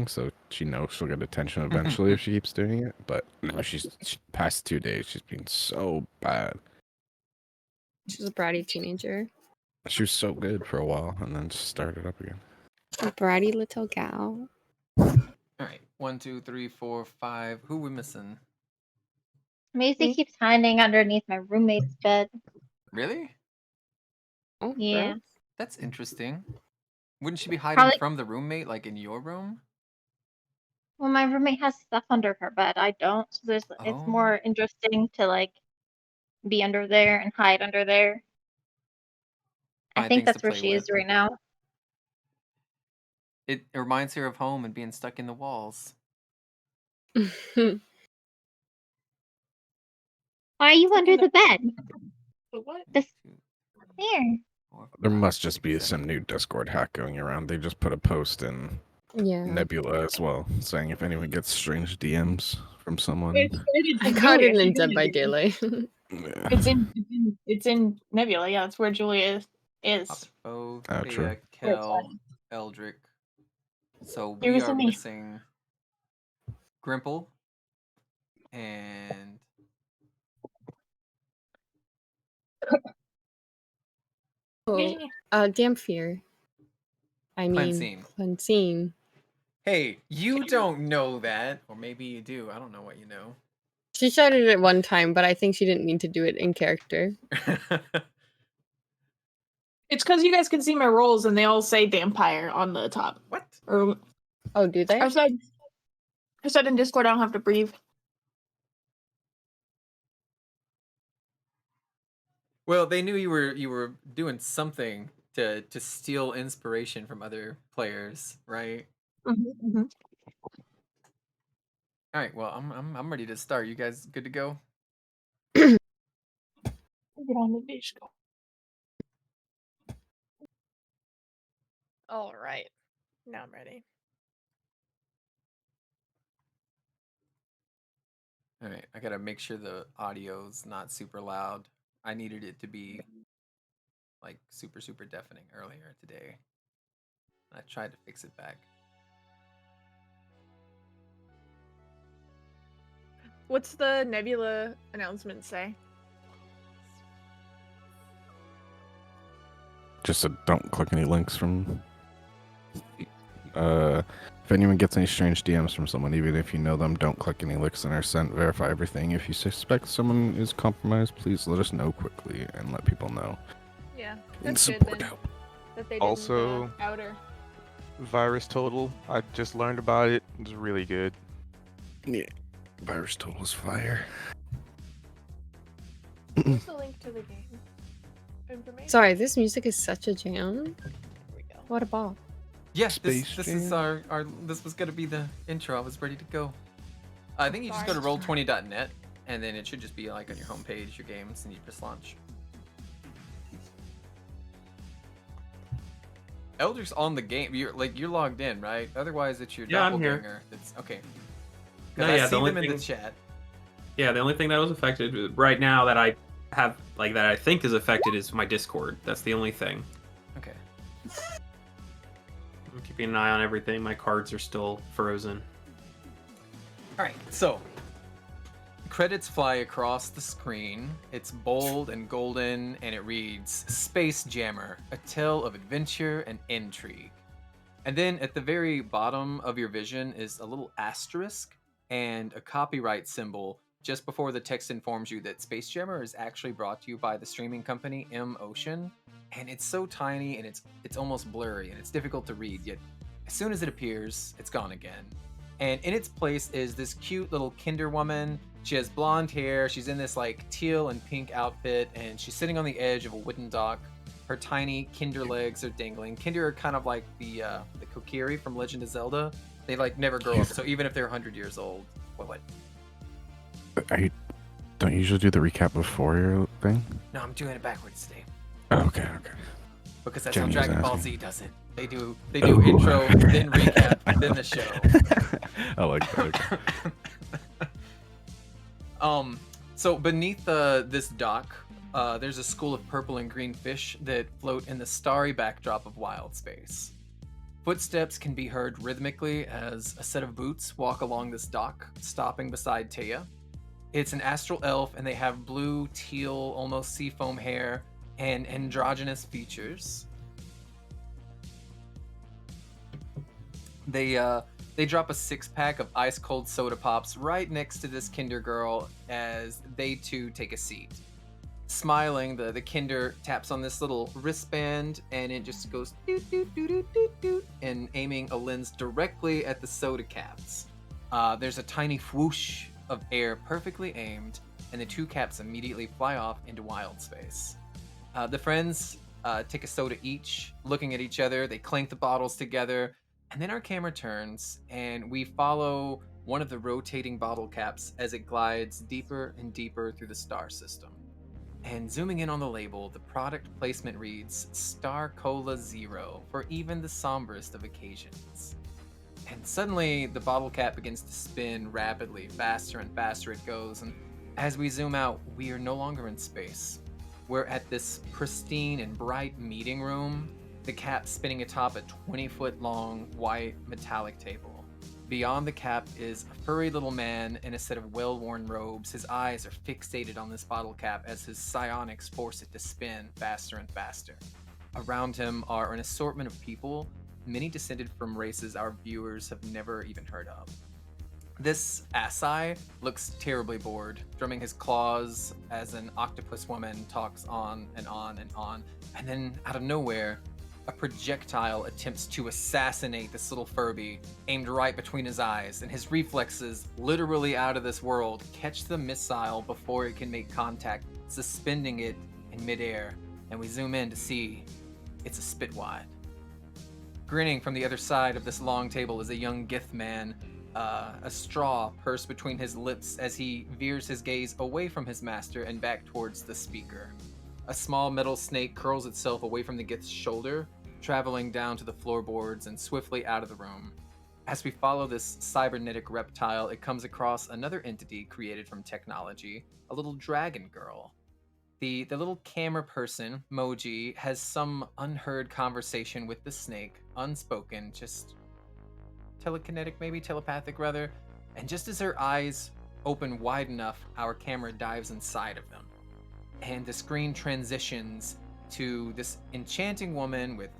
so she knows she'll get attention eventually if she keeps doing it. But no, she past 2 days, she's been so bad. She's a bratty teenager. She was so good for a while, and then just started up again. A bratty little gal. All right, 1, 2, 3, 4, 5. Who we missing? Macy keeps hiding underneath my roommate's bed. Really? Oh, Yeah. gross. That's interesting. Wouldn't she be hiding Probably- from the roommate, like in your room? Well, my roommate has stuff under her bed. I don't. So it's Oh. more interesting to like be under there and hide under there. I Find think things to that's where play she is with. right now. It reminds her of home and being stuck in the walls. Why are you under the bed? What? This Two, there. 4, There 5. must just be some new Discord hack going around. They just put a post in Yeah. Nebula as well, saying if anyone gets strange DMs from someone. I got it in Dead by Daylight. Yeah. It's in Nebula. Yeah, that's where Julia is. Oppo, Oh, true. Thea, Kel, Eldrick. So You're we are missing me. missing Grimple and Oh, Damphir. I mean, Cleansine. Cleansine. Hey, you don't know that, or maybe you do. I don't know what you know. She started it one time, but I think she didn't need to do it in character. It's because you guys can see my rolls and they all say vampire on the top. What? Or Oh, do they? I said in Discord I don't have to breathe. Well, they knew you were doing something to steal inspiration from other players, right? Mm-hmm. All right. Well, I'm ready to start. You guys good to go? Get on the disco. All right. Now I'm ready. All right. I gotta make sure the audio's not super loud. I needed it to be like super deafening earlier today. I tried to fix it back. What's the Nebula announcement say? Just don't click any links from. If anyone gets any strange DMs from someone, even if you know them, don't click any links that are sent. Verify everything. If you suspect someone is compromised, please let us know quickly and let people know. Yeah, And that's good support then. help. That they Also- didn't out her. Virus Total. I just learned about it. It's really good. Yeah, virus totals fire. What's the link to the game? Information. Sorry, this music is such a jam. There we go. What a ball. Yes, this Space is Jam. our this was gonna be the intro. I was ready to go. I think you just go to roll20.net and then it should just be like on your homepage, your games, and you just launch. Eldrick's on the game. You're logged in, right? Otherwise, it's your Yeah, I'm here. doppelganger. That's okay. No, I yeah, see the only them in the thing- chat. Yeah, the only thing that was affected right now that I have, like, that I think is affected is my Discord. That's the only thing. Okay. I'm keeping an eye on everything. My cards are still frozen. All right, so credits fly across the screen. It's bold and golden, and it reads Spelljammer, a tale of adventure and intrigue. And then at the very bottom of your vision is a little asterisk and a copyright symbol just before the text informs you that Spelljammer is actually brought to you by the streaming company M Ocean. And it's so tiny and it's almost blurry and it's difficult to read, yet as soon as it appears, it's gone again. And in its place is this cute little Kinder woman. She has blonde hair, she's in this like teal and pink outfit, and she's sitting on the edge of a wooden dock. Her tiny Kinder legs are dangling. Kinder are kind of like the Kokiri from Legend of Zelda. They like never grow up, so even if they're 100 years old. What? Don't you usually do the recap before your thing? No, I'm doing it backwards today. Okay. Because that's Jenny how was Dragon Ball asking. Z does it. They do Ooh. intro, then recap, then the show. I like that. So beneath this dock, there's a school of purple and green fish that float in the starry backdrop of wild space. Footsteps can be heard rhythmically as a set of boots walk along this dock, stopping beside Taya. It's an astral elf, and they have blue, teal, almost seafoam hair and androgynous features. They drop a 6-pack of ice cold soda pops right next to this Kinder girl as they too take a seat. Smiling, the Kinder taps on this little wristband and it just goes doot doot doot doot doot doot, and aiming a lens directly at the soda caps. There's a tiny whoosh of air perfectly aimed, and the 2 caps immediately fly off into wild space. The friends take a soda each, looking at each other. They clank the bottles together, and then our camera turns and we follow one of the rotating bottle caps as it glides deeper and deeper through the star system. And zooming in on the label, the product placement reads Star Cola Zero for even the somberest of occasions. And suddenly, the bottle cap begins to spin rapidly, faster and faster it goes, and as we zoom out, we are no longer in space. We're at this pristine and bright meeting room, the cap spinning atop a 20-foot-long white metallic table. Beyond the cap is a furry little man in a set of well-worn robes. His eyes are fixated on this bottle cap as his psionics force it to spin faster and faster. Around him are an assortment of people, many descended from races our viewers have never even heard of. This Asai looks terribly bored, drumming his claws as an octopus woman talks on and on and on, and then out of nowhere, a projectile attempts to assassinate this little Furby, aimed right between his eyes, and his reflexes, literally out of this world, catch the missile before it can make contact, suspending it in midair, and we zoom in to see it's a Spitwad. Grinning from the other side of this long table is a young Gith man, a straw pursed between his lips as he veers his gaze away from his master and back towards the speaker. A small metal snake curls itself away from the Gith's shoulder, traveling down to the floorboards and swiftly out of the room. As we follow this cybernetic reptile, it comes across another entity created from technology, a little dragon girl. The little camera person, Moji, has some unheard conversation with the snake, unspoken, just telekinetic, maybe telepathic rather, and just as her eyes open wide enough, our camera dives inside of them. And the screen transitions to this enchanting woman with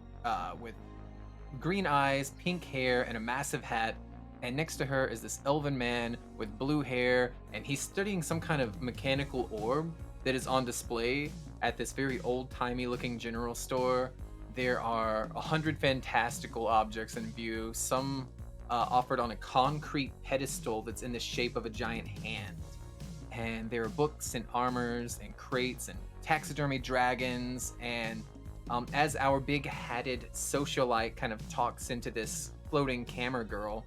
green eyes, pink hair, and a massive hat. And next to her is this elven man with blue hair, and he's studying some kind of mechanical orb that is on display at this very old-timey looking general store. There are 100 fantastical objects in view, some offered on a concrete pedestal that's in the shape of a giant hand. And there are books and armors and crates and taxidermy dragons, and as our big hatted socialite kind of talks into this floating camera girl,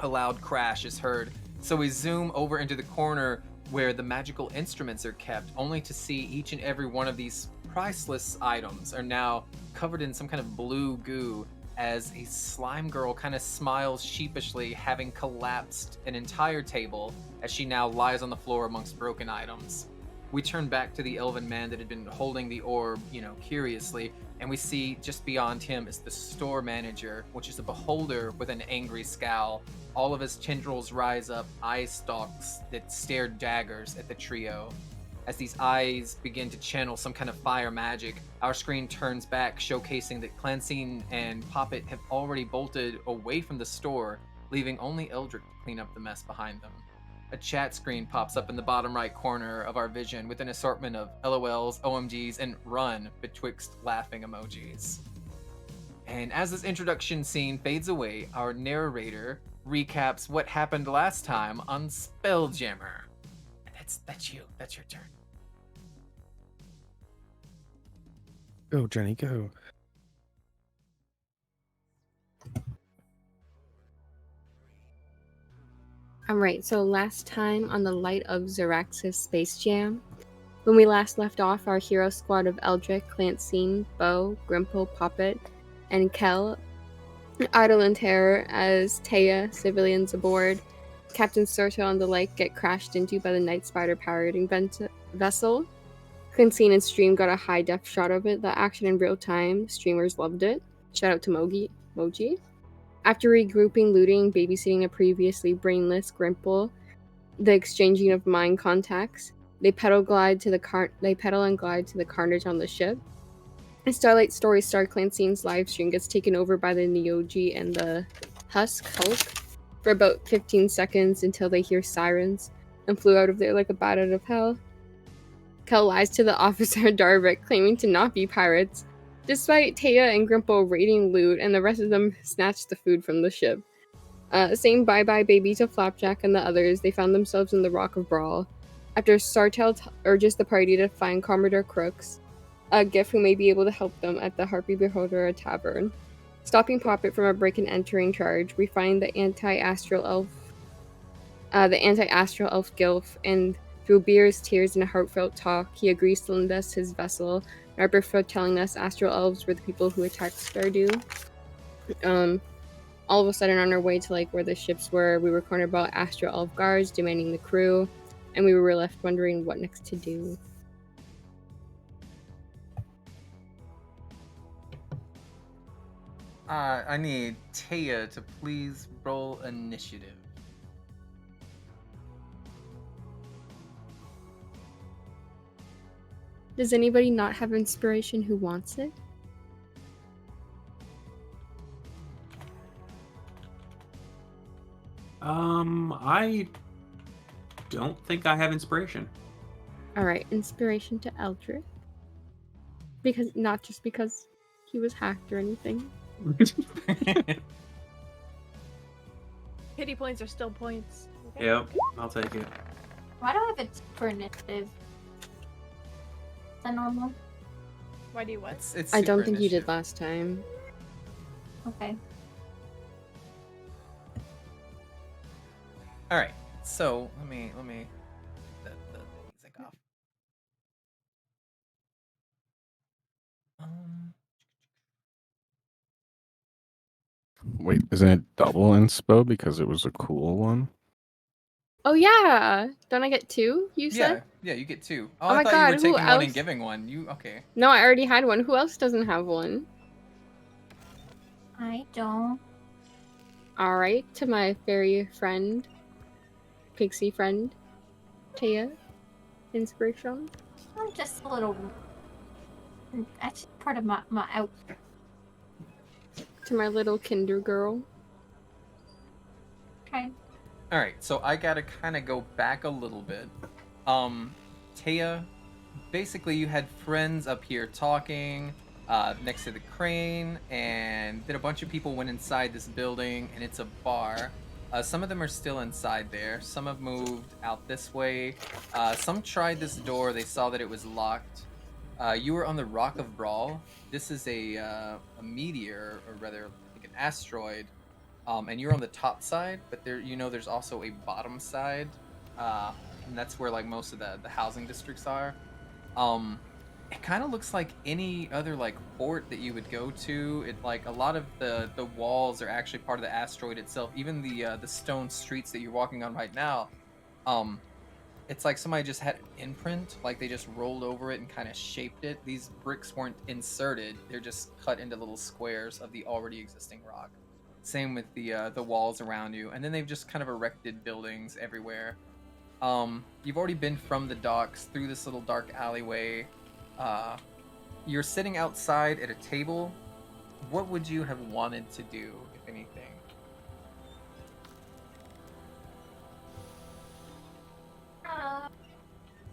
a loud crash is heard. So we zoom over into the corner where the magical instruments are kept, only to see each and every one of these priceless items are now covered in some kind of blue goo, as a slime girl kind of smiles sheepishly, having collapsed an entire table as she now lies on the floor amongst broken items. We turn back to the elven man that had been holding the orb, curiously, and we see just beyond him is the store manager, which is a beholder with an angry scowl. All of his tendrils rise up, eye stalks that stare daggers at the trio. As these eyes begin to channel some kind of fire magic, our screen turns back, showcasing that Clancine and Poppet have already bolted away from the store, leaving only Eldrick to clean up the mess behind them. A chat screen pops up in the bottom right corner of our vision with an assortment of LOLs, OMGs, and run betwixt laughing emojis. And as this introduction scene fades away, our narrator recaps what happened last time on Spelljammer. That's you. That's your turn. Go, Jenny, go. Alright, so last time on the Light of Xaryxis Space Jam, when we last left off, our hero squad of Eldrick, Clancine, Bo, Grimple, Poppet, and Kel idle in terror as Taya, civilians aboard, Captain Serto and the like get crashed into by the Night Spider pirating vessel. Clancine and Stream got a high-def shot of it, the action in real time. Streamers loved it. Shout out to Moji. After regrouping, looting, babysitting a previously brainless Grimple, the exchanging of mind contacts, they pedal and glide to the carnage on the ship. And Starlight Story Star Clan Scene's live stream gets taken over by the Neogi and the Hulk for about 15 seconds until they hear sirens and flew out of there like a bat out of hell. Kel lies to the officer Darvik, claiming to not be pirates, despite Taya and Grimple raiding loot and the rest of them snatched the food from the ship. Saying bye-bye baby to Flapjack and the others, they found themselves in the Rock of Brawl. After Sartell urges the party to find Commodore Crooks, a gift who may be able to help them at the Harpy Beholder Tavern. Stopping Poppet from a break-and-entering charge, we find the anti-astral elf Gilf, and through beers, tears, and a heartfelt talk, he agrees to lend us his vessel, Narber for telling us astral elves were the people who attacked Stardew. All of a sudden, on our way to like where the ships were, we were cornered by astral elf guards demanding the crew, and we were left wondering what next to do. I need Taya to please roll initiative. Does anybody not have inspiration who wants it? I don't think I have inspiration. Alright, inspiration to Eldrick. Because not just because he was hacked or anything. Pity points are still points. Okay. Yep, I'll take it. Why do I have it for initiative? Is that normal? Why do you what? It's I don't super think you did initiative. last time. Okay. All right, so let me set the music off. Wait, isn't it double inspo because it was a cool one? Oh yeah! Don't I get 2, you said? Yeah, you get 2. Oh I my thought you were God, who taking one and else? giving one. You okay? No, I already had one. Who else doesn't have one? I don't. Alright, to my fairy friend, pixie friend, Taya. Inspiration. I'm just a little. That's part of my outfit. To my little kinder girl. Okay. All right, so I gotta kind of go back a little bit. Taya, basically you had friends up here talking next to the crane, and then a bunch of people went inside this building, and it's a bar. Some of them are still inside there. Some have moved out this way. Some tried this door. They saw that it was locked. You were on the Rock of Brawl. This is a meteor, or rather, like an asteroid. And you're on the top side, but there's also a bottom side, and that's where like most of the housing districts are. It kind of looks like any other like fort that you would go to. It like a lot of the walls are actually part of the asteroid itself. Even the stone streets that you're walking on right now, it's like somebody just had an imprint, like they just rolled over it and kind of shaped it. These bricks weren't inserted; they're just cut into little squares of the already existing rock. Same with the walls around you, and then they've just kind of erected buildings everywhere. You've already been from the docks through this little dark alleyway. You're sitting outside at a table. What would you have wanted to do, if anything?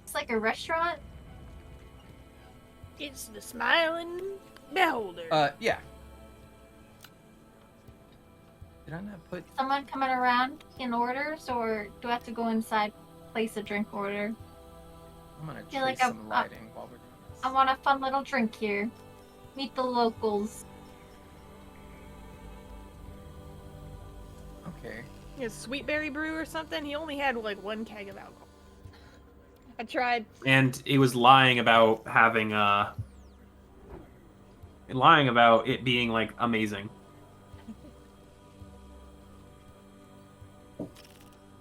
It's like a restaurant. It's the smiling beholder. Yeah. Did I not put? Someone coming around in orders, or do I have to go inside, place a drink order? I'm gonna feel trace like some lighting while we're doing this. I want a fun little drink here. Meet the locals. Okay. Yeah, sweet berry brew or something. He only had like 1 keg of alcohol. I tried. And he was lying about having lying about it being like amazing.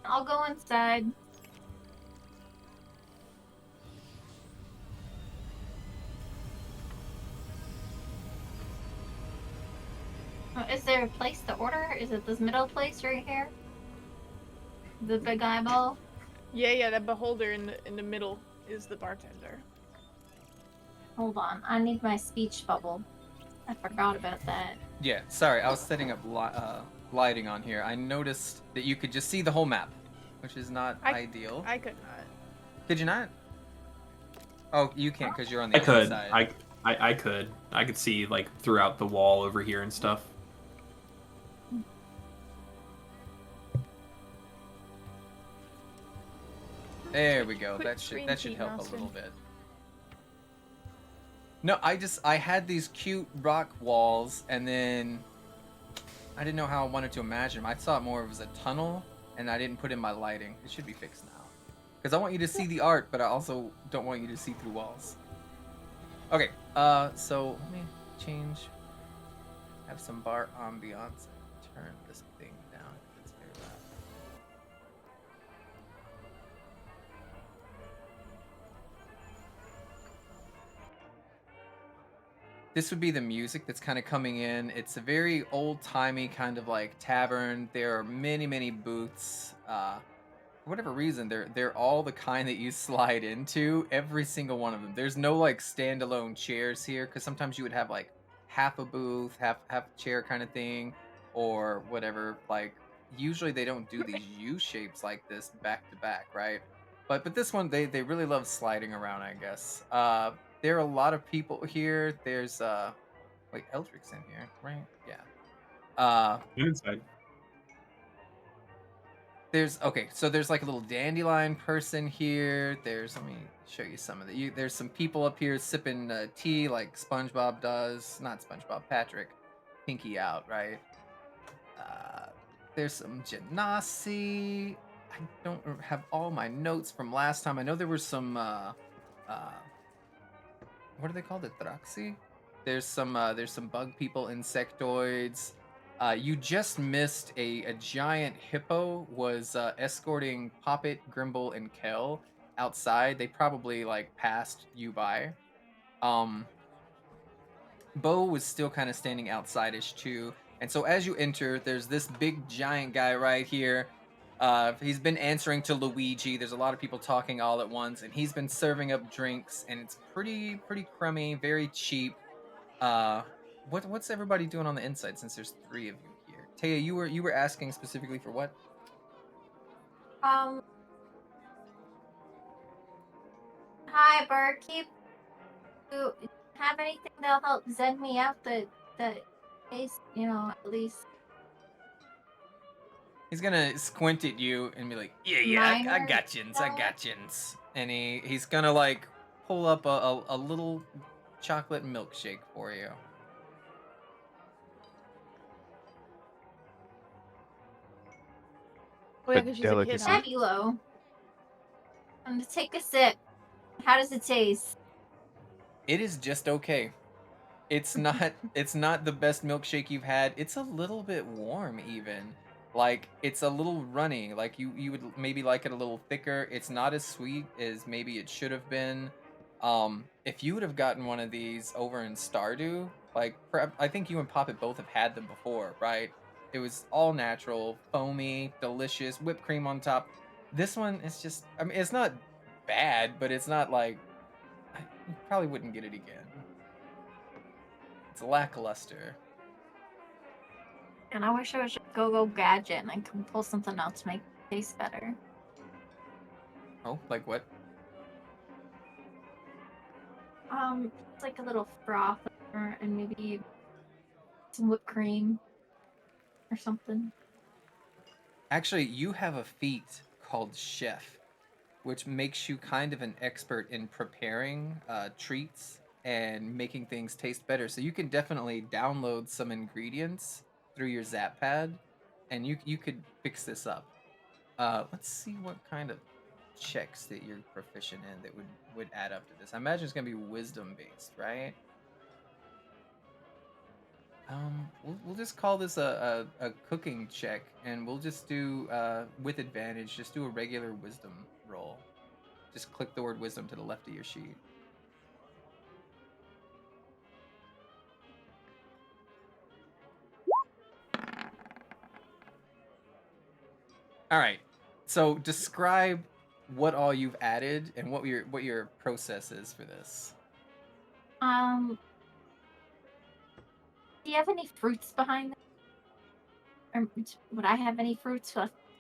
I'll go inside. Is there a place to order? Is it this middle place right here? The big eyeball? Yeah, that beholder in the middle is the bartender. Hold on, I need my speech bubble. I forgot about that. Yeah, sorry, I was setting up lighting on here. I noticed that you could just see the whole map, which is not ideal. I could not. Could you not? Oh, you can't because you're on the I could. inside. I could. I could see like throughout the wall over here and stuff. There we go. Quick That should screen help a Nelson. little bit. No, I had these cute rock walls, and then I didn't know how I wanted to imagine them. I thought more it was a tunnel, and I didn't put in my lighting. It should be fixed now. Because I want you to see the art, but I also don't want you to see through walls. Okay, so let me change. Have some bar ambiance. Turn this thing down. It's very loud. This would be the music that's kind of coming in. It's a very old-timey kind of like tavern. There are many booths. For whatever reason, they're all the kind that you slide into. Every single one of them. There's no like standalone chairs here, because sometimes you would have like half a booth, half a chair kind of thing, or whatever. Like usually they don't do these U shapes like this back to back, right? But this one they really love sliding around, I guess. There are a lot of people here. There's wait, Eldrick's in here, right? Yeah. I'm inside. So there's like a little dandelion person here. Let me show you some of the. There's some people up here sipping tea like SpongeBob does. Not SpongeBob, Patrick. Pinky out, right? There's some genasi. I don't have all my notes from last time. I know there were some. What are they called? The Thraxi? There's some bug people, insectoids. You just missed a giant hippo was escorting Poppet, Grimble, and Kel outside. They probably like passed you by. Bo was still kind of standing outside-ish too. And so as you enter, there's this big giant guy right here. He's been answering to Luigi. There's a lot of people talking all at once, and he's been serving up drinks, and it's pretty crummy, very cheap. What's everybody doing on the inside since there's 3 of you here? Taya, you were asking specifically for what? Hi, Barkeep. Do you have anything that'll help zen me out the case? You know, at least He's gonna squint at you and be like, yeah, I minor got yins, I stuff? got yins. And he's gonna like pull up a little chocolate milkshake for you. Oh yeah, because she's a kid, delicacy. huh? Fabulo. I'm gonna take a sip. How does it taste? It is just okay. It's not the best milkshake you've had. It's a little bit warm even. Like it's a little runny. Like you would maybe like it a little thicker. It's not as sweet as maybe it should have been. If you would have gotten one of these over in Stardew, like I think you and Poppet both have had them before, right? It was all natural, foamy, delicious, whipped cream on top. This one is just I mean it's not bad, but it's not like you probably wouldn't get it again. It's lackluster. And I wish I was just go gadget and I could pull something else to make it taste better. Oh, like what? It's like a little froth and maybe some whipped cream or something. Actually, you have a feat called Chef, which makes you kind of an expert in preparing treats and making things taste better. So you can definitely download some ingredients through your Zap Pad, and you could fix this up. Let's see what kind of checks that you're proficient in that would add up to this. I imagine it's gonna be wisdom based, right? We'll just call this a cooking check, and we'll just do with advantage. Just do a regular wisdom roll. Just click the word wisdom to the left of your sheet. All right. So describe what all you've added and what your process is for this. Um, do you have any fruits behind it? Or would I have any fruits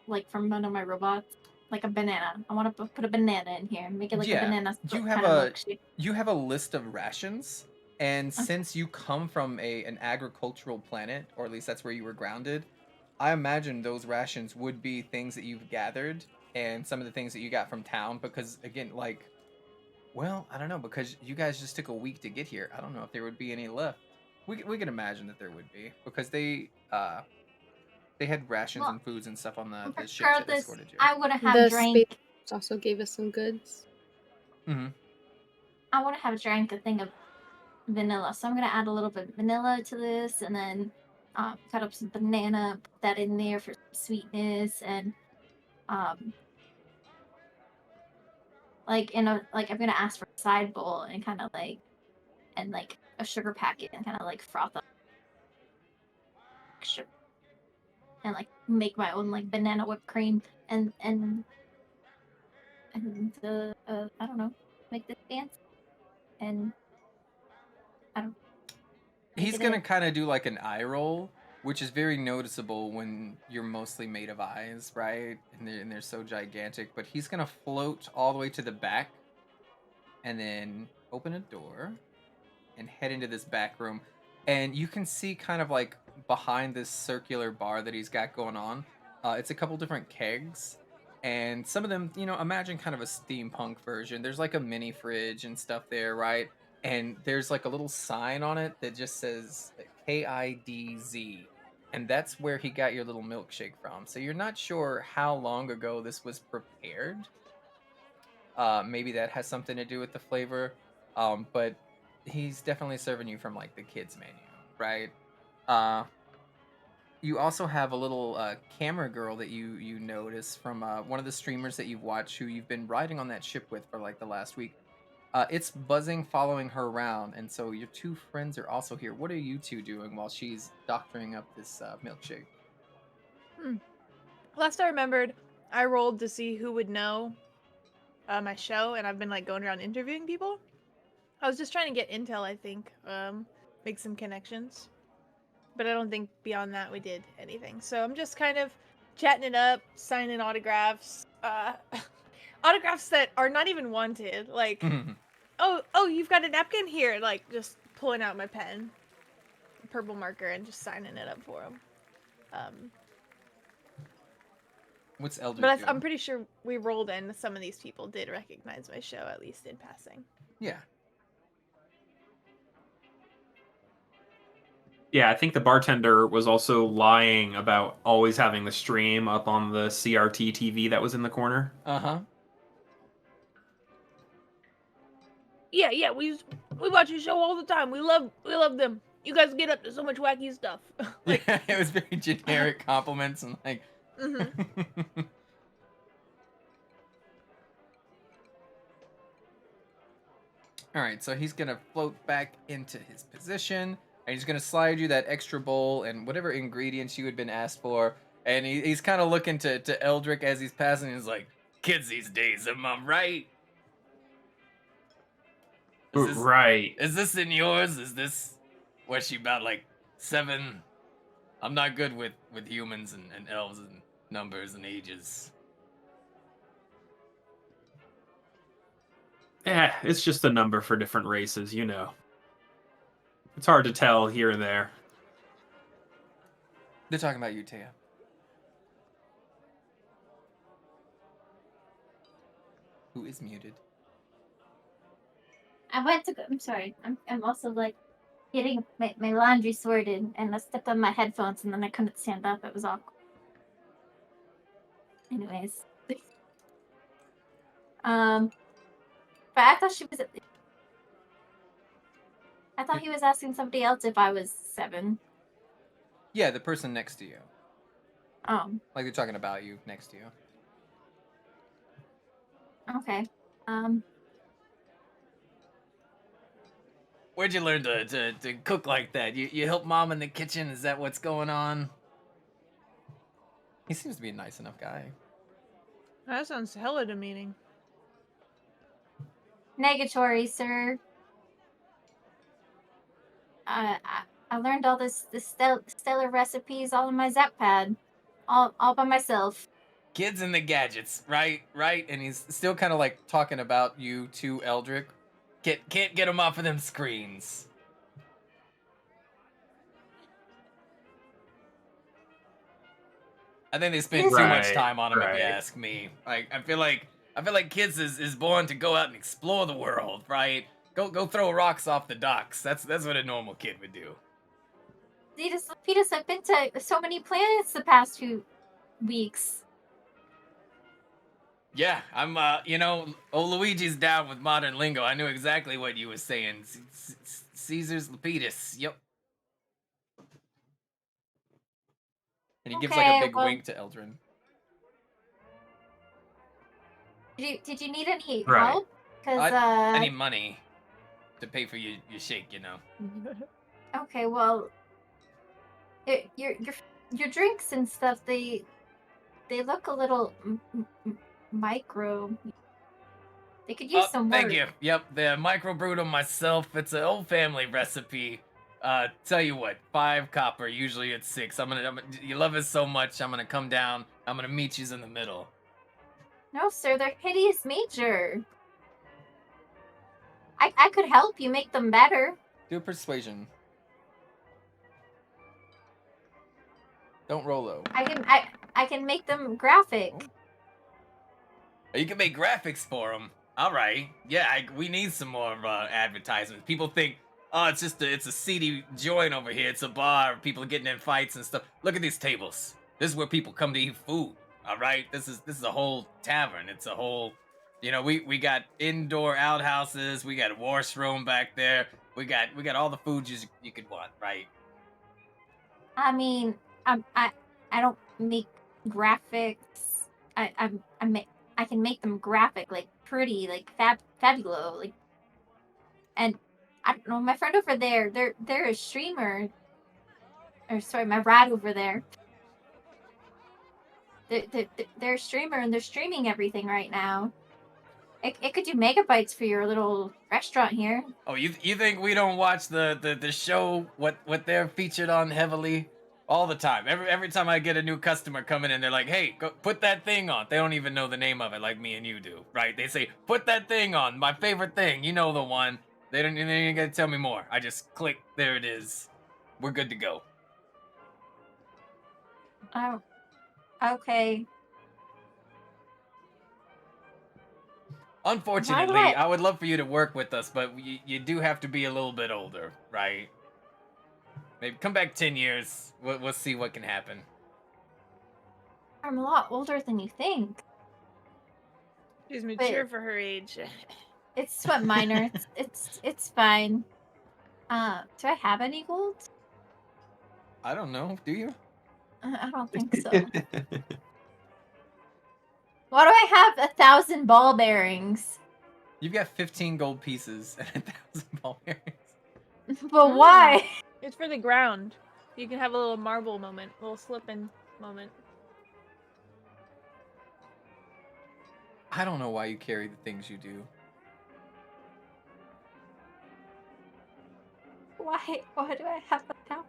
like from one of my robots? Like a banana. I want to put a banana in here. Make it like a Yeah, banana you split have kind of a milkshake. you have a list of rations, and Okay. since you come from an agricultural planet, or at least that's where you were grounded, I imagine those rations would be things that you've gathered and some of the things that you got from town. Because again, like, well, I don't know, because you guys just took a week to get here. I don't know if there would be any left. We can imagine that there would be because they had rations Well, and foods and stuff on the ships that regardless, escorted you. I would have The drank. space also gave us some goods. Mm-hmm. I would have drank a thing of vanilla, so I'm gonna add a little bit of vanilla to this, and then cut up some banana, put that in there for sweetness, and um, like I'm gonna ask for a side bowl and kind of like a sugar packet and kind of like froth up sugar and like make my own like banana whipped cream and I don't know, make this dance and I don't make He's it gonna kind of do like an eye roll, which is very noticeable when you're mostly made of eyes, right? And they're so gigantic. But he's gonna float all the way to the back, and then open a door and head into this back room. And you can see kind of like behind this circular bar that he's got going on. It's a couple different kegs, and some of them, imagine kind of a steampunk version. There's like a mini fridge and stuff there, right? And there's like a little sign on it that just says KIDZ. And that's where he got your little milkshake from. So you're not sure how long ago this was prepared. Maybe that has something to do with the flavor. But he's definitely serving you from like the kids menu, right? Uh, you also have a little camera girl that you notice from one of the streamers that you've watched, who you've been riding on that ship with for like the last week. It's buzzing, following her around, and so your two friends are also here. What are you two doing while she's doctoring up this milkshake? Last I remembered, I rolled to see who would know my show, and I've been like going around interviewing people. I was just trying to get intel, I think, make some connections, but I don't think beyond that we did anything. So I'm just kind of chatting it up, signing autographs, autographs that are not even wanted. Like, oh, you've got a napkin here. Like, just pulling out my pen, purple marker, and just signing it up for them. What's Eldrick But doing? I'm pretty sure we rolled in. Some of these people did recognize my show, at least in passing. Yeah. Yeah, I think the bartender was also lying about always having the stream up on the CRT TV that was in the corner. Uh-huh. Yeah, we watch your show all the time. We love them. You guys get up to so much wacky stuff. Like, yeah, it was very generic compliments and like. All right, so he's gonna float back into his position, and he's gonna slide you that extra bowl and whatever ingredients you had been asked for. And he's kind of looking to Eldrick as he's passing. He's like, "Kids these days, am I right? Right. Is this in yours? Is this what she about like 7? I'm not good with humans and elves and numbers and ages." Yeah, it's just a number for different races, you know. It's hard to tell here and there. They're talking about you, Taya. Who is muted? I went to go. I'm sorry. I'm also like getting my laundry sorted, and I stepped on my headphones, and then I couldn't stand up. It was awkward. Anyways, but I thought she was. I thought he was asking somebody else if I was 7. Yeah, the person next to you. Like they're talking about you next to you. Okay. Where'd you learn to cook like that? You help mom in the kitchen? Is that what's going on? He seems to be a nice enough guy. That sounds hella demeaning. Negatory, sir. I learned all this stellar recipes all in my Zap pad, all by myself. Kids and the gadgets, right? And he's still kind of like talking about you to Eldrick. Can't get him off of them screens. I think they spend too much time on him, if you ask me. Like I feel like kids is born to go out and explore the world, right? Go throw rocks off the docks. That's what a normal kid would do. Petus, I've been to so many planets the past few weeks. Yeah, I'm old Luigi's down with modern lingo. I knew exactly what you were saying. Caesar's Lapidus. Yep. And he gives like a big wink to Eldrin. Did you need any help? Because I need money to pay for your shake, you know. Okay, well, your drinks and stuff, they look a little micro. They could use some work. Thank you. Yep, the microbrewed them myself. It's an old family recipe. Tell you what, 5 copper. Usually it's 6. You love it so much. I'm gonna come down. I'm gonna meet you in the middle. No, sir, they're hideous major. I could help you make them better. Do a persuasion. Don't roll low. I can make them graphic. Oh. You can make graphics for them. All right. Yeah, we need some more advertisements. People think, oh, it's a seedy joint over here. It's a bar. People are getting in fights and stuff. Look at these tables. This is where people come to eat food. All right. This is a whole tavern. It's a whole, we got indoor outhouses. We got a washroom back there. We got all the food you could want, right? I mean, I don't make graphics. I can make them graphic, like pretty, like fabulo, like. And I don't know, my friend over there, they're a streamer. Or sorry, my rat over there. They're a streamer and they're streaming everything right now. It could do megabytes for your little restaurant here. Oh, you think we don't watch the show what they're featured on heavily all the time? Every time I get a new customer coming in, they're like, "Hey, go put that thing on." They don't even know the name of it like me and you do, right? They say, "Put that thing on, my favorite thing." You know the one. They ain't gotta tell me more. I just click, there it is. We're good to go. Oh, okay. Unfortunately, I would love for you to work with us, but you do have to be a little bit older, right? Maybe come back 10 years. We'll see what can happen. I'm a lot older than you think. She's mature for her age. It's sweat minor. it's fine. Do I have any gold? I don't know. Do you? I don't think so. Why do I have 1,000 ball bearings? You've got 15 gold pieces and 1,000 ball bearings. But why? It's for the ground. You can have a little marble moment, a little slipping moment. I don't know why you carry the things you do. Why do I have 1,000?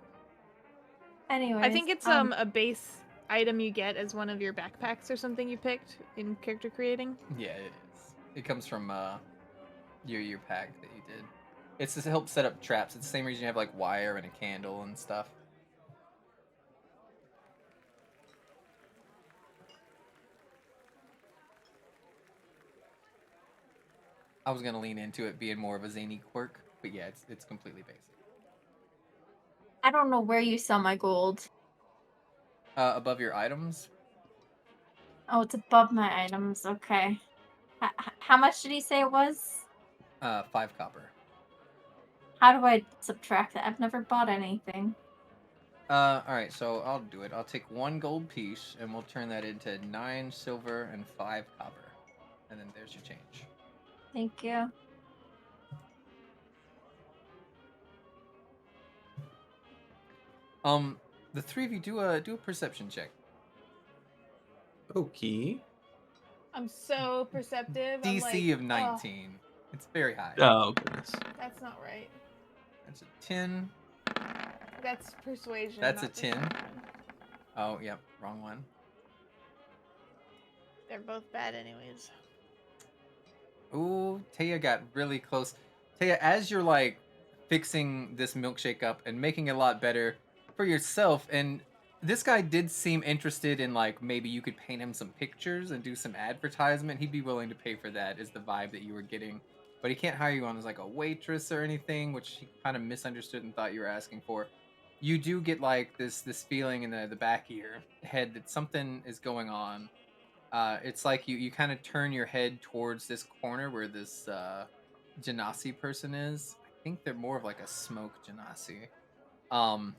Anyways, I think it's a base item you get as one of your backpacks or something you picked in character creating. Yeah, it is. It comes from your pack that you did. It's to help set up traps. It's the same reason you have like wire and a candle and stuff. I was gonna lean into it being more of a zany quirk, but yeah, it's completely basic. I don't know where you sell my gold. Above your items. Oh, it's above my items. Okay. How much did he say it was? 5 copper. How do I subtract that? I've never bought anything. Alright, so I'll do it. I'll take 1 gold piece, and we'll turn that into 9 silver and 5 copper. And then there's your change. Thank you. The 3 of you do a perception check. Okay. I'm so perceptive. I'm DC like, of 19. It's very high. Oh goodness. That's not right. That's a 10. That's persuasion. That's a not 10. perception. Oh, yep, wrong one. They're both bad, anyways. Ooh, Taya got really close. Taya, as you're like fixing this milkshake up and making it a lot better for yourself, and this guy did seem interested in like maybe you could paint him some pictures and do some advertisement. He'd be willing to pay for that, is the vibe that you were getting. But he can't hire you on as like a waitress or anything, which he kind of misunderstood and thought you were asking for. You do get like this feeling in the back of your head that something is going on. It's like you kind of turn your head towards this corner where this Genasi person is. I think they're more of like a smoke Genasi. Um,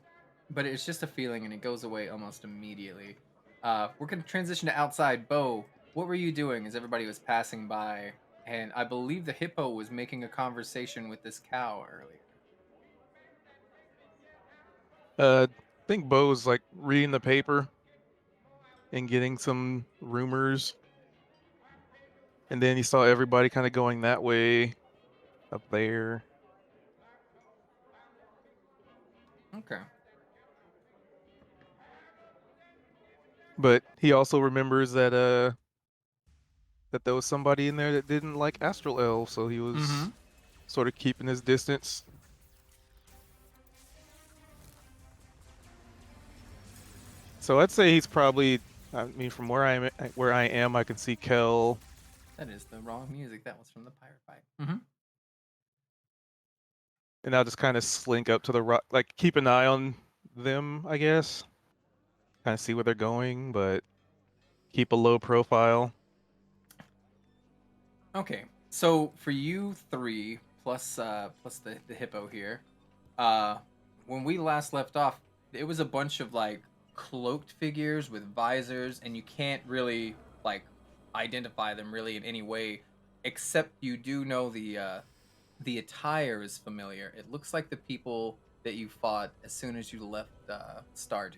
but it's just a feeling and it goes away almost immediately. We're gonna transition to outside. Bo, what were you doing as everybody was passing by? And I believe the hippo was making a conversation with this cow earlier. I think Bo's like reading the paper and getting some rumors. And then he saw everybody kind of going that way up there. Okay. But he also remembers that there was somebody in there that didn't like Astral Elves, so he was Mm-hmm. sort of keeping his distance. So I'd say he's probably, I mean, from where I am, I can see Kel. That is the wrong music. That was from the pirate fight. Mm-hmm. And I'll just kind of slink up to the rock, like keep an eye on them, I guess. Kind of see where they're going, but keep a low profile. Okay, so for you three plus the hippo here, uh, when we last left off, it was a bunch of like cloaked figures with visors, and you can't really like identify them really in any way, except you do know the attire is familiar. It looks like the people that you fought as soon as you left Stardew,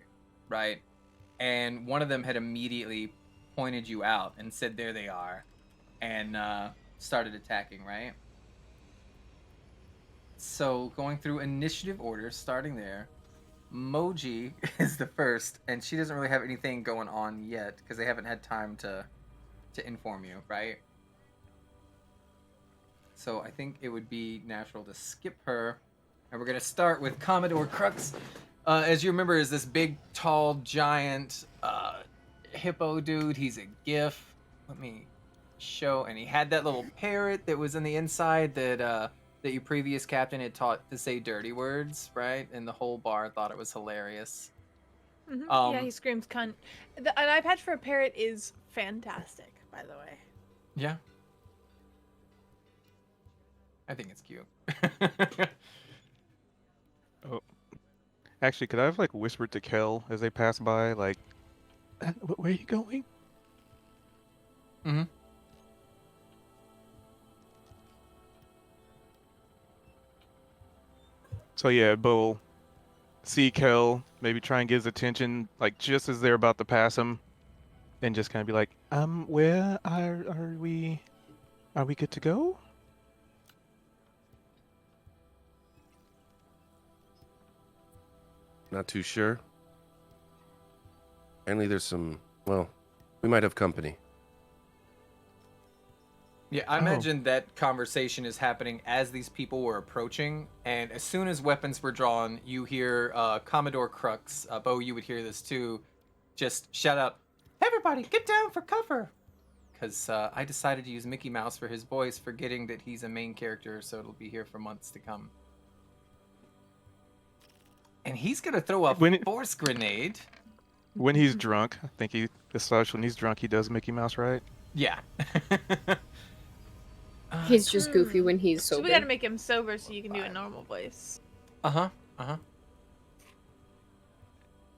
right? And one of them had immediately pointed you out and said, "There they are." And started attacking, right? So going through initiative order, starting there, Moji is the first, and she doesn't really have anything going on yet because they haven't had time to inform you, right? So I think it would be natural to skip her, and we're gonna start with Commodore Crux. As you remember, is this big, tall, giant hippo dude. He's a GIF. Let me show, and he had that little parrot that was in the inside that your previous captain had taught to say dirty words, right? And the whole bar thought it was hilarious. Yeah, he screams cunt. An eye patch for a parrot is fantastic, by the way. Yeah, I think it's cute. Oh, actually, could I have like whispered to Kel as they pass by, like, where are you going? Mm-hmm. So yeah, Bo see Kel, maybe try and get his attention, like just as they're about to pass him, and just kind of be like, where are we? Are we good to go? Not too sure. Apparently there's some, well, we might have company. Yeah, I Oh. imagine that conversation is happening as these people were approaching, and as soon as weapons were drawn, you hear Commodore Crux, Bo, you would hear this too, just shout out, "Everybody, get down for cover!" Because I decided to use Mickey Mouse for his voice, forgetting that he's a main character, so it'll be here for months to come. And he's gonna throw a force grenade. When he's drunk, I think especially when he's drunk, he does Mickey Mouse, right? Yeah. He's just goofy when he's So sober. we gotta make him sober so you can do a normal voice. Uh-huh.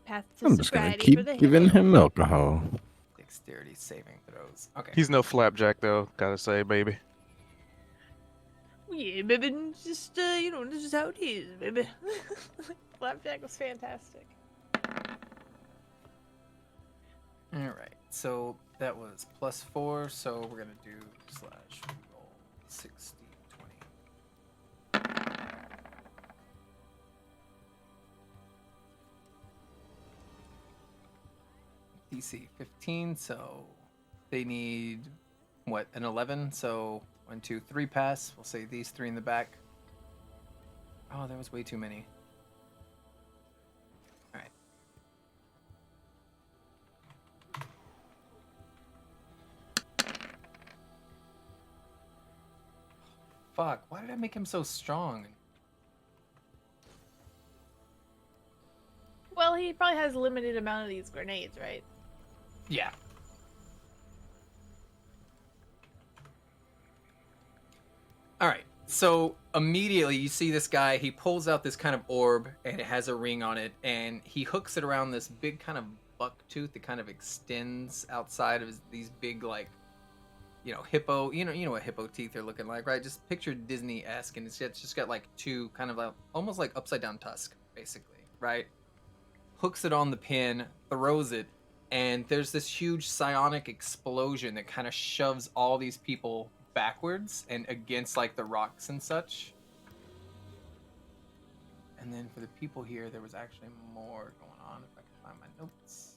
Path to I'm just gonna sobriety keep for the giving hippo. him alcohol. Dexterity saving throws. Okay. He's no flapjack though, gotta say, baby. Yeah, baby, just this is how it is, baby. Flapjack was fantastic. All right. So that was +4, so we're gonna do /roll 60, 20. DC 15, so they need what, an 11? So 1, 2, 3 pass. We'll say these 3 in the back. Oh, that was way too many. All right. Fuck, why did I make him so strong? Well, he probably has a limited amount of these grenades, right? Yeah. All right. So immediately you see this guy, he pulls out this kind of orb and it has a ring on it and he hooks it around this big kind of buck tooth that kind of extends outside of these big like, hippo, you know what hippo teeth are looking like, right? Just picture Disney-esque and it's just got like two kind of like, almost like upside down tusk basically, right? Hooks it on the pin, throws it, and there's this huge psionic explosion that kind of shoves all these people backwards and against like the rocks and such. And then for the people here, there was actually more going on if I can find my notes.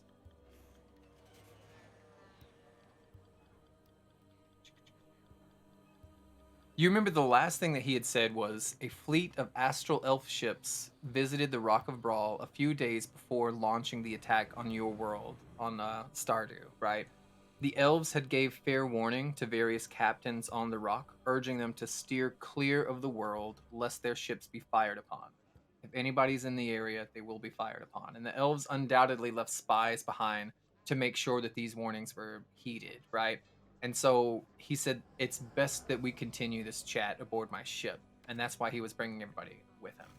You remember the last thing that he had said was a fleet of astral elf ships visited the Rock of Brawl a few days before launching the attack on your world, on Stardew, right? The elves had gave fair warning to various captains on the rock, urging them to steer clear of the world lest their ships be fired upon. If anybody's in the area, they will be fired upon. And the elves undoubtedly left spies behind to make sure that these warnings were heeded, right? And so he said, it's best that we continue this chat aboard my ship. And that's why he was bringing everybody with him.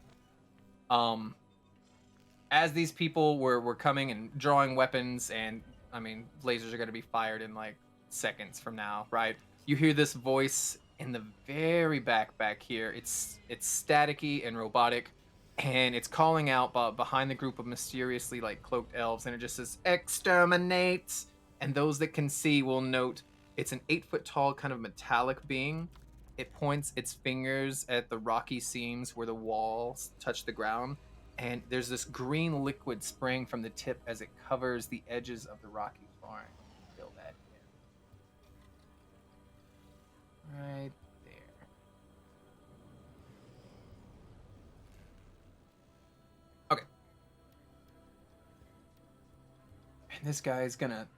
As these people were coming and drawing weapons, and I mean, lasers are going to be fired in like seconds from now, right? You hear this voice in the very back here. It's staticky and robotic, and it's calling out behind the group of mysteriously like cloaked elves, and it just says, "Exterminate!" And those that can see will note it's an 8-foot tall kind of metallic being. It points its fingers at the rocky seams where the walls touch the ground, and there's this green liquid spraying from the tip as it covers the edges of the rocky flooring. Feel that here. Right there. Okay. And this guy is gonna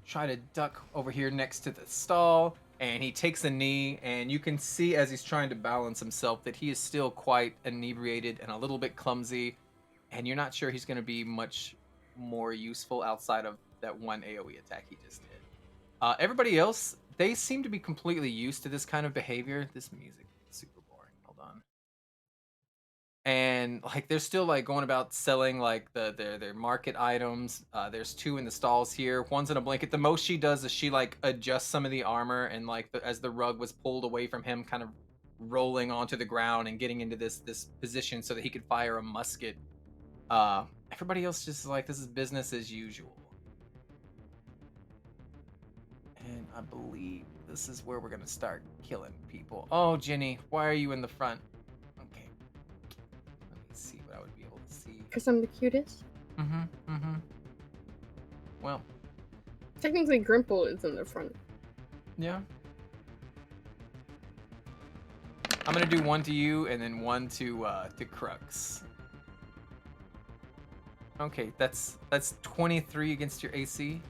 try to duck over here next to the stall, and he takes a knee, and you can see as he's trying to balance himself that he is still quite inebriated and a little bit clumsy, and you're not sure he's going to be much more useful outside of that one AoE attack he just did. Everybody else, they seem to be completely used to this kind of behavior. This music is super boring. Hold on. And like they're still like going about selling like their market items. There's 2 in the stalls here. One's in a blanket. The most she does is she like adjusts some of the armor, and like as the rug was pulled away from him, kind of rolling onto the ground and getting into this position so that he could fire a musket. Everybody else just like, this is business as usual. And I believe this is where we're gonna start killing people. Oh, Jenny, why are you in the front? Okay. Let me see what I would be able to see. Because I'm the cutest. Well, Technically, Grimple is in the front. yeah. I'm gonna do 1 to you and then 1 to Crux. Okay, that's 23 against your AC.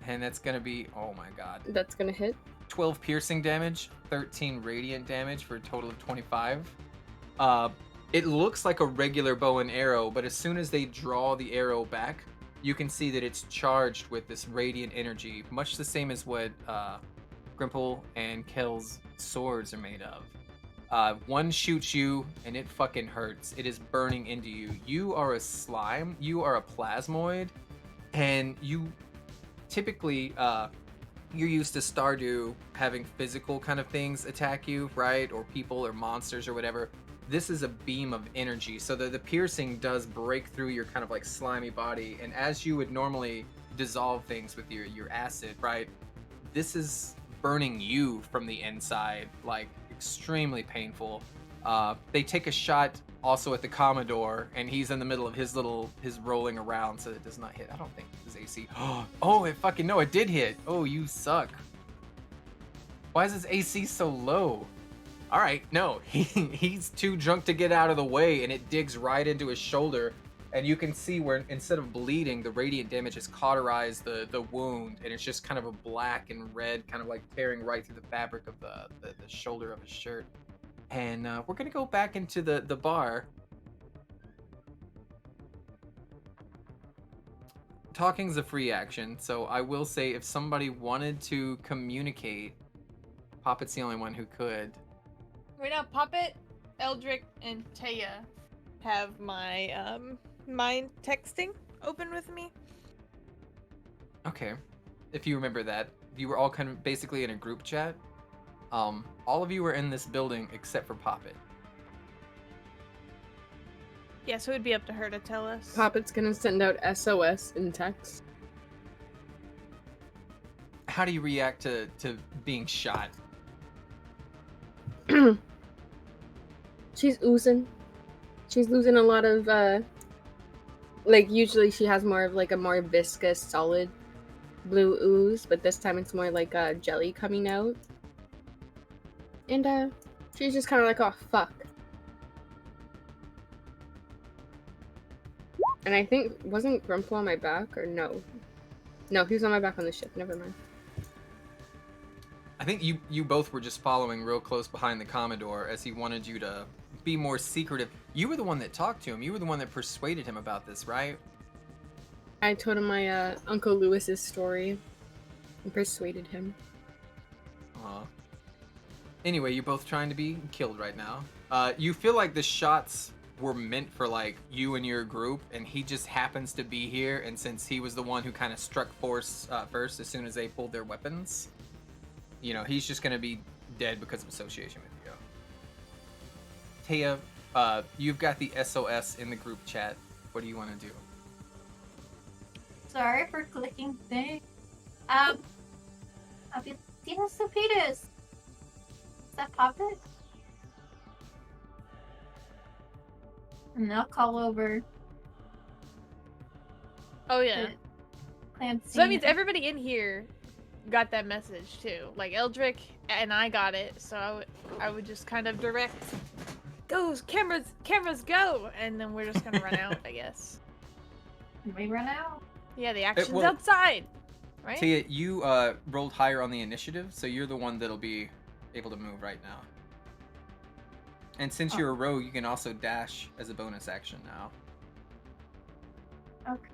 And that's gonna be, oh my god, That's gonna hit. 12 piercing damage, 13 radiant damage for a total of 25. It looks like a regular bow and arrow, but as soon as they draw the arrow back, you can see that it's charged with this radiant energy, much the same as what Grimple and Kel's swords are made of. 1 shoots you, and it fucking hurts. It is burning into you. You are a slime. You are a plasmoid, and you typically you're used to Stardew having physical kind of things attack you, right? Or people or monsters or whatever. this is a beam of energy. So the piercing does break through your kind of like slimy body. And as you would normally dissolve things with your acid, right? This is burning you from the inside, like extremely painful. They take a shot also at the Commodore, and he's in the middle of his rolling around, so it does not hit. I don't think his AC. Oh, it fucking no, it did hit. Oh, you suck. Why is his AC so low? All right, no, he's too drunk to get out of the way, and it digs right into his shoulder. And you can see where instead of bleeding, the radiant damage has cauterized the wound, and it's just kind of a black and red, kind of like tearing right through the fabric of the shoulder of his shirt. And we're gonna go back into the bar. Talking's a free action, so I will say if somebody wanted to communicate, Poppet's the only one who could. Right now, Poppet, Eldrick, and Taya have my mind texting open with me. Okay, if you remember that, you were all kind of basically in a group chat. All of you were in this building except for Poppet. Yeah, so it'd be up to her to tell us. Poppet's gonna send out SOS in text. How do you react to being shot? She's oozing. She's losing a lot of, like, usually she has more of, like, a more viscous, solid blue ooze, but this time it's more like a jelly coming out. And, she's just kind of like, oh, fuck. And I think, wasn't Grumpo on my back, or no? No, he was on my back on the ship, never mind. I think you both were just following real close behind the Commodore as he wanted you to be more secretive. You were the one that talked to him. You were the one that persuaded him about this, right? I told him my, Uncle Lewis's story and persuaded him. Anyway, you're both trying to be killed right now. You feel like the shots were meant for, like, you and your group, and he just happens to be here, and since he was the one who kind of struck force first as soon as they pulled their weapons, you know, he's just gonna be dead because of association with you. Taya, you've got the SOS in the group chat. What do you want to do? Sorry for clicking things. I'll be Dina Sopitas. Is that Poppet? And I'll call over. Oh yeah. Clancy. So that means everybody in here got that message too. Like Eldrick and I got it, so I would just kind of direct, goes cameras go, and then we're just gonna run out, I guess. We run out. Yeah, the action's outside, right? Tia, you rolled higher on the initiative, so you're the one that'll be able to move right now. And since you're a rogue, you can also dash as a bonus action now. Okay.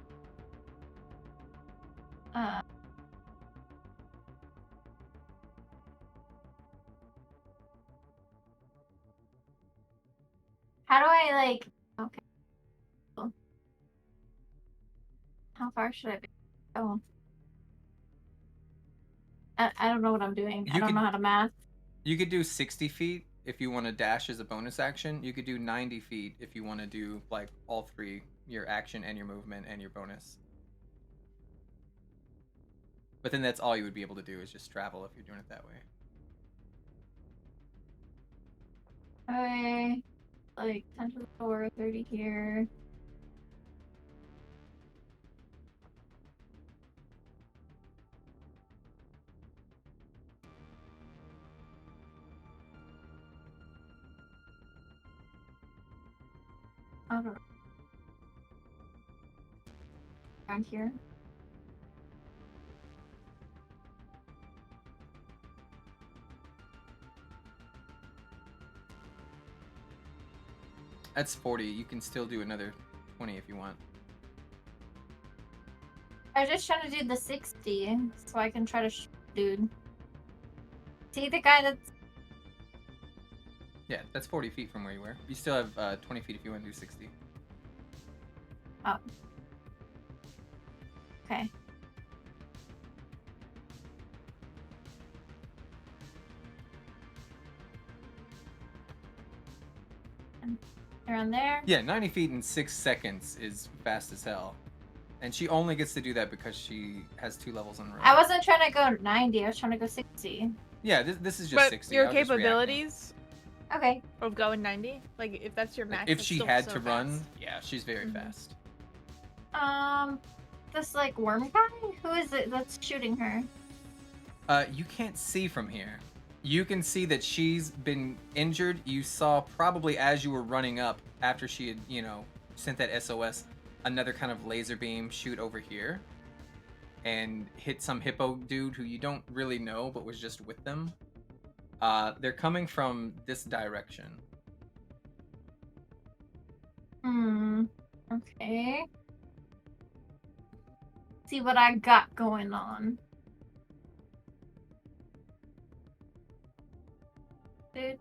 How do I, like... Okay. How far should I be? Oh. I don't know what I'm doing. I don't know how to math. You could do 60 feet if you want to dash as a bonus action. You could do 90 feet if you want to do, like, all three. Your action and your movement and your bonus. But then that's all you would be able to do is just travel if you're doing it that way. Okay. Like 10 to the 4, 30 here. Around here. That's 40. You can still do another 20 if you want. I was just trying to do the 60 so I can try to shoot dude. See the guy that's... Yeah, that's 40 feet from where you were. You still have 20 feet if you want to do 60. Oh. Okay. around there. Yeah, 90 feet in 6 seconds is fast as hell. And she only gets to do that because she has 2 levels in a row. I wasn't trying to go 90. I was trying to go 60. Yeah, this is just But 60. your I was just reacting. capabilities Okay. of going 90, like if that's your max. If it's she still had so to run, fast. yeah, she's very fast. This like worm guy? Who is it that's shooting her? You can't see from here. You can see that she's been injured. You saw probably as you were running up after she had, sent that SOS, another kind of laser beam shoot over here and hit some hippo dude who you don't really know but was just with them. They're coming from this direction. Okay. See what I got going on. Dude.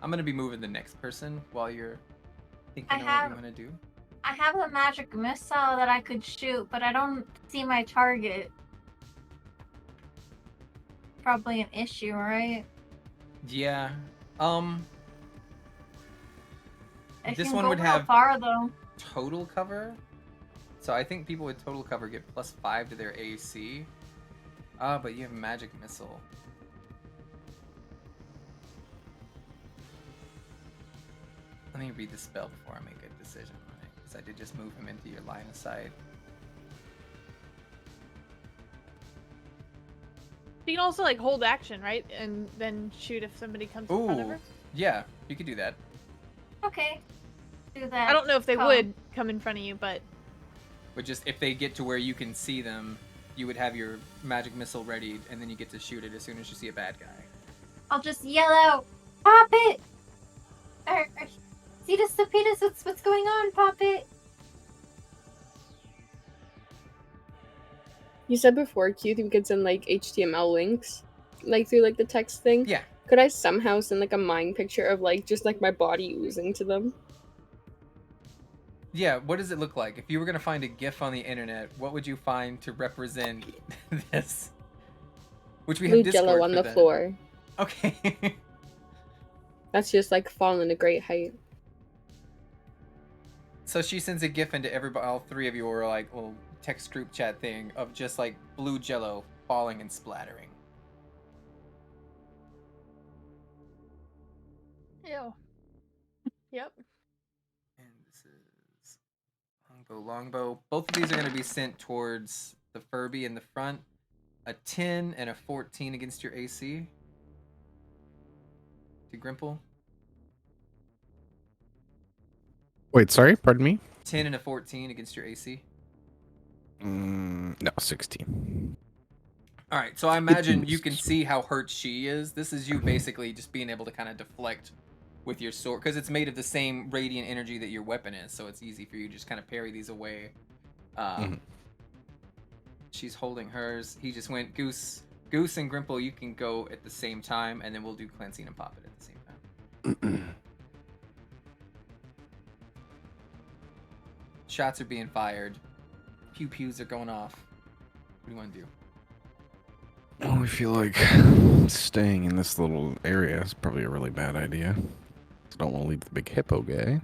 I'm gonna be moving the next person while you're thinking I of have- what you want to do. I have a magic missile that I could shoot, but I don't see my target. Probably an issue, right? Yeah. It This can one go would real have far though. total cover. So I think people with total cover get +5 to their AC. But you have magic missile. Let me read the spell before I make a decision on it, because I did just move him into your line of sight. You can also like hold action, right, and then shoot if somebody comes in front of Ooh, her. yeah, you could do that. Okay. Do that. I don't know if they Come. would come in front of you, but But just if they get to where you can see them, you would have your magic missile ready, and then you get to shoot it as soon as you see a bad guy. I'll just yell out, "Pop it!" Cetus Cepetus, what's going on? Pop it! You said before, Q, we could send like HTML links, like through like the text thing. Yeah. Could I somehow send like a mind picture of like just like my body oozing to them? Yeah, what does it look like? If you were gonna find a GIF on the internet, what would you find to represent this? Which we have Blue Discord jello on for the that. floor. Okay. That's just like falling a great height. So she sends a GIF into everybody, all 3 of you, or like little text group chat thing of just like blue jello falling and splattering. ew. Yep. And this is longbow. Both of these are going to be sent towards the Furby in the front. A 10 and a 14 against your AC. To Grimple. Wait, sorry, pardon me? 10 and a 14 against your AC. No, 16. All right, so I imagine you can see how hurt she is. This is you basically just being able to kind of deflect with your sword, because it's made of the same radiant energy that your weapon is, so it's easy for you to just kind of parry these away. She's holding hers. He just went Goose and Grimple. You can go at the same time, and then we'll do Cleansing and Pop It at the same time. Shots are being fired. Pew pews are going off. What do you want to do? Well, I feel like staying in this little area is probably a really bad idea. I don't want to leave the big hippo guy.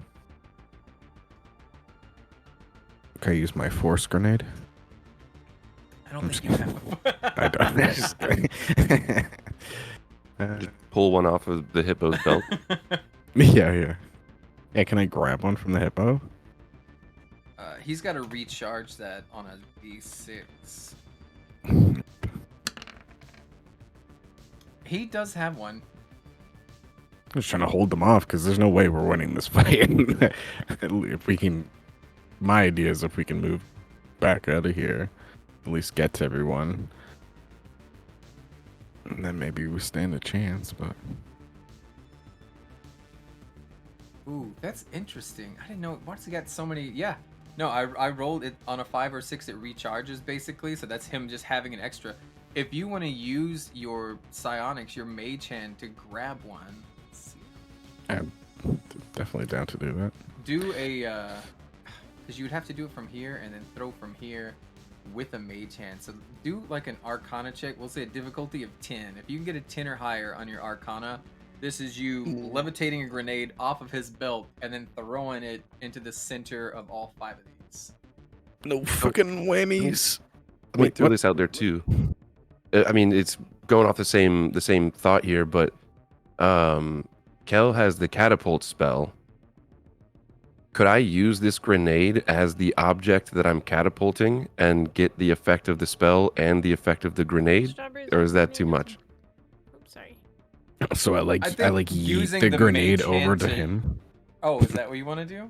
Can I use my force grenade? I don't I'm think just you have. I don't. I'm just kidding. Just pull one off of the hippo's belt. Yeah. Yeah, can I grab one from the hippo? He's got to recharge that on a D6. He does have one. I'm just trying to hold them off because there's no way we're winning this fight. If we can, my idea is if we can move back out of here at least get to everyone. And then maybe we stand a chance, but... Ooh, that's interesting. I didn't know. Once he got so many. Yeah. No, I rolled it on a 5 or 6. It recharges basically, so that's him just having an extra. If you want to use your psionics, your mage hand to grab one, let's see. I'm definitely down to do that. Do a, because you would have to do it from here and then throw from here with a mage hand. So do like an Arcana check. We'll say a difficulty of 10. If you can get a 10 or higher on your Arcana, this is you levitating a grenade off of his belt and then throwing it into the center of all 5 of these. No fucking whammies. Let me throw this out there too. I mean, it's going off the same thought here, but Kel has the catapult spell. Could I use this grenade as the object that I'm catapulting and get the effect of the spell and the effect of the grenade, Strawberries or is are that too much? Oops, sorry. So I think yeet using the the grenade mage over hand to to- him. Oh, is that what you want to do?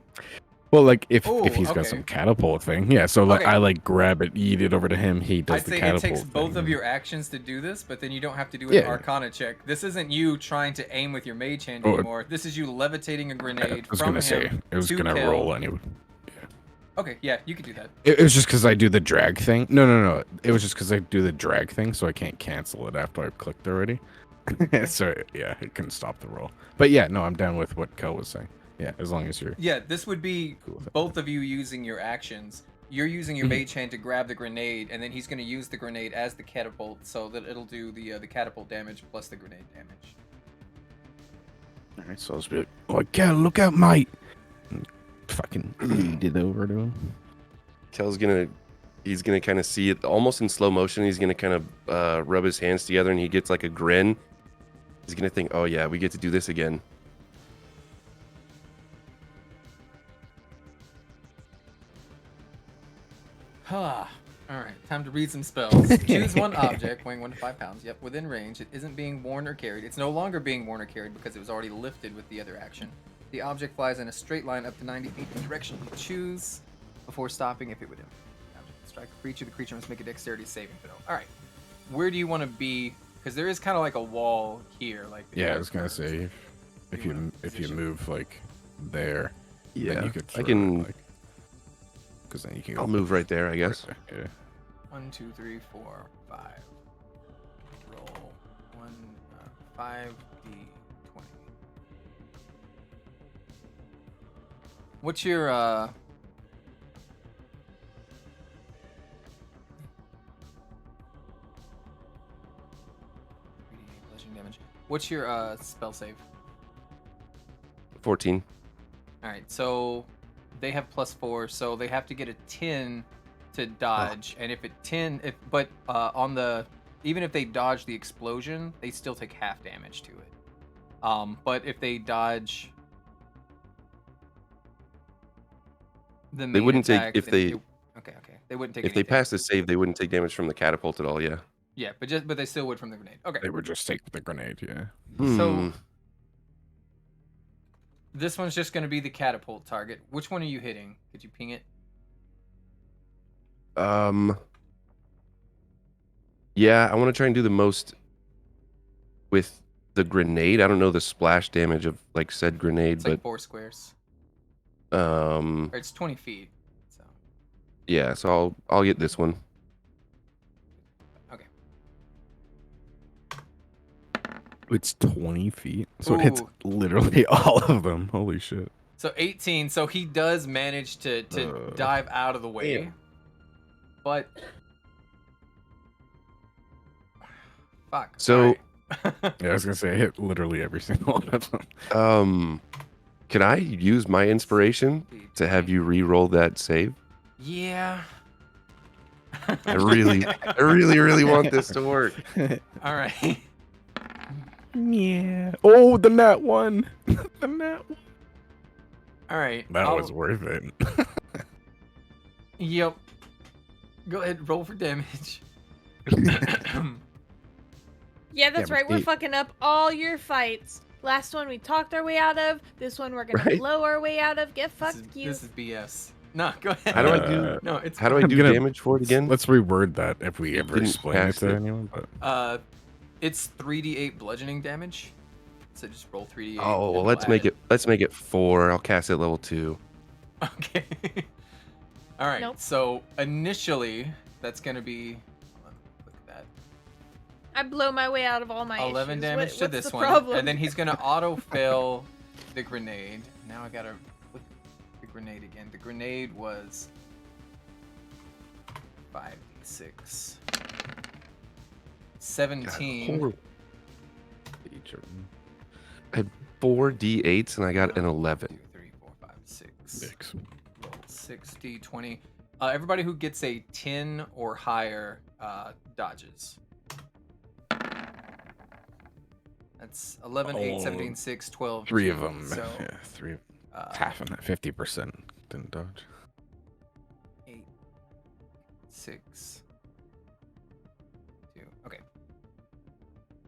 Well, like if Oh, he's got okay. some catapult thing, yeah. So like Okay. I like grab it, yeet it over to him. He does I'd the say it catapult takes both thing. of your actions to do this, but then you don't have to do an Yeah. Arcana check. This isn't you trying to aim with your mage hand Oh, anymore. This is you levitating a I grenade was from gonna him say it was to gonna Kel. roll anyway. Okay, yeah, you could do that. It was just because I do the drag thing. No. It was just because I do the drag thing, so I can't cancel it after I've clicked already. So yeah, it can stop the roll. But yeah, no, I'm down with what Kel was saying. Yeah, as long as you're Yeah, this would be cool with it. both of you using your actions. You're using your Mhm. mage hand to grab the grenade, and then he's going to use the grenade as the catapult, so that it'll do the catapult damage plus the grenade damage. All right, so I'll just be like, "Oh, Kel, look out, mate!" And fucking yeet it over to him. Kel's he's gonna kind of see it almost in slow motion. He's gonna kind of rub his hands together, and he gets like a grin. He's gonna think, "Oh yeah, we get to do this again." All right, time to read some spells. Choose one object weighing 1 to 5 pounds. Yep, within range. It isn't being worn or carried. It's no longer being worn or carried because it was already lifted with the other action. The object flies in a straight line up to 90 feet in the direction you choose before stopping if it would strike a creature. The creature must make a dexterity saving throw. All right, where do you want to be? Because there is kind of like a wall here. Like the Yeah, I was gonna characters. say if you position. move like there, then Yeah, you could I throw can. it, like, because then you can. I'll go move right there, I guess. right there, 1, 2, 3, 4, 5. Roll 1, 5d20. What's your bludgeoning damage? What's your spell save? 14. All right, so they have +4, so they have to get a 10 to dodge, and on the even if they dodge the explosion, they still take half damage to it. But if they dodge the main wouldn't take- attack, if then they- okay, they wouldn't take If any they damage. pass the save, they wouldn't take damage from the catapult at all. Yeah. Yeah, but they still would from the grenade. Okay, They would just take the grenade. Yeah. so this one's just going to be the catapult target. Which one are you hitting? Could you ping it? Yeah, I want to try and do the most with the grenade. I don't know the splash damage of like said grenade, It's like 4 squares, but or it's 20 feet. So yeah. So I'll get this one. okay. It's 20 feet, so it hits Ooh. literally all of them. Holy shit! So 18. So he does manage to dive out of the way, Damn. but fuck. So- alright. Yeah, I was gonna say I hit literally every single one of them. Can I use my inspiration to have you re-roll that save? Yeah. I really want this to work. All right. Yeah. Oh, the nat one. The nat one. All right. That was worth it. Yep. Go ahead. Roll for damage. Yeah, that's but right. We're eight- fucking up all your fights. Last one we talked our way out of. This one we're gonna Right. blow our way out of. Get fucked, you. This is BS. No, go ahead. How do I do? No, it's How do I fine. do gonna- damage for it again? Let's reword that if we ever Didn't explain it cast to it. anyone. But It's 3d8 bludgeoning damage. So just roll 3d8. Oh, well, and let's we'll make add it. Let's make it 4. I'll cast it level 2. Okay. All right. Nope. So initially, that's gonna be. Hold on, look at that. I blow my way out of all my 11 issues. damage What's to this the one, problem? and then he's gonna auto fail the grenade. Now I gotta put the grenade again. The grenade was 5d6. 17. Horrible. each of them. I had 4 d8s and I got an 11. 2, 3, 4, 5, 6. Six. Roll 60, 20. Everybody who gets a 10 or higher dodges. That's 11, 8, Oh, 17, 6, 12. 3 of 2. them. So Yeah, 3. uh, Half of that. 50% didn't dodge. 8, 6, 2. Okay.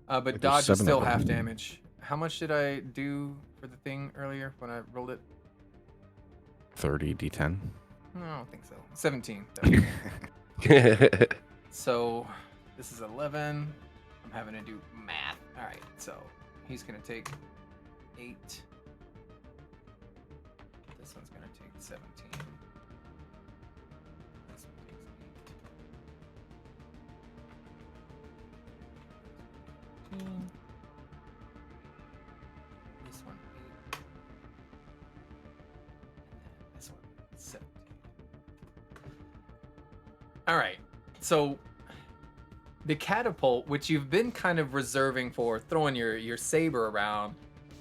But there's dodge is 7 of still them. half damage. How much did I do for the thing earlier when I rolled it? 30 d10. No, I don't think so. 17. though. That's So this is 11. I'm having to do math. All right, so he's gonna take 8. This one's gonna take 17. This one takes 8. 15. This one 8. And then this one 17. All right, so the catapult, which you've been kind of reserving for throwing your saber around,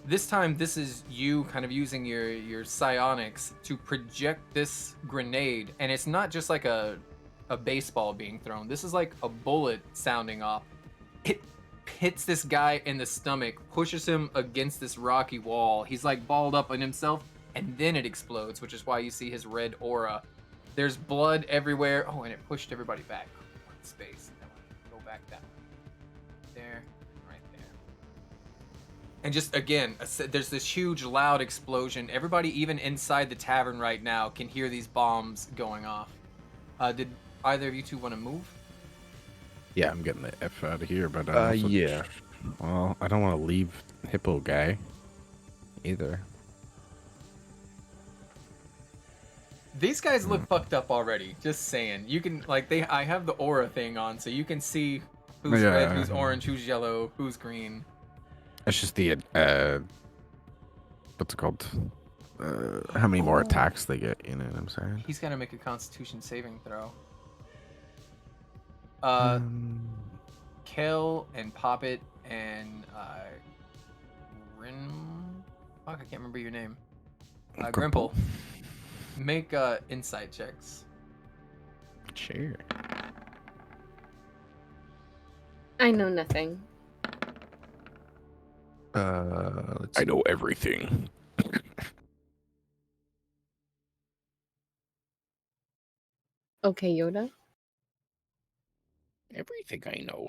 this time this is you kind of using your psionics to project this grenade, and it's not just like a baseball being thrown. This is like a bullet sounding off. It hits this guy in the stomach, pushes him against this rocky wall. He's like balled up on himself, and then it explodes, which is why you see his red aura. There's blood everywhere. Oh, and it pushed everybody back. One space. Go back that way. There, right there. And just again, there's this huge, loud explosion. Everybody, even inside the tavern right now, can hear these bombs going off. Did either of you two want to move? Yeah, I'm getting the F out of here, but I also- yeah. Well, I don't want to leave Hippo Guy either. These guys look fucked up already. Just saying. You can I have the aura thing on, so you can see who's red, who's orange, who's yellow, who's green. It's just the what's it called? How many more attacks they get? You know what I'm saying? He's gonna make a Constitution saving throw. Kel and Poppet and fuck, I can't remember your name. Grimple. Make insight checks. Sure. I know nothing. Let's I know everything. Okay, Yoda. Everything I know.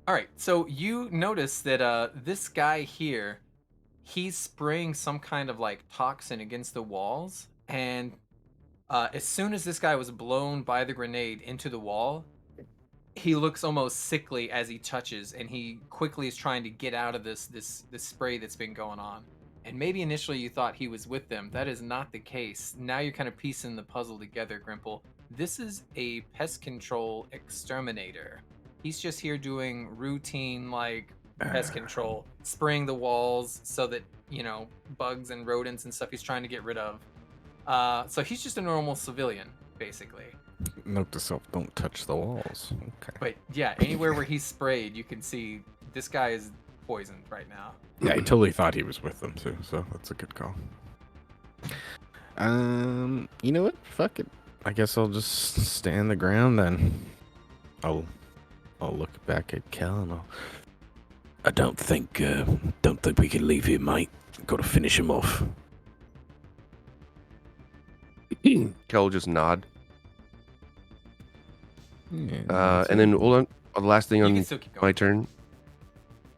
All right, so you notice that this guy here, he's spraying some kind of like toxin against the walls, and as soon as this guy was blown by the grenade into the wall, he looks almost sickly as he touches, and he quickly is trying to get out of this spray that's been going on. And maybe initially you thought he was with them. That is not the case. Now you're kind of piecing the puzzle together, Grimple. This is a pest control exterminator. He's just here doing routine like pest control, spraying the walls so that, you know, bugs and rodents and stuff he's trying to get rid of. So he's just a normal civilian, basically. Note to self: don't touch the walls. Okay. But yeah, anywhere where he's sprayed, you can see this guy is poisoned right now. Yeah, I totally thought he was with them too, so that's a good call. You know what? Fuck it. I guess I'll just stand the ground then. I'll look back at Kel and I don't think we can leave here, mate. Got to finish him off. Kel will just nod. Yeah, And then hold on. The last thing You on can still keep going. my turn.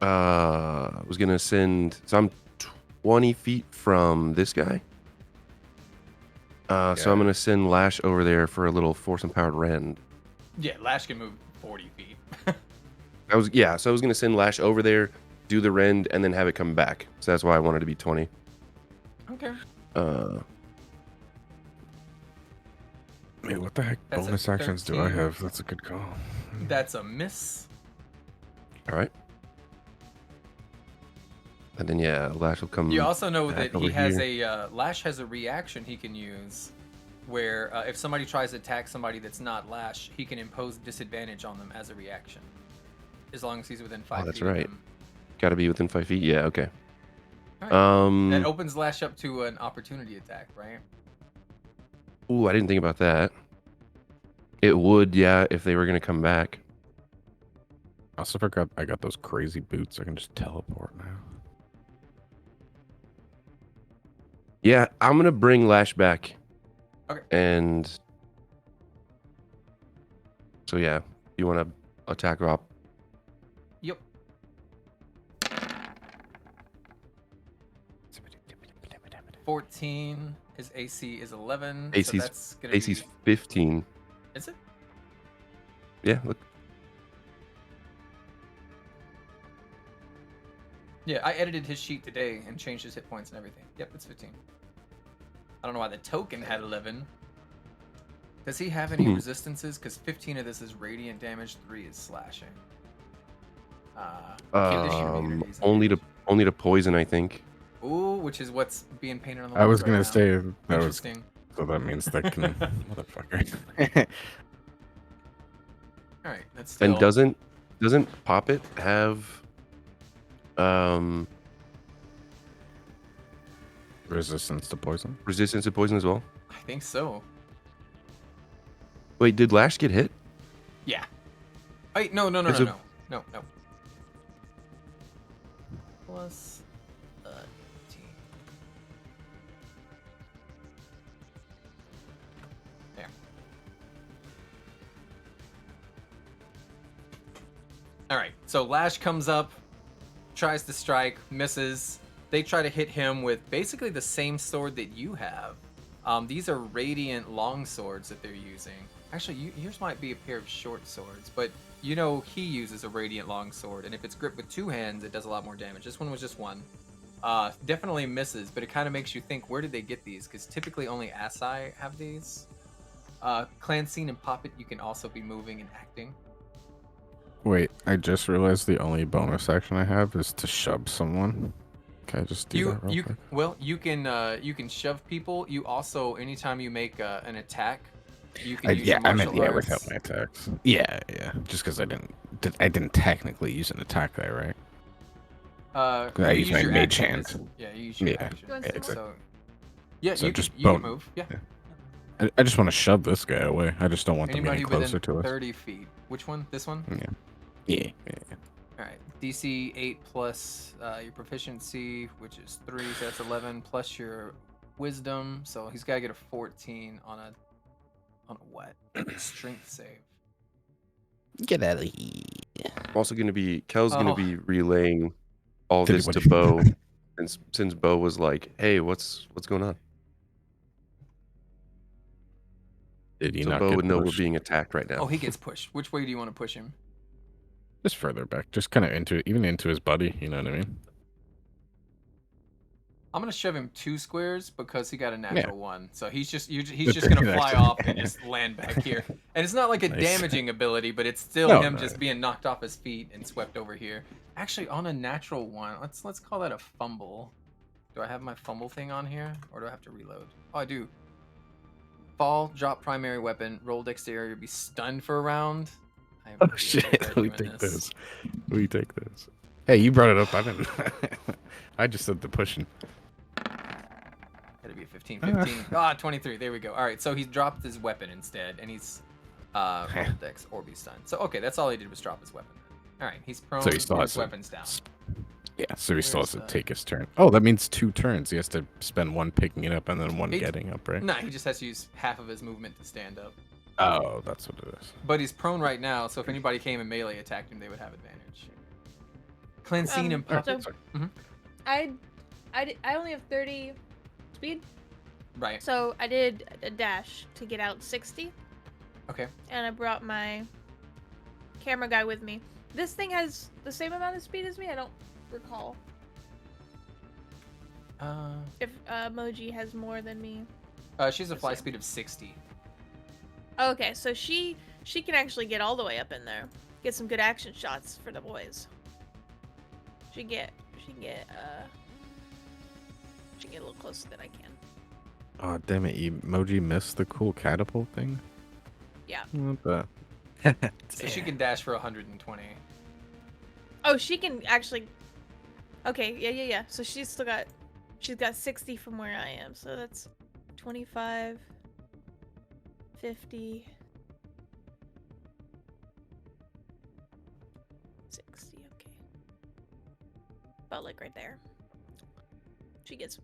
Was gonna send. So I'm 20 feet from this guy. So I'm gonna send Lash over there for a little force empowered rend. Yeah, Lash can move 40 feet. So I was gonna send Lash over there, do the rend, and then have it come back. So that's why I wanted to be 20. Okay. Wait, what the heck That's a bonus actions do I 13. have? That's a good call. That's a miss. All right. And then yeah, Lash will come. You also know back that over he has here. a Lash has a reaction he can use, where if somebody tries to attack somebody that's not Lash, he can impose disadvantage on them as a reaction, as long as he's within 5 feet. That's of right. them. Got to be within 5 feet. Yeah. Okay. Alright. That opens Lash up to an opportunity attack, right? Ooh, I didn't think about that. It would, yeah, if they were gonna come back. I also forgot I got those crazy boots. I can just teleport now. Yeah, I'm gonna bring Lash back. Okay. And so yeah, you want to attack Rob? Yep. $14. His AC is 11. So AC's that's gonna AC's be... 15. Is it? Yeah, look. Yeah, I edited his sheet today and changed his hit points and everything. Yep, it's 15. I don't know why the token had 11. Does he have any resistances? Because 15 of this is radiant damage, 3 is slashing. Condition immunities and only to poison, I think. Ooh, which is what's being painted on the I wall was right gonna now. say that was Interesting. so that means that can motherfucker. All right, that's still... And doesn't Poppet have resistance to poison? Resistance to poison as well? I think so. Wait, did Lash get hit? Yeah. Wait, no. Plus 13. There. All right, so Lash comes up, tries to strike, misses. They try to hit him with basically the same sword that you have. These are radiant long swords that they're using. Actually, yours might be a pair of short swords, but you know he uses a radiant long sword, and if it's gripped with 2 hands, it does a lot more damage. This one was just 1. Definitely misses, but it kind of makes you think, where did they get these? Because typically only Asai have these. Clanseen and Poppet, you can also be moving and acting. Wait, I just realized the only bonus action I have is to shove someone. Can I just do that real quick? Well, you can shove people. You also, anytime you make an attack, you can use your martial arts. Without my attacks. Yeah. Just because I didn't technically use an attack there, right? I use my mage hand. Yeah, you use your action. Exactly. So, yeah, So you just can move. Yeah. I just want to shove this guy away. I just don't want them Anybody getting closer within to us. 30 feet. Which one? This one? Yeah. All right. DC 8 plus your proficiency, which is 3, so that's 11, plus your wisdom. So he's got to get a 14 on a what? Strength save. Get out of here. I'm also gonna be Kel's gonna Oh. be relaying all Did this he- to Bo, since Bo was like, "Hey, what's going on?" Did he So not Bo get would know we're pushed? being attacked right now. Oh, he gets pushed. Which way do you want to push him? Just further back, just kind of into his buddy. You know what I mean? I'm gonna shove him 2 squares because he got a natural 1. So he's just That's gonna pretty fly nice. off and just land back here. And it's not like a Nice. damaging ability, but it's still No, him no. just being knocked off his feet and swept over here. Actually, on a natural 1, let's call that a fumble. Do I have my fumble thing on here, or do I have to reload? Oh, I do. Fall, drop primary weapon, roll dexterity, be stunned for a round. I have no Oh idea shit! why We I'm doing take this. We take this. Hey, you brought it up. I didn't. I just said the pushing. That'd be a 15, 15. 23. There we go. All right, so he dropped his weapon instead, and he's rolled dex or be stunned. So okay, that's all he did was drop his weapon. All right, he's prone. So he still his has to- weapons down. Yeah, so he still has to Where's, take his turn. Oh, that means 2 turns. He has to spend 1 picking it up and then 1 He- getting up, right? Nah, he just has to use half of his movement to stand up. Oh, that's what it is. But he's prone right now, so if anybody came and melee attacked him, they would have advantage. Clanseen and so- Puppet. I only have 30 speed. Right. So I did a dash to get out 60, Okay. and I brought my camera guy with me. This thing has the same amount of speed as me. I don't recall if Moji has more than me. She's a Let's fly see. speed of 60. Okay, so she can actually get all the way up in there. Get some good action shots for the boys. She can get a little closer than I can. Oh, damn it. Emoji missed the cool catapult thing? Yeah. What the? So she can dash for 120. Oh, she can actually. Okay, yeah. So she's got 60 from where I am. So that's 25, 50, 60. Okay. About like right there. She gets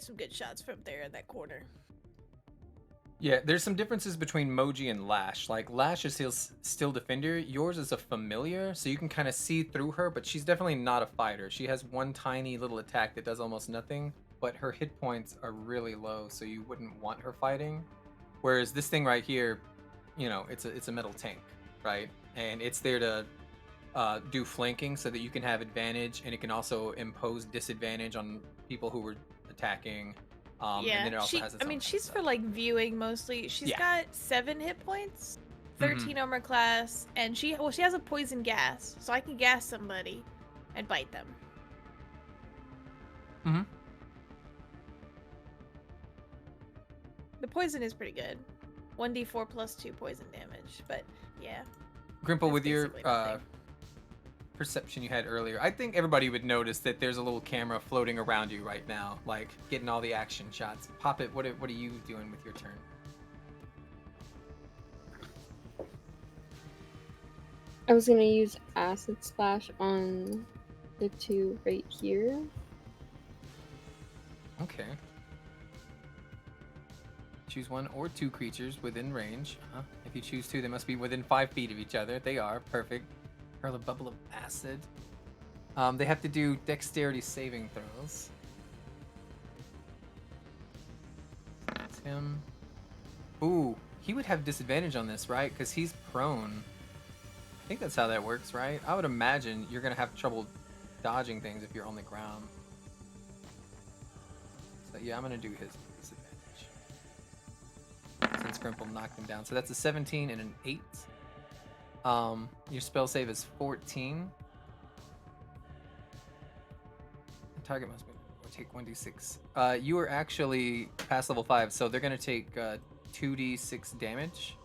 some good shots from there in that corner. Yeah, there's some differences between Moji and Lash. Like, Lash is still Defender. Yours is a Familiar, so you can kind of see through her, but she's definitely not a fighter. She has one tiny little attack that does almost nothing, but her hit points are really low, so you wouldn't want her fighting. Whereas this thing right here, you know, it's a metal tank, right? And it's there to do flanking so that you can have advantage, and it can also impose disadvantage on people who were attacking. And then it also has its own she's stuff. for like viewing mostly. She's got 7 hit points, 13 armor class, and she has a poison gas, so I can gas somebody and bite them. Mhm. The poison is pretty good. 1d4 plus 2 poison damage, but yeah. Grimple, that's with your basically nothing. perception you had earlier, I think everybody would notice that there's a little camera floating around you right now, like getting all the action shots. Poppet, what are you doing with your turn? I was gonna use Acid Splash on the 2 right here. Okay. Choose 1 or 2 creatures within range. If you choose 2, they must be within 5 feet of each other. They are. Perfect. Hurl a bubble of acid. They have to do dexterity saving throws. That's him. Ooh, he would have disadvantage on this, right? Because he's prone. I think that's how that works, right? I would imagine you're going to have trouble dodging things if you're on the ground. So yeah, I'm going to do his disadvantage. Since Grimple knocked him down. So that's a 17 and an 8. Your spell save is 14. The target must be, or take 1d6. You are actually past level 5, so they're going to take 2d6 damage,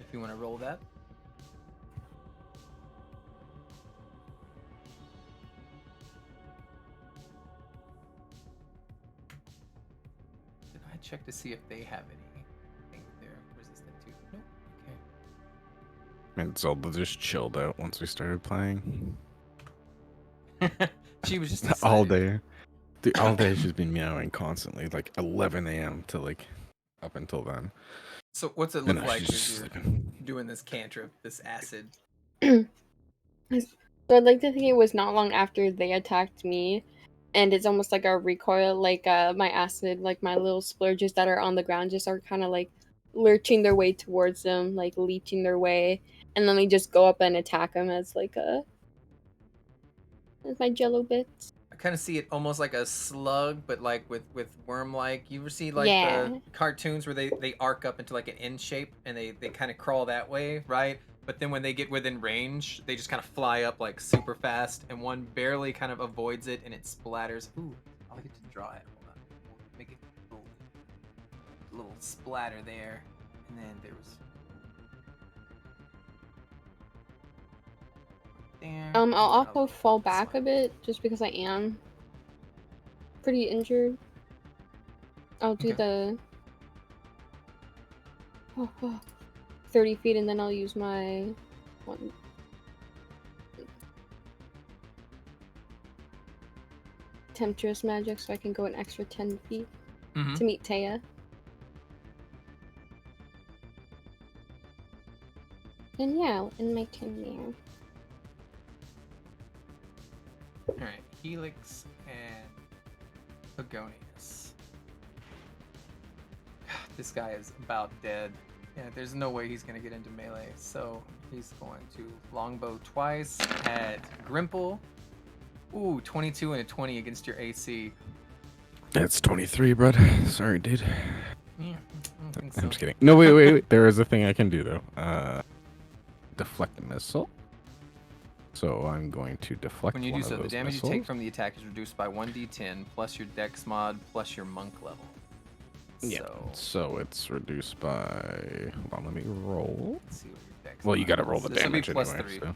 if you want to roll that. Did I check to see if they have anything they're resistant to? Nope. Okay. And Zelda just chilled out once we started playing. She was just All excited. day. Dude, all day she's been meowing constantly, like 11 a.m. to like up until then. So what's it And look now like she's as just you're sleeping. doing this cantrip, this acid? So I'd like to think it was not long after they attacked me, and it's almost like a recoil, like my acid, like my little splurges that are on the ground just are kind of like lurching their way towards them, like leeching their way, and then they just go up and attack them as like as my jello bits. I kind of see it almost like a slug, but like with worm-like. You ever see like Yeah. the cartoons where they arc up into like an N shape and they kind of crawl that way, right? But then when they get within range, they just kind of fly up like super fast, and one barely kind of avoids it, and it splatters. Ooh, I'll get to draw it. Hold on, we'll make it a little splatter there, and then there was. There. I'll and then also fall back slide. a bit just because I am pretty injured. I'll do Okay. the 30 feet, and then I'll use my one. Temptress magic, so I can go an extra 10 feet Mm-hmm. to meet Taya. And yeah, I'll end my turn there. Alright, Helix and Begonius. This guy is about dead. Yeah, there's no way he's gonna get into melee. So he's going to longbow twice at Grimple. Ooh, 22 and a 20 against your AC. That's 23, bud. Sorry, dude. Yeah, I don't think so. I'm just kidding. No, wait. There is a thing I can do though. Deflect a missile. So I'm going to deflect When you one do so, of the those damage missiles. you take from the attack is reduced by 1d10 plus your dex mod plus your monk level. Yeah. So it's reduced by. Hold on, let me roll. Let's see what your dex Well, you mod got to roll is. the This will be damage plus anyway. 3. So.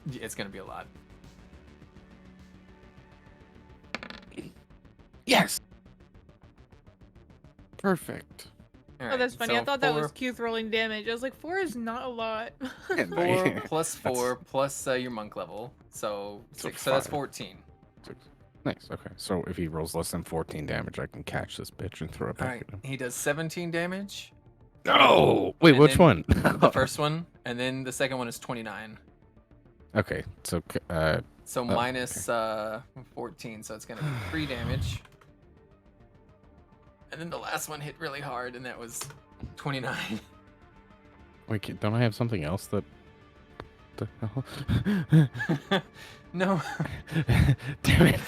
Yeah, it's gonna be a lot. Yes. Perfect. Oh, that's funny. I thought that was Keith rolling damage. I was like, 4 is not a lot. 4 plus 4 plus your monk level, so 6. So that's 5. 14. 6. Nice. Okay. So if he rolls less than 14 damage, I can catch this bitch and throw it back Alright, at him. he does 17 damage. No. Wait, And which then one? The first one, and then the second one is 29. Okay. So So minus 14, so it's gonna be 3 damage. And then the last one hit really hard, and that was 29. wait, don't I have something else that? The hell? No. Damn it.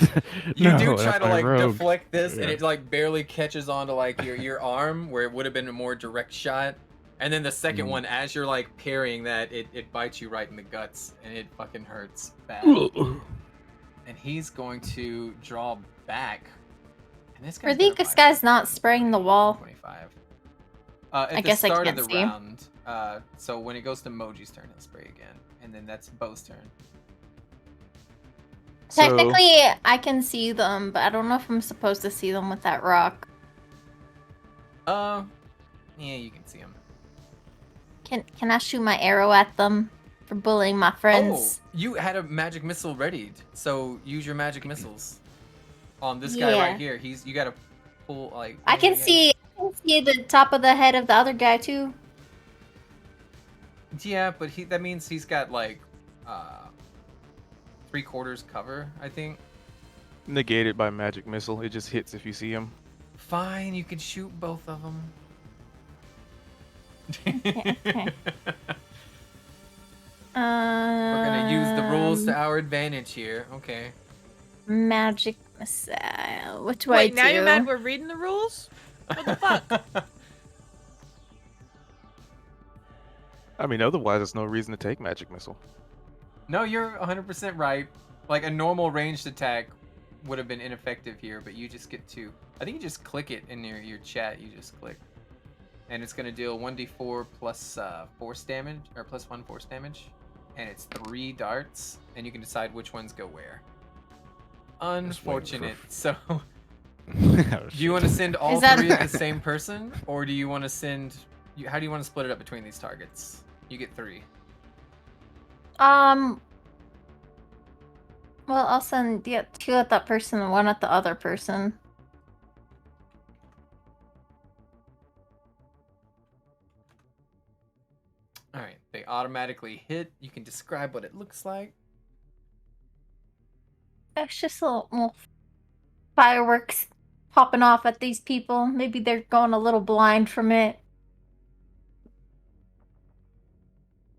You No, do try that's to my like rogue. deflect this, and Yeah. it like barely catches onto like your arm where it would have been a more direct shot. And then the second one, as you're like parrying that, it bites you right in the guts, and it fucking hurts bad. And he's going to draw back. And this Are these guys not spraying the wall? 25. I At the guess I start of can't the see. round, so when it goes to Moji's turn, he'll spray again, and then that's Bo's turn. Technically, I can see them, but I don't know if I'm supposed to see them with that rock. Yeah, you can see him. Can I shoot my arrow at them for bullying my friends? Oh, you had a magic missile readied, so use your magic missiles on this guy right here. You gotta pull like. I can see the top of the head of the other guy too. Yeah, but that means he's got like 3/4 cover, I think. Negated by magic missile. It just hits if you see him. Fine, you can shoot both of them. Okay. We're gonna use the rules to our advantage here. Okay. Magic missile. Which way? Wait, now you're mad we're reading the rules? What the fuck? I mean, otherwise, there's no reason to take magic missile. No, you're 100% right. Like a normal ranged attack would have been ineffective here, but you just get to. I think you just click it in your chat. You just click, and it's gonna deal 1d4 plus force damage, or plus 1 force damage, and it's 3 darts, and you can decide which ones go where. Unfortunate. So, do you want to send all 3 at the same person, or do you want to send? How do you want to split it up between these targets? You get 3. Well, I'll send 2 at that person and 1 at the other person. Alright, they automatically hit. You can describe what it looks like. It's just little fireworks popping off at these people. Maybe they're going a little blind from it.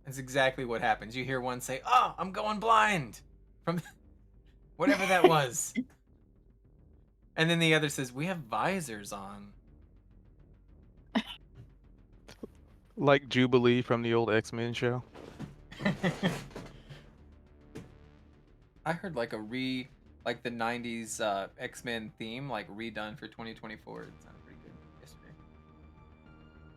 That's exactly what happens. You hear one say, "Oh, I'm going blind," from whatever that was. And then the other says, "We have visors on." Like Jubilee from the old X-Men show. I heard like the 90s X-Men theme, like redone for 2024. It sounded pretty good yesterday.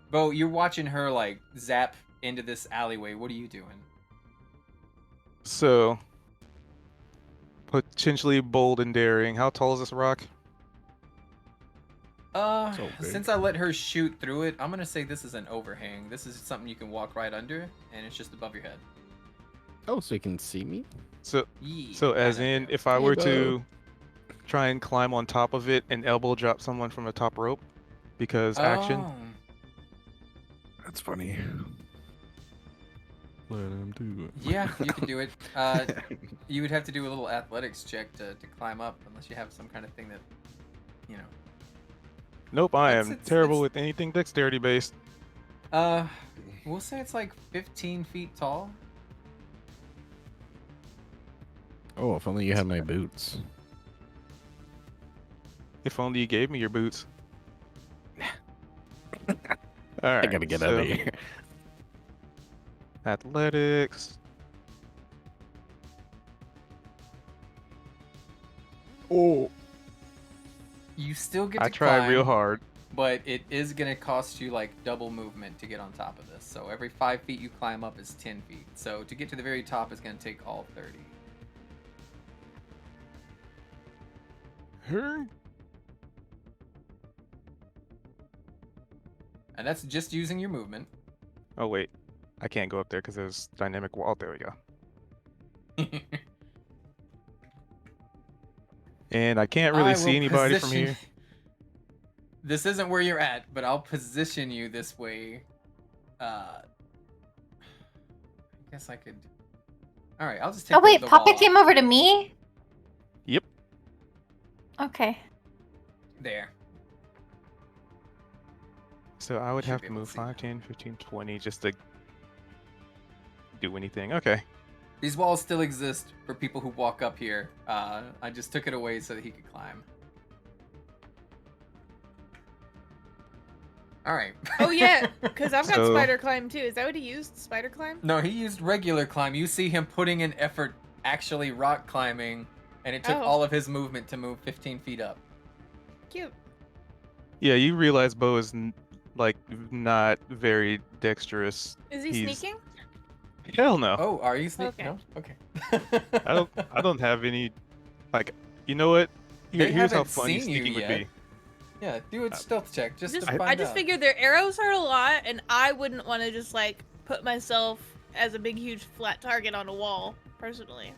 Bo, you're watching her like zap into this alleyway. What are you doing? So, potentially bold and daring. How tall is this rock? Since I let her shoot through it, I'm gonna say this is an overhang. This is something you can walk right under, and it's just above your head. Oh, so you can see me? So Yeah, as in, if I were to try and climb on top of it and elbow drop someone from a top rope, because action. That's funny. Let him do it. Yeah, you can do it. You would have to do a little athletics check to climb up, unless you have some kind of thing that, you know. Nope, I It's- am it's- terrible it's- with anything dexterity based. We'll say it's like 15 feet tall. Oh, if only you had my boots. If only you gave me your boots. All I right, gotta get out so of here. athletics. Oh. You still get to I try real climb, hard. but it is gonna cost you like double movement to get on top of this. So every 5 feet you climb up is 10 feet. So to get to the very top is gonna take all 30. And that's just using your movement. Oh wait, I can't go up there because there's dynamic wall. There we go. And I can't really I see will anybody from position- here. This isn't where you're at, but I'll position you this way. I guess I could. All right, I'll just take. Oh wait, the Papa wall came off. over to me? Yep. Okay. There. So I would Should have be to able to move see 5, that. 10, 15, 20 just to do anything. Okay. These walls still exist for people who walk up here. I just took it away so that he could climb. All right. Oh yeah, because I've got So- spider climb too. Is that what he used? Spider climb? No, he used regular climb. You see him putting in effort actually rock climbing, and it took Oh. all of his movement to move 15 feet up. Cute. Yeah, you realize Bo is like not very dexterous. Is he He's- sneaking? Hell no. Oh, are you sneaking? Okay. No? Okay. I don't have any. Like, you know what? They Here's how haven't funny seen you sneaking would yet. be. Yeah, do a stealth check just to Just, find I just out. figured their arrows hurt a lot, and I wouldn't want to just like put myself as a big, huge, flat target on a wall, personally.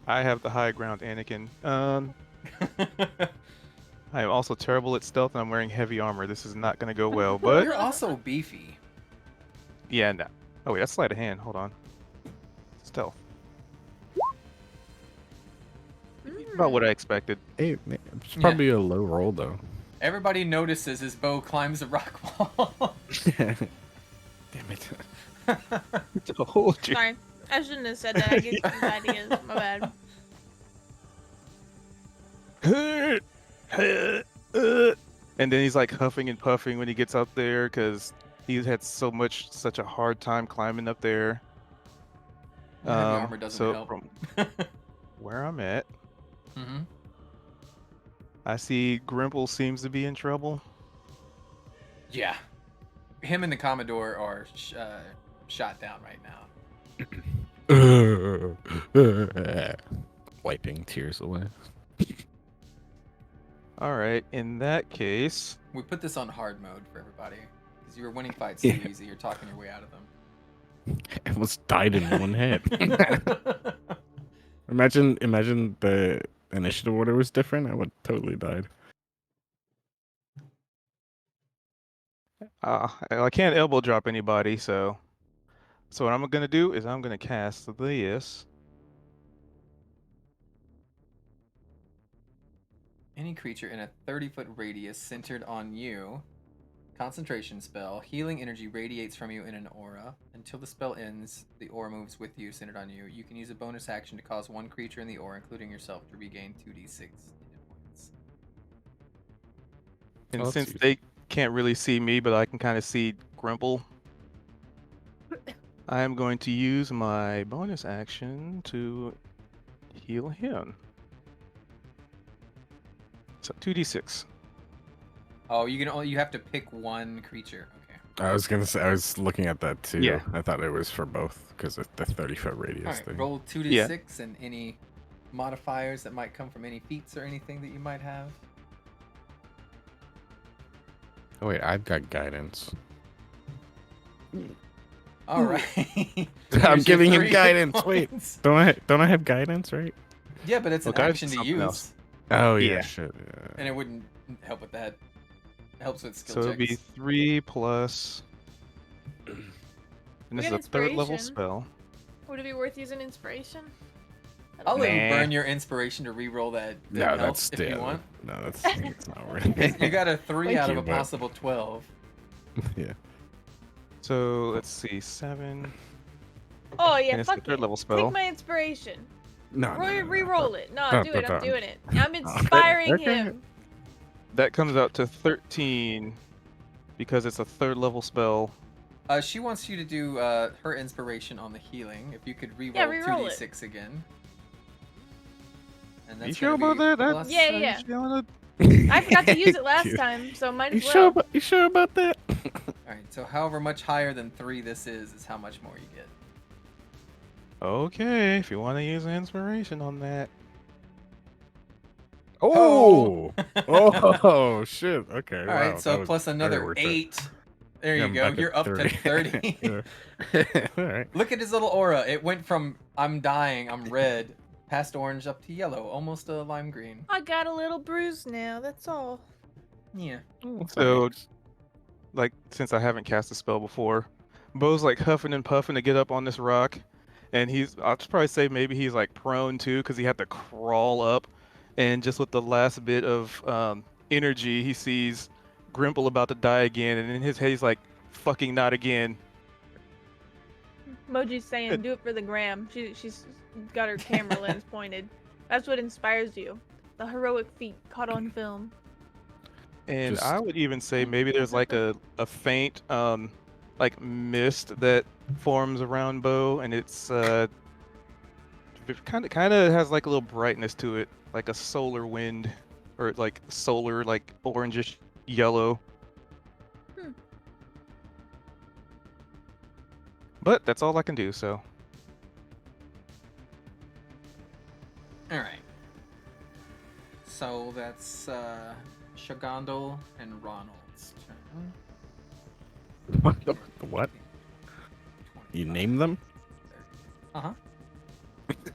I have the high ground, Anakin. I am also terrible at stealth, and I'm wearing heavy armor. This is not gonna go well, but You're also beefy. yeah, no. Oh wait, that's sleight of hand. Hold on. Stealth. About what I expected. Hey, it's probably a low roll though. Everybody notices as Bo climbs a rock wall. Damn it. Told you. Sorry, I shouldn't have said that. I get these ideas. My bad. And then he's like huffing and puffing when he gets up there because he's had such a hard time climbing up there. The heavy armor doesn't so help. from where I'm at, hmm I see Grimple seems to be in trouble. Yeah. Him and the Commodore are shot down right now. Wiping tears away. All right, in that case, We put this on hard mode for everybody because you were winning fights too Yeah. easy. You're talking your way out of them. I almost died in one hit. Imagine the initiative order was different. I would totally died. I can't elbow drop anybody, so what I'm gonna do is I'm gonna cast this. Any creature in a 30-foot radius centered on you. Concentration spell. Healing energy radiates from you in an aura. Until the spell ends, the aura moves with you, centered on you. You can use a bonus action to cause one creature in the aura, including yourself, to regain 2d6 hit points. And Oh, that's since useful. they can't really see me, but I can kind of see Grimple, I am going to use my bonus action to heal him. So 2d6. Oh, you have to pick one creature. Okay. I was gonna say I was looking at that too. Yeah. I thought it was for both because of the 30-foot radius All right. thing. Roll 2d6 and any modifiers that might come from any feats or anything that you might have. Oh wait, I've got guidance. All right. I'm Here's your giving him 3 guidance. Wait, points. don't I have guidance, right? Yeah, but it's Well, an guidance action is to something use, else. Oh yeah, Yeah. shit. and it wouldn't help with that. It helps with skill So it'll be checks. 3 plus. And this is got a third level inspiration. spell. Would it be worth using inspiration? I'll let you Nah. burn your inspiration to re-roll that No, health that's if you want. No, that's not worth it. You got a 3 Thank out of you, a but- possible 12. Yeah. So let's see, 7. Oh yeah, And it's the fuck third it. level spell. Take my inspiration. No, no, no, no, Re-roll it. No, no, do it. no, I'm no. doing it. I'm inspiring Okay. him. That comes out to 13 because it's a third level spell. She wants you to do her inspiration on the healing. If you could re-roll Yeah, re-roll it. 2d6 again. And You that's sure gonna about be that? plus- Yeah, yeah. You wanna- I forgot to use it last Cute. time, so might You as sure? well. You sure about that? Alright, so however much higher than 3 this is how much more you get. Okay, if you want to use an inspiration on that. Oh. Oh shit. Okay. wow, Alright, so that was plus very another worth it. 8. There Yeah, you I'm go. back at You're up to 30. Yeah. All right. Look at his little aura. It went from I'm dying, I'm red, past orange up to yellow, almost a lime green. I got a little bruise now. That's all. Yeah. So, Thanks. like, since I haven't cast a spell before, Bo's like huffing and puffing to get up on this rock, and I'll probably say maybe he's like prone too, because he had to crawl up, and just with the last bit of energy, he sees Grimple about to die again, and in his head he's like, fucking not again. Moji's saying, do it for the gram. She's got her camera lens pointed. That's what inspires you. The heroic feat caught on film. And Just- I would even say maybe there's like a faint like mist that forms around Bo, and it's kind of has like a little brightness to it, like a solar wind, or like solar, like orangish yellow. Hmm. But that's all I can do. So Alright. So that's Shagondal and Ronald's turn. What? You name them? Uh-huh.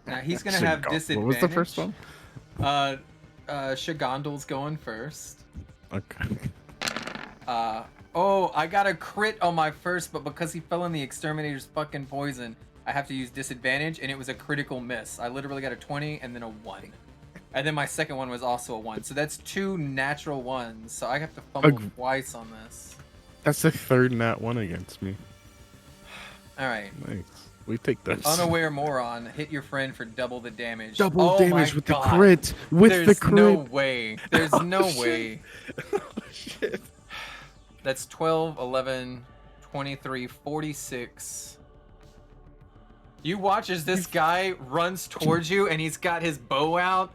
Now he's gonna have Shagondal. disadvantage. What was the first one? Shagondal's going first. Okay. Oh, I got a crit on my first, but because he fell in the exterminator's fucking poison, I have to use disadvantage, and it was a critical miss. I literally got a 20 and then a 1. And then my second one was also a 1. So that's 2 natural ones. So I have to fumble twice on this. That's the third nat one against me. Alright. Nice. We take this. Unaware moron, hit your friend for double the damage. Double Oh damage my with God. the crit. With There's the crit. no way. There's Oh, no shit. way. Oh, shit. That's 12, 11, 23, 46. You watch as this guy runs towards you and he's got his bow out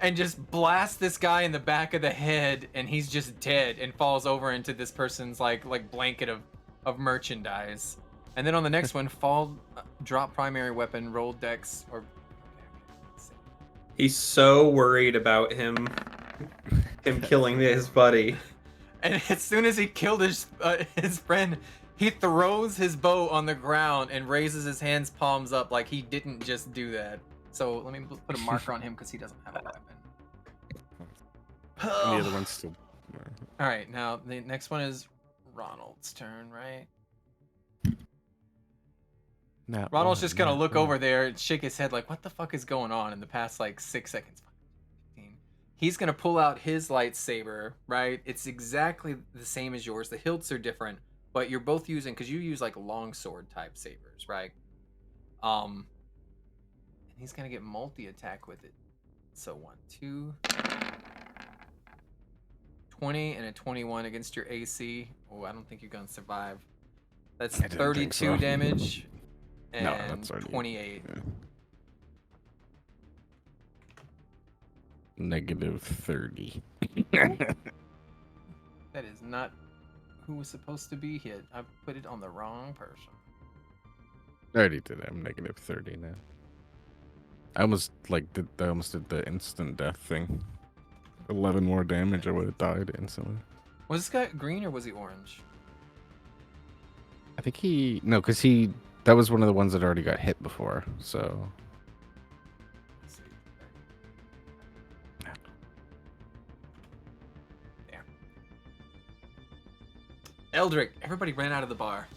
and just blasts this guy in the back of the head and he's just dead and falls over into this person's like blanket of merchandise. And then on the next one, drop primary weapon, roll dex or He's so worried about him killing his buddy. And as soon as he killed his friend, he throws his bow on the ground and raises his hands palms up like he didn't just do that. So let me put a marker on him because he doesn't have a weapon. And the other one's still. All right, now the next one is Ronald's turn, right? Nat Ronald's one, just gonna nat look one. over there and shake his head like, what the fuck is going on in the past like 6 seconds? 15. He's gonna pull out his lightsaber, right? It's exactly the same as yours. The hilts are different, but you're both using, because you use like longsword type sabers, right? And he's gonna get multi-attack with it. So 1, 2, 20 and a 21 against your AC. Oh, I don't think you're gonna survive. That's I didn't think 32 so. damage and No, that's already 28. yeah. Negative 30. That is not who was supposed to be hit. I put it on the wrong person. I already did it. I'm negative 30 now. I almost did the instant death thing. 11 more damage, I would have died instantly. Was this guy green or was he orange? I think because that was one of the ones that already got hit before, so. Let's see. There. Eldrick, everybody ran out of the bar.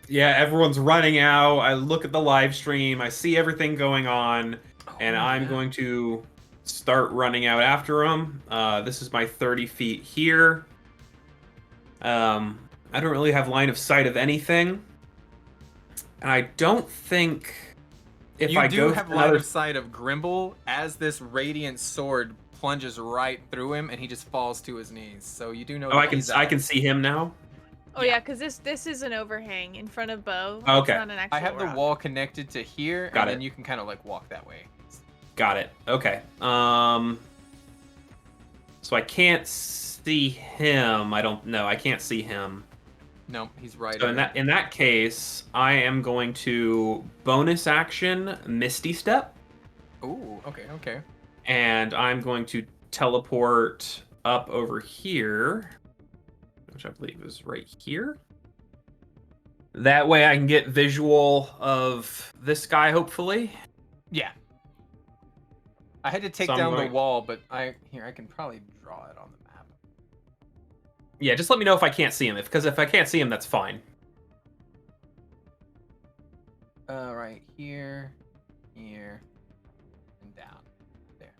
Yeah, everyone's running out. I look at the live stream. I see everything going on, and I'm going to start running out after them. This is my 30 feet here. I don't really have line of sight of anything. And I don't think if You I do go have line of sight of Grimble as this radiant sword plunges right through him, and he just falls to his knees. So you do know. Oh, that he's I out. can see him now. Oh yeah, because this is an overhang in front of Bo. Okay. It's not an actual I have the rock. wall connected to here, Got and it. then you can kind of like walk that way. Got it. Okay. So I can't see him. I don't know. I can't see him. No, he's right. So in that case, I am going to bonus action Misty Step, Ooh, okay. and I'm going to teleport up over here, which I believe is right here. That way I can get visual of this guy, hopefully. Yeah. I had to take So I'm down the going- wall, but I can probably draw it on the map. Yeah, just let me know if I can't see him. Because if I can't see him, that's fine. Right here, and down. There.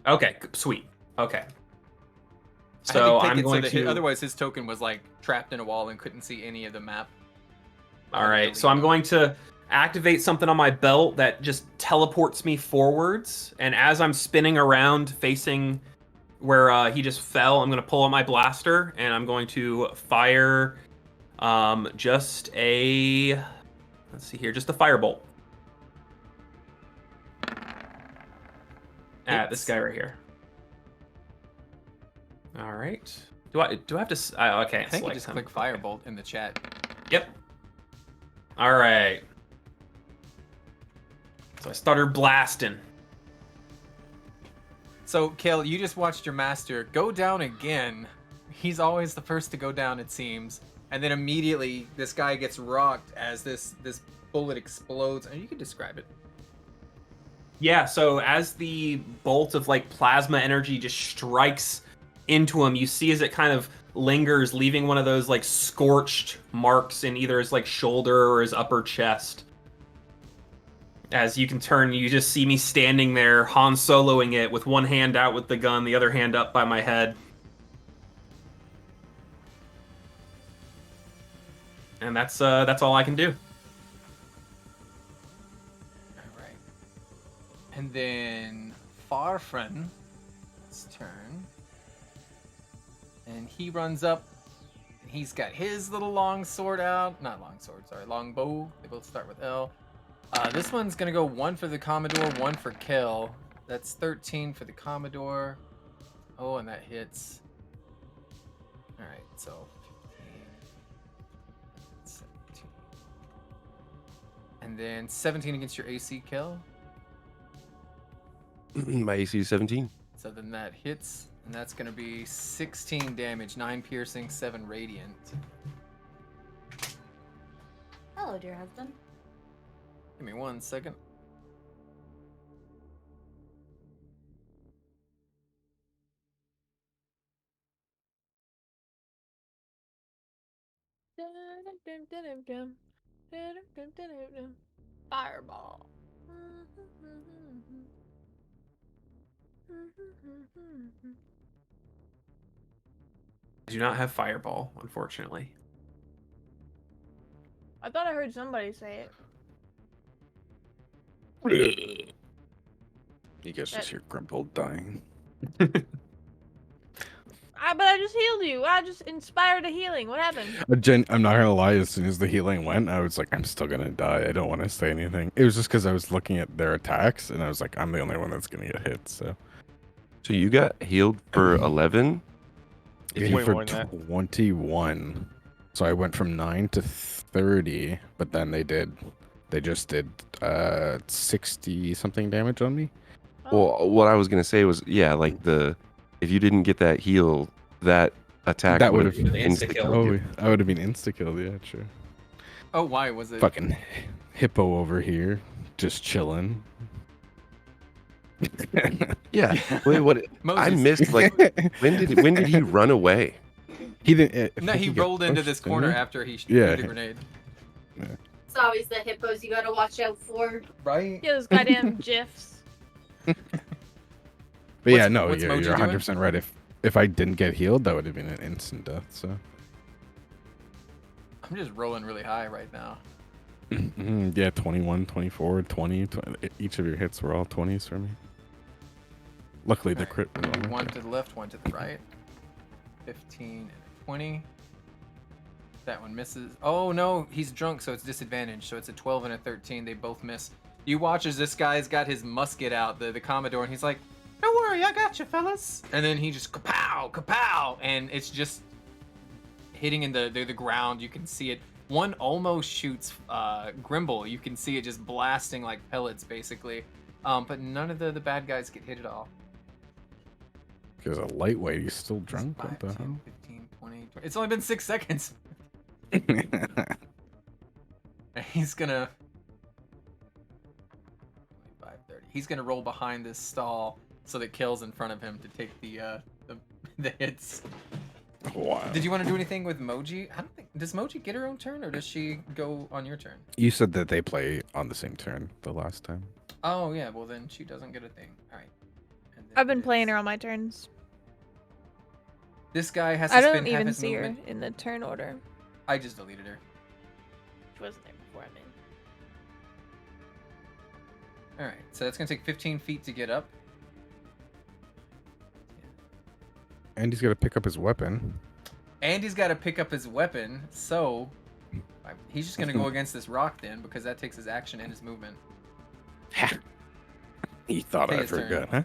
Okay, sweet. Okay. I had So to pick I'm it going that to. otherwise his token was like trapped in a wall and couldn't see any of the map. All right, so I'm going to activate something on my belt that just teleports me forwards, and as I'm spinning around facing where he just fell, I'm going to pull out my blaster, and I'm going to fire just a... Let's see here, just a firebolt. At this guy right here. All right. Do I have to... I can't I think you select just him. click firebolt in the chat. Yep. All right. So I started blasting. So, Kale, you just watched your master go down again. He's always the first to go down, it seems. And then immediately, this guy gets rocked as this bullet explodes. And you can describe it. Yeah, so as the bolt of like plasma energy just strikes into him, you see as it kind of lingers, leaving one of those like scorched marks in either his like shoulder or his upper chest. As you can turn, you just see me standing there, Han Soloing it with one hand out with the gun, the other hand up by my head. And that's all I can do. Alright. And then Farfren, his turn. And he runs up. And he's got his little long sword out. Not long sword, sorry, long bow. They both start with L. This one's gonna go 1 for the Commodore, 1 for Kel. That's 13 for the Commodore. Oh, and that hits. Alright, so 15, 17. And then 17 against your AC, Kel. My AC is 17. So then that hits, and that's gonna be 16 damage, 9 piercing, 7 radiant. Hello, dear husband. Give me 1 second. Fireball. I do not have Fireball, unfortunately. I thought I heard somebody say it. You guys just hear Grimble dying. But I just healed you. I just inspired a healing. What happened? I'm not gonna lie, as soon as the healing went, I was like, I'm still gonna die. I don't want to say anything. It was just because I was looking at their attacks, and I was like, I'm the only one that's gonna get hit, so. So you got healed for 11? Yeah, It's way for more than that. 21. So I went from 9 to 30, but then they just did 60 something damage on me. Well, what I was gonna say was, yeah, like if you didn't get that heal, that attack That would would've have insta-killed Oh, you. I would have been insta-killed, yeah, sure. Oh, why was it? Fucking hippo over here, just chilling. Yeah. Wait, what? I Moses. missed. Like, when did he run away? He didn't. I No, think he got rolled into pushed, this didn't corner he? after he Yeah. threw the grenade. It's always the hippos you gotta watch out for. Right? Yeah, those goddamn gifs. But yeah, What's- no, what's you're Moji doing? 100% right. If I didn't get healed, that would have been an instant death. So I'm just rolling really high right now. yeah, 21, 24, 20, 20. Each of your hits were all 20s for me. Luckily, the crit. was on there. One to the left, one to the right. 15 and 20. That one misses. Oh no, he's drunk, so it's disadvantage. So it's a 12 and a 13. They both miss. You watch as this guy's got his musket out, the Commodore, and he's like, "Don't worry, I got you, fellas." And then he just kapow, kapow, and it's just hitting in the ground. You can see it. One almost shoots Grimble. You can see it just blasting like pellets, basically. But none of the bad guys get hit at all. Because a lightweight, he's still drunk. 5, What the 10, 15, 20, 20. It's only been 6 seconds. hell? He's gonna 25, 30. He's gonna roll behind this stall so that Kill's in front of him to take the hits. Wow. Did you want to do anything with Moji? I don't think. Does Moji get her own turn, or does she go on your turn? You said that they play on the same turn the last time. Oh yeah. Well then she doesn't get a thing. All right. And then I've been it's- playing her on my turns. This guy has to I spend don't half even his see movement. her in the turn order. I just deleted her. She wasn't there before I'm in. All right. So that's gonna take 15 feet to get up. And he's got to pick up his weapon. And he's got to pick up his weapon. So he's just gonna go against this rock then, because that takes his action and his movement. He thought Take I his turn. forgot, huh?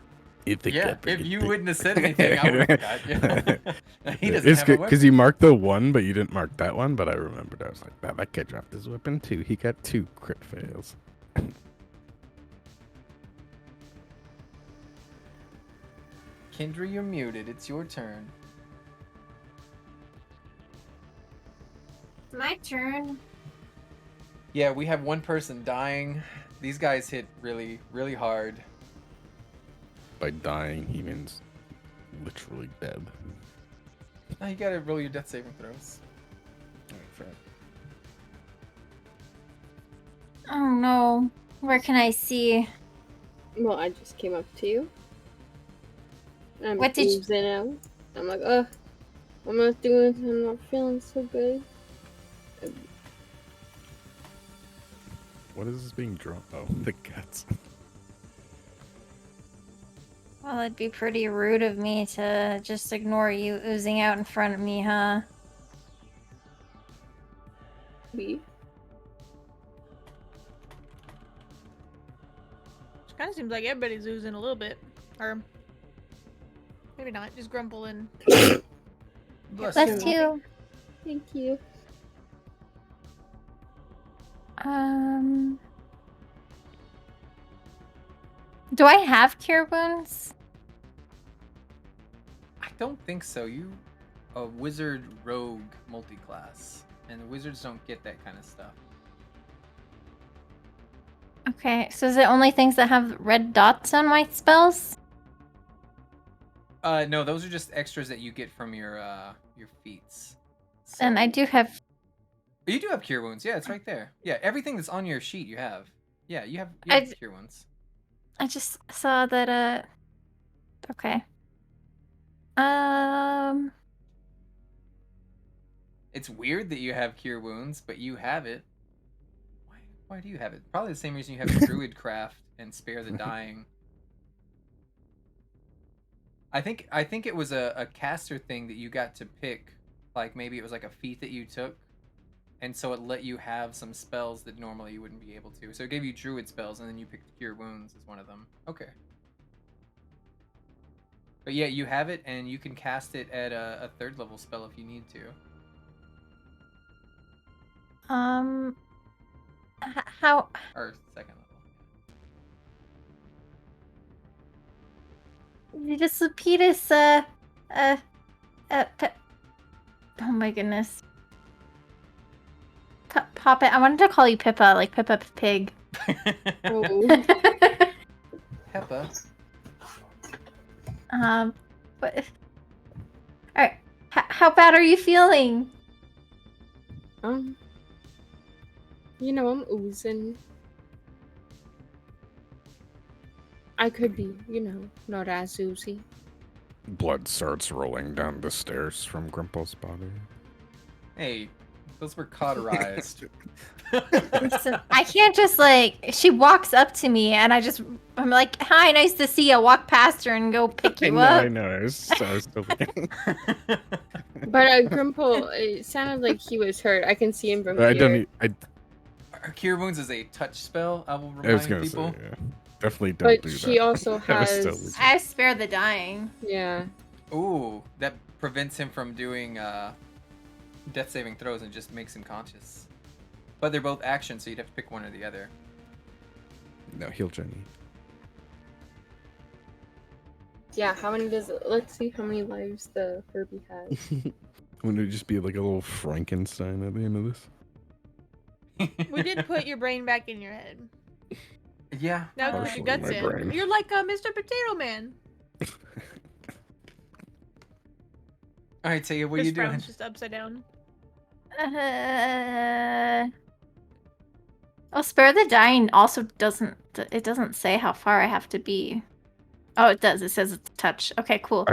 You think Yeah, that if you wouldn't have said anything, I would have forgot. Yeah. He doesn't It's have a good weapon. because you marked the one, but you didn't mark that one. But I remembered. I was like, that kid dropped his weapon too. He got 2 crit fails. Kendra, you're muted. It's your turn. My turn. Yeah, we have one person dying. These guys hit really, really hard. By dying, he means literally dead. Oh, you gotta roll your death saving throws. Oh no. Where can I see? Well, I just came up to you. I'm What did you- oozing out. I'm like, ugh, I'm not doing it. I'm not feeling so good. What is this being drawn? Oh, the guts. Well, it'd be pretty rude of me to just ignore you oozing out in front of me, huh? Me? It kind of seems like everybody's oozing a little bit. Or maybe not, just Grumble and... Bless Bless you. Thank you. Do I have cure wounds? I don't think so. You a wizard rogue multi-class, and the wizards don't get that kind of stuff. Okay, so is it only things that have red dots on my spells? No, those are just extras that you get from your feats. And I So- do have... You do have cure wounds. Yeah, it's right there. Yeah, everything that's on your sheet you have. Yeah, you have I- cure wounds. I just saw that, okay. It's weird that you have cure wounds, but you have it. Why do you have it? Probably the same reason you have druid craft and spare the dying. I think it was a caster thing that you got to pick. Like maybe it was like a feat that you took, and so it let you have some spells that normally you wouldn't be able to. So it gave you druid spells, and then you picked cure wounds as one of them. Okay. But yeah, you have it, and you can cast it at a 3rd level spell if you need to. How... Or 2nd level. Just repeat us, oh my goodness. Poppet, I wanted to call you Pippa, like Pippa Pig. Oh. Peppa. But... Alright, how bad are you feeling? You know, I'm oozing. I could be, you know, not as oozy. Blood starts rolling down the stairs from Grimple's body. Hey, those were cauterized. Listen, I can't just like. She walks up to me, and I'm like, "Hi, nice to see you." Walk past her and go pick you up. I know. I was still looking. But Grimple, it sounded like he was hurt. I can see him from I here. don't. Cure Wounds is a touch spell. I will I was remind gonna people. say, yeah. Definitely don't But do that. she also I was still has. I spare the dying. Yeah. Ooh, that prevents him from doing death saving throws and just makes him conscious. But they're both action, so you'd have to pick one or the other. No, heal Jenny. Yeah, how many does it? Let's see how many lives the Furby has. Wouldn't it just be like a little Frankenstein at the end of this? We did put your brain back in your head. Yeah. Now put Partially your guts my in. brain. You're like Mr. Potato Man. Alright, Taya, what are Chris you doing? Brown's just upside down. Well, spare the dying also doesn't. It doesn't say how far I have to be. Oh, it does. It says it's a touch. Okay, cool.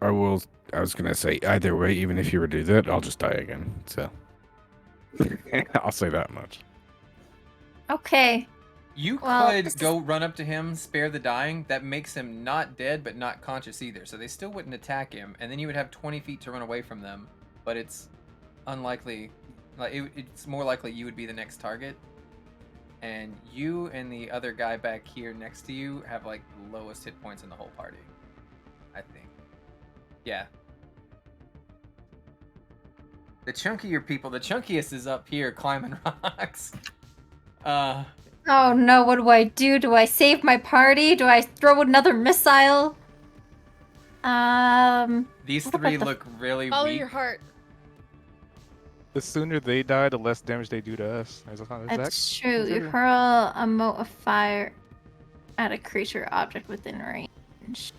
I will. I was gonna say either way, even if you were to do that, I'll just die again. So I'll say that much. Okay. You Well, could this is- go run up to him, spare the dying. That makes him not dead, but not conscious either. So they still wouldn't attack him, and then you would have 20 feet to run away from them. But it's unlikely. Like it's more likely you would be the next target. And you and the other guy back here next to you have like the lowest hit points in the whole party. I think. Yeah. The chunkier people, the chunkiest is up here climbing rocks. Oh no, what do I do? Do I save my party? Do I throw another missile? These what about three the- look really Follow weak. your heart. The sooner they die, the less damage they do to us. Is that That's true. Is You that a- hurl a mote of fire at a creature or object within range.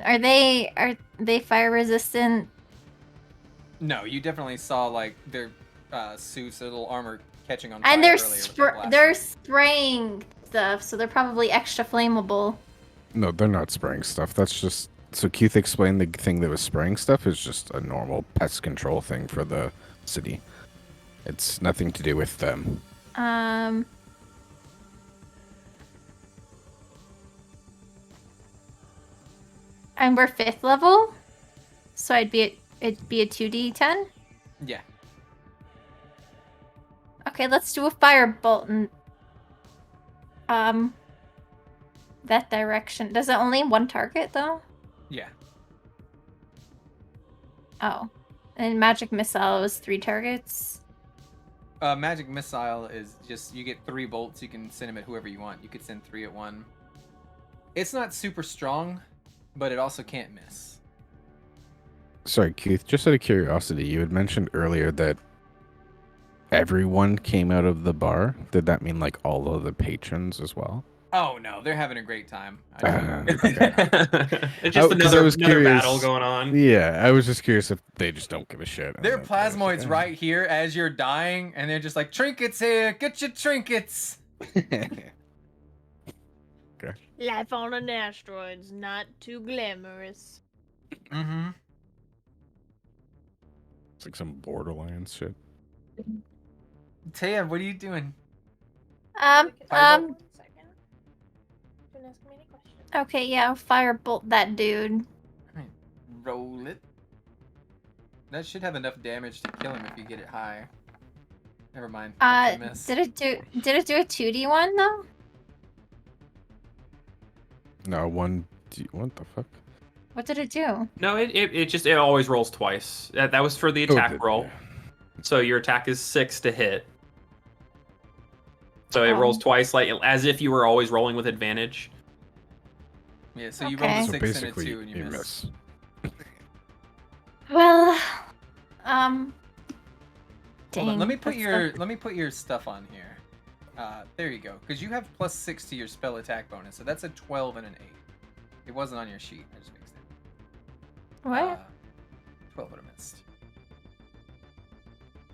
Are they fire resistant? No, you definitely saw like their suits, their little armor catching on fire And they're earlier with that blast. they're spraying stuff, so they're probably extra flammable. No, they're not spraying stuff. That's just so Keith explained the thing that was spraying stuff is just a normal pest control thing for the city. It's nothing to do with them. And we're 5th level, so it'd be a 2d10. Yeah. Okay, let's do a firebolt and that direction. Does it only one target though? Yeah. Oh, and magic missile is 3 targets. Magic missile is just you get 3 bolts. You can send them at whoever you want. You could send 3 at one. It's not super strong, but it also can't miss. Sorry, Keith, just out of curiosity, you had mentioned earlier that everyone came out of the bar. Did that mean like all of the patrons as well? Oh no, they're having a great time. It's just Oh, 'cause I another was battle curious. going on. Yeah, I was just curious if they just don't give a shit. and There are that they was like, plasmoids "Eh." right here as you're dying, and they're just like, trinkets here, get your trinkets. Life on an asteroid's not too glamorous. Mm-hmm. It's like some Borderlands shit. Taya, what are you doing? Second. Don't ask me any questions. Okay, yeah, firebolt that dude. Roll it. That should have enough damage to kill him if you get it high. Never mind. That's a miss. Did it do a 2d1 though? No, what the fuck? What did it do? No, it always rolls twice. That was for the attack roll. Yeah. So your attack is 6 to hit. So it Oh. rolls twice, like as if you were always rolling with advantage. Yeah, so you Okay. rolled a So 6 and a basically, 2 and you miss. Well, Hold dang. on, let me put that's your stuff on here. There you go. Because you have +6 to your spell attack bonus, so that's a 12 and an 8. It wasn't on your sheet. I just fixed it. What? 12 would have missed.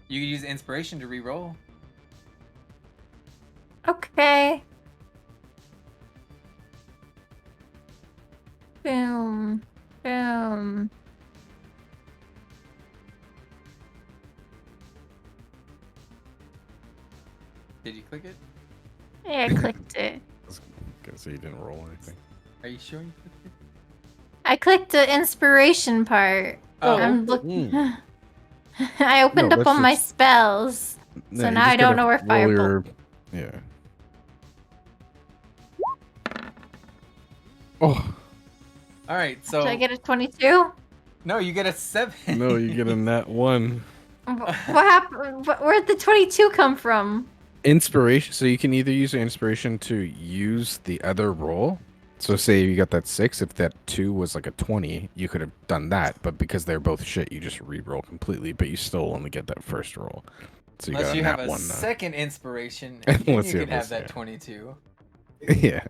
You could use inspiration to re-roll. Okay. Boom. Boom. Did you click it? Yeah, I clicked it. I was gonna say you didn't roll anything. Are you sure you clicked it? I clicked the inspiration part. Oh. I'm looking. Mm. I opened No, up that's on my just- spells. No, So you now just I don't gotta know where roll Firebolt. Yeah. Oh All right, so Did I get a 22? no, you get a 7. no, you get a nat 1. What happened? Where'd the 22 come from? Inspiration. So you can either use your inspiration to use the other roll. So say you got that 6, if that 2 was like a 20, you could have done that. But because they're both shit, you just re-roll completely. But you still only get that first roll. So you Unless got you a have nat a 1 now. second inspiration, and then Unless you you can have have a that second. 22. Yeah.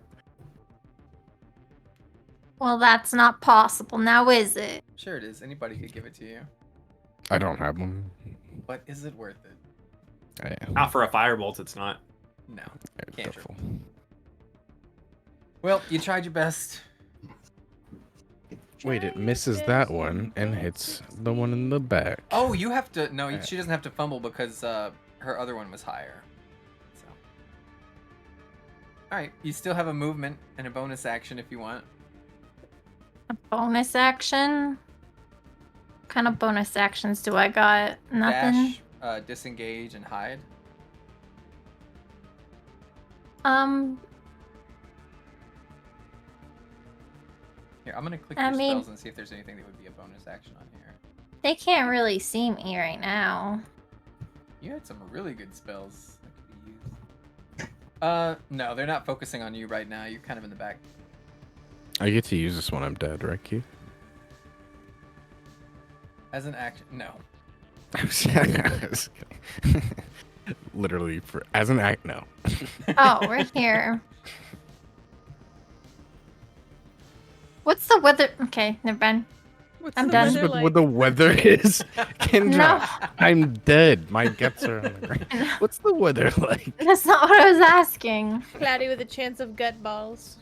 Well, that's not possible. Now is it? Sure it is. Anybody could give it to you. I don't have one. But is it worth it? Yeah. Not for a firebolt, it's not. No. It's Cantrip. doubtful. Well, you tried your best. Wait, it misses that one and hits the one in the back. Oh, you have to. No, she doesn't have to fumble because her other one was higher. So. All right, you still have a movement and a bonus action if you want. A bonus action? What kind of bonus actions do I got? Nothing. Dash, disengage, and hide. Here, I'm gonna click I your mean- spells and see if there's anything that would be a bonus action on here. They can't really see me right now. You had some really good spells that could be used. No, they're not focusing on you right now. You're kind of in the back. I get to use this when I'm dead, right, Keith? As an action, no. Literally, as an act, no. Oh, we're here. What's the weather? Okay, never mind. What's I'm the done. This weather is like? what the weather is. Kendra, No. I'm dead. My guts are on the ground. What's the weather like? That's not what I was asking. Cloudy with a chance of gut balls.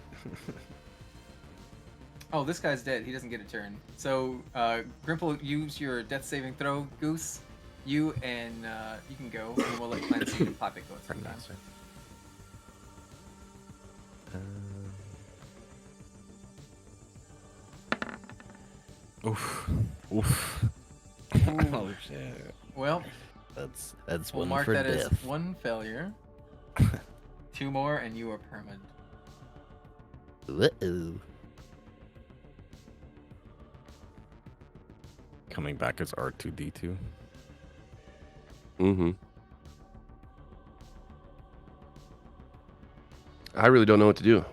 Oh, this guy's dead. He doesn't get a turn. So, Grimple, use your death saving throw, Goose. You and you can go, and we'll let Clancy and Poppet go at the same time. Oof. Oof. Oh, shit. Well, That's we'll one mark for that as death. 1 failure. 2 more, and you are permanent. Uh-oh. Coming back as R2D2. Mm-hmm. I really don't know what to do.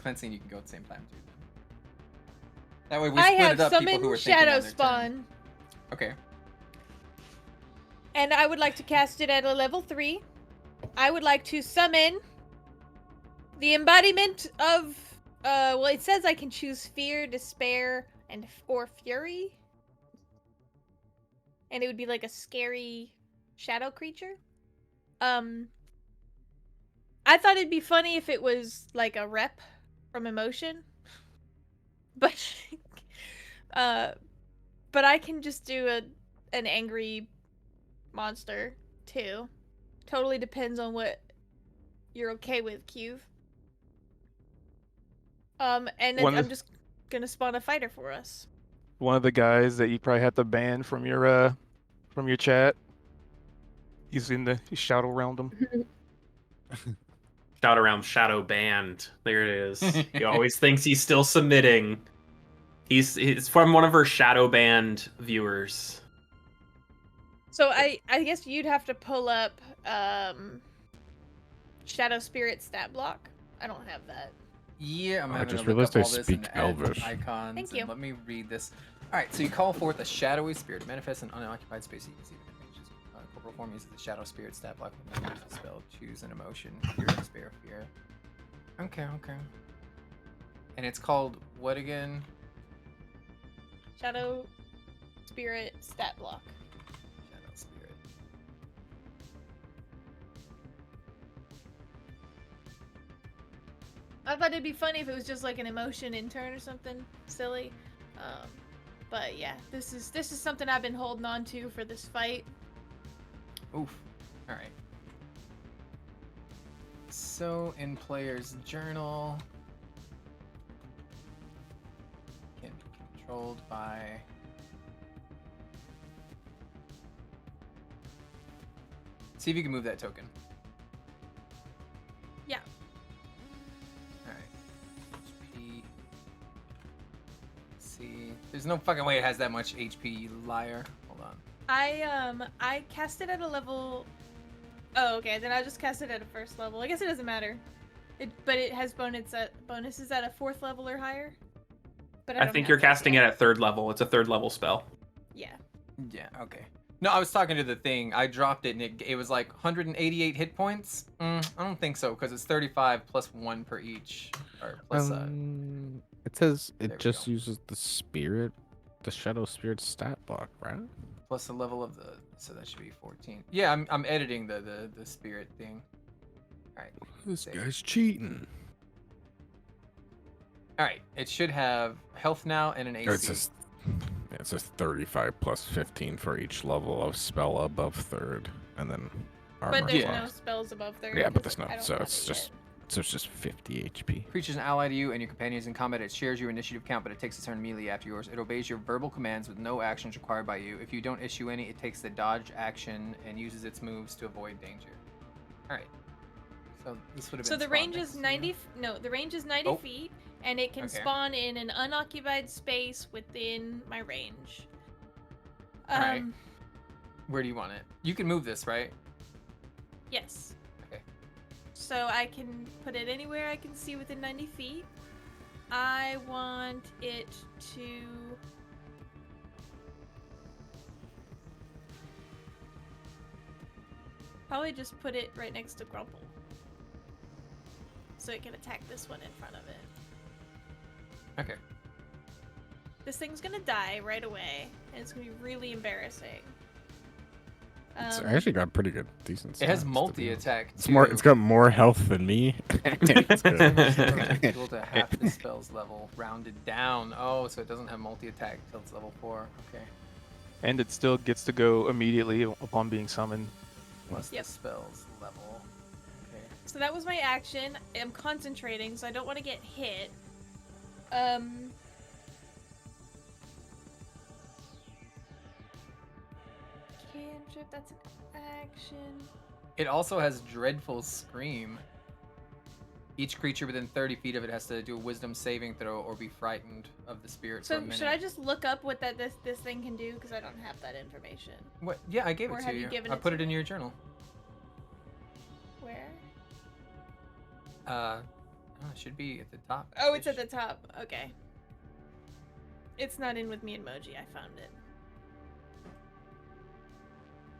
Clancy and you can go at the same time, too. That way we I split have it up people who summoned are thinking Shadow on their turn. Spawn, Okay. and I would like to cast it at a level 3. I would like to summon the embodiment of, well, it says I can choose fear, despair, or fury. And it would be like a scary shadow creature. I thought it'd be funny if it was like a rep from Emotion. But but I can just do an angry monster too. Totally depends on what you're okay with, Cube. And then One I'm of- just gonna spawn a fighter for us. One of the guys that you probably have to ban from your chat. He's shadow around him. Shout around Shadow Band. There it is. He always thinks he's still submitting. He's from one of her Shadow Band viewers. So I guess you'd have to pull up Shadow Spirit stat block. I don't have that. Yeah, I'm I having just to look realized up I all this speak and add Elvish. icons. Thank and you. let me read this. All right, so you call forth a shadowy spirit, manifest in unoccupied space. You can see the images. Corporal form uses the shadow spirit stat block. When you use the spell, choose an emotion. Fear, despair, fear. Okay. And it's called what again? Shadow Spirit stat block. Shadow Spirit. I thought it'd be funny if it was just like an emotion in turn or something silly. But yeah, this is something I've been holding on to for this fight. Oof. All right. So in player's journal, can be controlled by. See if you can move that token. Yeah. All right. HP. See, there's no fucking way it has that much HP, you liar. Hold on. I cast it at a level. Oh, okay. Then I just cast it at a first level. I guess it doesn't matter. But it has bonuses at a 4th level or higher. But I don't think have you're those casting yet. it at 3rd level. It's a 3rd level spell. Yeah. Yeah, okay. No, I was talking to the thing. I dropped it and it was like 188 hit points. I don't think so because it's 35 plus 1 per each. Or plus, It says there we it just go. uses the Shadow Spirit stat block, right? Plus the level of the. So that should be 14. Yeah, I'm editing the spirit thing. All right. This save. guy's cheating. All right. It should have health now and an AC. It says 35 plus 15 for each level of spell above 3rd, and then armor But there's Yeah. no spells above 3rd. Yeah, but 'cause there's I no. don't So have it's it just yet. so it's just 50 HP. Creature's an ally to you and your companions in combat. It shares your initiative count, but it takes a turn immediately after yours. It obeys your verbal commands with no actions required by you. If you don't issue any, it takes the dodge action and uses its moves to avoid danger. All right. So this would have been. So the spawn range next is to you. 90. No, the range is 90 Oh. feet, and it can Okay. spawn in an unoccupied space within my range. Alright. Where do you want it? You can move this, right? Yes. Okay. So I can put it anywhere I can see within 90 feet. I want it to. Probably just put it right next to Grumple. So it can attack this one in front of it. Okay. This thing's gonna die right away, and it's gonna be really embarrassing. It's actually got pretty good, decent. It has stats, to be multi honest. attack. It's more. It's got more health than me. It's good. Equal to half the spell's level, rounded down. Oh, so it doesn't have multi attack till it's level 4. Okay. And it still gets to go immediately upon being summoned. Plus Yep. the spell's level. Okay. So that was my action. I'm concentrating, so I don't want to get hit. Cantrip, that's an action. It also has Dreadful Scream. Each creature within 30 feet of it has to do a Wisdom saving throw or be frightened of the spirit for a So minute. should I just look up what this thing can do? Because I don't have that information. What? Yeah, I gave Or it to have you. you given I it put to it in me? your journal. Where? It should be at the top. Oh, it's at the top. Okay. It's not in with me emoji. I found it.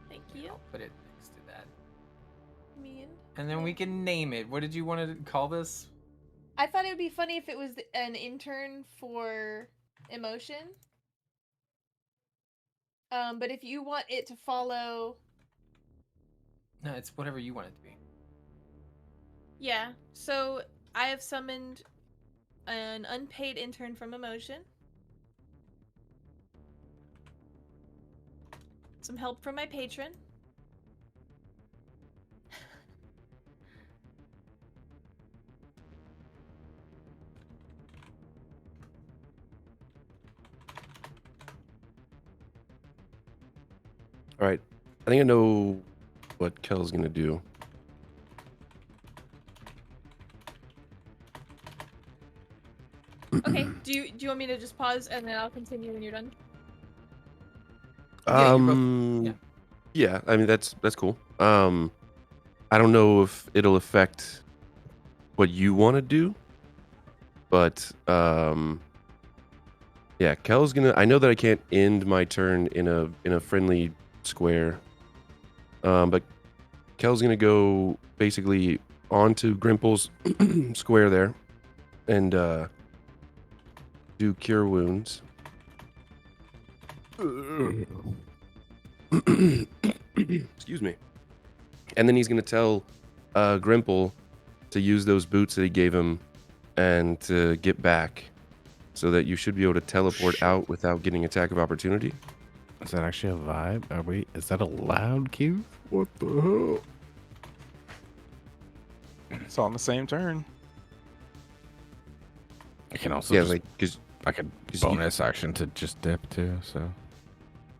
Thank you. I'll put it next to that. Me And then we can name it. What did you want to call this? I thought it would be funny if it was an intern for emotion. But if you want it to follow, No, it's whatever you want it to be. yeah. So I have summoned an unpaid intern from emotion. Some help from my patron. All right. I think I know what Kel's gonna do. Okay. Do you want me to just pause and then I'll continue when you're done? Yeah, you're both- yeah. Yeah, I mean that's cool. I don't know if it'll affect what you want to do, but yeah, Kel's gonna. I know that I can't end my turn in a friendly square, but Kel's gonna go basically onto Grimple's square there, and do Cure Wounds. Excuse me. And then he's gonna tell Grimple to use those boots that he gave him and to get back, so that you should be able to teleport out without getting attack of opportunity. Is that actually a vibe? Are we? Is that allowed, Q? What the hell? It's on the same turn. I can also Yeah, just, like because I could 'cause you- bonus action to just dip too. So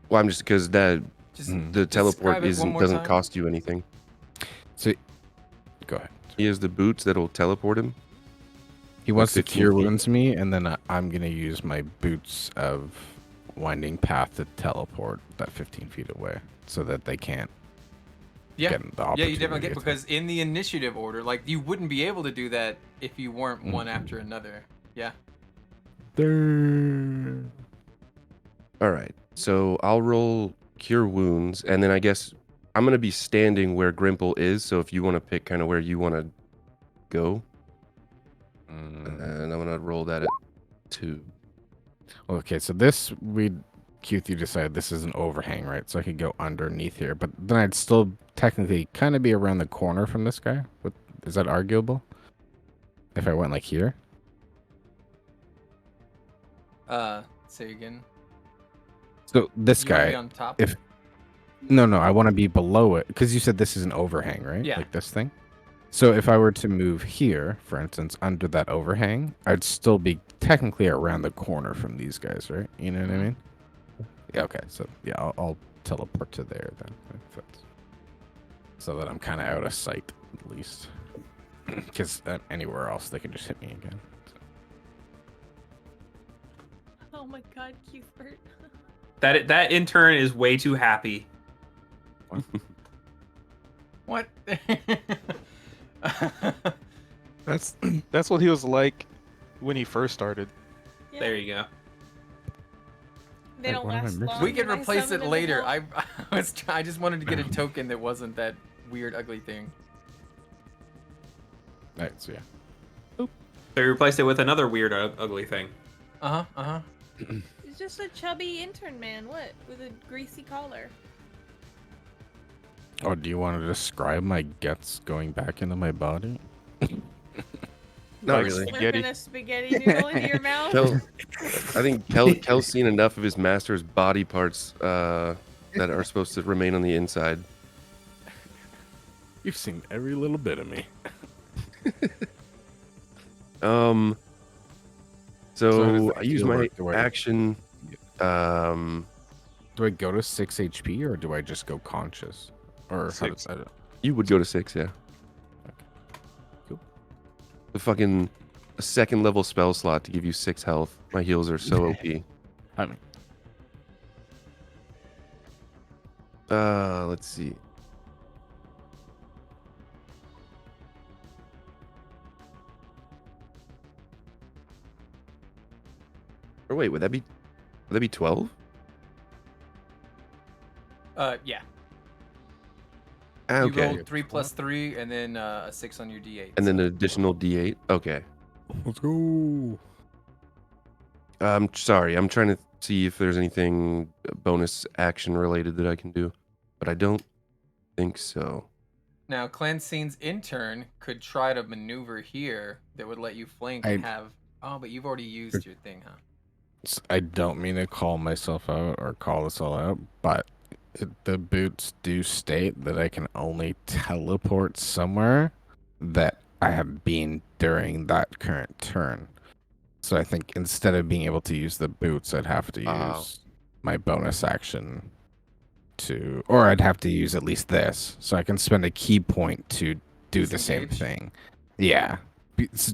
well, I'm just because that Just the teleport describe it one more doesn't time. cost you anything. go ahead. He has the boots that'll teleport him. He wants to 15 cure feet. wounds me, and then I'm gonna use my boots of winding path to teleport that 15 feet away, so that they can't Yeah. get the Yeah, opportunity. you definitely get attack. because in the initiative order, like you wouldn't be able to do that if you weren't one Mhm. after another. Yeah. All right. So I'll roll cure wounds, and then I guess I'm gonna be standing where Grimple is. So if you want to pick kind of where you want to go, and I'm gonna roll that at 2. Okay, so this Q3 decided this is an overhang, right? So I could go underneath here, but then I'd still technically kind of be around the corner from this guy. But is that arguable? If I went like here? Say again. So this You wanna be guy, on top. if no, I want to be below it because you said this is an overhang, right? Yeah. Like this thing. So if I were to move here, for instance, under that overhang, I'd still be technically around the corner from these guys, right? You know what I mean? Yeah. Okay. So yeah, I'll teleport to there then, if that's, so that I'm kind of out of sight at least. Because anywhere else they can just hit me again. Oh my god, Cuthbert. That intern is way too happy. What? That's what he was like when he first started. Yeah, There you go. they don't What am I last missing? long. We can and I replace it summon them later. all. I just wanted to get a token that wasn't that weird ugly thing. Alright, so yeah. So you replaced it with another weird, ugly thing. He's just a chubby intern man. What? With a greasy collar. Oh, do you want to describe my guts going back into my body? Not Like really. Spaghetti. Slurping a spaghetti noodle into your mouth. Kel, I think Kel's seen enough of his master's body parts that are supposed to remain on the inside. You've seen every little bit of me. So that I use feel my like the way- action. Do I go to 6 HP or do I just go conscious? Or how 6. does that? You would go to 6, yeah. Cool. The fucking a second level spell slot to give you 6 health. My heals are so OP. I mean, Let's see. Or wait, would that be 12? Yeah. Ah, You okay. rolled 3 plus 3, and then a 6 on your D8. And then so- an additional D8. Okay. let's go. I'm sorry. I'm trying to see if there's anything bonus action related that I can do, but I don't think so. Now, Clancy's intern could try to maneuver here that would let you flank and have. Oh, but you've already used your thing, huh? I don't mean to call myself out or call us all out, but the boots do state that I can only teleport somewhere that I have been during that current turn. So I think instead of being able to use the boots, I'd have to use my bonus action to, or I'd have to use at least this, so I can spend a key point to do the same Disengage? thing. Yeah,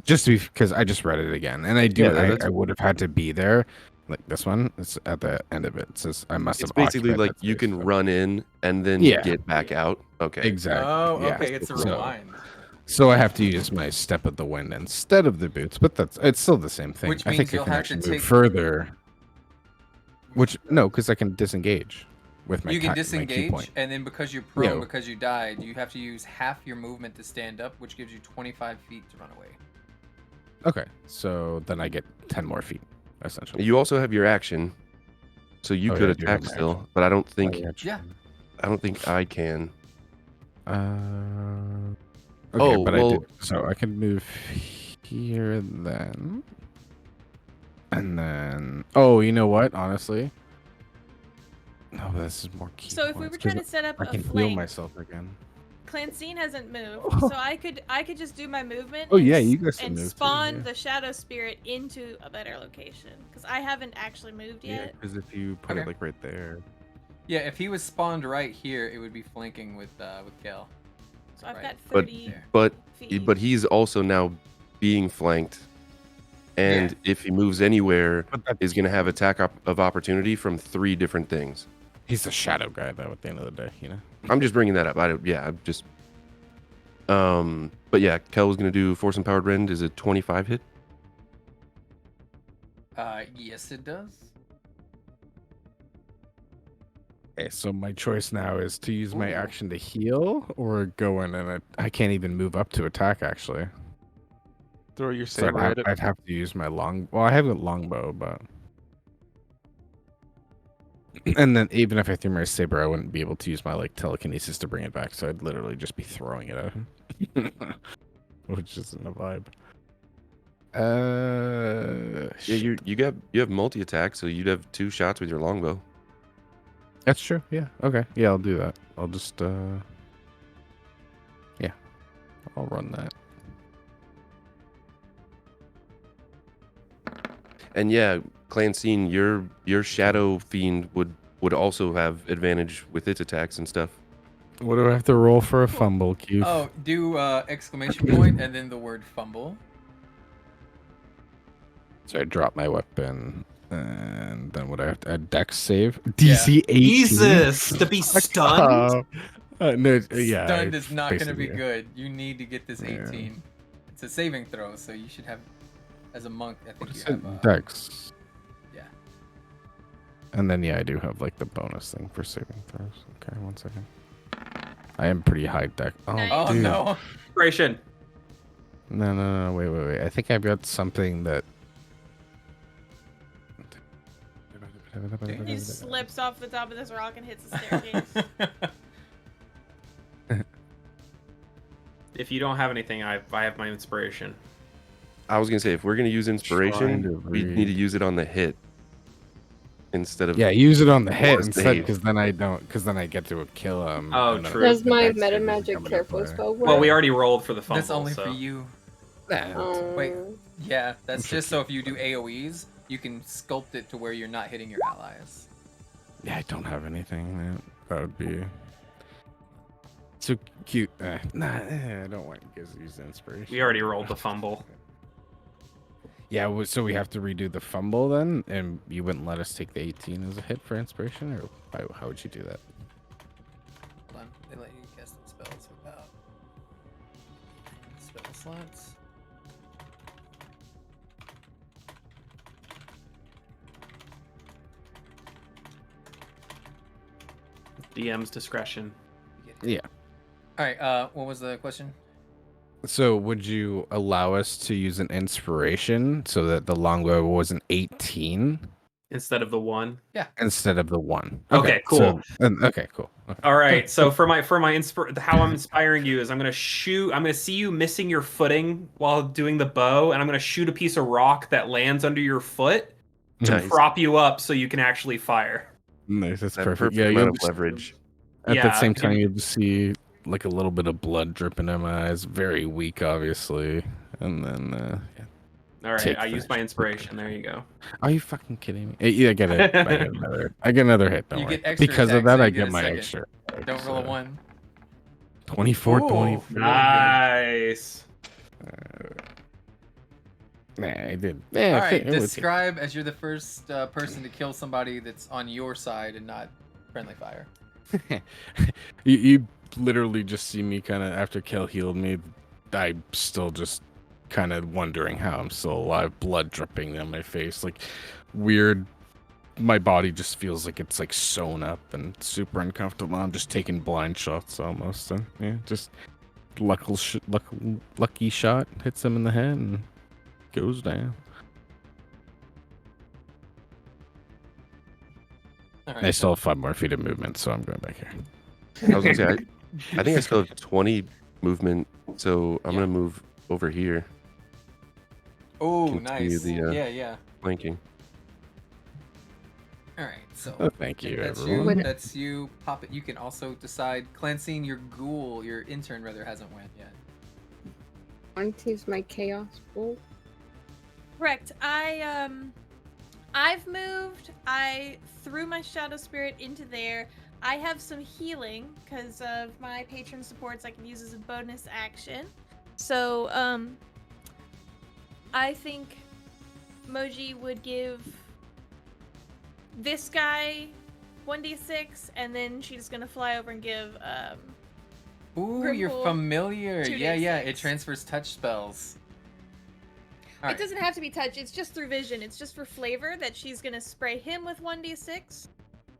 just because I just read it again, and I do. Yeah, I would have had to be there. Like this one, it's at the end of it. It says I must It's have. basically occupied like that you space, can so- run in and then Yeah. get back out. Okay. Exactly. Oh, yeah. okay. It's a So- rewind. So I have to use my step of the wind instead of the boots, but it's still the same thing. Which I means think I you'll can have actually to move take- further. Which no, because I can disengage with my. You can my key disengage, point. and then because you're prone, Yeah. because you died, you have to use half your movement to stand up, which gives you 25 feet to run away. Okay, so then I get 10 more feet, essentially. You also have your action. So you Oh, could yeah, I do have attack my still, action. but I don't Oh, think Yeah. I can. Okay, Oh, but I well- did. So I can move here then. And then. Oh, you know what? Honestly. No, this is more key So if we were points, trying 'cause to set up I a can heal flank, myself again. Clancine hasn't moved, so I could just do my movement. Oh, and yeah, s- you guys can and move too, spawn yeah. the shadow spirit into a better location because I haven't actually moved Yeah, yet. because if you put it Okay. like right there. Yeah, if he was spawned right here, it would be flanking with Kel. So I've Right. got But 30 but feet. but he's also now being flanked, and Yeah. if he moves anywhere, But that, is going to have attack of opportunity from 3 different things. he's a shadow guy, though, at the end of the day, you know? I'm just bringing that up. I'm just. But yeah, Kel was going to do Force Empowered Rend. Is it 25 hit? Yes, it does. Okay, so my choice now is to use my Ooh. action to heal or go in and I can't even move up to attack, actually. Throw your So saber at it. I'd have to use my long. Well, I have a longbow, but. And then even if I threw my saber, I wouldn't be able to use my like telekinesis to bring it back. So I'd literally just be throwing it at him, which isn't a vibe. Yeah, you have multi attack, so you'd have 2 shots with your longbow. That's true. Yeah. Okay. Yeah, I'll do that. I'll just yeah, I'll run that. And yeah, Clancine, your Shadow Fiend would also have advantage with its attacks and stuff. What do I have to roll for a fumble, Q? Oh, do exclamation point and then the word fumble. So I drop my weapon, and then what I have to add? Dex save. Yeah. DC 18. Jesus, to be stunned. No, yeah. Stunned is not going to be basically, good. You need to get this Yeah. 18. It's a saving throw, so you should have, as a monk, I think What you is have. it? Dex. Yeah. And then yeah, I do have like the bonus thing for saving throws. Okay, 1 second. I am pretty high deck. Oh, Nice. Oh dude. no. Inspiration. No, wait. I think I've got something that. He slips off the top of this rock and hits the staircase. If you don't have anything, I have my inspiration. I was gonna say if we're gonna use Trying inspiration, to we need to read. use it on the hit instead of Yeah, use it on the hit Or instead, save. because then I don't. Because then I get to kill him. Oh, and then true. the Does my dex save meta doesn't magic come into careful play. spell work? Well, we already rolled for the fumble. That's only so. for you. Nah, Wait. Um, Yeah, that's I'm just so if you do AoEs, you can sculpt it to where you're not hitting your allies. Yeah, I don't have anything. Man. That would be so cute. I don't want you guys to use the inspiration. We already rolled the fumble. Yeah, so we have to redo the fumble then, and you wouldn't let us take the 18 as a hit for inspiration, or how would you do that? Hold on, they let you cast the spells without spell slots. DM's discretion. Yeah. All right. What was the question? So would you allow us to use an inspiration so that the longbow was an 18 Instead of the 1. instead of the 1? Okay, cool. Okay, cool. Okay. All right. So for my how I'm inspiring you is I'm gonna see you missing your footing while doing the bow, and I'm gonna shoot a piece of rock that lands under your foot to Nice. prop you up so you can actually fire. Nice, that's that perfect. perfect Yeah, amount you'll of just, leverage. at Yeah, the same time and- you'll just see like a little bit of blood dripping in my eyes. Very weak, obviously. And then yeah. All right. Take I that. used my inspiration. There you go. Are you fucking kidding me? Yeah, I get it. I get another hit. Don't You worry. get extra Because of attacks, that, so I you get get a my second. extra. Don't roll a 1. 24, Ooh, 24. Nice. Nah, I did. All Yeah, right. Describe as you're the first person to kill somebody that's on your side and not friendly fire. you literally just see me kind of after Kel healed me. I'm still just kind of wondering how I'm still alive, blood dripping down my face, like weird. My body just feels like it's like sewn up and super uncomfortable. I'm just taking blind shots almost. And yeah, just lucky shot hits him in the head and goes down. I still have 5 more feet of movement, so I'm going back here. I was gonna say, I think I still have 20 movement, so I'm gonna move over here. Oh, Continue nice. the, Yeah. flanking. All right, so Oh, thank you, that's everyone. you. That's you. Pop it. You can also decide. Cleansing your ghoul, your intern rather, hasn't went yet. I want to use my chaos bolt. Correct. I've moved. I threw my shadow spirit into there. I have some healing because of my patron supports I can use as a bonus action. So, I think Moji would give this guy 1d6, and then she's gonna fly over and give Ooh, you're Grimpool, familiar. 2d6. Yeah. It transfers touch spells. All It right. doesn't have to be touch, it's just through vision. It's just for flavor that she's gonna spray him with 1d6.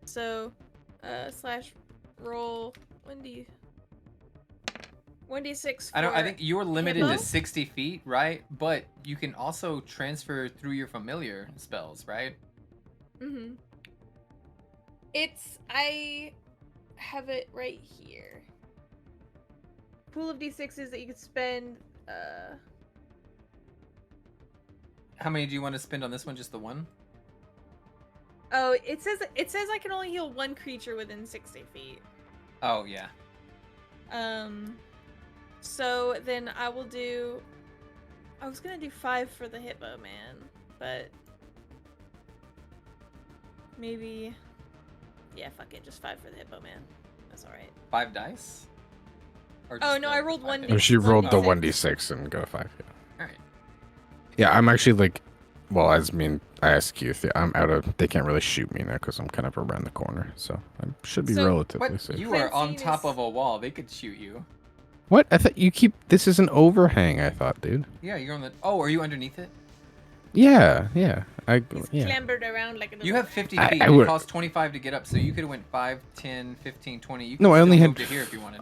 So, slash roll 1d6 for I think you're limited Hippo? to 60 feet, right? But you can also transfer through your familiar spells, right? Mm-hmm. I have it right here. Pool of d6s that you could spend, How many do you want to spend on this one? Just the one? Oh, it says I can only heal one creature within 60 feet. Oh, yeah. So then I will do. I was gonna do 5 for the hippo man, but maybe. Yeah, fuck it, just 5 for the hippo man. That's all right. 5 dice? Or Oh just no, the I rolled 5 1 dice? Or she rolled the 1d6. 1d6 and go 5. Yeah. All right. Yeah, I'm actually like, well, I asked Keith. I'm out of. They can't really shoot me now because I'm kind of around the corner, so I should be So, relatively What? safe. You are on Cleansing top is- of a wall. They could shoot you. What? I thought you keep. This is an overhang. I thought, dude. Yeah, you're on the. Oh, are you underneath it? Yeah. He's Yeah. clambered around like a little. You have 50 I- feet. I It would- costs 25 to get up, so you could have went 5, 10, 15, 20. You No, could I only still had move to here if you wanted.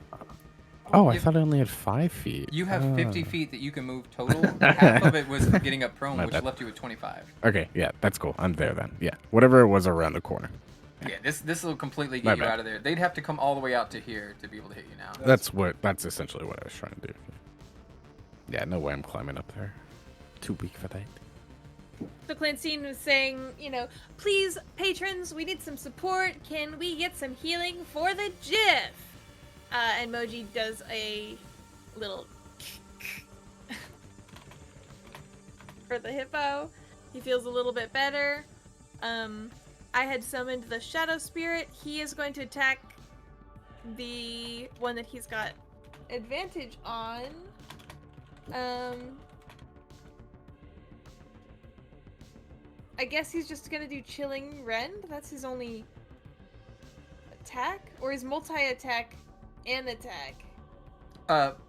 Oh, I Yep. thought I only had 5 feet. You have 50 Oh. feet that you can move total. Half of it was for getting up prone, My which bad. left you with 25. Okay, yeah, that's cool. I'm there then. Yeah, whatever it was around the corner. Yeah, this will completely My get you bad. out of there. They'd have to come all the way out to here to be able to hit you now. That's essentially what I was trying to do. Yeah, no way I'm climbing up there. Too weak for that. So Clancine was saying, please, patrons, we need some support. Can we get some healing for the GIF? And Moji does a little for the hippo. He feels a little bit better. I had summoned the shadow spirit. He is going to attack the one that he's got advantage on. I guess he's just gonna do Chilling Rend. That's his only attack? Or is multi-attack and attack?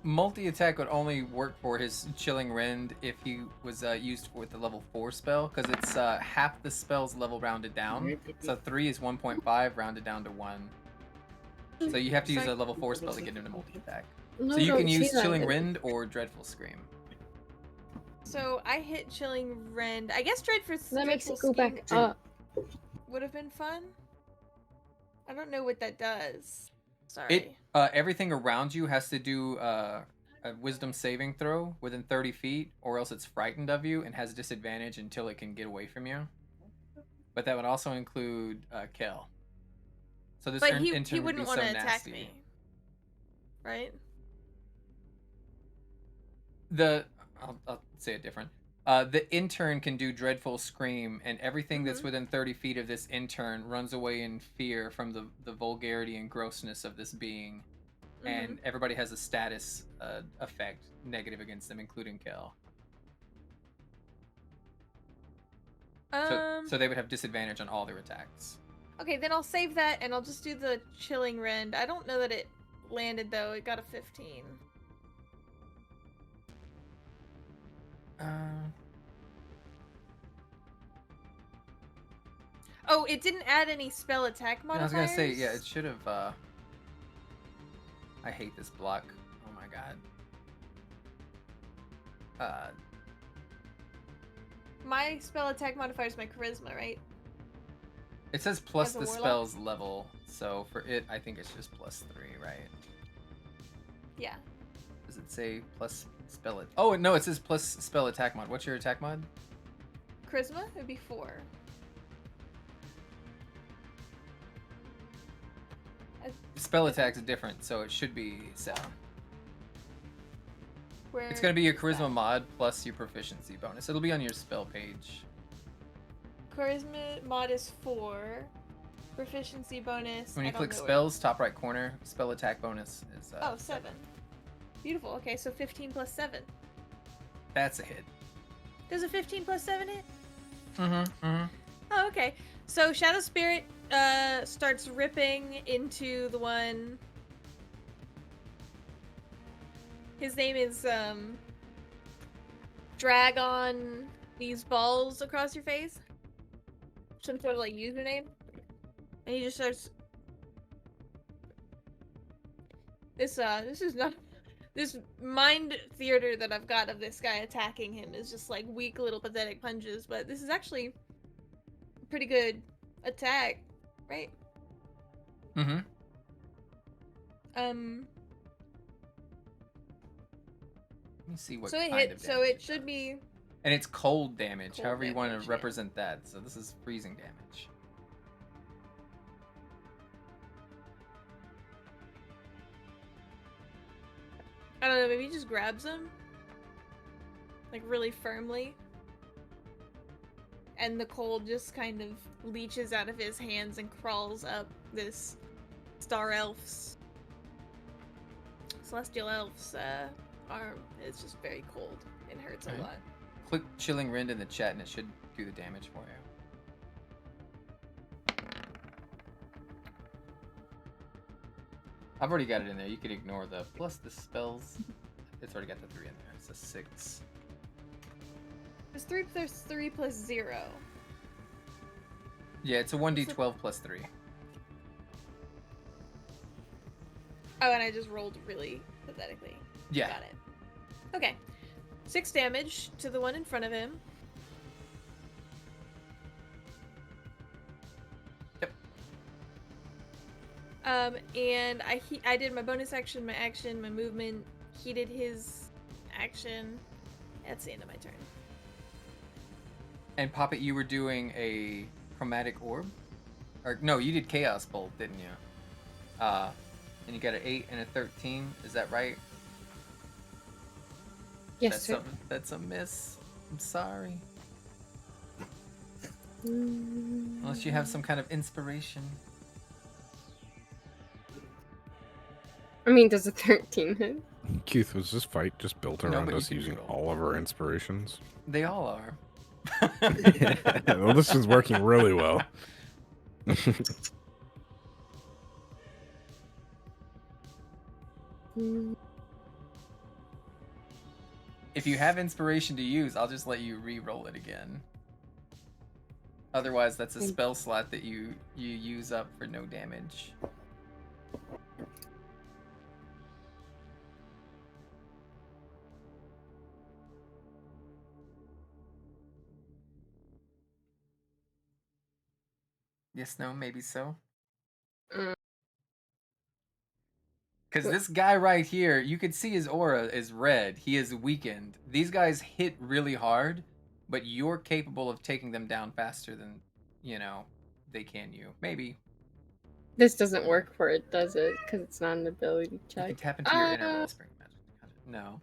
Multi-attack would only work for his Chilling Rend if he was used with the level 4 spell, because it's half the spell's level rounded down. So 3 is 1.5, rounded down to 1. So you have to use a level 4 spell to get into multi-attack. No, So you don't can use say that. Chilling Rend or Dreadful Scream. So I hit Chilling Rend. I guess That makes it Dreadful go back Scheme up. would have been fun. I don't know what that does. Sorry. Everything around you has to do a Wisdom saving throw within 30 feet, or else it's frightened of you and has disadvantage until it can get away from you. But that would also include Kel. So this But he intern would wouldn't be want so to attack nasty. me. Right? I'll say it different. The intern can do Dreadful Scream, and everything that's within 30 feet of this intern runs away in fear from the vulgarity and grossness of this being. And everybody has a status effect negative against them, including Kel. So they would have disadvantage on all their attacks. Okay, then I'll save that and I'll just do the Chilling Rend. I don't know that it landed though. It got a 15. Oh, it didn't add any spell attack I modifiers? was gonna say, yeah, it should have. I hate this block. Oh my god. My spell attack modifier is my charisma, right? It says plus As a the warlock? spell's level, so for it, I think it's just +3, right? Yeah. Does it say plus spell it? Oh no, it says plus spell attack mod. What's your attack mod? Charisma would be 4. Spell attack's different, so it should be 7. Where It's gonna be your is charisma that? mod plus your proficiency bonus. It'll be on your spell page. Charisma mod is 4. Proficiency bonus. When I you don't click know where- spells, top right corner, spell attack bonus is Oh, 7. Beautiful. Okay, so 15 plus 7. That's a hit. Does a 15 plus 7 hit? Mm-hmm. Oh, okay. So Shadow Spirit starts ripping into the one. His name is drag on these balls across your face. Some sort of like username. And he just starts. This is not. This mind theater that I've got of this guy attacking him is just like weak little pathetic punches, but this is actually a pretty good attack, right? Mm-hmm. Let me see what so it kind hit, of so damage it should does. be And it's cold damage, Cold however you want damage, to yeah. represent that. So this is freezing damage. I don't know, maybe he just grabs him like really firmly. And the cold just kind of leeches out of his hands and crawls up this star elf's celestial elf's arm. It's just very cold and hurts a Alright. lot. Click Chilling Wind in the chat and it should do the damage for you. I've already got it in there. You could ignore the plus the spells. It's already got the 3 in there. It's a 6. There's 3 plus 0. Yeah, it's a 1d12 plus 3. Oh, and I just rolled really pathetically. Yeah. Got it. Okay. 6 damage to the one in front of him. Yep. And I did my bonus action, my action, my movement. He did his action. That's the end of my turn. And Poppet, you were doing a chromatic orb? Or no, you did Chaos Bolt, didn't you? And you got an 8 and a 13, is that right? Yes, sir. That's a miss. I'm sorry. Mm. Unless you have some kind of inspiration. I mean, does a 13 hit? Keith, was this fight just built No, around but you us can using reroll. all of our inspirations? They all are. Well, this is working really well. Mm. If you have inspiration to use, I'll just let you re-roll it again. Otherwise, that's a Thank- spell slot that you use up for no damage. Yes, no, maybe so. Mm. Because this guy right here, you can see his aura is red. He is weakened. These guys hit really hard, but you're capable of taking them down faster than, they can you. Maybe. This doesn't work for it, does it? Because it's not an ability You check. can tap into your inner wellspring magic. No.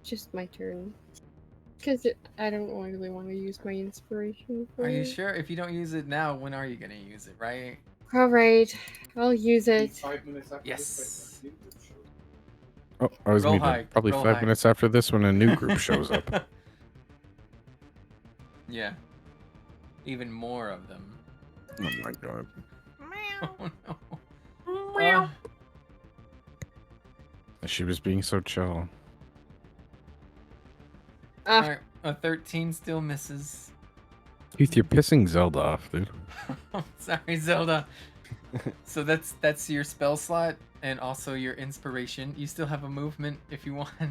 Just my turn. Because I don't really want to use my inspiration for Are you it. sure? If you don't use it now, when are you going to use it, right? Alright, I'll use it. 5 minutes after Yes. this, like, new show. Oh, I was Roll muted. high, Probably roll 5 high. minutes after this when a new group shows up. Yeah. Even more of them. Oh my god. Oh no. Meow. She was being so chill. Ah, Alright, a 13 still misses. Keith, you're pissing Zelda off, dude. Sorry, Zelda. So that's your spell slot and also your inspiration. You still have a movement if you want. Here,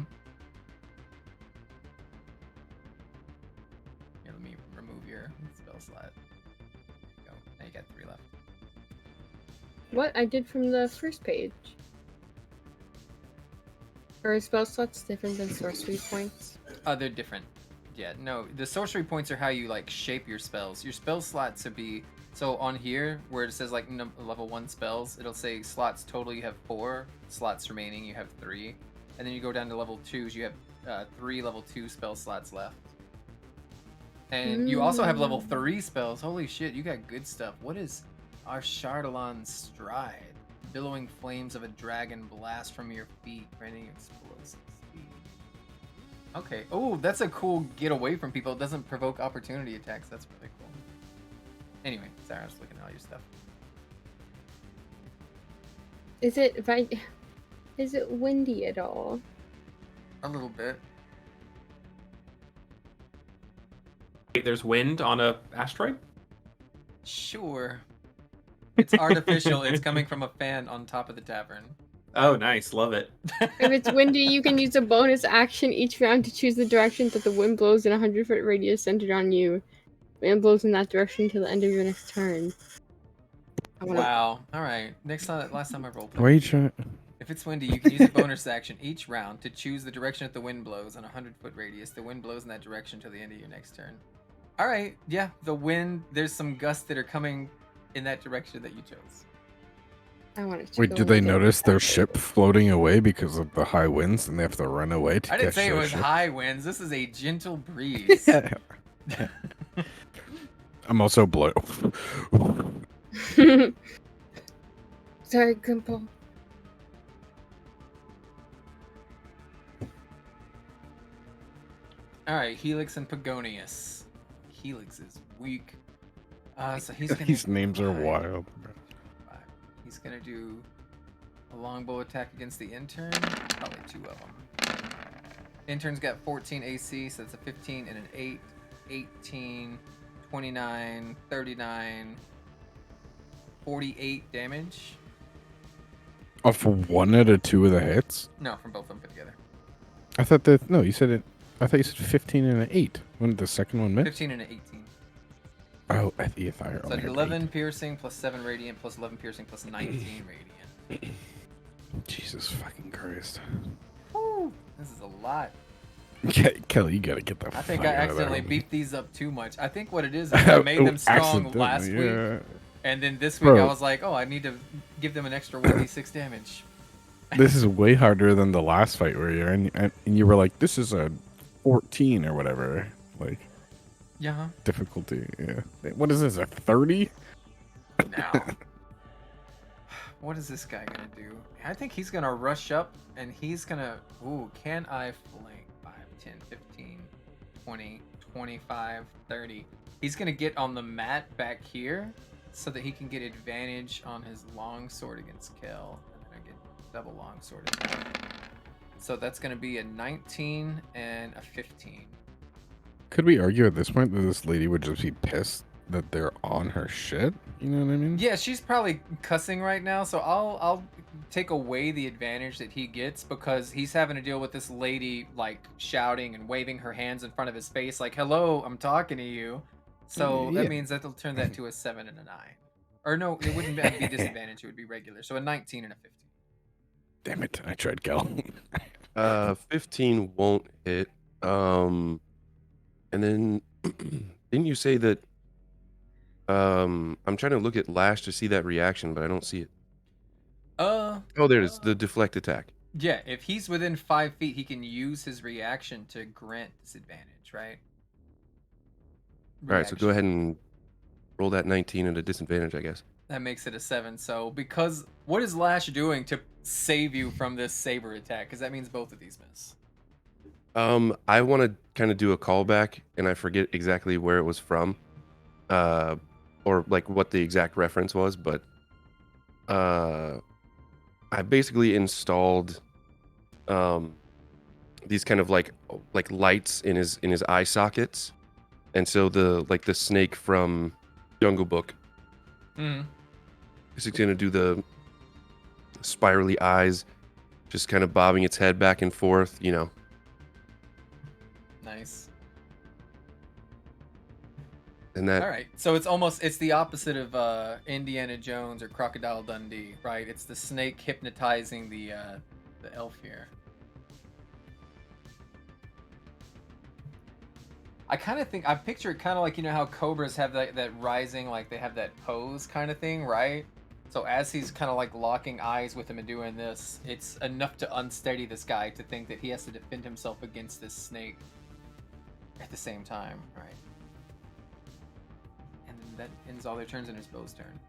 let me remove your What? I did from the first page. Are spell slots different than sorcery points? They're different. Yeah, no, the sorcery points are how you like shape your spells. Your spell slots would be so on here where it says like level 1 spells, it'll say slots total you have 4, slots remaining you have 3, and then you go down to level 2s you have 3 level 2 spell slots left. And you also have level 3 spells. Holy shit, you got good stuff. What is our Chardalon's Stride? Billowing flames of a dragon blast from your feet, granting explosive speed. Okay. Oh, that's a cool get away from people. It doesn't provoke opportunity attacks. That's really cool. Anyway, sorry, I was looking at all your stuff. Is it windy at all? A little bit. Wait, there's wind on a asteroid? Sure. It's artificial. It's coming from a fan on top of the tavern. Oh, nice. Love it. If it's windy, you can use a bonus action each round to choose the direction that the wind blows in a 100-foot radius centered on you. Wind blows in that direction until the end of your next turn. Wow. All right. Last time I rolled. Why are you trying? If it's windy, you can use a bonus action each round to choose the direction that the wind blows on a 100-foot radius. The wind blows in that direction till the end of your next turn. All right. Yeah, the wind. There's some gusts that are coming in that direction that you chose. I want it to Wait, go did they with it. notice their ship floating away because of the high winds and they have to run away to I didn't catch say it their was ship? high winds. This is a gentle breeze. I'm also blow. Sorry, Grimple. All right, Helix and Pagonius. Helix is weak. So he's gonna. These names are 5. wild. He's gonna do a longbow attack against the intern. Probably 2 of them. Intern's got 14 AC, so that's a 15 and an 8. 18, 29, 39, 48 damage. Off one out of 2 of the hits? No, from both of them put together. I thought that. No, you said it. I thought you said 15 and an 8. When did the second one miss? 15 and an 18. Oh, I think I So only heard 11 piercing plus 7 radiant plus 11 piercing plus 19 radiant. 8. Jesus fucking Christ. Woo! This is a lot. Kelly, you gotta get that. I think I accidentally beefed these up too much. I think what it is I made them strong last week. And then this week I was like, oh, I need to give them an extra 1d6 damage. This is way harder than the last fight where you're in, and you were like, this is a 14 or whatever. Like, yeah. Difficulty, yeah. What is this, a 30? Now. What is this guy gonna do? I think he's gonna rush up and he's gonna. Ooh, can I flank? 5, 10, 15, 20, 25, 30. He's gonna get on the mat back here so that he can get advantage on his longsword against Kel. And then I get double longsword attack. So that's gonna be a 19 and a 15. Could we argue at this point that this lady would just be pissed that they're on her shit? You know what I mean? Yeah, she's probably cussing right now, so I'll take away the advantage that he gets because he's having to deal with this lady like shouting and waving her hands in front of his face like, hello, I'm talking to you. So that means that they'll turn that to a 7 and a 9. Or no, it wouldn't be disadvantage, it would be regular. So a 19 and a 15. Damn it, I tried Kel. 15 won't hit. And then didn't you say that I'm trying to look at Lash to see that reaction, but I don't see it. Oh, there it is. The deflect attack. Yeah, if he's within 5 feet, he can use his reaction to grant disadvantage, right? All right, so go ahead and roll that 19 at a disadvantage, I guess. That makes it a 7. So because what is Lash doing to save you from this saber attack? Because that means both of these miss. I want to kind of do a callback, and I forget exactly where it was from, or like what the exact reference was, but I basically installed these kind of like lights in his eye sockets, and so the snake from Jungle Book is gonna do the spirally eyes, just kind of bobbing its head back and forth, you know. Nice. And that All right, so it's the opposite of Indiana Jones or Crocodile Dundee, right? It's the snake hypnotizing the elf here. I picture it kind of like, you know how cobras have that rising, like they have that pose kind of thing, right? So as he's kind of like locking eyes with him and doing this, it's enough to unsteady this guy to think that he has to defend himself against this snake at the same time, right? And then that ends all their turns and it's Bo's turn.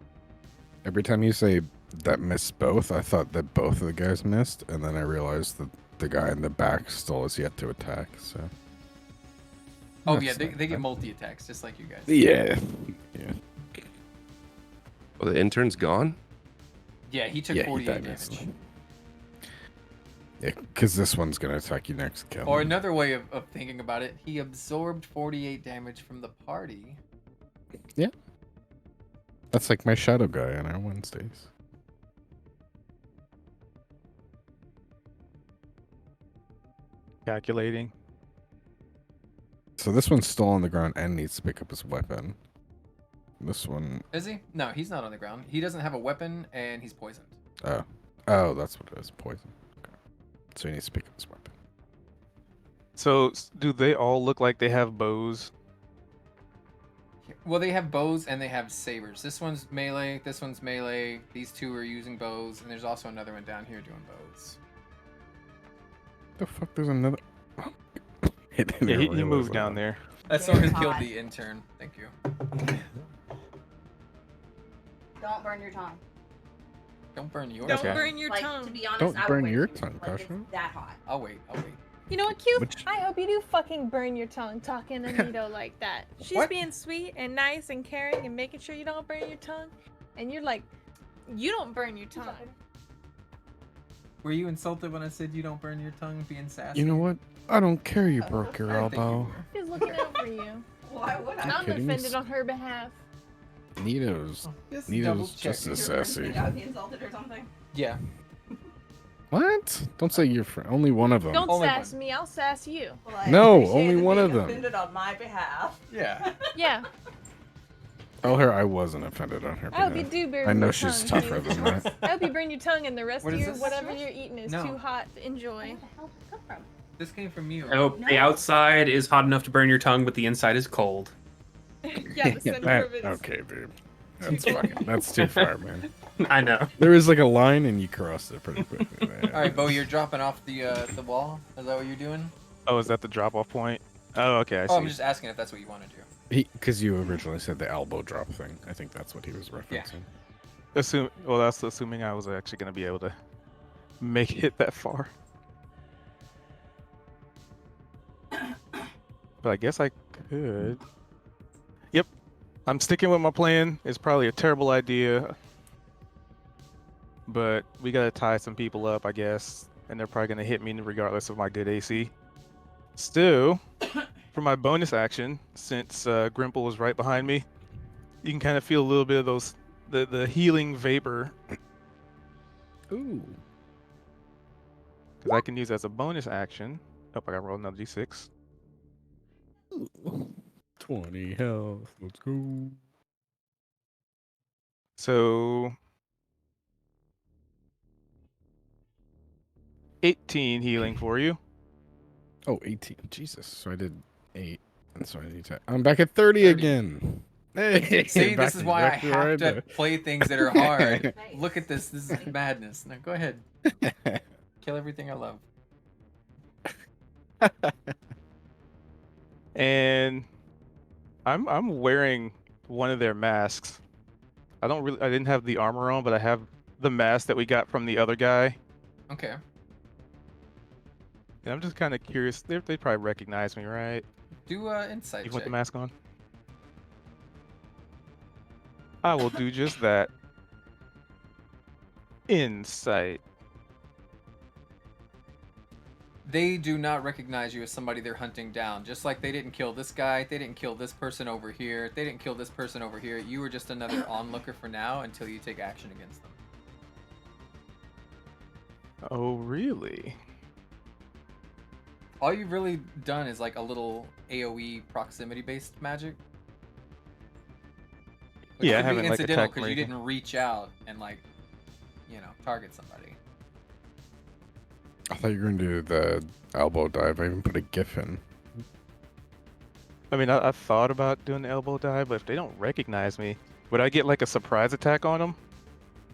Every time you say that missed both, I thought that both of the guys missed, and then I realized that the guy in the back still has yet to attack, so... Oh That's yeah, not they get bad. multi-attacks just like you guys. Yeah. Yeah. the intern's gone. Yeah, he took Yeah, he 48 died damage. instantly. Yeah, because this one's going to attack you next, Kel. Or another way of thinking about it, he absorbed 48 damage from the party. Yeah. That's like my shadow guy on our Wednesdays. Calculating. So this one's still on the ground and needs to pick up his weapon. This one... Is he? No, he's not on the ground. He doesn't have a weapon and he's poisoned. Oh. Oh, that's what it is. Poison. Okay. So he needs to pick up his weapon. So do they all look like they have bows? Well, they have bows and they have sabers. This one's melee, this one's melee. These two are using bows, and there's also another one down here doing bows. The fuck? There's another... Yeah, he moved down there. That's the one who killed the intern. Thank you. Don't burn your tongue. Don't burn yours. Don't Okay. burn your Like, tongue. to be honest, Don't I would burn wait your for you. tongue, Like, Kasha. it's that hot. I'll wait. You know what, Q? Which- I hope you do fucking burn your tongue talking to Nito like that. She's What? being sweet and nice and caring and making sure you don't burn your tongue. And you're like, you don't burn your tongue. Were you insulted when I said you don't burn your tongue being sassy? You know what? I don't care you broke your I think you elbow. were. She's looking out for you. Why would I? I'm kidding me? offended on her behalf. Nito's... Just Nito's double just check. as You're sassy. think I'd be insulted or something? Yeah. What? Don't say your friend. Only one of them. Don't Only sass one. me, I'll sass you. Well, I No, appreciate only it one being of them. Offended on my behalf. Yeah. Yeah, Tell her I wasn't offended on her I hope you behalf. do burn I know your she's tongue, tougher Q. than that. I hope you burn your tongue and the rest What of is your this? whatever you're eating is No. too hot to enjoy. Where the hell did it come from? This came from you. I hope the outside is hot enough to burn your tongue, but the inside is cold. Yeah, the center of it is. Okay, dude. That's fucking... That's too far, man. I know. There is like a line and you crossed it pretty quickly. Man. All right, Bo, you're dropping off the wall. Is that what you're doing? Oh, is that the drop-off point? Oh, okay, I see. Oh, I'm just asking if that's what you want to do. Because you originally said the elbow drop thing. I think that's what he was referencing. Well, that's assuming I was actually going to be able to make it that far. But I guess I could. Yep. I'm sticking with my plan. It's probably a terrible idea. But we got to tie some people up, I guess. And they're probably going to hit me regardless of my good AC. Still, for my bonus action, since Grimple was right behind me, you can kind of feel a little bit of those the healing vapor. Ooh. Because I can use as a bonus action. Oh, I got to roll another d6. 20 health. Let's go. So 18 healing for you. Oh, 18. Jesus. So I did 8. And so I need to... I'm back at 30 again. Hey, See, back this is why I exactly where have to did. play things that are hard. Look at this. This is madness. Now go ahead. Kill everything I love. And I'm wearing one of their masks. I didn't have the armor on, but I have the mask that we got from the other guy. Okay. And I'm just kind of curious. They probably recognize me, right? Do insight Even with the check. mask on. I will do just that. Insight. They do not recognize you as somebody they're hunting down. Just like they didn't kill this guy, they didn't kill this person over here, they didn't kill this person over here. You were just another onlooker for now until you take action against them. Oh, really? All you've really done is like a little AoE proximity-based magic. Which Yeah, I could be haven't, like, incidental attacked him or because you anything. didn't reach out and like, target somebody. I thought you were going to do the elbow dive. I even put a GIF in. I mean, I thought about doing the elbow dive, but if they don't recognize me, would I get like a surprise attack on them?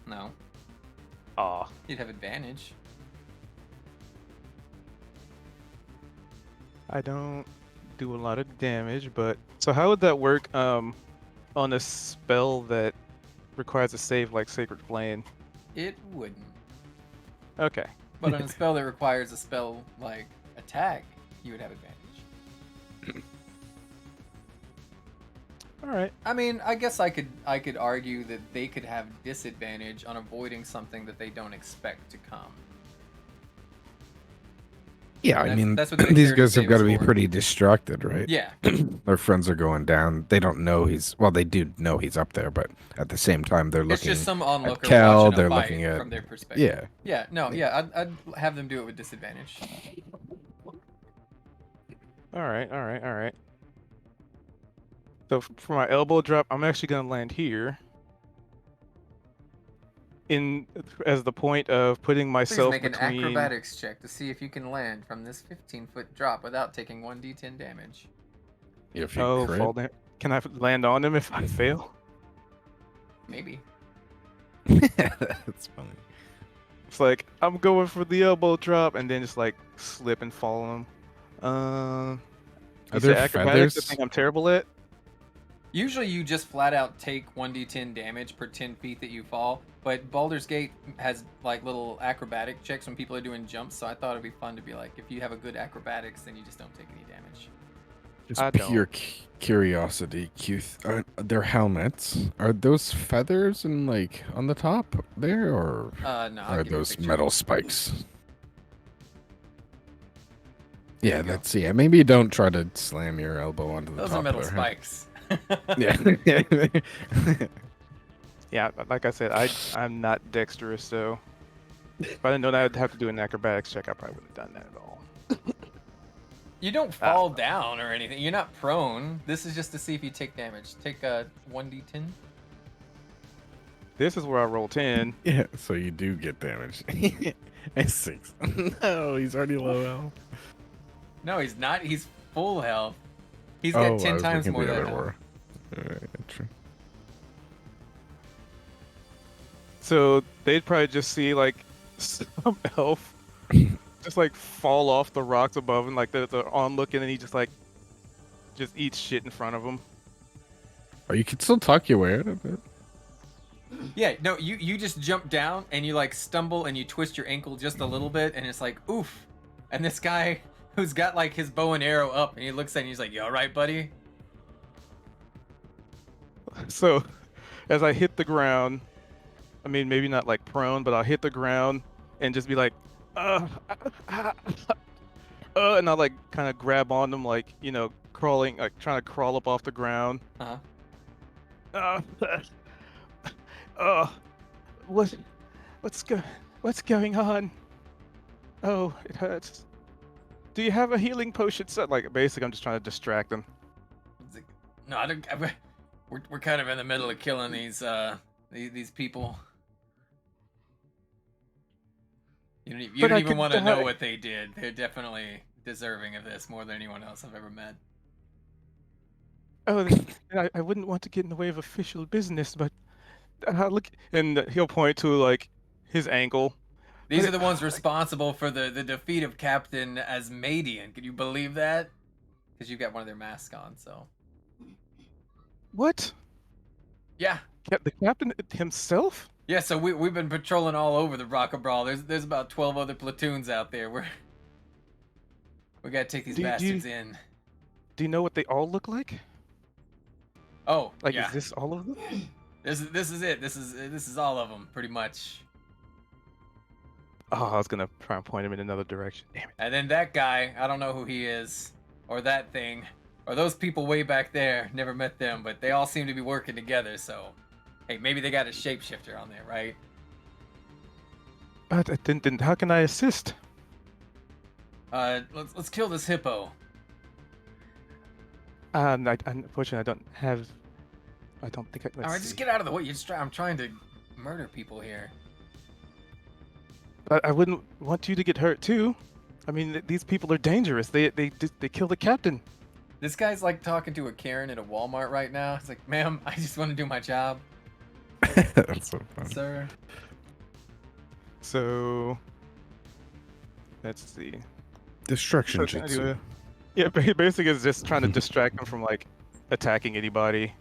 No, Aw. you'd have advantage. I don't do a lot of damage, but so how would that work on a spell that requires a save like Sacred Flame? It wouldn't. Okay. But on a spell that requires a spell like attack, you would have advantage. All right. I mean, I guess I could argue that they could have disadvantage on avoiding something that they don't expect to come. Yeah, And I mean, that's what the these dexterity guys have save got is to be for. pretty distracted, right? Yeah. Their friends are going down. They don't know they do know he's up there, but at the same time, they're It's looking just some at onlooker Cal. watching a They're fight looking at from their perspective. yeah. I'd have them do it with disadvantage. All right. So for my elbow drop, I'm actually gonna land here. As the point of putting Please myself make an between. acrobatics check to see if you can land from this 15-foot drop without taking 1d10 damage. If you Oh, crit. fall down. Can I land on him if I fail? Maybe. That's funny. It's like I'm going for the elbow drop and then just like slip and fall on him. Are You there say acrobatics? The feathers? thing I'm terrible at. Usually you just flat out take 1d10 damage per 10 feet that you fall, but Baldur's Gate has like little acrobatic checks when people are doing jumps, so I thought it'd be fun to be like, if you have a good acrobatics, then you just don't take any damage. Just I don't. pure curiosity. Their helmets, are those feathers and like on the top there, or No, I'll are give you a those picture. metal spikes? There Yeah, you go. that's Maybe don't try to slam your elbow onto the Those top are metal of their head. spikes. Yeah. Yeah, like I said, I'm not dexterous, so if I didn't know that I'd have to do an acrobatics check, I probably wouldn't have done that at all. You don't fall down or anything. You're not prone. This is just to see if you take damage. Take a 1d10. This is where I roll 10. Yeah, so you do get damage. It's 6. No, he's already low health. No, he's not. He's full health. He's Oh, got I 10 was times looking more the than other health. way. Alright, true. So they'd probably just see like some elf just like fall off the rocks above him, like they're onlooking, and he just eats shit in front of him. Oh, you can still tuck your way out of it. Yeah, no, you just jump down and you like stumble and you twist your ankle just a little bit and it's like, oof. And this guy who's got like his bow and arrow up and he looks at you and he's like, you alright, buddy? So as I hit the ground, I mean, maybe not like prone, but I'll hit the ground and just be like, and I'll like kind of grab on them, like, crawling, like trying to crawl up off the ground. Uh-huh. What's going on? Oh, it hurts. Do you have a healing potion set? Like, basically, I'm just trying to distract them. It's like, no, I don't. We're kind of in the middle of killing these people. You But don't I even could want to know die. what they did. They're definitely deserving of this more than anyone else I've ever met. Oh, I wouldn't want to get in the way of official business, but look, and he'll point to like his ankle. These are the ones responsible for the defeat of Captain Asmadian. Could you believe that? Because you've got one of their masks on, so. What? Yeah. The captain himself? Yeah, so we've been patrolling all over the Rock Brawl. There's about 12 other platoons out there. We gotta take these bastards in. Do you know what they all look like? Oh, Like, yeah. is this all of them? This is it. This is all of them, pretty much. Oh, I was gonna try and point him in another direction. Damn it. And then that guy, I don't know who he is, or that thing, or those people way back there. Never met them, but they all seem to be working together. So, hey, maybe they got a shapeshifter on there, right? Then how can I assist? Let's kill this hippo. Unfortunately, I don't have I don't think I. All right, just get out of the way. I'm trying to murder people here. I wouldn't want you to get hurt too. I mean, these people are dangerous. They killed the captain. This guy's like talking to a Karen at a Walmart right now. He's like, "Ma'am, I just want to do my job." That's so funny. Sir. So let's see. Destruction So, jutsu. anyway, yeah, basically it's just trying to distract them from like attacking anybody.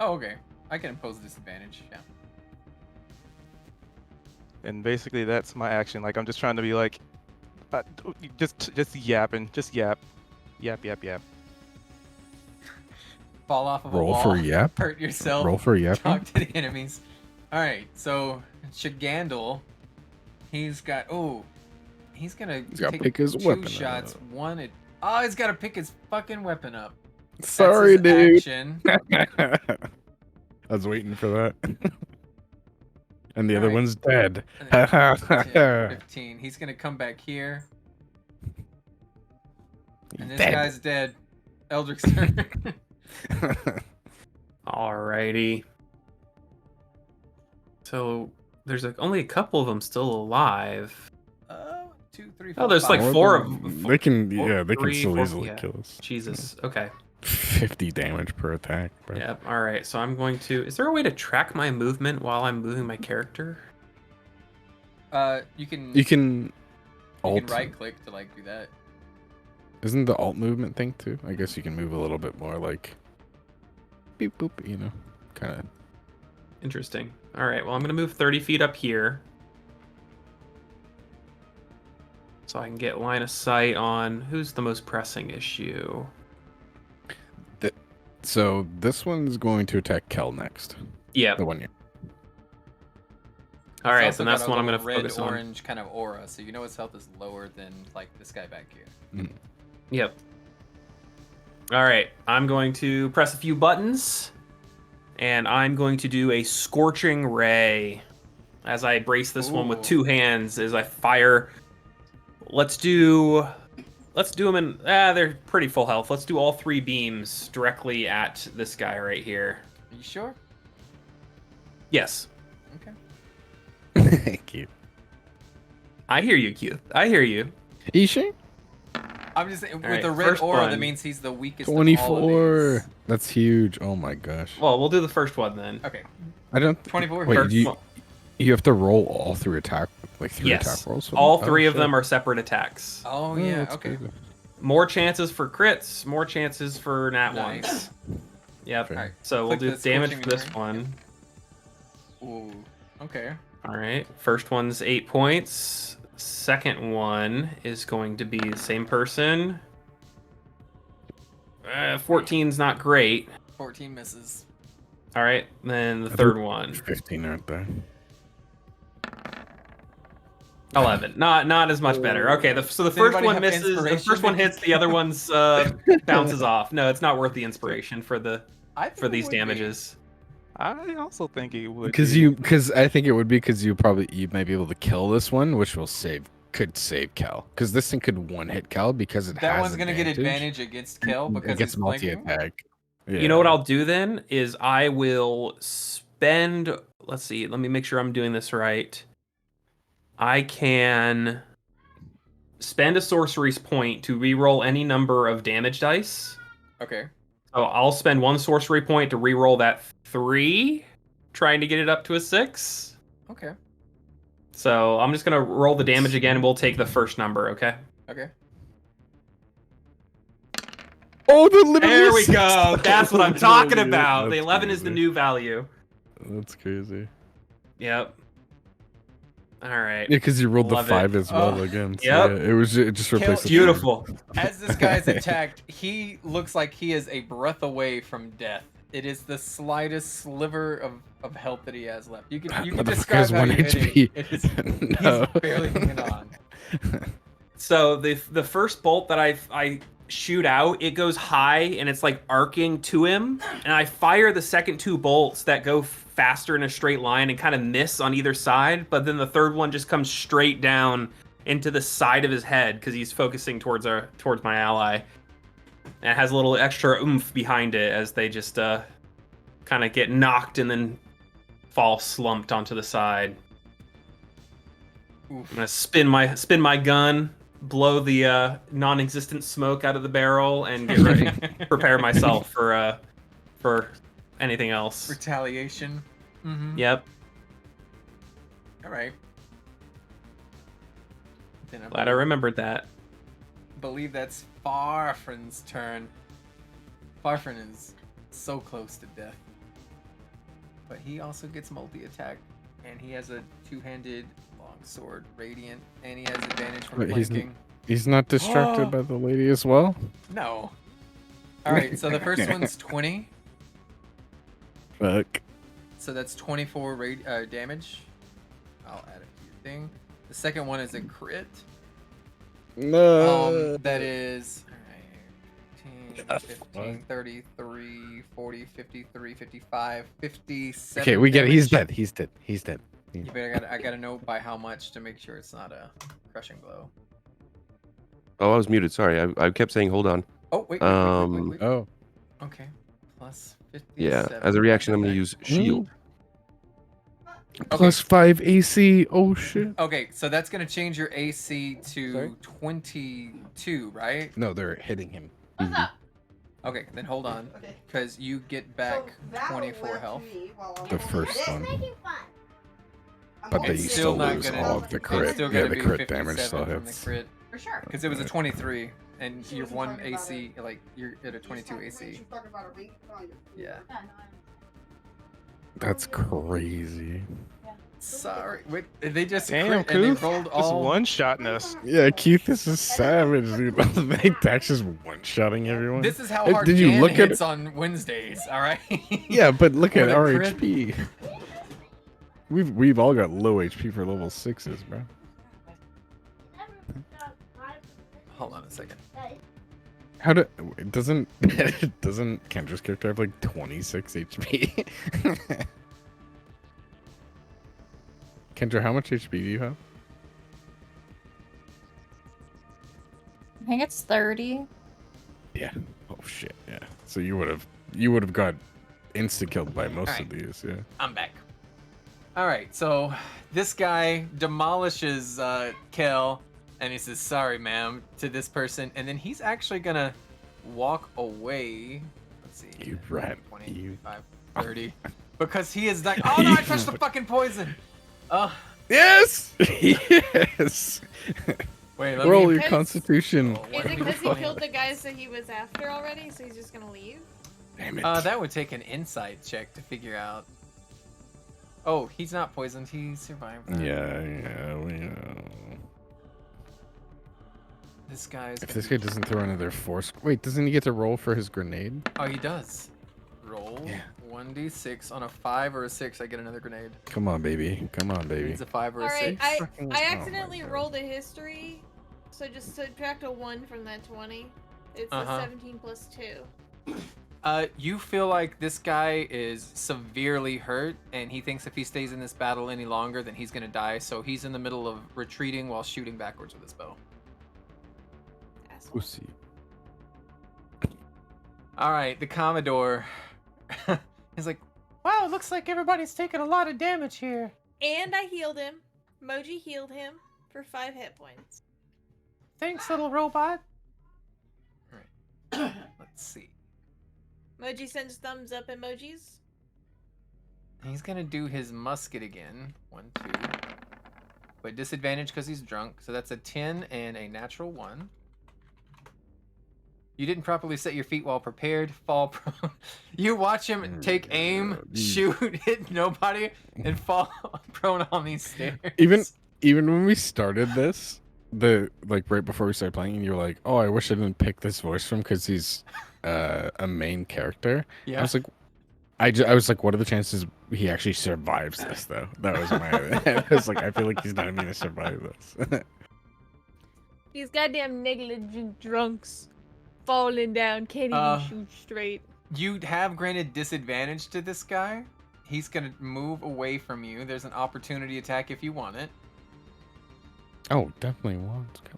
Oh, okay. I can impose a disadvantage. Yeah. And basically that's my action. Like I'm just trying to be like, just yapping, just yap. Fall off of a Roll wall. for yap. Hurt yourself. Roll for yap. Talk to the enemies. All right. So Shigandal, he's got. Oh, he's gonna gotta take pick his 2 weapon shots. up. One. Oh, he's gotta pick his fucking weapon up. Sorry, That's his dude. action. I was waiting for that. And the other Alright. one's dead. 10, 15. He's gonna come back here. And this Dead. guy's dead. Eldrick's turn. Alrighty. So there's like only a couple of them still alive. 2, 3, 4. Oh, there's like 5. four of them. They can, Four- yeah, they can three, still four- easily yeah. kill us. Jesus. Okay. 50 damage per attack, bro. Yep. All right. So I'm going to. Is there a way to track my movement while I'm moving my character? You can. You can You alt. can right click to like do that. Isn't the alt movement thing too? I guess you can move a little bit more like beep boop, you know, kind of. Interesting. All right. Well, I'm going to move 30 feet up here. So I can get line of sight on who's the most pressing issue. So this one's going to attack Kel next. Yeah. The one you. All He's right. also Then that's got the a one I'm going little to red focus on. orange kind of aura, so you know his health is lower than like this guy back here. Yep. All right. I'm going to press a few buttons, and I'm going to do a scorching ray as I brace this one with Ooh. 2 hands as I fire. Let's do them in. They're pretty full health. Let's do all 3 beams directly at this guy right here. Are you sure? Yes. Okay. Thank you. I hear you, Keith. I hear you. Isha? I'm just saying, with right, the red first aura, one. that means he's the weakest. Of all of 24. these. That's huge. Oh my gosh. Well, we'll do the first one then. Okay. I don't. 24. Wait, First you one. you have to roll all 3 attack, like 3 Yes. attack rolls. All 3 of them are separate attacks. Oh yeah. that's Okay. good. More chances for crits, more chances for nat Nice. ones. Yep. Fair. Alright. So we'll Click do the damage scorching for this ray. one. Ooh. Okay. All right. First one's 8 points. Second one is going to be the same person. 14's not great. 14 misses. All right. Then the I think third one. 15 aren't there. 11. Not as much better. Okay. So the Does first anybody one have misses. The inspiration? first one hits. The other one's bounces off. No, it's not worth the inspiration for I think for it these would be. damages. I also think it would. Because I think it would be because you might be able to kill this one, which could save Cal. Because this thing could one hit Cal because it That has one's gonna get advantage against Kel because against he's blinking. multi-attack. Yeah. You know what I'll do then is I will spend. Let's see. Let me make sure I'm doing this right. I can spend a sorcery's point to reroll any number of damage dice. Okay. So I'll spend 1 sorcery point to reroll that 3, trying to get it up to a 6. Okay. So I'm just gonna roll the damage again, and we'll take the first number. Okay. Okay. Oh, the literally. There we go. That's what I'm talking Literally, about. The that's 11 is the crazy. new value. That's crazy. Yep. All right. Yeah, because you rolled the Love it. 5 as well Oh. again. So Yep. yeah, it just replaced the Beautiful. As this guy's attacked, he looks like he is a breath away from death. It is the slightest sliver of health that he has left. You can Motherfucker describe has how 1 you hit him. HP. It is, No. He's barely hanging on. So the first bolt that I shoot out, it goes high and it's like arcing to him, and I fire the second 2 bolts that go faster in a straight line and kind of miss on either side, but then the third one just comes straight down into the side of his head because he's focusing towards my ally, and it has a little extra oomph behind it as they just kind of get knocked and then fall slumped onto the side. I'm gonna spin my gun, blow the non-existent smoke out of the barrel, and get ready. Prepare myself for anything else. Retaliation. Mm-hmm. Yep. All right. Then Glad I remembered that. believe that's Farfrin's turn. Farfrin is so close to death. But he also gets multi-attack, and he has a two-handed longsword, radiant, and he has advantage from Wait, flanking. He's not distracted by the lady as well? No. Alright, so the first one's 20. Fuck. So that's 24 damage. I'll add it to your thing. The second one is a crit. No. That is 10, 15, 33, 40, 53, 55, 57. Okay, we get it. He's damage. dead. He's dead. He's dead. You better I gotta know by how much to make sure it's not a crushing blow. Oh, I was muted. Sorry. I kept saying hold on. Oh, wait. Oh. Okay. Plus 57. Yeah. As a reaction, I'm going to use shield. Plus 5 AC. Oh, shit. Okay, so that's gonna change your AC to Sorry? 22, right? No, they're hitting him. What's up? Okay, then hold on, because you get back 24 health. The first one. Making fun. But It's they still still not lose gonna- all of the It's crit. still Yeah, gonna the be crit damage 57 still from the hits. crit, For sure. because it was a 23, and your one AC, like you're at a 22 AC. Yeah. That's crazy. Sorry, wait, they just Damn, crit and they Koof. rolled Just all. one-shotting us. Yeah, Keith, this is savage, dude. That's just one-shotting everyone. This is how Hey, hard did you Jan look at hits on Wednesdays. All right. Yeah, but look at With a our crit. HP. We've all got low HP for level 6s, bro. Hold on a second. How do doesn't Kendra's character have like 26 HP? Kendra, how much HP do you have? I think it's 30. Yeah. Oh shit. Yeah. So you would have got insta killed by most of Alright. these. Yeah. I'm back. All right, so this guy demolishes Kel, and he says, "Sorry, ma'am," to this person, and then he's actually gonna walk away. Let's see. You rat. 20, You. 25, 30. Because he is like, oh no, I touched the fucking poison. Yes. Yes. Wait, let Roll me. your Constitution. Oh, Is what it are you because he doing? killed the guys that he was after already, so he's just gonna leave? Damn it. That would take an insight check to figure out. Oh, he's not poisoned. He survived. That. Yeah. We know. This guy's. If gonna this be- guy doesn't throw another force, wait, doesn't he get to roll for his grenade? Oh, he does. Roll Yeah. 1d6 on a 5 or a 6. I get another grenade. Come on, baby. Come on, baby. It's a 5 or a Alright, 6. I Oh my accidentally God. rolled a history, so just subtract a 1 from that 20. It's Uh-huh. a 17 plus 2. You feel like this guy is severely hurt, and he thinks if he stays in this battle any longer, then he's gonna die. So he's in the middle of retreating while shooting backwards with his bow. Asshole. Pussy. All right, the Commodore. He's like, "Wow, it looks like everybody's taking a lot of damage here." And I healed him. Moji healed him for 5 hit points. Thanks, little robot. All right, let's see. Moji sends thumbs up emojis. He's gonna do his musket again. 1, 2. But disadvantage because he's drunk. So that's a 10 and a natural 1. You didn't properly set your feet while prepared. Fall prone. You watch him take aim, shoot, hit nobody, and fall prone on these stairs. Even when we started this, right before we started playing, and you were like, "Oh, I wish I didn't pick this voice from because he's a main character." Yeah. I was like, I was like, what are the chances he actually survives this though? That was my. I was like, I feel like he's not even gonna survive this. These goddamn negligent drunks falling down, can't even shoot straight. You have granted disadvantage to this guy. He's gonna move away from you. There's an opportunity attack if you want it. Oh, definitely wants. 5,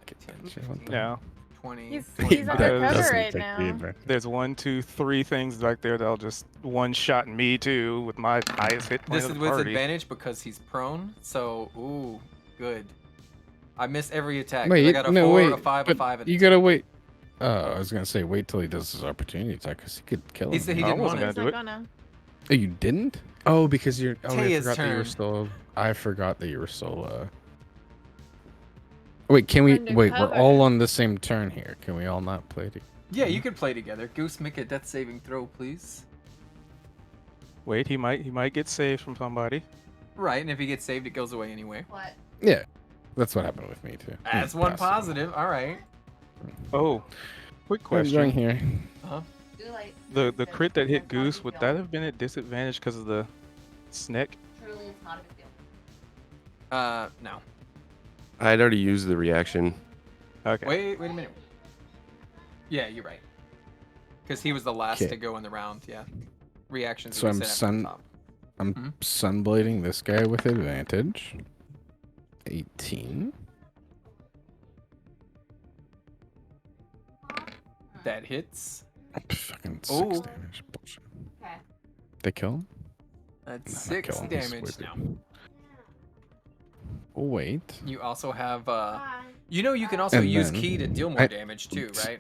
10, that shit, what 15, the- Yeah. 20. He's 25. undercover doesn't right take the now. advantage. There's 1, 2, 3 things back there that'll just one-shot me too with my highest hit point This of is the with party. advantage because he's prone. So, ooh, good. I miss every attack. 'cause Wait, I got a no, 4, wait, a 5, a but 5, and a you 2. gotta wait. I was gonna say wait till he does his opportunity attack because he could kill He him. said he I didn't wasn't want gonna it. do it. Oh, you didn't? Oh, because you're. Oh, I Taya's forgot that you were turn. still. I forgot that you were still. Wait, can we? Wait, we're Undercover. all on the same turn here. Can we all not play together? Yeah, you could play together. Goose, make a death saving throw, please. Wait, he might get saved from somebody. Right, and if he gets saved, it goes away anyway. What? Yeah, that's what happened with me too. That's one positive. All right. Oh, quick I'm going question. here. Do like The crit that hit Goose, would that have been at disadvantage because of the snake? Truly, it's not a big deal. No. I'd already used the reaction. Okay. Wait a minute. Yeah, you're right. Because he was the last Okay. to go in the round. Yeah. Reactions. So are I'm set at the sun. top. I'm sunblading this guy with advantage. 18. That hits. Fucking 6 Oh. damage. Bullshit. Okay. They kill him? That's No, not 6 kill him, he's damage waited. now. Oh, wait. You also have you know you can also And use then key to deal more I- damage too, right?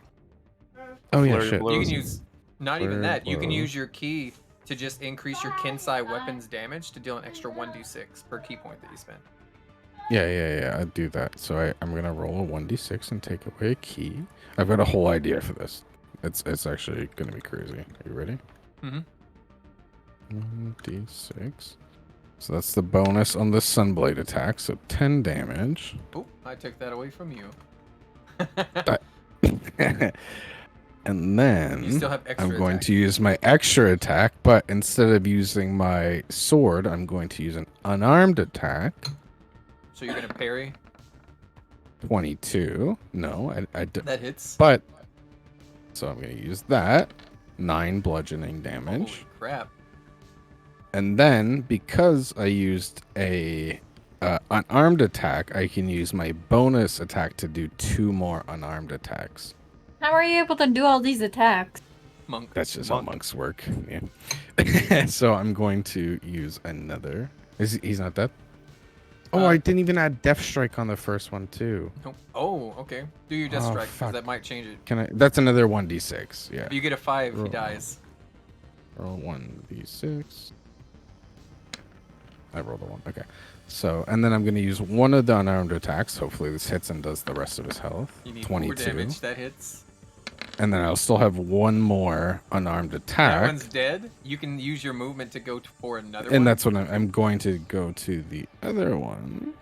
Oh yeah, Flurry of shit. blows. You can use not even Flurry of that. You can blows. use your key to just increase your Kinsai weapons damage to deal an extra 1d6 per key point that you spend. Yeah. I'd do that. So I'm gonna roll a 1d6 and take away a key. I've got a whole idea for this. It's actually gonna be crazy. Are you ready? Mhm. 1d6. So that's the bonus on the Sunblade attack. So 10 damage. Oh, I took that away from you. And then You still have extra I'm going attack. to use my extra attack, but instead of using my sword, I'm going to use an unarmed attack. So you're gonna parry. 22. No, I did. That hits. But so I'm going to use that. 9 bludgeoning damage. Holy crap. And then because I used a unarmed attack, I can use my bonus attack to do 2 more unarmed attacks. How are you able to do all these attacks? Monk. That's just Monk. how monks work. Yeah. So I'm going to use another. He's not dead? Oh, I didn't even add Death Strike on the first one too. Oh, okay. Do your death Oh, strike because fuck. that might change it. Can I? That's another 1d6. Yeah. If you get a 5, he Roll. dies. Roll 1d6. I rolled a 1. Okay. So, and then I'm going to use one of the unarmed attacks. Hopefully this hits and does the rest of his health. You need 22. 4 damage. That hits. And then I'll still have one more unarmed That attack. one's dead. You can use your movement to go for another one. And that's when I'm going to go to the other one,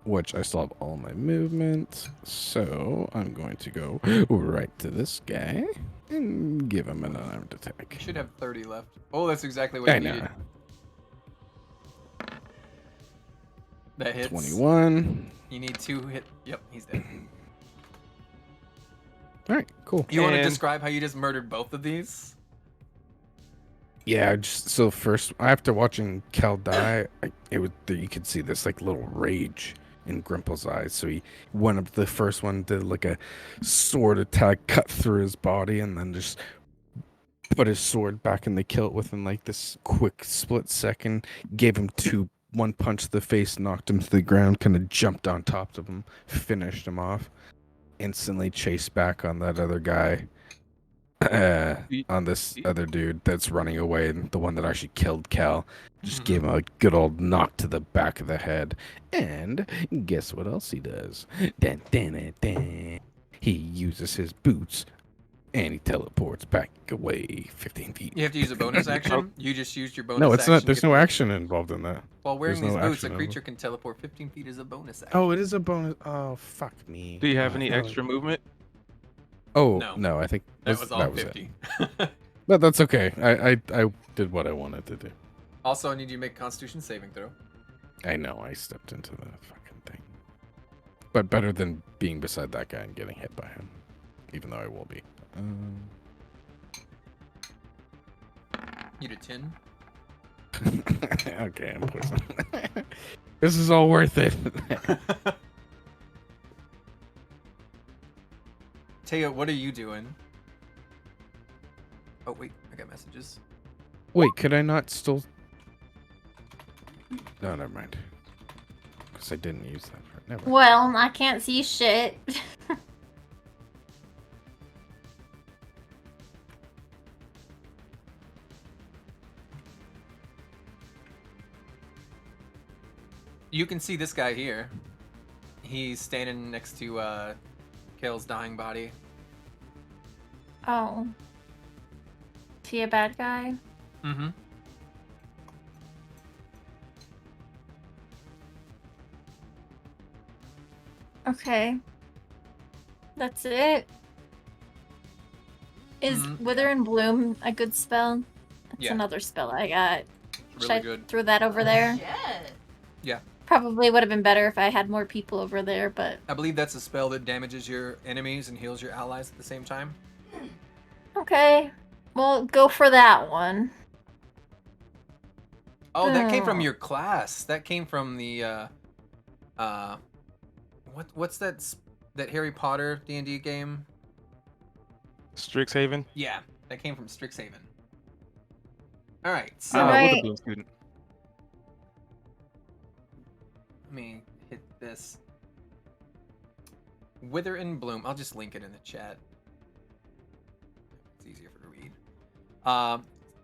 which I still have all my movement. So I'm going to go right to this guy and give him an unarmed attack. You should have 30 left. Oh, that's exactly what I you know. needed. That hits. 21. You need 2 hit. Yep, he's dead. All right, cool. You want to And- describe how you just murdered both of these? Yeah, just so first after watching Kel die, you could see this like little rage in Grimple's eyes. So the first one did like a sword attack, cut through his body, and then just put his sword back in the kilt within like this quick split second. Gave him one punch to the face, knocked him to the ground, kind of jumped on top of him, finished him off. Instantly chased back on that other guy. On this other dude that's running away, and the one that actually killed Cal, just gave him a good old knock to the back of the head. And guess what else he does? Dun, dun, dun, dun. He uses his boots and he teleports back away 15 feet. You have to use a bonus action? You just used your bonus No, it's action not. to There's get no the- action involved in that. While wearing there's these no boots, a action creature involved. can teleport 15 feet as a bonus action. Oh, it is a bonus. Oh, fuck me. Do you have any Oh, extra movement? Oh, No. no, I think that was all it. 50. But that's okay. I did what I wanted to do. Also, I need you to make a Constitution saving throw. I know I stepped into the fucking thing. But better than being beside that guy and getting hit by him. Even though I will be. You did 10. Okay, I'm poisoned. This is all worth it. Teo, what are you doing? Oh wait, I got messages. Wait, could I not still? No, never mind. Because I didn't use that. Never mind. Well, I can't see shit. You can see this guy here. He's standing next to Kale's dying body. Oh. Is he a bad guy? Mm-hmm. Okay. That's it. Is Wither and Bloom a good spell? That's Yeah. another spell I got. Should Really I good. throw that over there? Shit. Yeah. Probably would have been better if I had more people over there, but I believe that's a spell that damages your enemies and heals your allies at the same time. okay. Well, go for that one. Oh, that came from Oh. your class. That came from the what's that Harry Potter D&D game? Strixhaven. Yeah, that came from Strixhaven. All right, Oh, so Alright. With a Bloom student. let me hit this. Wither and Bloom. I'll just link it in the chat. It's easier for to read.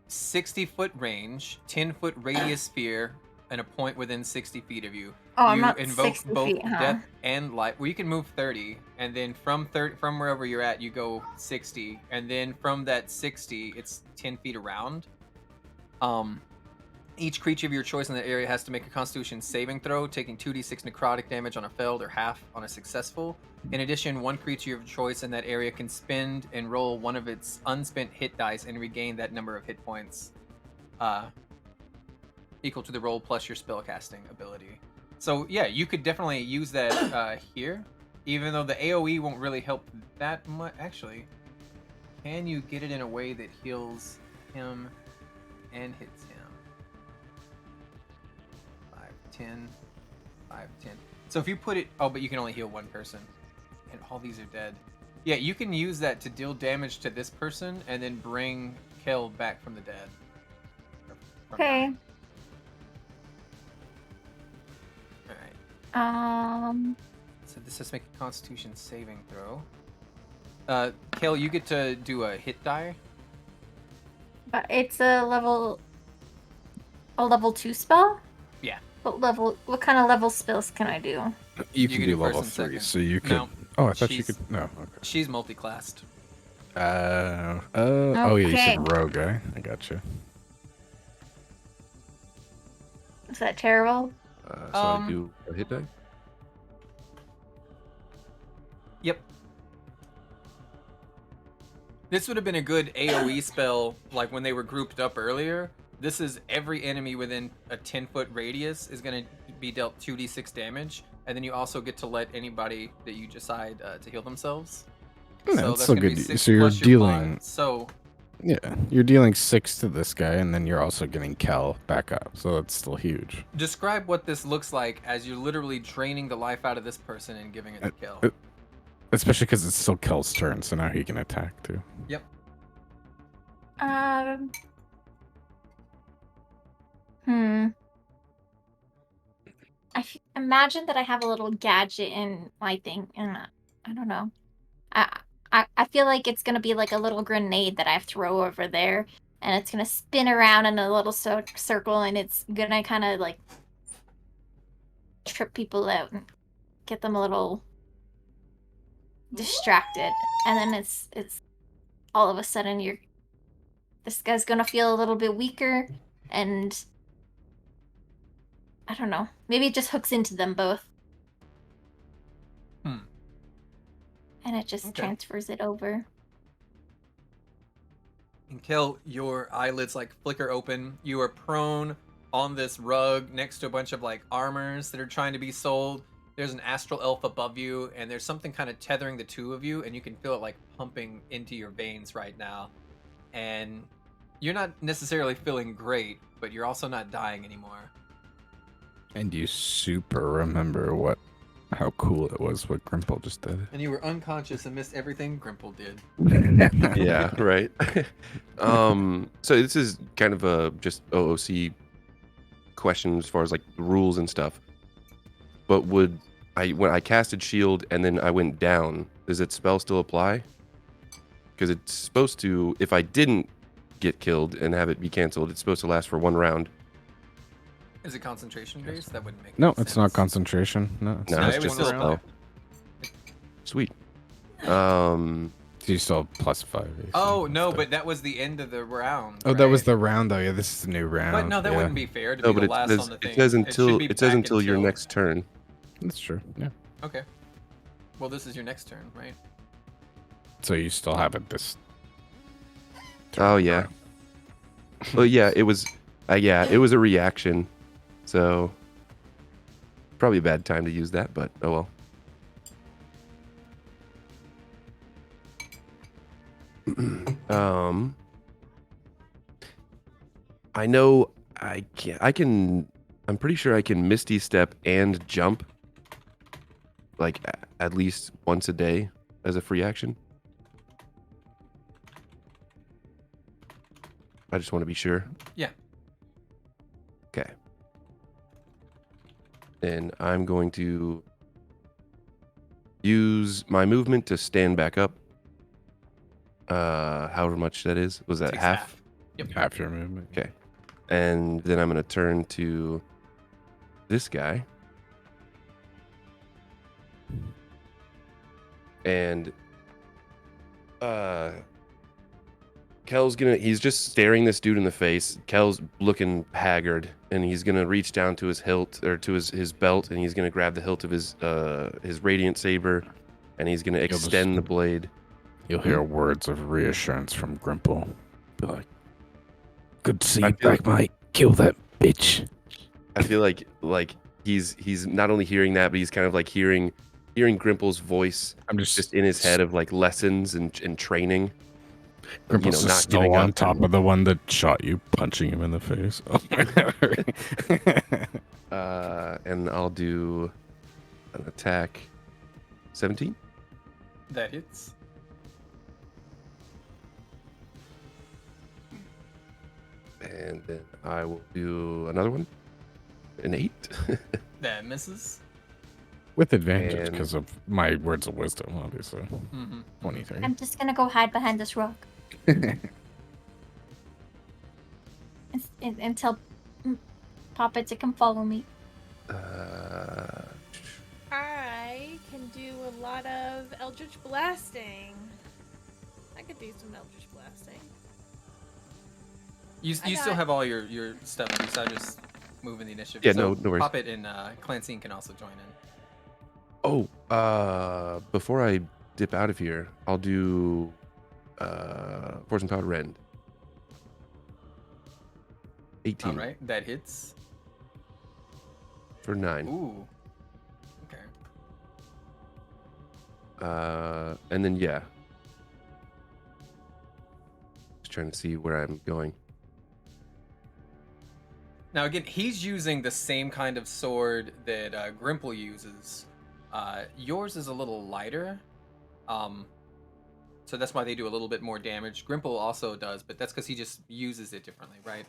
60-foot range, 10-foot radius sphere, and a point within 60 feet of you. Oh, I'm You not invoke 60 both feet, huh? death and life. Well, you can move 30, and then from wherever you're at, you go 60, and then from that 60, it's 10 feet around. Each creature of your choice in that area has to make a Constitution saving throw, taking 2d6 necrotic damage on a failed or half on a successful. In addition, one creature of your choice in that area can spend and roll one of its unspent hit dice and regain that number of hit points, equal to the roll plus your spellcasting ability. So yeah, you could definitely use that here, even though the AoE won't really help that much. Actually, can you get it in a way that heals him and hits him? 5, 10, 5, 10. So if you put it, oh, but you can only heal one person, and all these are dead. Yeah, you can use that to deal damage to this person and then bring Kel back from the dead. Okay. All right. So So this has to make a Constitution saving throw. Kel, you get to do a hit die. but it's a level 2 spell? Yeah. What kind of level spells can I do? You can can do do level first and 3, second. so you could. No, Oh, I thought you she's- could. No. Okay. She's multi-classed. Oh yeah, you Okay. said rogue, eh? I gotcha. Is that terrible? So I do a hit die. Yep. This would have been a good AoE spell, like when they were grouped up earlier. This is every enemy within a 10-foot radius is going to be dealt 2d6 damage, and then you also get to let anybody that you decide to heal themselves. Yeah, So it's that's still gonna be good. 6 So you're plus your dealing. mod. So Yeah, you're dealing 6 to this guy, and then you're also getting Kel back up. So that's still huge. describe what this looks like as you're literally draining the life out of this person and giving it to Kel. Especially because it's still Kel's turn, so now he can attack too. Yep. Imagine that I have a little gadget in my thing, and I don't know. I feel like it's gonna be like a little grenade that I throw over there, and it's gonna spin around in a little circle, and it's gonna kind of like trip people out and get them a little distracted, and then it's all of a sudden this guy's gonna feel a little bit weaker, and I don't know. Maybe it just hooks into them both. And it just Okay. transfers it over. And Kel, your eyelids like flicker open. You are prone on this rug next to a bunch of like armors that are trying to be sold. There's an astral elf above you, and there's something kind of tethering the two of you, and you can feel it like pumping into your veins right now. And you're not necessarily feeling great, but you're also not dying anymore. And you super remember what how cool it was what Grimple just did. And you were unconscious and missed everything Grimple did. Yeah, right. So this is kind of a just OOC question as far as like rules and stuff. But when I casted shield and then I went down, does its spell still apply? Because it's supposed to, if I didn't get killed and have it be canceled, it's supposed to last for 1 round. Is it concentration based? That wouldn't make No, any it's not sense. concentration. No, it's No, No, it's it would just a still spell. Sweet. Um, So you still have +5. AC Oh and no, stuff. but that was the end of the round. Oh, that was right? the round though. Yeah, this is a new round. But no, that yeah. wouldn't be fair to no, be but the it last says on the thing. it says should be back until your until- next turn. That's true. Yeah. Okay. Well, this is your next turn, right? So you still have it this. Oh yeah. Well, yeah, it was. It was a reaction. So probably a bad time to use that, but oh well. I know I can. I'm pretty sure I can Misty Step and jump, like at least once a day as a free action. I just want to be sure. Yeah. Okay. And I'm going to use my movement to stand back up. However much that is. Was that Takes half? Yep. Half your movement. Okay. And then I'm going to turn to this guy. And he's just staring this dude in the face. Kel's looking haggard, and he's gonna reach down to his hilt or to his belt, and he's gonna grab the hilt of his radiant saber, and he's gonna extend the blade. You'll hear words of reassurance from Grimple. Be like, "Good to see you I feel back, mate. Kill that bitch." I feel like he's not only hearing that, but he's kind of like hearing Grimple's voice. I'm just in his head of like lessons and training. Grimple's not still giving on up top and- of the one that shot you, punching him in the face. And I'll do an attack. 17. That hits. And then I will do another one. An 8. That misses. With advantage And- because of my words of wisdom, obviously. Mm-hmm. 23. I'm just gonna go hide behind this rock until Poppets can follow me. I can do a lot of Eldritch Blasting. I could do some Eldritch Blasting. You I still got- have all your stuff. So just moving the initiative. Yeah, So no worries. Poppet and Clancine can also join in. Oh, before I dip out of here, I'll do Force and Power Rend. 18 All right, that hits. for 9. Ooh. Okay. And then yeah. Just trying to see where I'm going. Now again, he's using the same kind of sword that Grimple uses. Yours is a little lighter, so that's why they do a little bit more damage. Grimple also does, but that's because he just uses it differently, right?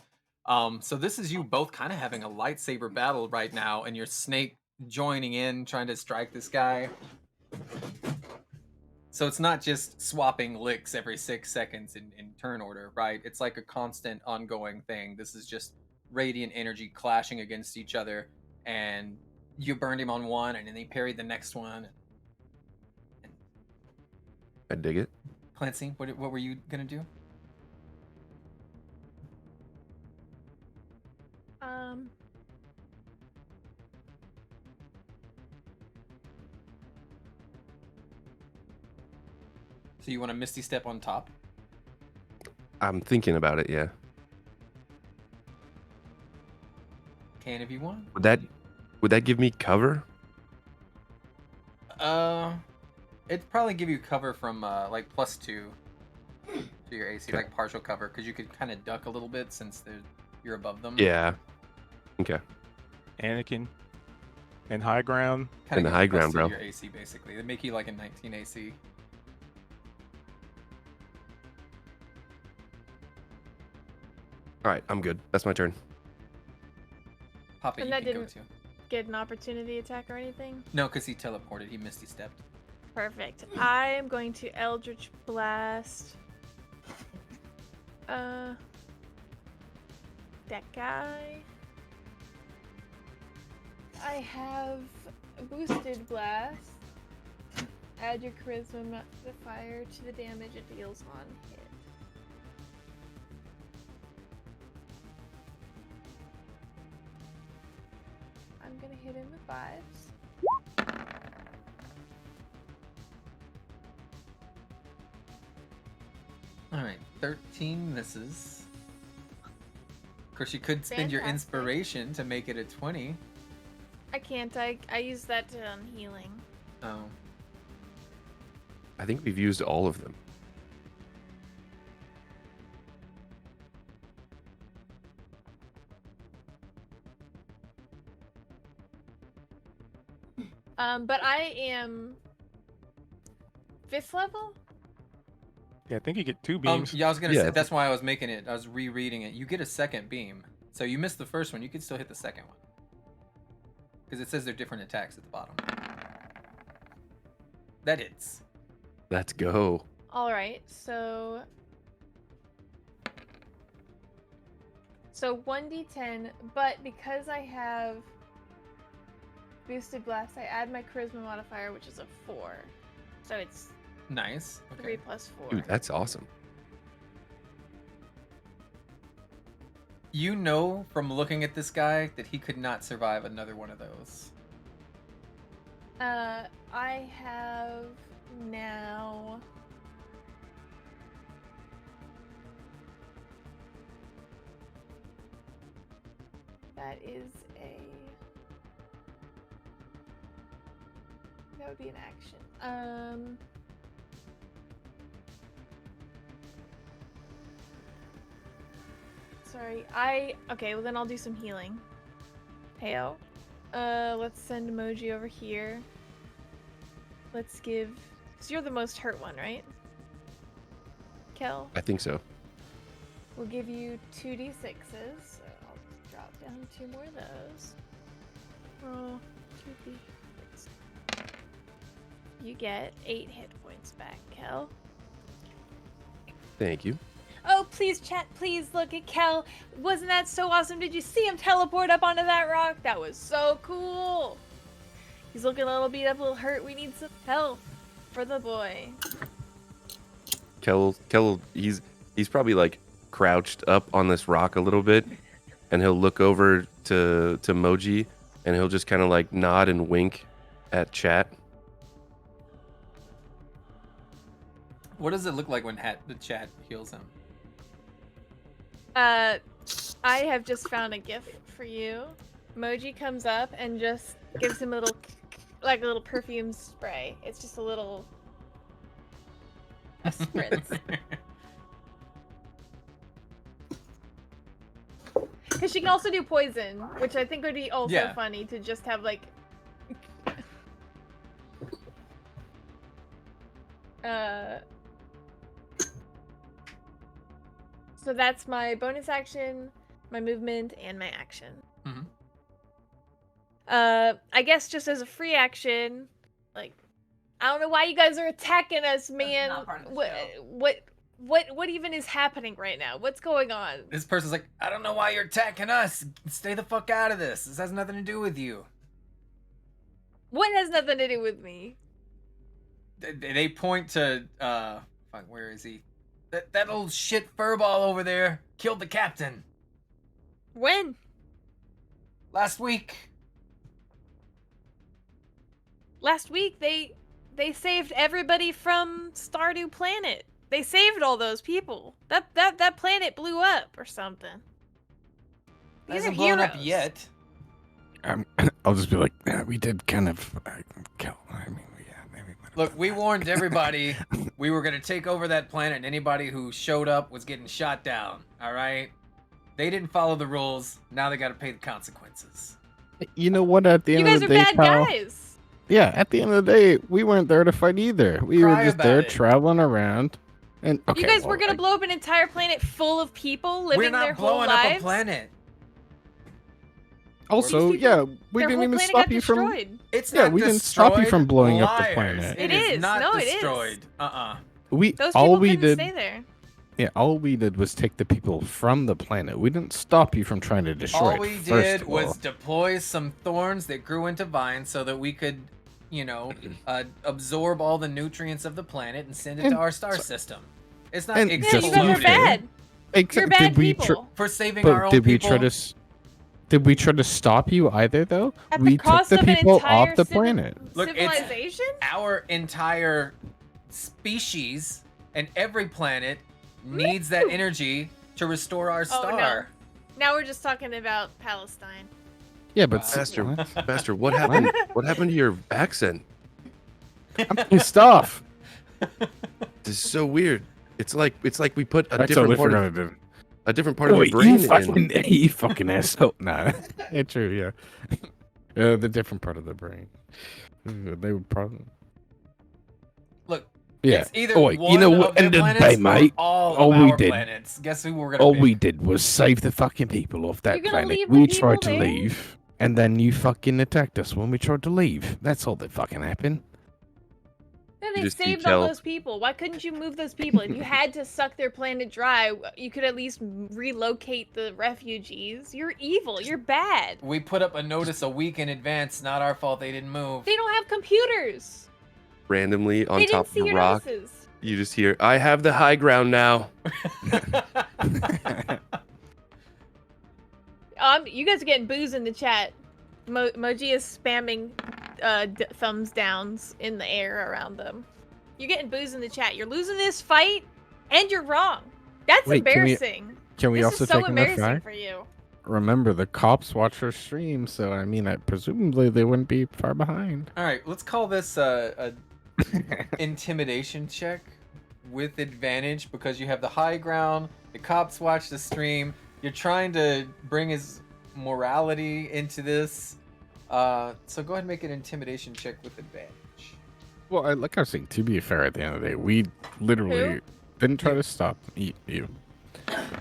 So this is you both kind of having a lightsaber battle right now, and your snake joining in, trying to strike this guy. So it's not just swapping licks every 6 seconds in turn order, right? It's like a constant, ongoing thing. This is just radiant energy clashing against each other, and you burned him on one, and then he parried the next one. I dig it. Clancy, what were you gonna do? So you want to Misty Step on top? I'm thinking about it, yeah. Can if you want. Would that give me cover? It'd probably give you cover from like +2 to your AC, Okay. like partial cover, because you could kind of duck a little bit since you're above them. Yeah. Okay. Anakin, And high ground. Kinda In the get high ground, plus to bro. Your AC basically. They make you like a 19 AC. All right, I'm good. That's my turn. Papa, And you that can go didn't- too. Get an opportunity attack or anything? No, because he teleported. He misty stepped. Perfect. I am going to Eldritch Blast. That guy. I have boosted blast. Add your charisma modifier to the damage it deals on hit. I'm gonna hit him with 5s. Alright, 13 misses. Of course, you could spend your Fantastic. inspiration to make it a 20. I can't. I use that to healing. Oh. I think we've used all of them. But I am 5th level. Yeah, I think you get 2 beams. Yeah, I was gonna Yeah. say, that's why I was making it. I was rereading it. You get a second beam. So you missed the first one, you can still hit the second one. Because it says they're different attacks at the bottom. That hits. Let's go. All right, so 1d10, but because I have boosted blast, I add my charisma modifier, which is a 4. So it's Nice. 3 Okay. plus 4. Dude, that's awesome. You know from looking at this guy that he could not survive another one of those. I have now. That is a. That would be an action. Sorry, okay, well then I'll do some healing. Heyo. Let's send emoji over here. Let's give, because you're the most hurt one, right? Kel, I think so. we'll give you 2d6s. So I'll drop down 2 more of those. Roll 2d6. You get 8 hit points back, Kel. Thank you. Oh, please, chat, please look at Kel. Wasn't that so awesome? Did you see him teleport up onto that rock? That was so cool. He's looking a little beat up, a little hurt. We need some help for the boy. Kel, he's probably like crouched up on this rock a little bit, and he'll look over to Moji, and he'll just kind of like nod and wink at chat. What does it look like when the chat heals him? I have just found a gift for you. Moji comes up and just gives him a little, like a little perfume spray. It's just a little spritz. Because she can also do poison, which I think would be also funny to just have like. So that's my bonus action, my movement, and my action. Mhm. I guess just as a free action, like, I don't know why you guys are attacking us, man. not part of the What even is happening right now? What's going on? This person's like, I don't know why you're attacking us. Stay the fuck out of this. This has nothing to do with you. What has nothing to do with me? They point to, fuck, where is he? That old shit furball over there killed the captain When? last week. Last week they saved everybody from Stardew Planet. They saved all those people. That planet blew up or something. These Hasn't are blown up heroes. yet. I'll just be like, yeah, we did kind of kill. I mean, yeah, maybe. Look, we warned everybody we were gonna take over that planet, and anybody who showed up was getting shot down. All right? They didn't follow the rules. Now they got to pay the consequences. You know what? At the You end guys of are the day, bad pal, guys. yeah. At the end of the day, we weren't there to fight either. We Cry were just about there it. traveling around. And okay, You guys were well, gonna blow up an entire planet full of people living We're their not whole blowing up a lives. planet. Also, These people- yeah, we Their didn't whole even planet stop got you from. destroyed. It's Yeah, not we didn't stop you from destroyed. blowing up the Liars. planet. It is is. not No, it is. destroyed. Those people all we couldn't did. stay there. Yeah, all we did was take the people from the planet. We didn't stop you from trying to destroy All it. we first did of was all. deploy some thorns that grew into vines so that we could, absorb all the nutrients of the planet and send it to And our star so- system. It's not and Yeah, just you guys are exploded bad. Except, You're bad did we people. for saving our but own did we people. try to? Did we try to stop you either? Though At the we took cost the of an people entire off the planet. Look, it's- civilization? Our entire species and every planet needs that energy to restore our Oh, no. star. Now we're just talking about Palestine. Yeah, but Master, what? Master, what happened? What happened to your accent? I'm pissed off. This is so weird. It's like we put a I different totally part forgot of to do. a different part of Oh, the brain. you fucking asshole. Nah, it's true. Yeah, the different part of the brain. They would probably. Look, Yeah. it's either Oh, wait, one you know of what their ended planets by, or mate? all All of we our did- planets. Guess who we're gonna All pick? we did was save the fucking people off that You're gonna planet. leave the We people tried to there? leave, and then you fucking attacked us when we tried to leave. That's all that fucking happened. Yeah, You they just see saved all Kel- those people. Why couldn't you move those people? If you had to suck their planet dry, you could at least relocate the refugees. You're evil. You're bad. We put up a notice a week in advance. Not our fault they didn't move. They don't have computers. randomly on They top didn't of see a your rock. notices. You just hear, "I have the high ground now." You guys are getting booze in the chat. Moji is spamming thumbs downs in the air around them. You're getting booze in the chat. You're losing this fight, and you're wrong. That's Wait, embarrassing. Can we This also is so take in the embarrassing fact? for you. Remember, the cops watch our stream, so I mean, presumably they wouldn't be far behind. All right, let's call this a intimidation check with advantage because you have the high ground. The cops watch the stream. You're trying to bring his morality into this. So go ahead and make an intimidation check with advantage. Well, like I was saying, to be fair, at the end of the day, we literally Who? didn't try to stop you.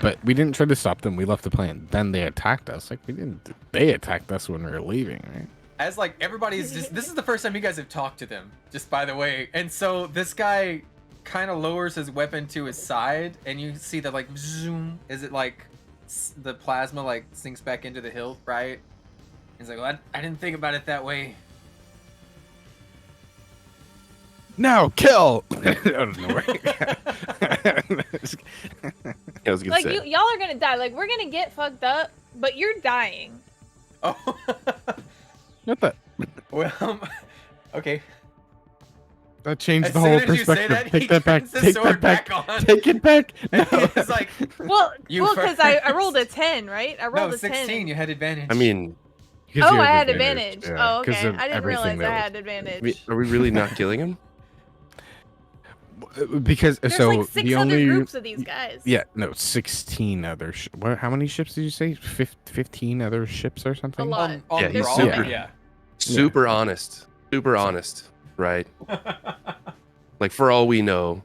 But we didn't try to stop them. We left the plane. Then they attacked us. Like we didn't. They attacked us when we were leaving, right? As like everybody's just this is the first time you guys have talked to them, just by the way. And so this guy kind of lowers his weapon to his side, and you see that like zoom. Is it like the plasma like sinks back into the hilt, right? He's like, well, I didn't think about it that way. Now kill. I don't know. I was gonna Like say. y'all are gonna die. Like we're gonna get fucked up, but you're dying. Oh, What the? well, okay. That changed As the soon whole as you say perspective. that, he Take that back. turns the Take sword that back. back on. Take it back. No. It's like, Well, You because fir- I rolled a 10, right? I rolled no, a 16. 10. You had advantage. I mean, Because Oh, you I had advantage. yeah, Oh, 'cause okay. of I didn't everything realize I that had advantage. are we really not killing him? Because There's so like 6 the other only groups of these guys. yeah, no, 16 other how many ships did you say? 15 other ships or something? A lot. on Yeah, the he's brawl, super- yeah. Super honest. Super honest, right? Like for all we know,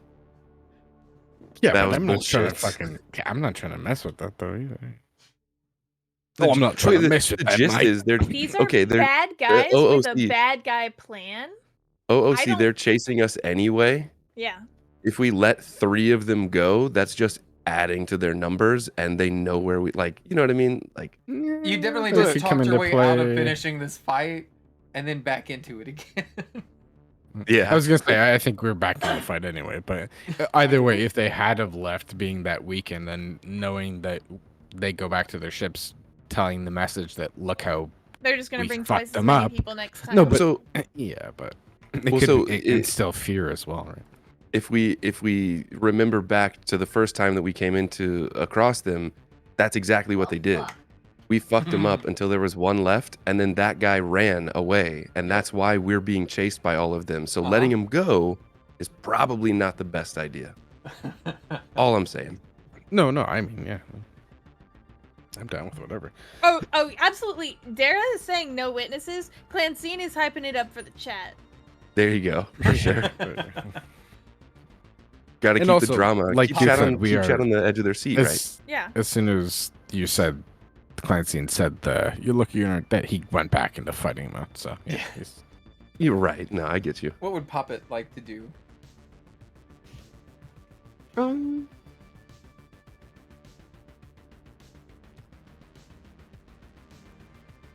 Yeah, That but was I'm not trying to bullshit. I'm not trying to mess with that though either. The Oh, I'm not trying to the- mess with the that, gist mate. is they're These are okay. They're bad guys with a OOC. bad guy plan. I OOC. don't- They're chasing us anyway. Yeah. If we let 3 of them go, that's just adding to their numbers, and they know where we like. You know what I mean? Like, You definitely Well, just if you come talked your into way out of play- finishing this fight and then back into it again. yeah. I was gonna say I think we're back in the fight anyway, but either way, if they had have left being that weak and then knowing that they go back to their ships, telling the message that look how They're just going We to bring fucked twice as them many up. people next time. No, but so yeah, but it Well, could so it it- instill fear as well, right? if we remember back to the first time that we came into across them, that's exactly what they did. We fucked them up until there was one left, and then that guy ran away, and that's why we're being chased by all of them. So letting him go is probably not the best idea. All I'm saying. No, I mean, yeah. I'm down with whatever. Oh, absolutely. Dara is saying no witnesses. Clancine is hyping it up for the chat. There you go, for sure. Got to And keep also, the drama. like keep you chat said, on, we keep chat are- on the edge of their seat, right? Yeah. As soon as you said, Clancy said you look unit, that he went back into fighting mode. So yeah, You're right. No, I get you. What would Poppet like to do?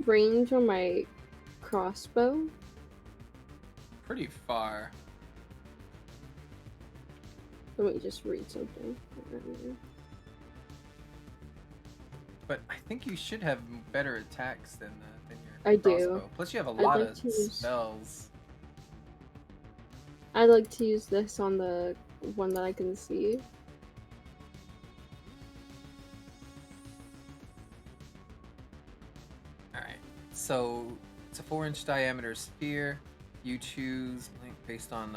Range on my crossbow. Pretty far. Let me just read something. But I think you should have better attacks than your I do. crossbow. Plus, you have a I'd lot like of to use- spells. I like to use this on the one that I can see. Alright, so it's a 4-inch diameter sphere. You choose length based on, and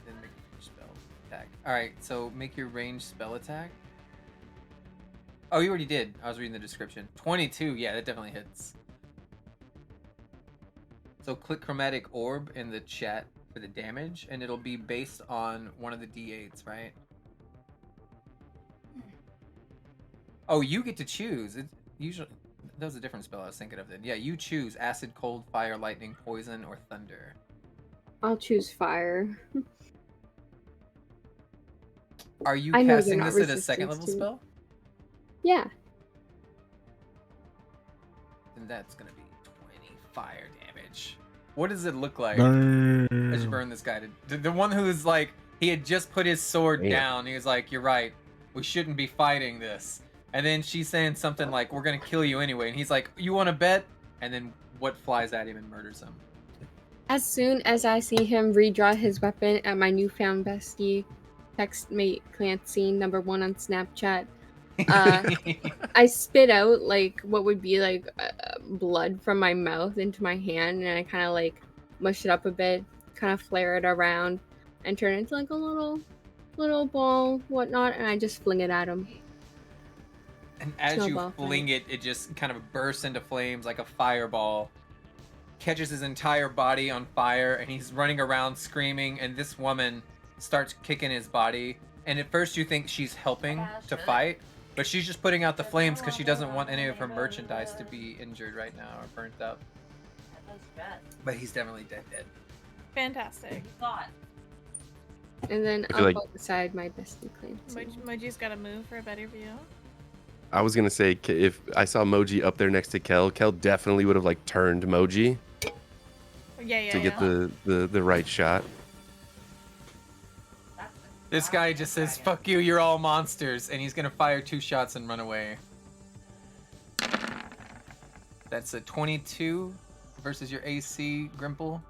then make a spell attack. Alright, so make your ranged spell attack. Oh, you already did. I was reading the description. 22, yeah, that definitely hits. So click Chromatic Orb in the chat for the damage, and it'll be based on one of the d8s, right? Oh, you get to choose. It usually that was a different spell I was thinking of then. Yeah, you choose acid, cold, fire, lightning, poison, or thunder. I'll choose fire. Are you I know they're casting not this at a second resistance level to- spell? Yeah. Then that's gonna be 20 fire damage. What does it look like as you burn this guy? The one who's like, he had just put his sword Damn. down. He was like, "You're right. We shouldn't be fighting this." And then she's saying something like, "We're gonna kill you anyway." And he's like, "You want to bet?" And then what flies at him and murders him? As soon as I see him redraw his weapon at my newfound bestie, text mate Clancy #1 on Snapchat, I spit out like what would be like blood from my mouth into my hand, and I kind of like mush it up a bit, kind of flare it around, and turn it into like a little ball, whatnot, and I just fling it at him. And as you Snowball fling it, it just kind of bursts into flames like a fireball. Catches his entire body on fire, and he's running around screaming, and this woman starts kicking his body. And at first you think she's helping to fight, but she's just putting out the flames because she doesn't want any of her merchandise to be injured right now or burnt up. But he's definitely dead. Fantastic. And then I I'll feel like- put aside my bestie Clancy. Moji's got to move for a better view. I was gonna say if I saw Moji up there next to Kel definitely would have like turned Moji Yeah. to get the right shot. This guy just says, "Fuck you, you're all monsters," and he's gonna fire 2 shots and run away. That's a 22 versus your AC, Grimple.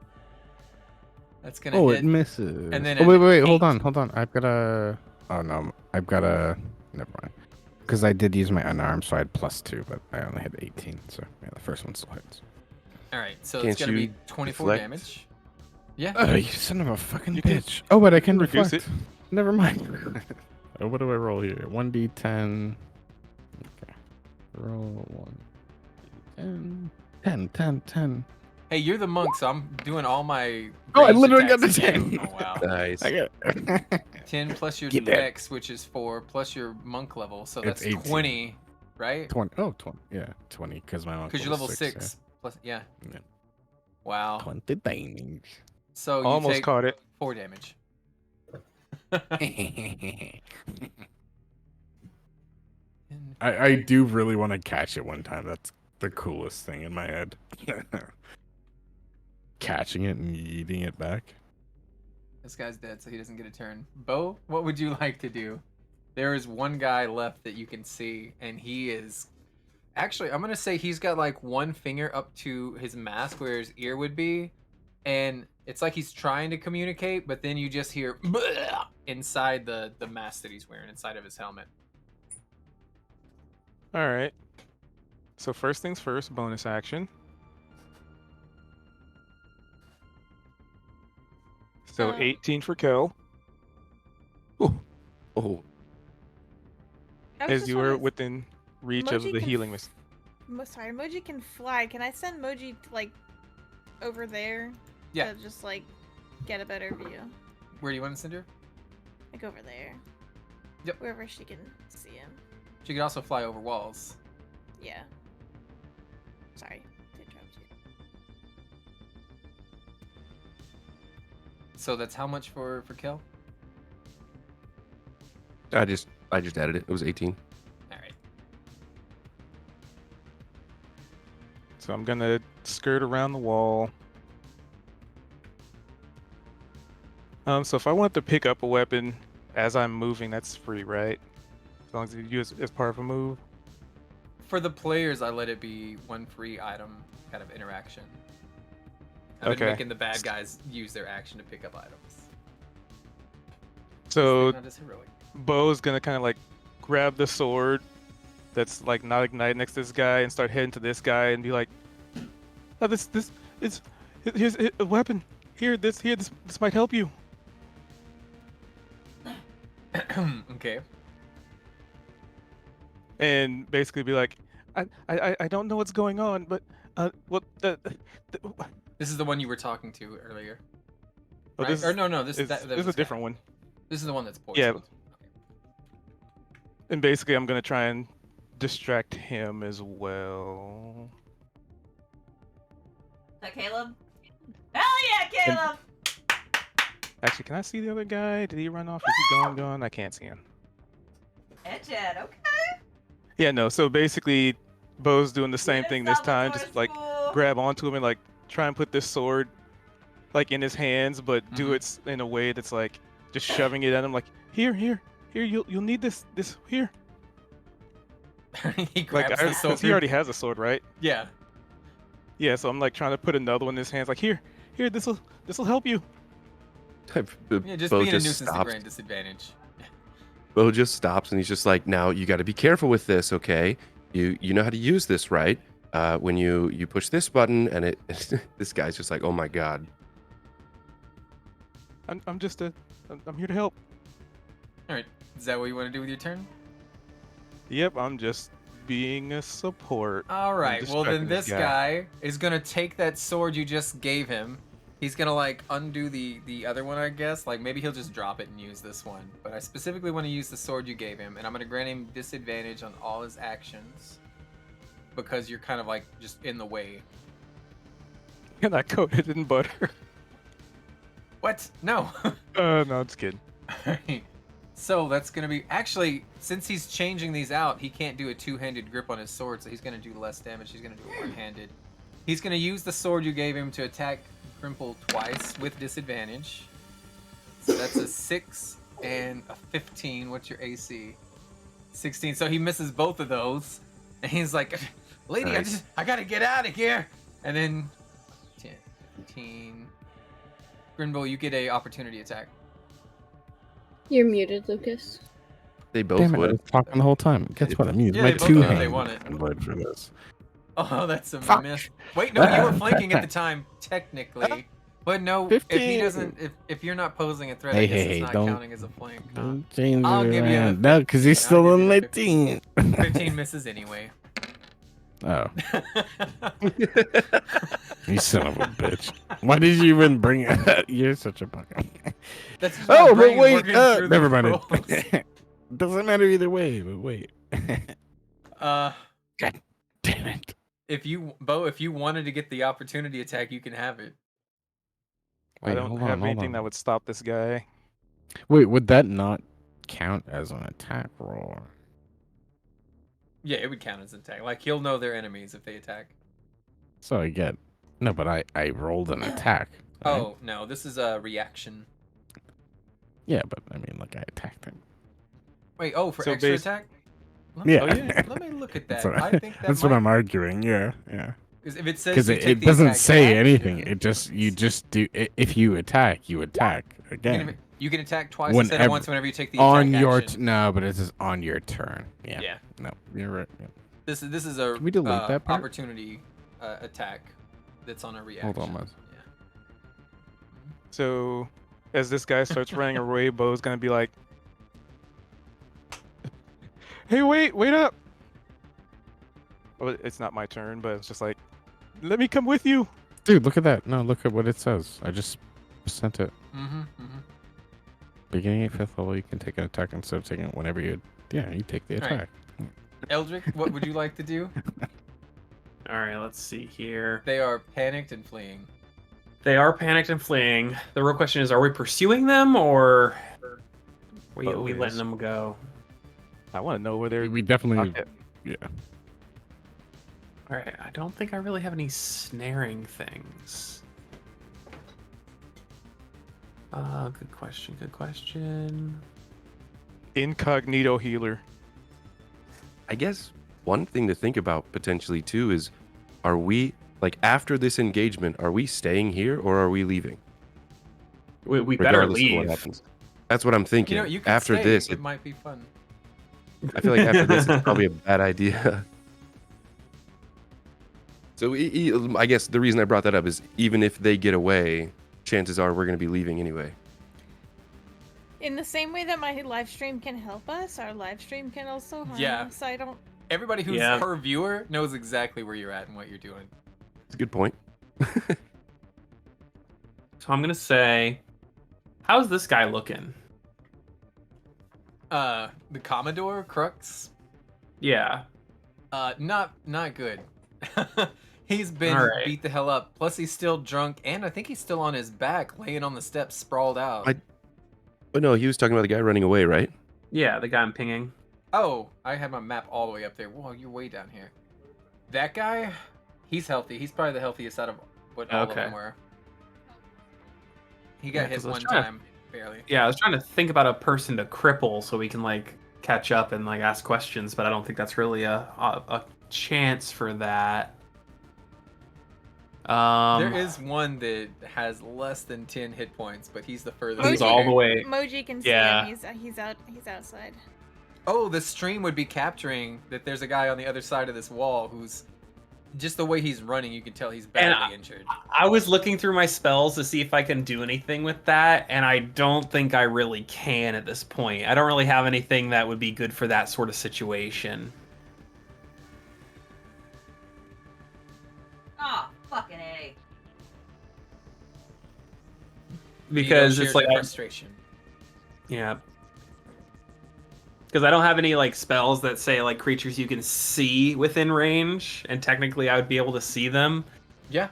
That's gonna hit. It misses. And then oh, wait, an hold 8. on. I've got a. Oh no, I've got a. Never mind. Because I did use my unarmed, so I had +2, but I only had 18. So yeah, the first one still hits. All right, so Can't it's gonna be you 24 deflect? damage. Yeah. Oh, you son of a fucking You can- bitch! Oh, but I can reduce reflect. Never mind. What do I roll here? 1d10. Okay. Roll 1. 10. Hey, you're the monk, so I'm doing all my. Oh, I ranged literally got attacks the again. 10. Oh wow. Nice. I got 10 plus your Get that. dex, which is 4, plus your monk level, so It's that's 18. 20, right? 20. Oh, 20. Yeah, 20. Because my Because you're level 6. Plus, yeah. Yeah. Wow. 20 damage. So you Almost take caught it. 4 damage. I do really want to catch it one time. That's the coolest thing in my head. Catching it and eating it back. This guy's dead, so he doesn't get a turn. Bo, what would you like to do? There is one guy left that you can see, and he is... Actually, I'm going to say he's got like one finger up to his mask where his ear would be, and it's like he's trying to communicate, but then you just hear "Bleh" inside the mask that he's wearing, inside of his helmet. All right. So first things first, bonus action. So 18 for Kel, Oh, I was as just you were wondering- within reach of Moji the can healing mist. Sorry, Moji can fly. Can I send Moji like over there? Yeah. To just like get a better view. Where do you want to send her? Like over there. Yep. Wherever she can see him. She could also fly over walls. Yeah. Sorry to interrupt you. So that's how much for kill? I just added it. It was 18. All right. So I'm gonna skirt around the wall. So if I want to pick up a weapon as I'm moving, that's free, right? As long as you use it as part of a move. For the players, I let it be one free item kind of interaction. I've been Okay. making the bad guys use their action to pick up items. So Not as heroic. Bo's gonna kind of like grab the sword that's like not ignited next to this guy and start heading to this guy and be like, "Oh, this is here's a weapon. This might help you." Okay. And basically be like, I don't know what's going on, but what the This is the one you were talking to earlier. oh, Right? this Or no, this that is was a different one. This is the one that's Yeah. poisoned. And basically, I'm gonna try and distract him as well. Is that Caleb? Hell yeah, Caleb! Actually, can I see the other guy? Did he run off? Is he gone? I can't see him. Headshot, okay. Yeah, no. So basically, Bo's doing the same Yes, thing this time. Salvatore Just like school. grab onto him and like try and put this sword like in his hands, but do it in a way that's like just shoving it at him. Like here, you'll need this here. He grabs Like the because sword. he already has a sword, right? Yeah. Yeah. So I'm like trying to put another one in his hands. Like here, this'll help you. Yeah, just Bo being a just nuisance to stops. grand disadvantage. Bo just stops and he's just like, now you got to be careful with this, okay? You know how to use this, right? When you push this button and it, this guy's just like, oh my god. I'm here to help. All right. Is that what you want to do with your turn? Yep, I'm just being a support. All right. Well, then distracting this this guy is gonna take that sword you just gave him. He's gonna like undo the other one, I guess. Like maybe he'll just drop it and use this one. But I specifically want to use the sword you gave him, and I'm gonna grant him disadvantage on all his actions because you're kind of like just in the way. And I coated in butter. What? No. No, I'm just kidding. Alright. So that's gonna be actually since he's changing these out, he can't do a two-handed grip on his sword, so he's gonna do less damage. He's gonna do it one-handed. He's gonna use the sword you gave him to attack Grimple twice with disadvantage. So that's a 6 and a 15. What's your AC? 16. So he misses both of those, and he's like, "Lady, Nice. I gotta get out of here." And then 10, 15. Grimble, you get a opportunity attack. You're muted, Lucas. They both Damn it, I would. was talking the whole time. Guess what? I'm using Yeah, my they both two know they hand want it. blade for this. Oh, that's a Fuck. miss. Wait, no, you were flanking at the time, technically. But no, if he 15. doesn't, if you're not posing a threat, Hey, I guess hey, it's hey, not don't- counting as a flank. Huh? Don't change I'll it give you around. the No, because he's 15. I'll still give on you my the team. 15 misses anyway. Oh, you son of a bitch. Why did you even bring it up? You're such a bug. That's just my Oh, but brain wait. working through the Never mind. rules. It doesn't matter either way, but wait. God damn it. If you, Bo, if you wanted to get the opportunity attack, you can have it. I Wait, don't hold have on, anything that would stop this guy. Wait, would that not count as an attack roll? Yeah, it would count as an attack. Like he'll know they're enemies if they attack. So I get. No, but I rolled an attack. right? Oh no, this is a reaction. Yeah, but I mean, like, I attacked him. Wait, oh, for So extra bas- attack? Yeah. Oh, yeah. Let me look at that. That's what I think that that's what I'm arguing. Yeah, yeah. Because if it says Because you it, take it the doesn't attack say action, anything. It just you just do. If you attack, you attack again you can attack twice instead of Whenever- once whenever you take the on attack your action. no, but it says on your turn. Yeah. Yeah. No, you're right. Yeah. This is a Can we delete that part? opportunity attack that's on a reaction. Hold on, Maz. Yeah. So as this guy starts running away, Bo's gonna be like, "Hey, wait up!" Well, it's not my turn, but it's just like, let me come with you. Dude, look at that. No, look at what it says. I just sent it. Beginning at 5th level, you can take an attack instead of taking it whenever you... Yeah, you take the All right. attack. Eldrick, what would you like to do? All right, let's see here. They are panicked and fleeing. They are panicked and fleeing. The real question is, are we pursuing them or are we Both letting is. them go? I want to know where they're. We definitely... Okay. Yeah. All right, I don't think I really have any snaring things. Good question, good question. Incognito healer. I guess one thing to think about potentially too is, are we, like, after this engagement, are we staying here or are we leaving? We better Regardless of what leave. happens. That's what I'm thinking. You know, you could after stay. this, It might be fun. I feel like after this, it's probably a bad idea. So I guess the reason I brought that up is, even if they get away, chances are we're going to be leaving anyway. In the same way that my live stream can help us, our live stream can also harm Yeah. us. I don't. Everybody who's Yeah. her viewer knows exactly where you're at and what you're doing. It's a good point. So I'm gonna say, how's this guy looking? The Commodore Crux, Yeah. not good. He's been All right. beat the hell up. Plus, he's still drunk, and I think he's still on his back, laying on the steps, sprawled out. Oh no, he was talking about the guy running away, right? Yeah, the guy I'm pinging. Oh, I have my map all the way up there. Whoa, you're way down here. That guy, he's healthy. He's probably the healthiest out of what all of Okay. them were. He got Yeah, hit 'cause I was one trying to- time, barely. Yeah, I was trying to think about a person to cripple so we can like catch up and like ask questions, but I don't think that's really a chance for that. There is one that has less than 10 hit points, but he's the furthest. He's Moji- all the way. Moji can see Yeah. him. He's out. He's outside. Oh, the stream would be capturing that there's a guy on the other side of this wall who's just the way he's running, you can tell he's badly injured. I was looking through my spells to see if I can do anything with that, and I don't think I really can at this point. I don't really have anything that would be good for that sort of situation. Oh, fucking A. Because Vito it's shares like, your frustration. yeah. Because I don't have any like spells that say like creatures you can see within range, and technically I would be able to see them. Yeah.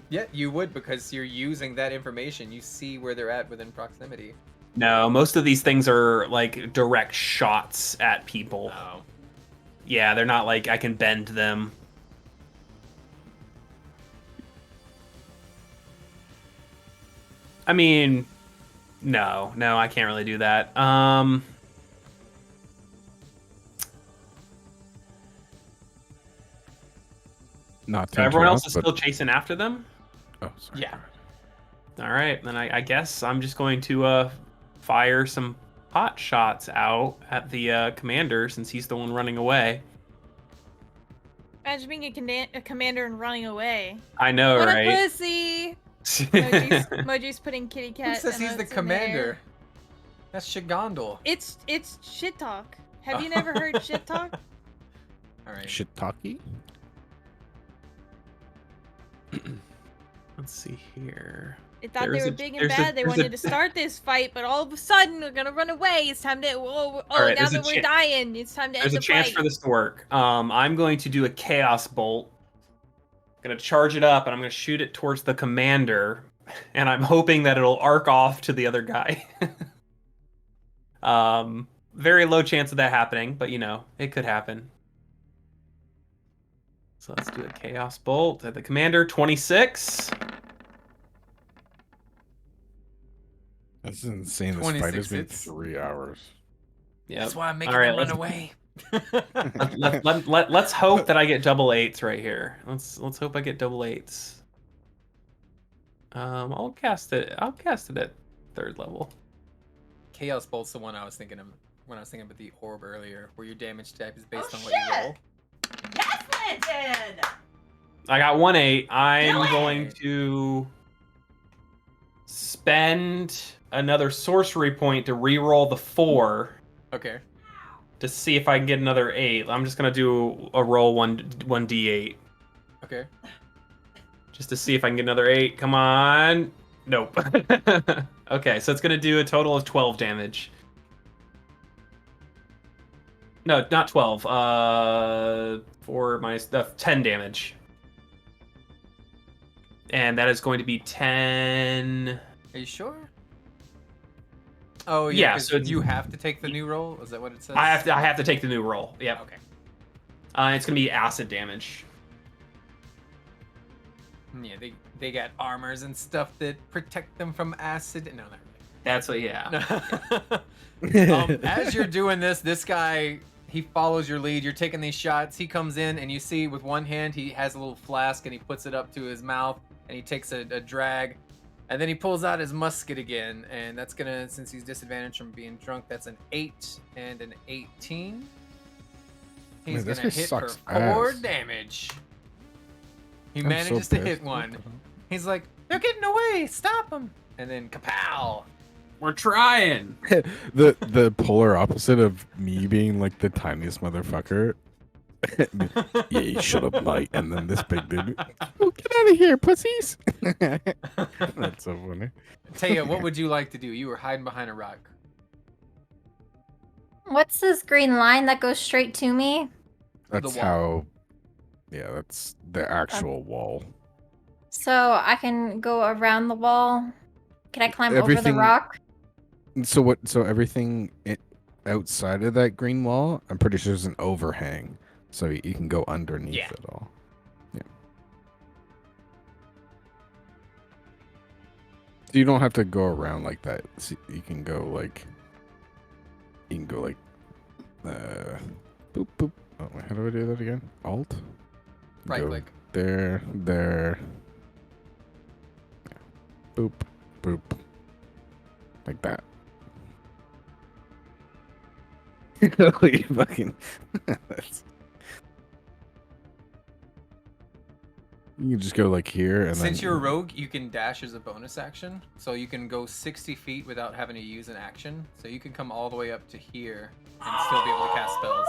Yeah, you would, because you're using that information. You see where they're at within proximity. No, most of these things are like direct shots at people. Oh. Yeah, they're not like I can bend them. I mean, no, I can't really do that. Not So everyone else is but... still chasing after them? Oh, sorry. Yeah. All right, then I guess I'm just going to fire some pot shots out at the commander since he's the one running away. Imagine being a commander and running away. I know, What right? a pussy! Moji's putting kitty Who cat. says he's the emotes in commander? there. That's Shigandal. It's shit talk. Have you never heard shit talk? All right. Shiitake? Let's see here. They thought There's they were a- big and there's a- bad. They there's a- wanted to start this fight, but all of a sudden we're gonna run away. It's time to. Oh, right, now there's a that we're dying, it's time to end There's the a chance fight. for this to work. I'm going to do a chaos bolt. Gonna charge it up and I'm gonna shoot it towards the commander, and I'm hoping that it'll arc off to the other guy. Very low chance of that happening, but you know, it could happen. So let's do a chaos bolt at the commander. 26. That's insane. This fight 26 has been hits. 3 hours. Yep. That's why I'm making All right, them run let's- away. Let's hope that I get double 8s right here. Let's hope I get double 8s. I'll cast it at 3rd level. Chaos Bolt's the one I was thinking of when I was thinking about the orb earlier, where your damage type is based Oh, on what you shit! roll. Yes, Linton! I got 1/8. I'm Do it! going to spend another sorcery point to re-roll the 4 Okay. to see if I can get another 8. I'm just gonna do a roll 1d8 Okay. just to see if I can get another 8. Come on. Nope. Okay, so it's gonna do a total of 12 damage. No, not 12. 4 minus 10 damage. And that is going to be 10. Are you sure? Oh Yeah, yeah. so So you have to take the new roll. Is that what it says? I have to take the new roll. Yep. Okay. It's gonna be acid damage. Yeah, they got armors and stuff that protect them from acid. No, not That's what. Yeah. really. As you're doing this guy, he follows your lead. You're taking these shots. He comes in, and you see with one hand he has a little flask, and he puts it up to his mouth, and he takes a drag, and then he pulls out his musket again, and that's gonna, since he's disadvantaged from being drunk, that's an 8 and an 18. He's Man, this gonna guy hit for sucks 4 ass. damage. He I'm so manages to pissed. hit one. He's like, "They're getting away! Stop them!" And then kapow! We're trying. The polar opposite of me being like the tiniest motherfucker. Yeah, you shut up, mate. And then this big dude. Oh, get out of here, pussies. That's so funny. Taya, what would you like to do? You were hiding behind a rock. What's this green line that goes straight to me? That's wall. how. Yeah, that's the actual wall. So I can go around the wall. Can I climb over the Everything- rock? So what? So everything outside of that green wall, I'm pretty sure there's an overhang, so you can go underneath Yeah. it all. Yeah. So you don't have to go around like that. So you can go like. You can go like. Boop boop. Oh, wait, how do I do that again? Alt. Right Go click. There. Boop boop. Like that. You fucking. You can just go like here and Since then. you're a rogue, you can dash as a bonus action. So you can go 60 feet without having to use an action. So you can come all the way up to here and still be able to cast spells.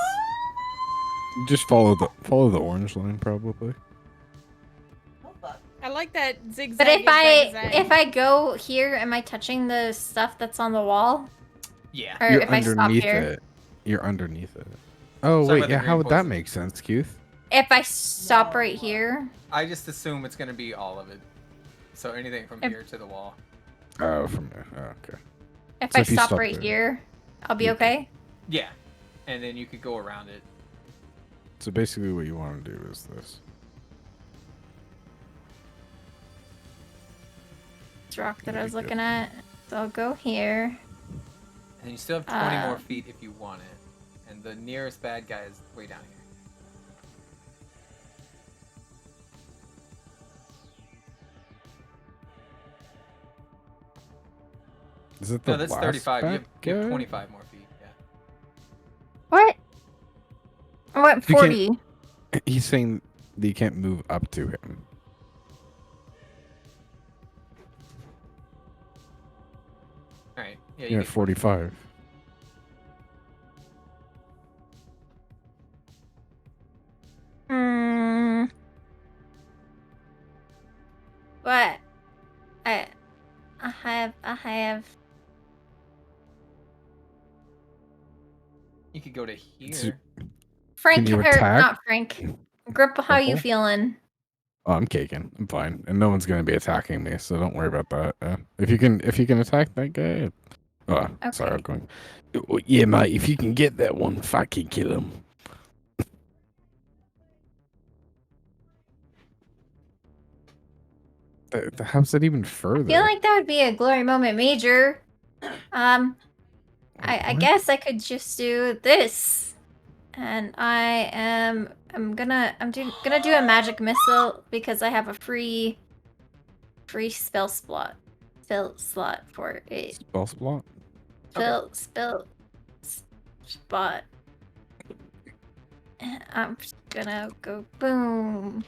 Just follow the orange line probably. I like that zigzag. But zigzag. if I go here, am I touching the stuff that's on the wall? Yeah. Or You're if I stop underneath here? it. You're underneath it. Oh Sorry wait, about the yeah. green How would that poison. make sense, Keith? If I stop right here, I just assume it's going to be all of it. So anything from If- here to the wall. Oh, from there. Oh, okay. if So I if you stop stop right there, here, I'll be you okay. Yeah. And then you could go around it. So basically, what you want to do is this. This rock that I was Very good. looking at. So I'll go here. And you still have 20 more Um, feet if you want it. And the nearest bad guy is way down here. Is it the No, that's last 35. You bad have guy? 25 more feet. Yeah. What? I went You can't- 40. He's saying that you can't move up to him. All right. Yeah. You're You at 45. Hmm. What? I have. You could go to here. So- Frank, you or attack? not Frank. Grip, how you Purple? feeling? Oh, I'm caking. I'm fine, and no one's gonna be attacking me, so don't worry about that. If you can attack that guy. Oh, sorry, I'm Okay. going. Oh, yeah, mate. If you can get that one, fucking kill him. How's that even further? I feel like that would be a glory moment major. I What? guess I could just do this. And I'm gonna do a magic missile because I have a free spell slot for it. Spell slot. Spell spot. I'm just gonna go boom.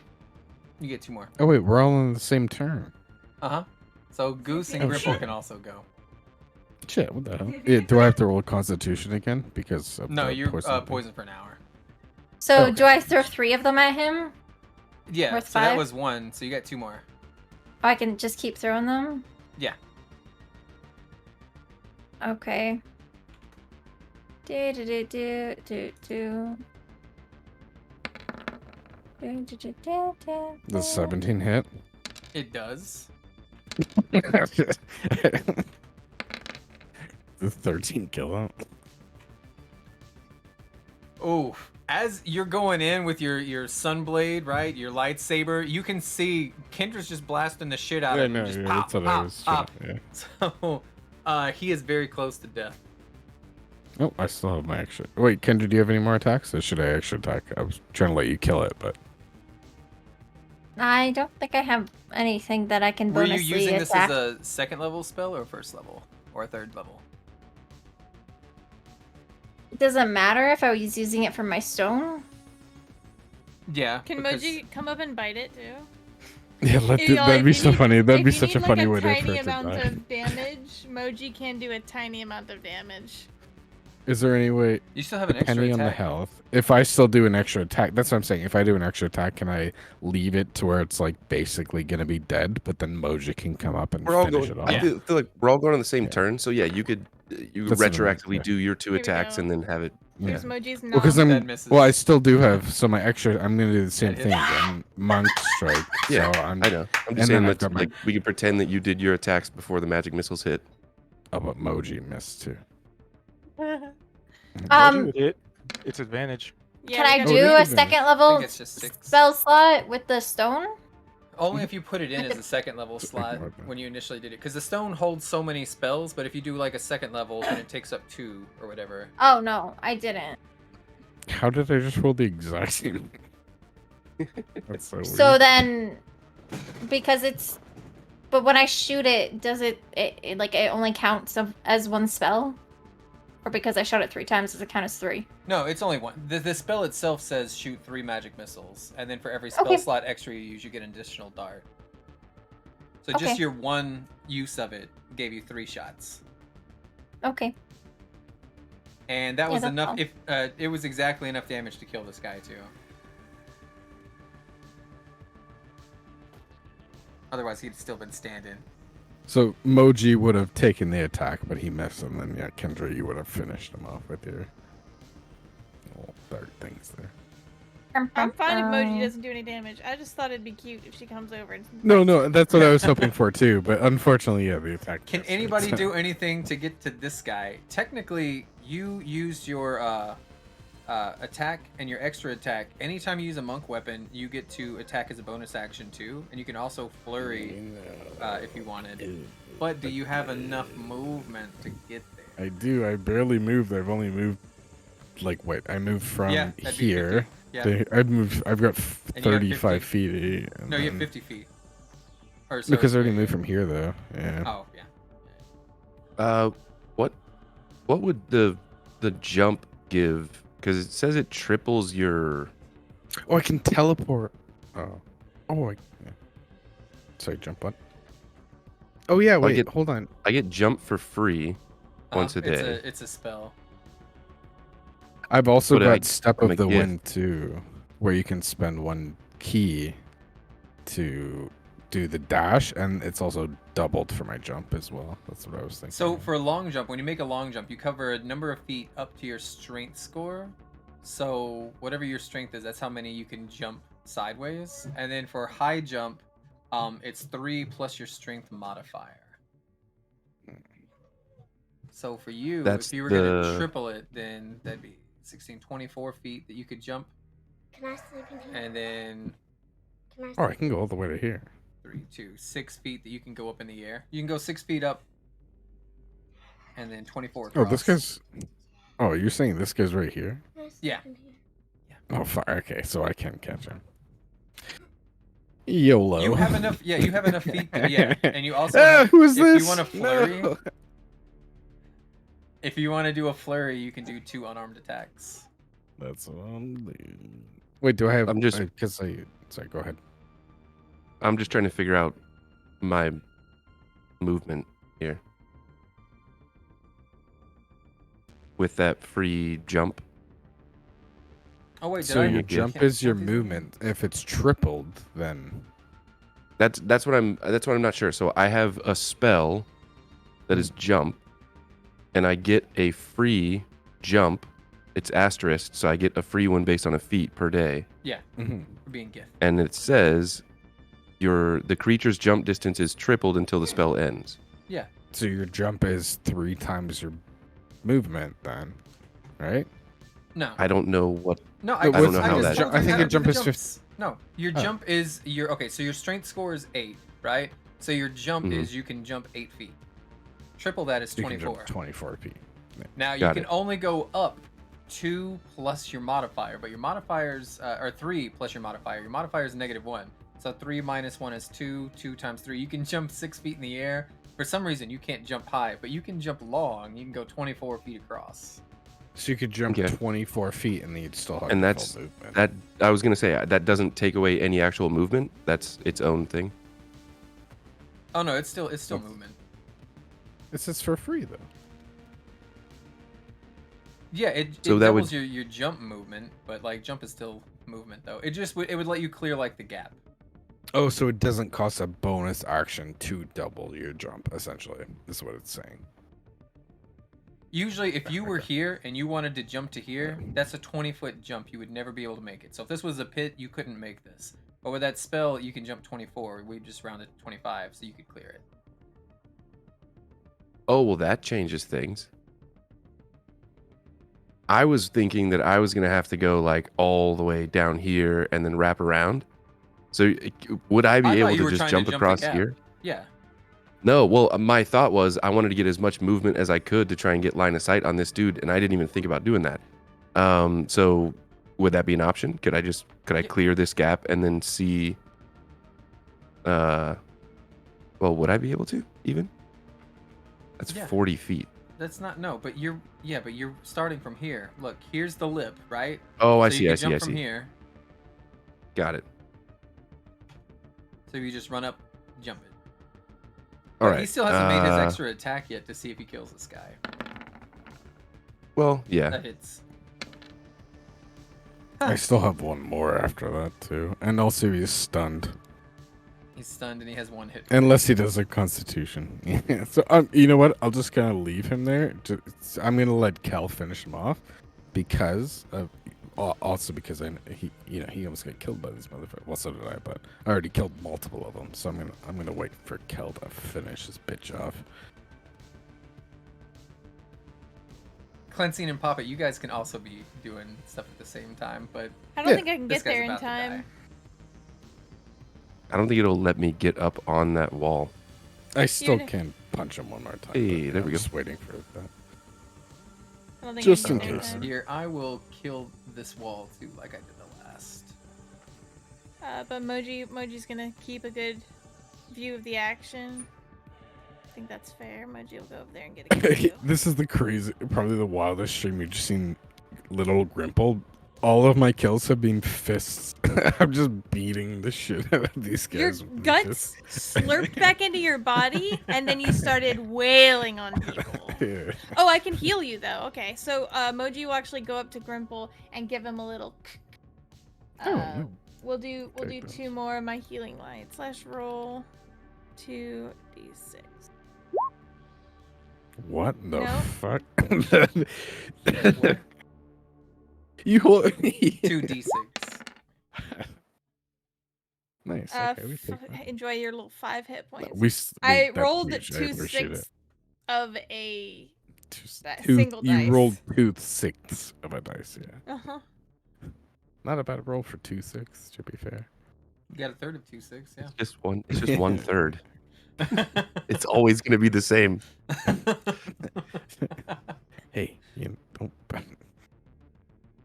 You get 2 more. Oh wait, we're all on the same turn. Uh huh. So Goose and Oh, Gripple shit. can also go. Shit, what the hell? Yeah, do I have to roll Constitution again because of No, the you're poison thing? poisoned for an hour. So Okay. do I throw 3 of them at him? Yeah, Worth so that 5? was 1, so you got 2 more. Oh, I can just keep throwing them? Yeah. Okay. Do do do do do do. Do, do, do, do, do, The do. 17 hit. It does. The 13 kill him. Oh, as you're going in with your sunblade, right? Your lightsaber, you can see Kendra's just blasting the shit out Yeah, of him. no, Just yeah, pop, that's what I pop, was pop. trying- So, he is very close to death. Oh, I still have my extra. Wait, Kendra, do you have any more attacks? Or should I extra attack? I was trying to let you kill it, but I don't think I have anything that I can Were bonusly you using this attack. as a 2nd level spell or a 1st level? Or a 3rd level? It doesn't matter if I was using it for my stone. Yeah. Can because- Moji come up and bite it too? yeah, If you- that'd if be you so need- funny. That'd if be you such a need, funny like, way to tiny for it to amount die. of damage. Moji can do a tiny amount of damage. Is there any way, You still have an extra depending on the attack. health, if I still do an extra attack, that's what I'm saying. If I do an extra attack, can I leave it to where it's like basically gonna be dead, but then Moji can come up and We're all finish going. it off? I feel like we're all going on the same Yeah. turn. So yeah, you could That's what I mean, retroactively yeah. do your 2 Here we attacks go. and then have it. Here's Yeah. Moji's Well, because nom. That I'm misses. well, I still do have so my extra. I'm gonna do the same That thing hits. again. Monk strike. Yeah, so I'm. I know. I'm and just then saying, I've let's got my- like we can pretend that you did your attacks before the magic missiles hit. Oh, but Moji missed too. Um, With it, it's advantage. Yeah, Can we I gotta Oh, do it a is advantage. 2nd I level think it's just 6. spell slot with the stone? Only if you put it in as a 2nd level Just slot ignore that. when you initially did it. Because the stone holds so many spells, but if you do like a 2nd level, then it takes up 2 or whatever. Oh no, I didn't. How did I just roll the exact same? That's so weird. So then, because it's, but when I shoot it, does it like it only counts as 1 spell, or because I shot it 3 times, does it count as 3? No, it's only 1. The spell itself says shoot 3 magic missiles, and then for every spell Okay. slot extra you use, you get an additional dart. So Okay. just your 1 use of it gave you 3 shots. Okay. And that Yeah, was that's enough. all. If it was exactly enough damage to kill this guy too. Otherwise, he'd still been standing. So Moji would have taken the attack, but he missed him. Then yeah, Kendra, you would have finished him off with your little dart things there. I'm fine if Moji doesn't do any damage. I just thought it'd be cute if she comes over and No, bites no, me. that's what I was hoping for too. But unfortunately, yeah, the attack. Can missed, anybody so- do anything to get to this guy? Technically, you used your attack and your extra attack. Anytime you use a monk weapon, you get to attack as a bonus action too, and you can also flurry if you wanted. But do you have enough movement to get there? I do. I barely moved. I've only moved like what? I moved from Yeah, that'd be here. 50. Yeah. I've moved. I've got And you have 35 50. feet. and No, you have then- 50 feet. Or so Because I already yeah, moved yeah. from here though. Yeah. Oh yeah. What would the jump give? Because it says it triples your. Oh, I can teleport. Oh. Oh. Yeah. Sorry, jump on. Oh yeah. Wait. get- Hold on. I get jump for free once a day. It's a spell. I've also What did I got Step from of a the gift? Wind too, where you can spend 1 key to do the dash, and it's also doubled for my jump as well. That's what I was thinking. So for a long jump, when you make a long jump, you cover a number of feet up to your strength score. So whatever your strength is, that's how many you can jump sideways. And then for high jump, it's 3 plus your strength modifier. So for you, That's if you were gonna the- triple it, then that'd be 16, 24 feet that you could jump, Can I sleep in here? and then Can I sleep? Oh, I can go all the way to here. 6 feet that you can go up in the air. You can go 6 feet up, and then 24 Oh, across. this guy's. Oh, you're saying this guy's right here? Can I sleep Yeah. in here? Oh, fire. Okay, so I can catch him. YOLO. You have enough. Yeah, you have enough feet. Yeah, and you also. Ah, Have, who is if this? you want a flurry, No. if you want to do a flurry, you can do 2 unarmed attacks. That's what I'm doing. Wait, do I have? I'm just- because Sorry, go ahead. I'm just trying to figure out my movement here. with that free jump? Oh wait, did So I? your gift? jump Can't is your count these again? movement. If it's tripled, then That's what I'm not sure. So I have a spell that is jump, and I get a free jump. It's asterisk, so I get a free one based on a feat per day. Yeah, Mhm. for being gift. And it says the creature's jump distance is tripled until the spell ends. Yeah. So your jump is 3 times your movement, then, right? No. I don't know what. No, No, I don't know I how just that- told I you think how your to do jump the is jumps. No, your Oh. jump is your okay. So your strength score is 8, right? So your jump Mhm. is you can jump 8 feet. Triple that is You can 24. jump 24 feet. Now you Got can it. only go up 2 plus your modifier, but your modifiers are 3 plus your modifier. Your modifier is -1. So 3 minus 1 is 2. 2 times 3. You can jump 6 feet in the air. For some reason, you can't jump high, but you can jump long. You can go 24 feet across. So you could jump Okay. 24 feet and then you'd still have And your that's full movement. that. I was gonna say that doesn't take away any actual movement. That's its own thing. Oh no, it's still movement. This is for free, though. Yeah, it So that would- doubles your jump movement, but like jump is still movement though. It just it would let you clear like the gap. Oh, so it doesn't cost a bonus action to double your jump, essentially, is what it's saying. Usually, if you were here and you wanted to jump to here, that's a 20-foot jump. You would never be able to make it. So if this was a pit, you couldn't make this. But with that spell, you can jump 24. We just rounded to 25, so you could clear it. Oh well, that changes things. I was thinking that I was gonna have to go like all the way down here and then wrap around. So would I be I thought able you to were just trying to jump jump the across gap. here? Yeah. No, well, my thought was I wanted to get as much movement as I could to try and get line of sight on this dude, and I didn't even think about doing that. So would that be an option? Could I Yeah. clear this gap and then see? Well, would I be able to even? That's Yeah. 40 feet. That's not but you're starting from here. Look, here's the lip, right? Oh, I So see, you I can see, jump I from see. here. Got it. So you just run up, jump it. All But right. he still hasn't made his extra attack yet to see if he kills this guy. Well, yeah. That hits. I still have one more after that, too. And also he's stunned. He's stunned and he has 1 hit. Unless he does a constitution. Yeah, so, you know what? I'll just kind of leave him there. I'm going to let Kel finish him off. Because of... Also because he almost got killed by this motherfucker. Well, so did I, but I already killed multiple of them. So I'm gonna wait for Kel to finish his bitch off. Cleansing and Poppet, you guys can also be doing stuff at the same time, but I don't Yeah. think I can this get guy's there in about to time. die. I don't think it'll let me get up on that wall. I still Even if- can punch him one more time. Hey, but there we I'm go. just waiting for that. I don't think Just I can in get there case. time. Here, I will kill this wall too, like I did the last. But Moji's gonna keep a good view of the action. I think that's fair. Moji will go over there and get a good view. This is probably the wildest stream you've just seen. Little Grimple. All of my kills have been fists. I'm just beating the shit out of these Your guys. with guts slurped back into your body, and then you started wailing on people. Yeah. Oh, I can heal you though. Okay, so Moji will actually go up to Grimple and give him a little. Oh, no. We'll do Okay, 2 more of my healing light / roll 2d6. What the No. fuck? You hold 2d6. Nice. Okay, we take that. Enjoy your little 5 hit points. I I rolled huge. I 2 appreciate 6 it. of a that Two- single you dice. rolled 2 6 of a dice, yeah. Uh-huh. Not a bad roll for 2 6, to be fair. You got a third of 2/6, yeah. It's just 1/3. It's always gonna be the same. Hey, you don't.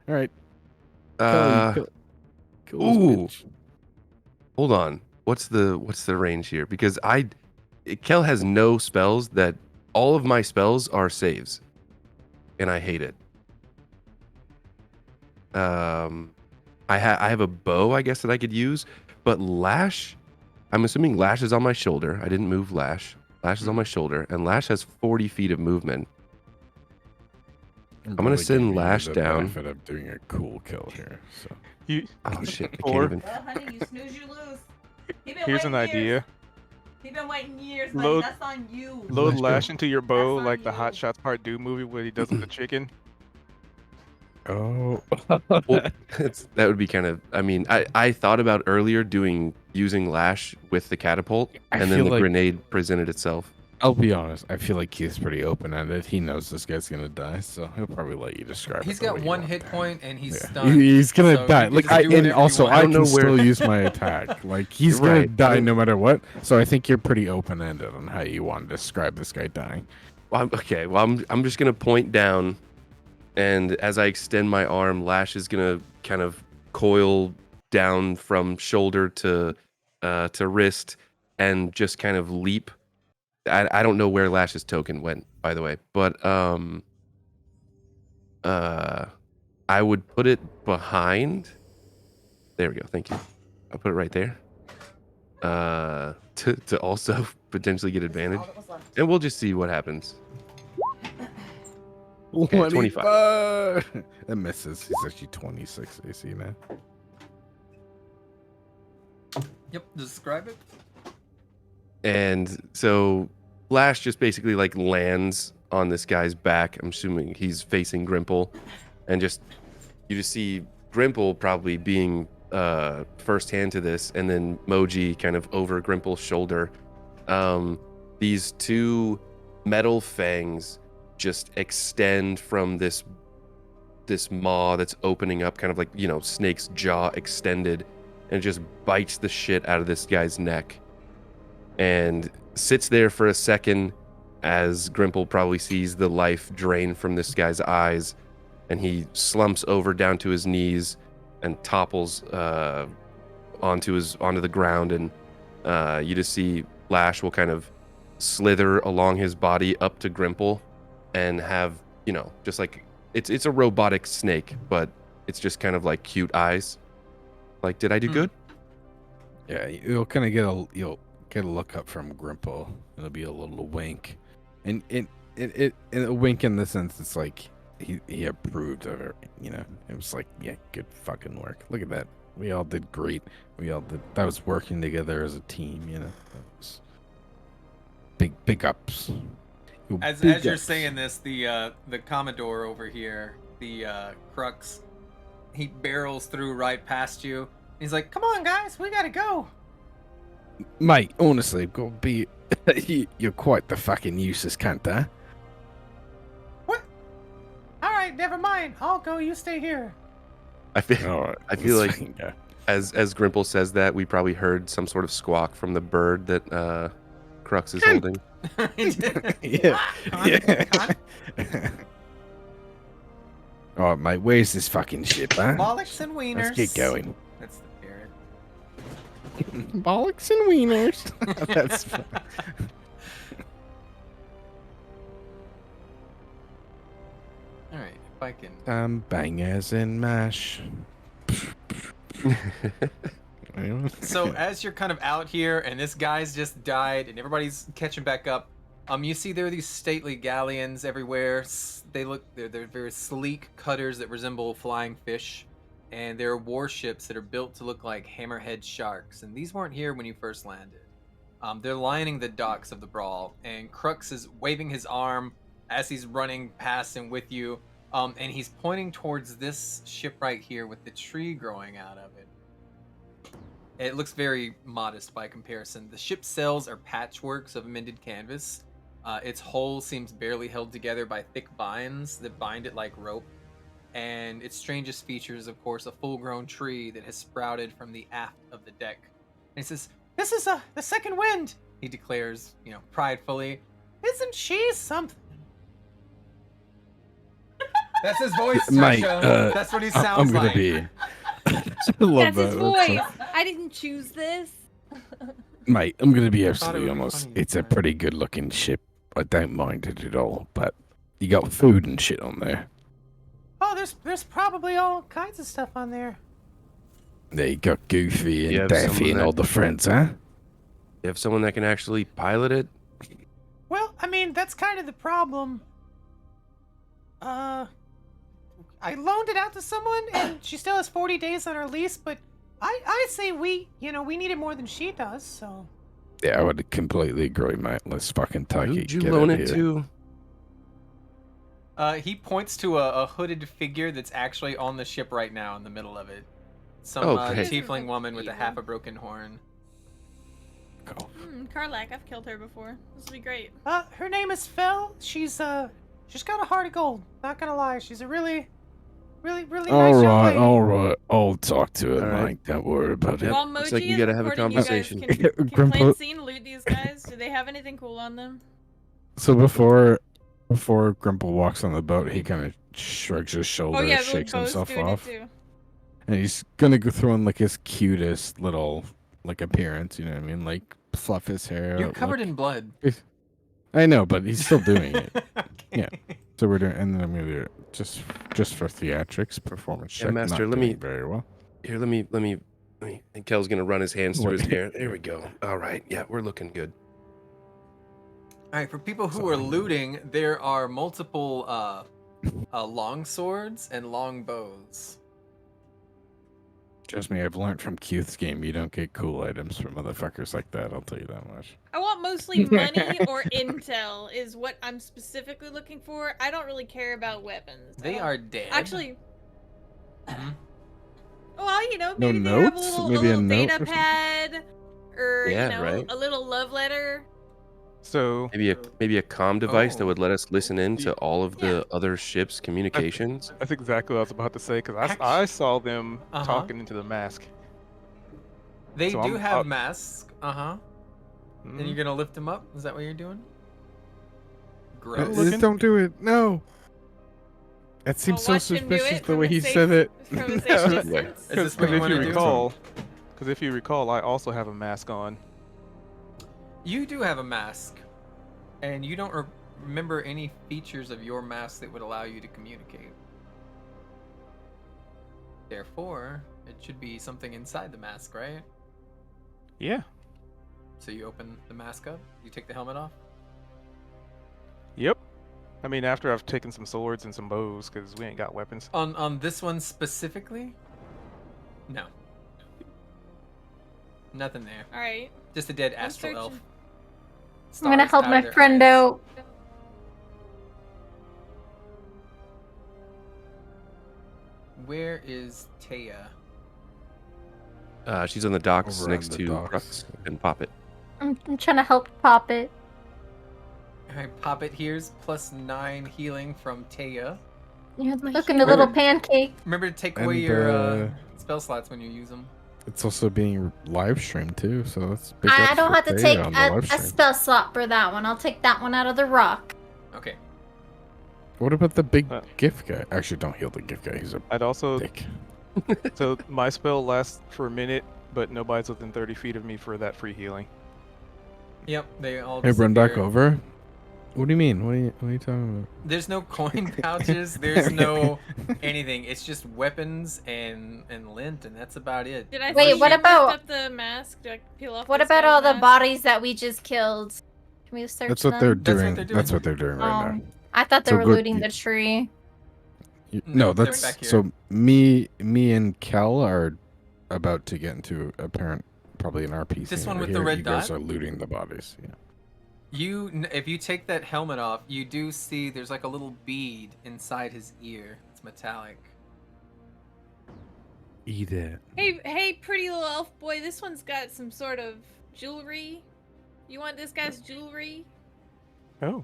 All right. Uh, Kill this ooh. bitch. Hold on. What's the range here? Because Kel has no spells that all of my spells are saves, and I hate it. I have a bow, I guess, that I could use, but Lash. I'm assuming Lash is on my shoulder. I didn't move Lash. Lash is on my shoulder, and Lash has 40 feet of movement. I'm gonna send Lash down. Benefit of doing a cool kill here. So You, Oh shit! I Or- can't even. Well, honey, you snooze, you lose. He been here's an waiting years. idea. He been waiting years, Load- buddy. That's on you. Load Let's go. Lash into your bow on like the you. Hot Shots Part 2 movie where he does with the chicken. oh, Well, that would be kind of. I mean, I thought about earlier using Lash with the catapult, I and then feel the like- grenade presented itself. I'll be honest. I feel like he's pretty open-ended. He knows this guy's gonna die, so he'll probably let you describe. He's it the got way you one want hit to. point and he's Yeah. stunned. He's gonna so die. you can Like just I do whatever and you also want. I don't can know where- still use my attack. Like he's gonna Right. die no matter what. So I think you're pretty open-ended on how you want to describe this guy dying. Well, okay. Well, I'm just gonna point down, and as I extend my arm, Lash is gonna kind of coil down from shoulder to wrist, and just kind of leap. I don't know where Lash's token went, by the way, but I would put it behind. There we go. Thank you. I'll put it right there. To also potentially get advantage, and we'll just see what happens. Okay, 25. That misses. He's actually 26 AC now. Yep, describe it. And so Lash just basically like lands on this guy's back. I'm assuming he's facing Grimple, and you just see Grimple probably being firsthand to this, and then Moji kind of over Grimple's shoulder. These two metal fangs just extend from this maw that's opening up, kind of like, you know, snake's jaw extended, and it just bites the shit out of this guy's neck and sits there for a second as Grimple probably sees the life drain from this guy's eyes, and he slumps over down to his knees and topples onto the ground, and you just see Lash will kind of slither along his body up to Grimple and have, you know, just like it's a robotic snake, but it's just kind of like cute eyes. Like, did I do good? Yeah, you'll kind of get a look up from Grimple. It'll be a little wink, and a wink in the sense it's like he approved of it. You know, it was like, yeah, good fucking work. Look at that. We all did great. That was working together as a team. You know, that was big ups. As Big you're ups. saying this, the Commodore over here, the Crux, he barrels through right past you. He's like, "Come on, guys, we gotta go." Mate, honestly, go be. You're quite the fucking useless cunt, huh? What? All right, never mind. I'll go. You stay here. I feel All right, I feel let's like fucking go. as Grimple says that, we probably heard some sort of squawk from the bird that Crux is holding. Yeah. Yeah. All right, mate. Where's this fucking ship, huh? Bollocks and wieners. Let's get going. That's the spirit. Bollocks and wieners. That's fun. All right, if I can. Bangers and mash. So as you're kind of out here, and this guy's just died, and everybody's catching back up, you see there are these stately galleons everywhere. They're very sleek cutters that resemble flying fish, and there are warships that are built to look like hammerhead sharks. And these weren't here when you first landed. They're lining the docks of the Brawl, and Crux is waving his arm as he's running past and with you, and he's pointing towards this ship right here with the tree growing out of it. It looks very modest by comparison. The ship's sails are patchworks of mended canvas. Its hull seems barely held together by thick vines that bind it like rope. And its strangest feature is, of course, a full-grown tree that has sprouted from the aft of the deck. And he says, "This is the second wind," he declares, you know, pridefully. "Isn't she something?" That's his voice, Mate, Trisha. That's what he sounds I'm gonna like. be. I love That's his that. voice. I didn't choose this. Mate, I'm gonna be thought it absolutely would be honest. funny, It's a but- pretty good looking ship. I don't mind it at all, but you got food and shit on there. Oh, there's probably all kinds of stuff on there. There you got Goofy You and have Daffy someone and that- all the friends, huh? You have someone that can actually pilot it? Well, I mean, that's kind of the problem. I loaned it out to someone, and she still has 40 days on her lease. But I say we need it more than she does. So Yeah, I would completely agree, mate. Let's fucking take it. Who'd you Get loan out it here. to? He points to a hooded figure that's actually on the ship right now in the middle of it. Some Oh, great. tiefling woman with a half a broken horn. Go. Karlak, I've killed her before. This will be great. her name is Phil. She's got a heart of gold. Not gonna lie, she's a really nice young lady. All right. I'll talk to her, All right. mate. Don't worry about it. While looks like Moji we is gotta have a recording, you guys conversation. can Grandpa- Clancine loot these guys? Do they have anything cool on them? So before Grimple walks on the boat, he kind of shrugs his shoulders, Oh yeah, shakes Bo's himself doing off, it too. and he's gonna go throw in like his cutest little like appearance. You know what I mean? Like fluff his hair. You're covered look- in blood. I know, but he's still doing it. Okay. Yeah. So we're doing, and then I'm gonna do it just for theatrics, performance Yeah, check. Master, not let doing me- very well. Here, let me. And Kel's gonna run his hands through his Wait. hair. There we go. All right. Yeah, we're looking good. All right, for people who are looting, there are multiple long swords and long bows. Trust me, I've learned from Qth's game, you don't get cool items from motherfuckers like that. I'll tell you that much. I want mostly money or intel is what I'm specifically looking for. I don't really care about weapons. I They don't- are dead. Actually, Mhm. well, you know, No maybe they have a notes? little, Maybe a little note data or something? pad, or Yeah, you know, right. a little love letter. So Maybe a comm device that Oh. would let us listen in to all of the other ships' communications. that's exactly what I was about to say because Actu- I saw them Uh-huh. talking into the mask. They So do I'm have up. masks. And Mm, you're gonna lift them up? Is that what you're doing? Uh, Gross. looking. Don't do it. No. That seems I'll so watch him do suspicious it the from way a he safe- said it. from a safe No. distance. Is this what you if wanna you do? recall, because if you recall, I also have a mask on. You do have a mask, and you don't remember any features of your mask that would allow you to communicate. Therefore, it should be something inside the mask, right? Yeah. So you open the mask up, you take the helmet off. Yep. I mean, after I've taken some swords and some bows, because we ain't got weapons. On this one specifically, no, nothing there. All right. Just a dead I'm astral elf. searching. I'm gonna Stars help out my of their friend eyes. out. Where is Taya? She's on the docks Over on next the to docks. Crux and Pop It. I'm trying to help pop it. Alright, pop it. Here's +9 healing from Taya. You're My looking a little pancake. Remember to take away And, your spell slots when you use them. It's also being live streamed too, so that's big I ups don't for have to Taya take on the a live stream. spell slot for that one. I'll take that one out of the rock. Okay. What about the big Uh, gift guy? Actually, don't heal the gift guy. He's a I'd also dick. so my spell lasts for a minute, but nobody's within 30 feet of me for that free healing. Yep, they all Hey, run back disappear. over. What do you mean? What are you talking There's no coin pouches, there's no anything. It's just weapons and lint, and that's about it. Did I Wait, see what you lift about- up the mask? Do I peel off What this about guy's all the mask? bodies that we just killed? Can we search That's what them? they're That's what doing. they're That's doing. what they're doing right now. I thought they So were good, looting you- the tree. No, they're that's back here. so. Me and Kel are about to get into apparent, probably an RP. This scene one over with the here. red You guys dot? are looting the bodies. Yeah. If you take that helmet off, you do see there's like a little bead inside his ear. It's metallic. Eat it. Hey, pretty little elf boy. This one's got some sort of jewelry. You want this guy's jewelry? Oh.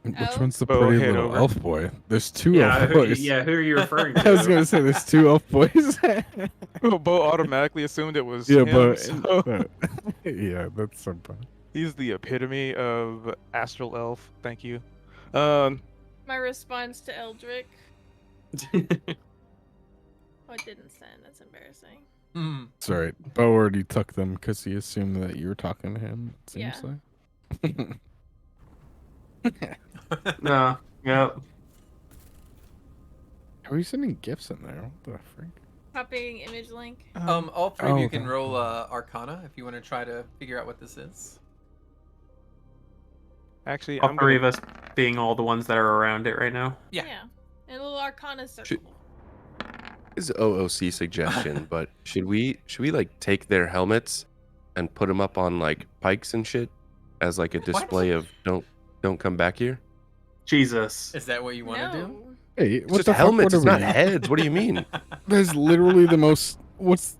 Which Oh. one's the Bo, pretty head little over. elf boy? There's two Yeah, elf boys. who are you referring to? I was gonna say there's two elf boys. Well, Bo automatically assumed it was yeah, him, so but yeah, that's so fun. he's the epitome of astral elf. Thank you. Um, My response to Eldrick. Oh, it didn't send. That's embarrassing. Hmm. Sorry, Bo already took them because he assumed that you were talking to him. It seems like. No. Yep. Are we sending gifts in there? What the frick? Copying image link. All three of you oh, can okay. roll Arcana if you want to try to figure out what this is. actually, All I'm three gonna, of us. being all the ones that are around it right now. Yeah. And a little Arcana circle. This is OOC suggestion, but should we like take their helmets and put them up on like pikes and shit as like a display of don't come back here? Jesus. Is that what you want to do? Hey, It's what just the fuck? helmets. What It's are not we- heads. What do you mean? That's literally the most. What's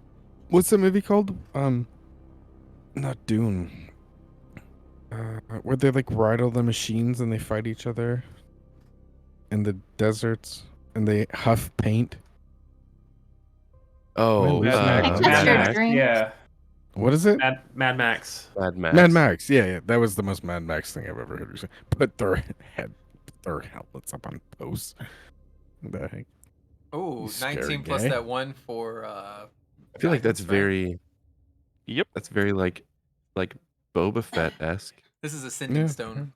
the movie called? Not Dune. Where they like ride all the machines and they fight each other in the deserts and they huff paint. Oh, Mad Max. That's your Max. dream. Yeah. What is it? Mad Max. Mad Max. Mad Max. Yeah, that was the most Mad Max thing I've ever heard you say. Put their helmets up on posts. What the heck? Oh, You scared 19 plus gay? that one for. I feel like that's guidance, right? very. Yep. That's very like Boba Fett esque. This is Ascending Yeah. Stone.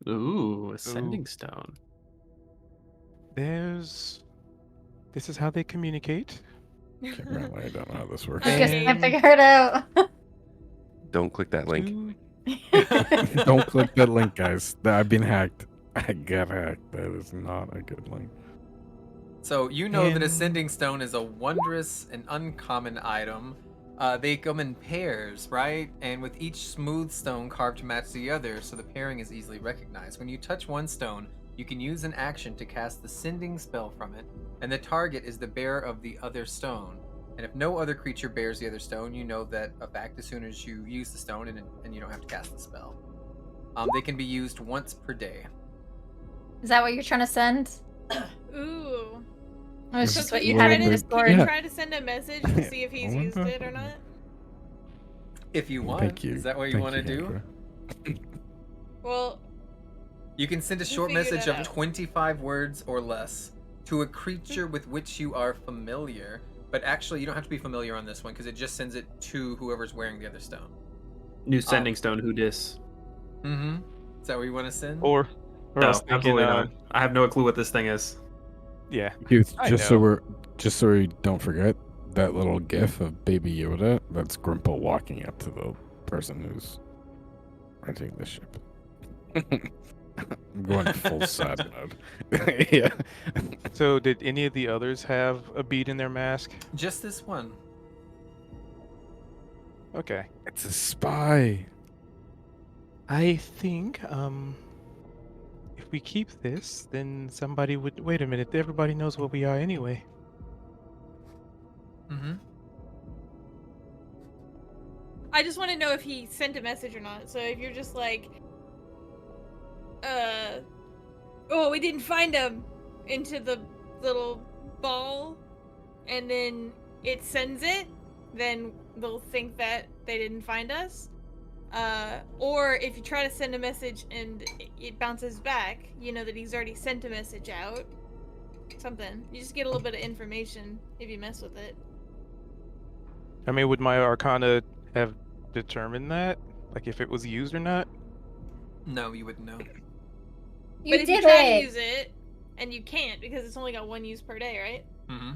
Ooh, Ascending Stone. This is how they communicate. Apparently, I don't know how this works. I guess I figure it out. Don't click that link. Don't click that link, guys. I've been hacked. I got hacked. That is not a good link. So you know that And- Ascending Stone is a wondrous and uncommon item. They come in pairs, right? And with each smooth stone carved to match the other, so the pairing is easily recognized. When you touch one stone, you can use an action to cast the Sending spell from it, and the target is the bearer of the other stone. And if no other creature bears the other stone, you know that a fact as soon as you use the stone, and you don't have to cast the spell. They can be used once per day. Is that what you're trying to send? Ooh. Or it's This just is what you what had I in think- Discord? Can you Yeah. try to send a message to see if he's What used the- it or not? If you want. Thank you. Is that what you Thank want to do? Andrew. Well, You can send a We'll short figure message that of out. 25 words or less to a creature with which you are familiar. But actually, you don't have to be familiar on this one because it just sends it to whoever's wearing the other stone. New Sending Stone, who dis? Mm-hmm. Is that what you want to send? Or I No, was thinking, absolutely not. I have no clue what this thing is. Yeah. Youth, I just so know. we don't forget that little gif of Baby Yoda. That's Grimple walking up to the person who's renting the ship. I'm going full sad mode. Yeah. So did any of the others have a bead in their mask? Just this one. Okay. It's a spy. I think if we keep this, then somebody would wait a minute. Everybody knows what we are anyway. Mm-hmm. I just want to know if he sent a message or not. So if you're just like, oh, we didn't find him into the little ball, and then it sends it, then they'll think that they didn't find us. Or if you try to send a message and it bounces back, you know that he's already sent a message out. Something. You just get a little bit of information if you mess with it. I mean, would my Arcana have determined that? Like if it was used or not? No, you wouldn't know. You But if you did try it. to use it, and you can't because it's only got one use per day, right? Mm-hmm.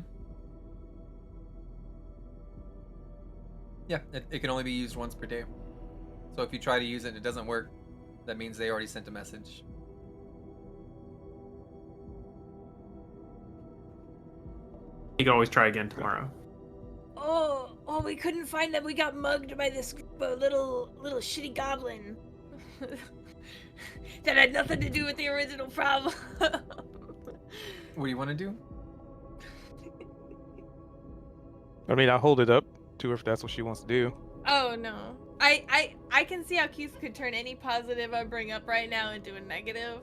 Yeah, it can only be used once per day. So if you try to use it and it doesn't work, that means they already sent a message. You can always try again tomorrow. Oh, we couldn't find them. We got mugged by this little shitty goblin. That had nothing to do with the original problem. What do you want to do? I mean, I'll hold it up to her if that's what she wants to do. Oh no. I can see how Keith could turn any positive I bring up right now into a negative.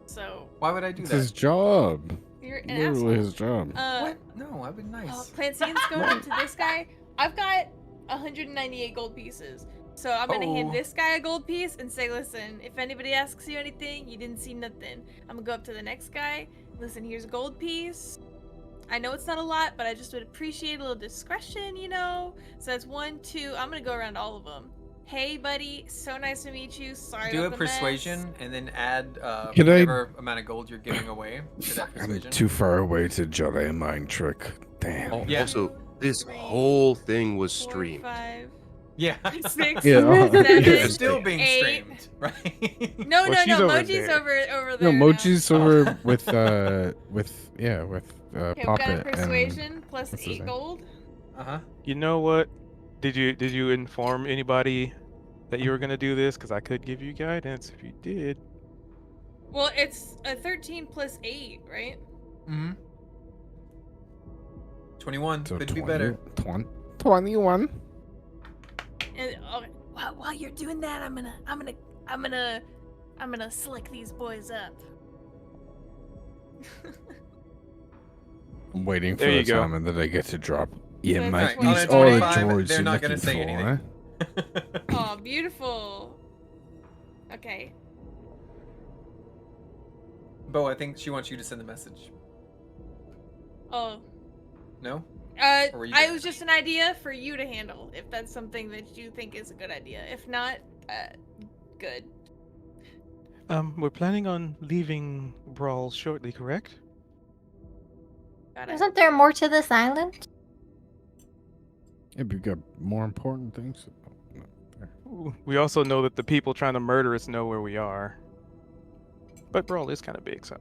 So Why would I do It's that? his job. you're an Literally asshole. his job. What? No, I've been nice. Clancy's going to this guy. I've got 198 gold pieces. So I'm gonna hand Oh. this guy a gold piece and say, listen, if anybody asks you anything, you didn't see nothing. I'm gonna go up to the next guy. Listen, here's a gold piece. I know it's not a lot, but I just would appreciate a little discretion, you know? So that's 1, 2. I'm gonna go around all of them. Hey, buddy. So nice to meet you. Sorry Do a about the mess. persuasion and then add Could I- whatever amount of gold you're giving away to that I'm persuasion. too far away to Jedi mind trick. Damn. Oh, Yeah. Also, this whole thing was 4, streamed. 5. Yeah. 6, Yeah, 7, It's still being 8. streamed, right? No, Well, no, she's no. over Moji's there. over No, there. Moji's Oh. over with Okay, we got a Poppet persuasion plus what's his 8 name? gold. Uh-huh. You know what? Did you inform anybody that you were gonna do this? Because I could give you guidance if you did. Well, it's a 13 plus 8, right? Mm-hmm. 21. So Could be better. 21. And while you're doing that, I'm gonna slick these boys up. I'm waiting for There the you go. time and then I get to drop. Yeah, So mate. that's These right, are the 25, droids they're you're not gonna looking say for, anything. eh? Oh, beautiful. Okay. Bo, I think she wants you to send the message. Oh. No? Or were you I good? was just an idea for you to handle, if that's something that you think is a good idea. If not, good. We're planning on leaving Brawl shortly, correct? Got it. Isn't there more to this island? Yeah, but you've got more important things. We also know that the people trying to murder us know where we are. But Brawl is kind of big, so.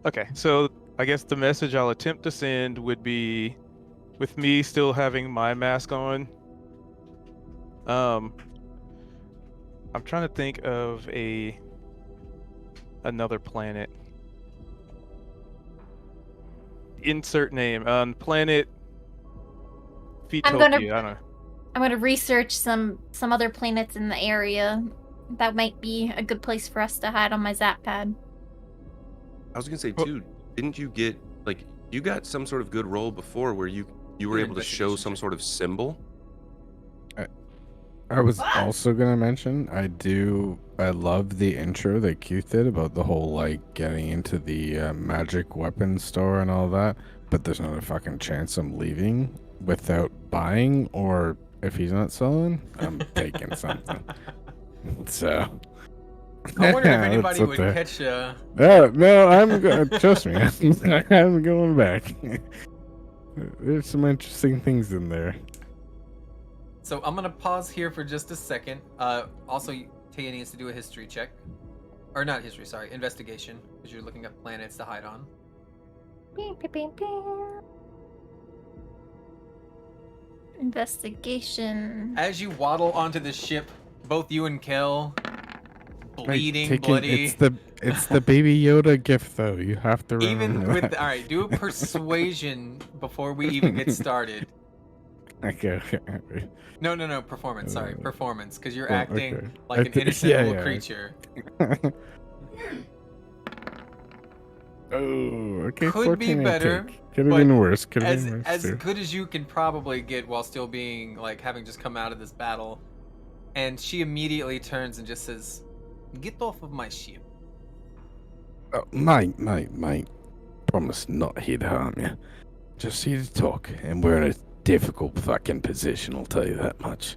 Okay, so I guess the message I'll attempt to send would be, with me still having my mask on. I'm trying to think of another planet. Insert name on planet Feetopia. I don't know. I'm gonna research some other planets in the area. That might be a good place for us to hide on my zap pad. I was gonna say too. Didn't you get you got some sort of good roll before where you were able to show some sort of symbol? I was also gonna mention I love the intro that Keith did about the whole getting into the magic weapon store and all that, but there's not a fucking chance I'm leaving without buying, or if he's not selling, I'm taking something. So I wonder if that's anybody what would the- catch No, I'm trust me, I'm going back. There's some interesting things in there. So I'm gonna pause here for just a second. Also, Taya needs to do a history check. Or not history, sorry, investigation, because you're looking up planets to hide on. Investigation. As you waddle onto the ship, both you and Kel, bleeding, Taking- bloody. It's the Baby Yoda gift, though. You have to remember Even with that. all right, do a persuasion before we even get started. Okay. No, performance. Sorry, performance, because you're Oh, acting okay. like an innocent yeah, little yeah. creature. Oh, okay. Could be 14 I better, take. Could have but been worse. Could have as been worse. as too. good as you can probably get while still being having just come out of this battle. And she immediately turns and just says, "Get off of my ship." Oh, mate. Promise not here to harm you. Just here to talk, and we're in a difficult fucking position. I'll tell you that much.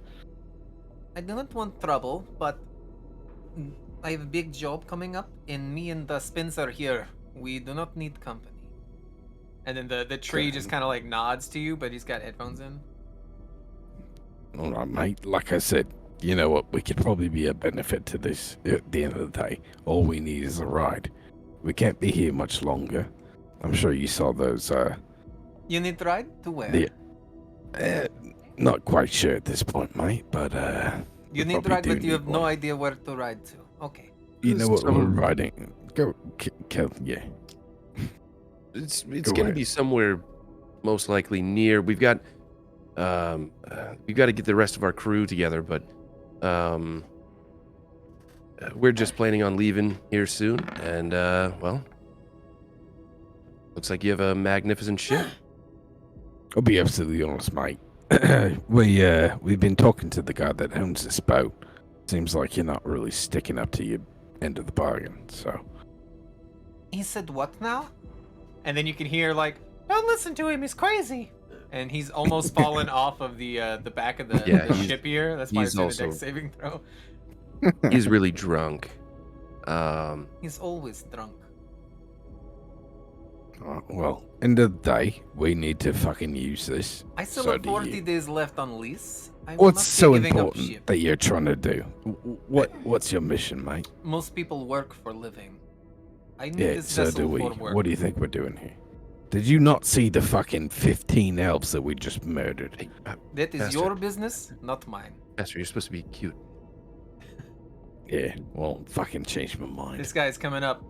I do not want trouble, but I have a big job coming up, and me and the Spencer here, we do not need company. And then the tree just kind of nods to you, but he's got headphones in. All right, mate. Like I said, you know what? We could probably be a benefit to this at the end of the day. All we need is a ride. We can't be here much longer. I'm sure you saw those, You need to ride to where? not quite sure at this point, mate, but, You we need to probably ride, do but you have need no one. idea where to ride to. Okay. You know what Some- we're riding. Go, kill, yeah. It's Go gonna ahead. be somewhere most likely near. We've got to get the rest of our crew together, but we're just planning on leaving here soon, and well, looks like you have a magnificent ship. I'll be absolutely honest, mate. We've been talking to the guy that owns this boat. Seems like you're not really sticking up to your end of the bargain, so. He said what now? And then you can hear Don't listen to him. He's crazy. and he's almost fallen off of the back of the, Yeah, the he's- ship here. That's why he's it's in a dex also- saving throw. He's really drunk. He's always drunk. Well, end of the day, we need to fucking use this. I still So have do 40 you. days left on lease. I will What's not be so giving up important ship. that you're trying to do? What's your mission, mate? Most people work for living. I need Yeah, this so vessel do we. for work. What do you think we're doing here? Did you not see the fucking 15 elves that we just murdered? Hey, That is Master. your business, not mine. Master, you're supposed to be cute. Yeah, well, fucking changed my mind. This guy's coming up.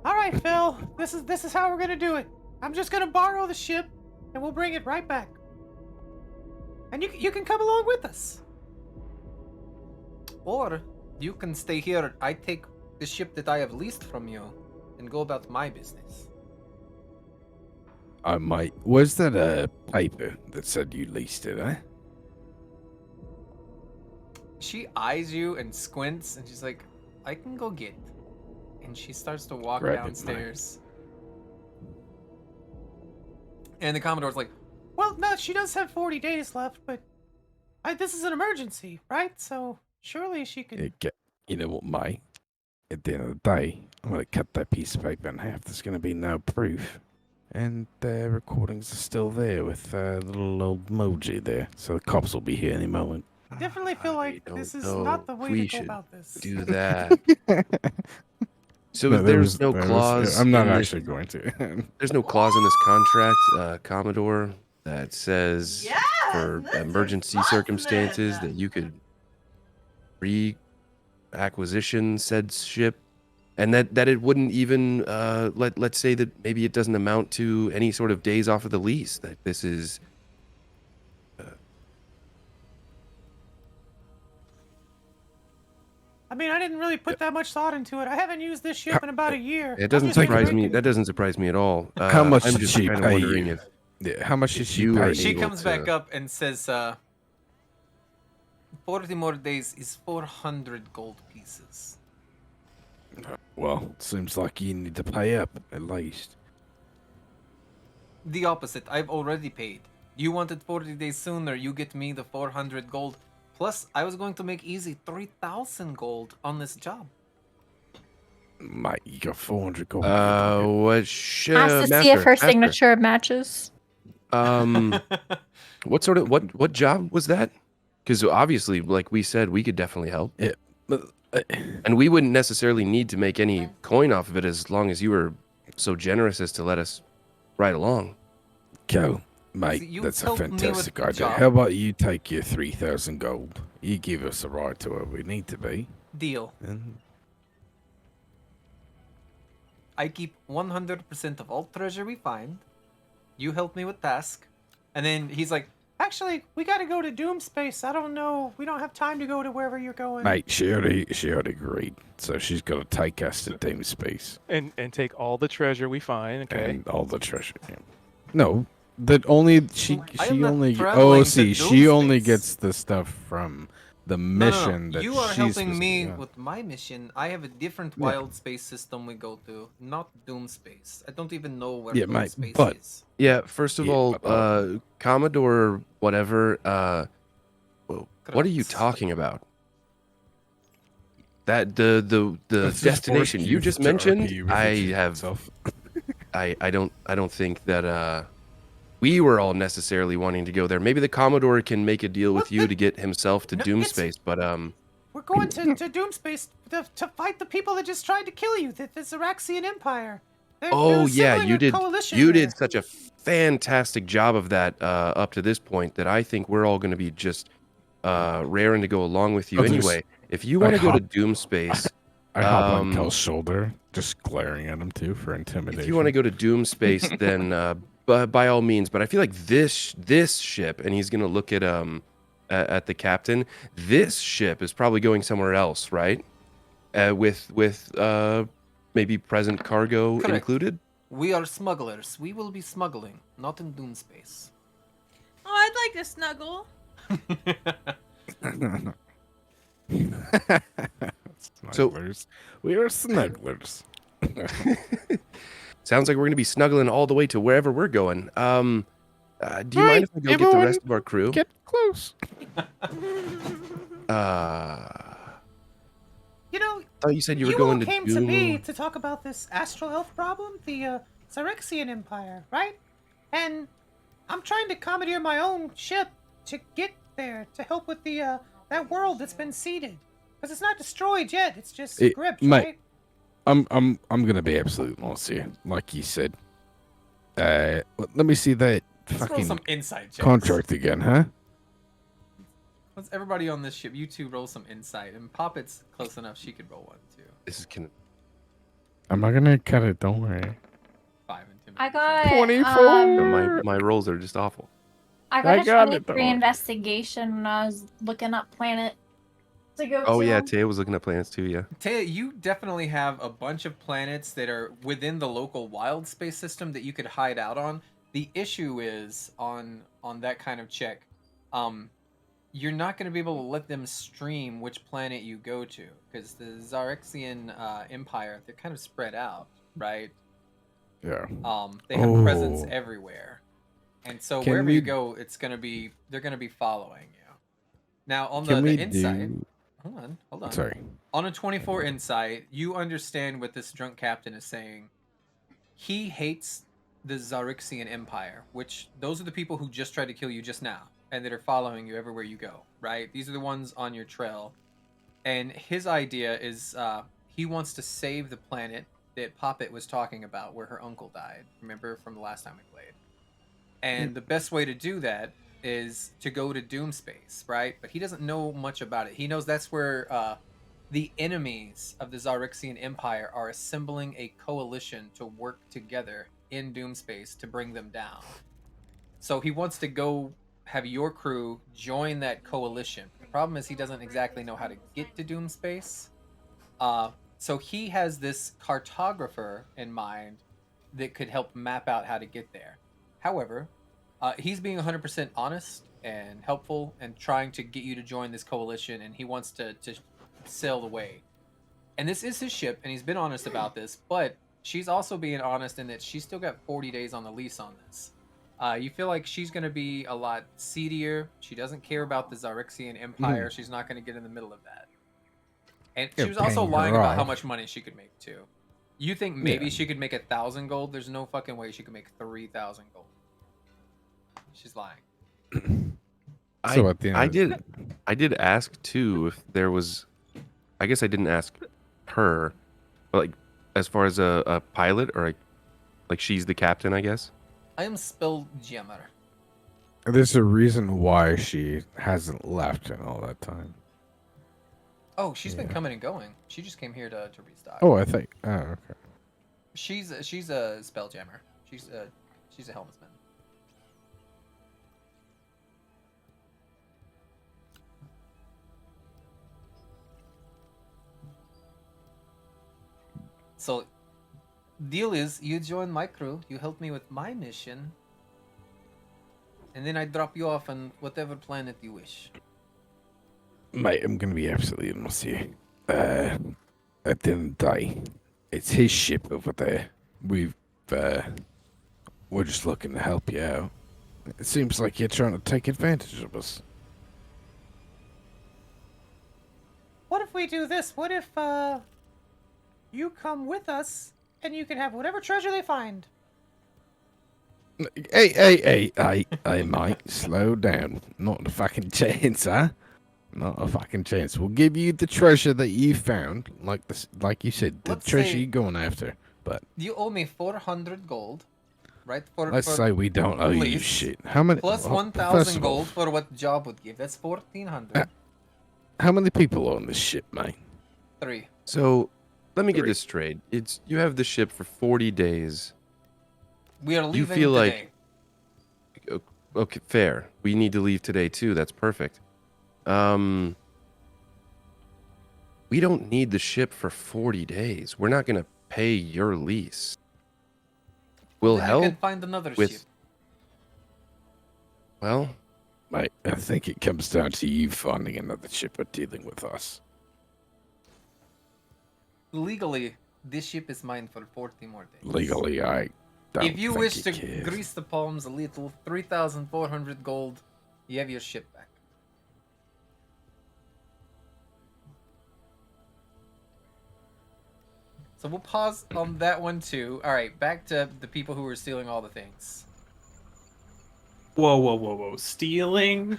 All right, Phil. This is how we're gonna do it. I'm just gonna borrow the ship, and we'll bring it right back. And you can come along with us. Or you can stay here. I take the ship that I have leased from you and go about my business. I might. Was that a paper that said you leased it, eh? She eyes you and squints, and she's like, I can go get. And she starts to walk Grab it, downstairs. And the Commodore's like, Well, no, she does have 40 days left, but this is an emergency, right? So surely she could. You know what, mate? At the end of the day, I'm going to cut that piece of paper in half. There's going to be no proof. And the recordings are still there with the little old emoji there. So the cops will be here any moment. Definitely feel like this is not the way we to go should about this. do that. So No, there's no clause. I'm not in actually this, going to. There's no clause in this contract, Commodore, that says for emergency circumstances that you could reacquisition said ship, and that it wouldn't even let's say that maybe it doesn't amount to any sort of days off of the lease. That this is. I mean, I didn't really put that much thought into it. I haven't used this ship in about a year. It doesn't I'm just surprise me. thinking- That doesn't surprise me at all. How much I'm did just she kind of pay wondering you? if Yeah, how much did she you pay are you? she able comes to- back up and says, 40 more days is 400 gold pieces. Well, seems like you need to pay up, at least. The opposite. I've already paid. You wanted 40 days sooner, you get me the 400 gold. Plus, I was going to make easy 3,000 gold on this job. Mate, you got 400 gold. What Has to see if her signature matches. What sort of what job was that? Because obviously, like we said, we could definitely help. Yeah, but, and we wouldn't necessarily need to make any coin off of it as long as you were so generous as to let us ride along. Go, mate. See, you That's a helped me with fantastic the idea. job. How about you take your 3,000 gold? You give us a ride to where we need to be. Deal. And I keep 100% of all treasure we find. You help me with task. And then he's like, Actually, we gotta go to Doom Space. I don't know. We don't have time to go to wherever you're going. mate, she already agreed. So she's got to take us to Doom Space. And take all the treasure we find, okay? And all the treasure. Yeah. No, that only she I am not only. traveling Oh, to see, Doom she only Space. gets the stuff from the No, mission that you are she's helping supposed me to- yeah. with my mission. I have a different Yeah. wild space system we go to, not Doom Space. I don't even know where Yeah, Doom mate, Space but- is. Yeah, first of Yeah, all, but, Commodore whatever, what are you Correct. talking about? That the Let's just destination force you you just to mentioned, RP I with have yourself. I don't think that we were all necessarily wanting to go there. Maybe the Commodore can make a deal with What you the- to get himself to No, Doom it's- Space, but We're going to Doom Space to fight the people that just tried to kill you, the Xaryxian Empire. They're oh yeah, assembling you a did coalition you there. did such a fantastic job of that up to this point that I think we're all going to be just raring to go along with you Oh, there's- anyway. If you want to go to hop- Doom Space, I hop on um, Kel's shoulder, just glaring at him too for intimidation. if you want to go to Doom Space, then by all means. But I feel like this ship, and he's going to look at the captain. This ship is probably going somewhere else, right? With maybe present cargo Correct. included. We are smugglers. We will be smuggling, not in Doom Space. Oh, I'd like to snuggle. Snugglers. We are snugglers. Sounds like we're going to be snuggling all the way to wherever we're going. Do you Right, mind if I go get the everyone rest of our crew? Get close. You know, thought you said you were you going all to came Doom. to me to talk about this astral elf problem, the Xaryxian Empire, right? And I'm trying to commandeer my own ship to get there to help with the that world that's been seeded. Because it's not destroyed yet. It's just gripped, Mate, right? I'm gonna be absolutely honest here, like you said. Let me see that Let's roll fucking some insight checks. contract again, huh? Let's everybody on this ship. You two roll some insight, and Poppet's close enough. She could roll one too. This is I'm not gonna cut it. Don't worry. 5 and I got 24. my rolls are just awful. I got I a got it, 23 though. investigation when I was looking up planet to go Oh to. yeah, Taya was looking at planets too. Yeah. Taya, you definitely have a bunch of planets that are within the local wild space system that you could hide out on. The issue is on that kind of check, you're not going to be able to let them stream which planet you go to because the Xaryxian Empire, they're kind of spread out, right? Yeah. They have presence Oh. everywhere, and so Can wherever we- you go, they're going to be following you. Now on Can the we inside. do? Hold on. Sorry. On a 24 insight, you understand what this drunk captain is saying. He hates the Xaryxian Empire, which those are the people who just tried to kill you just now and that are following you everywhere you go, right? These are the ones on your trail. And his idea is he wants to save the planet that Poppet was talking about where her uncle died. Remember from the last time we played? And the best way to do that is to go to Doomspace, right? But he doesn't know much about it. He knows that's where the enemies of the Xaryxian Empire are assembling a coalition to work together in Doomspace to bring them down. So he wants to go have your crew join that coalition. The problem is he doesn't exactly know how to get to Doomspace. So he has this cartographer in mind that could help map out how to get there. However, he's being 100% honest and helpful and trying to get you to join this coalition, and he wants to sail the way. And this is his ship, and he's been honest about this, but she's also being honest in that she's still got 40 days on the lease on this. You feel like she's going to be a lot seedier. She doesn't care about the Xaryxian Empire. She's not going to get in the middle of that. And she You're was also paying her lying about how off. much money she could make, too. You think maybe Yeah. she could make 1,000 gold? There's no fucking way she could make 3,000 gold. She's lying. So at the end, I did ask too if there was. I guess I didn't ask her, but like as far as a pilot or like she's the captain, I guess. I am Spelljammer. there's a reason why she hasn't left in all that time. Oh, she's been Yeah. coming and going. She just came here to restock. Oh, I think. Oh, okay. She's a Spelljammer. She's a helmsman. So, deal is you join my crew, you help me with my mission, and then I drop you off on whatever planet you wish. Mate, I'm gonna be absolutely honest here. At the end of the day, it's his ship over there. We're just looking to help you out. It seems like you're trying to take advantage of us. What if we do this? What if you come with us and you can have whatever treasure they find? Hey, mate, slow down. Not a fucking chance, huh? Not a fucking chance. We'll give you the treasure that you found, like you said, the Let's treasure say- you're going after. But You owe me 400 gold, right? let's say we don't owe you lease, shit. How many? Plus well, 1,000 first of all, gold for what the job would give. That's 1,400. How many people are on this ship, mate? 3. So, let me get Three. this straight. It's you have the ship for 40 days. We are leaving You feel today. like okay, fair. We need to leave today too. That's perfect. We don't need the ship for 40 days. We're not gonna pay your lease. We'll Then help you can find another with. ship. Well, Mate, I think it comes down to you finding another ship or dealing with us. Legally, this ship is mine for 40 more days. Legally, I don't If you think wish you to care. grease the palms a little, 3,400 gold, you have your ship back. So we'll pause on that one too. All right, back to the people who were stealing all the things. Whoa. Stealing?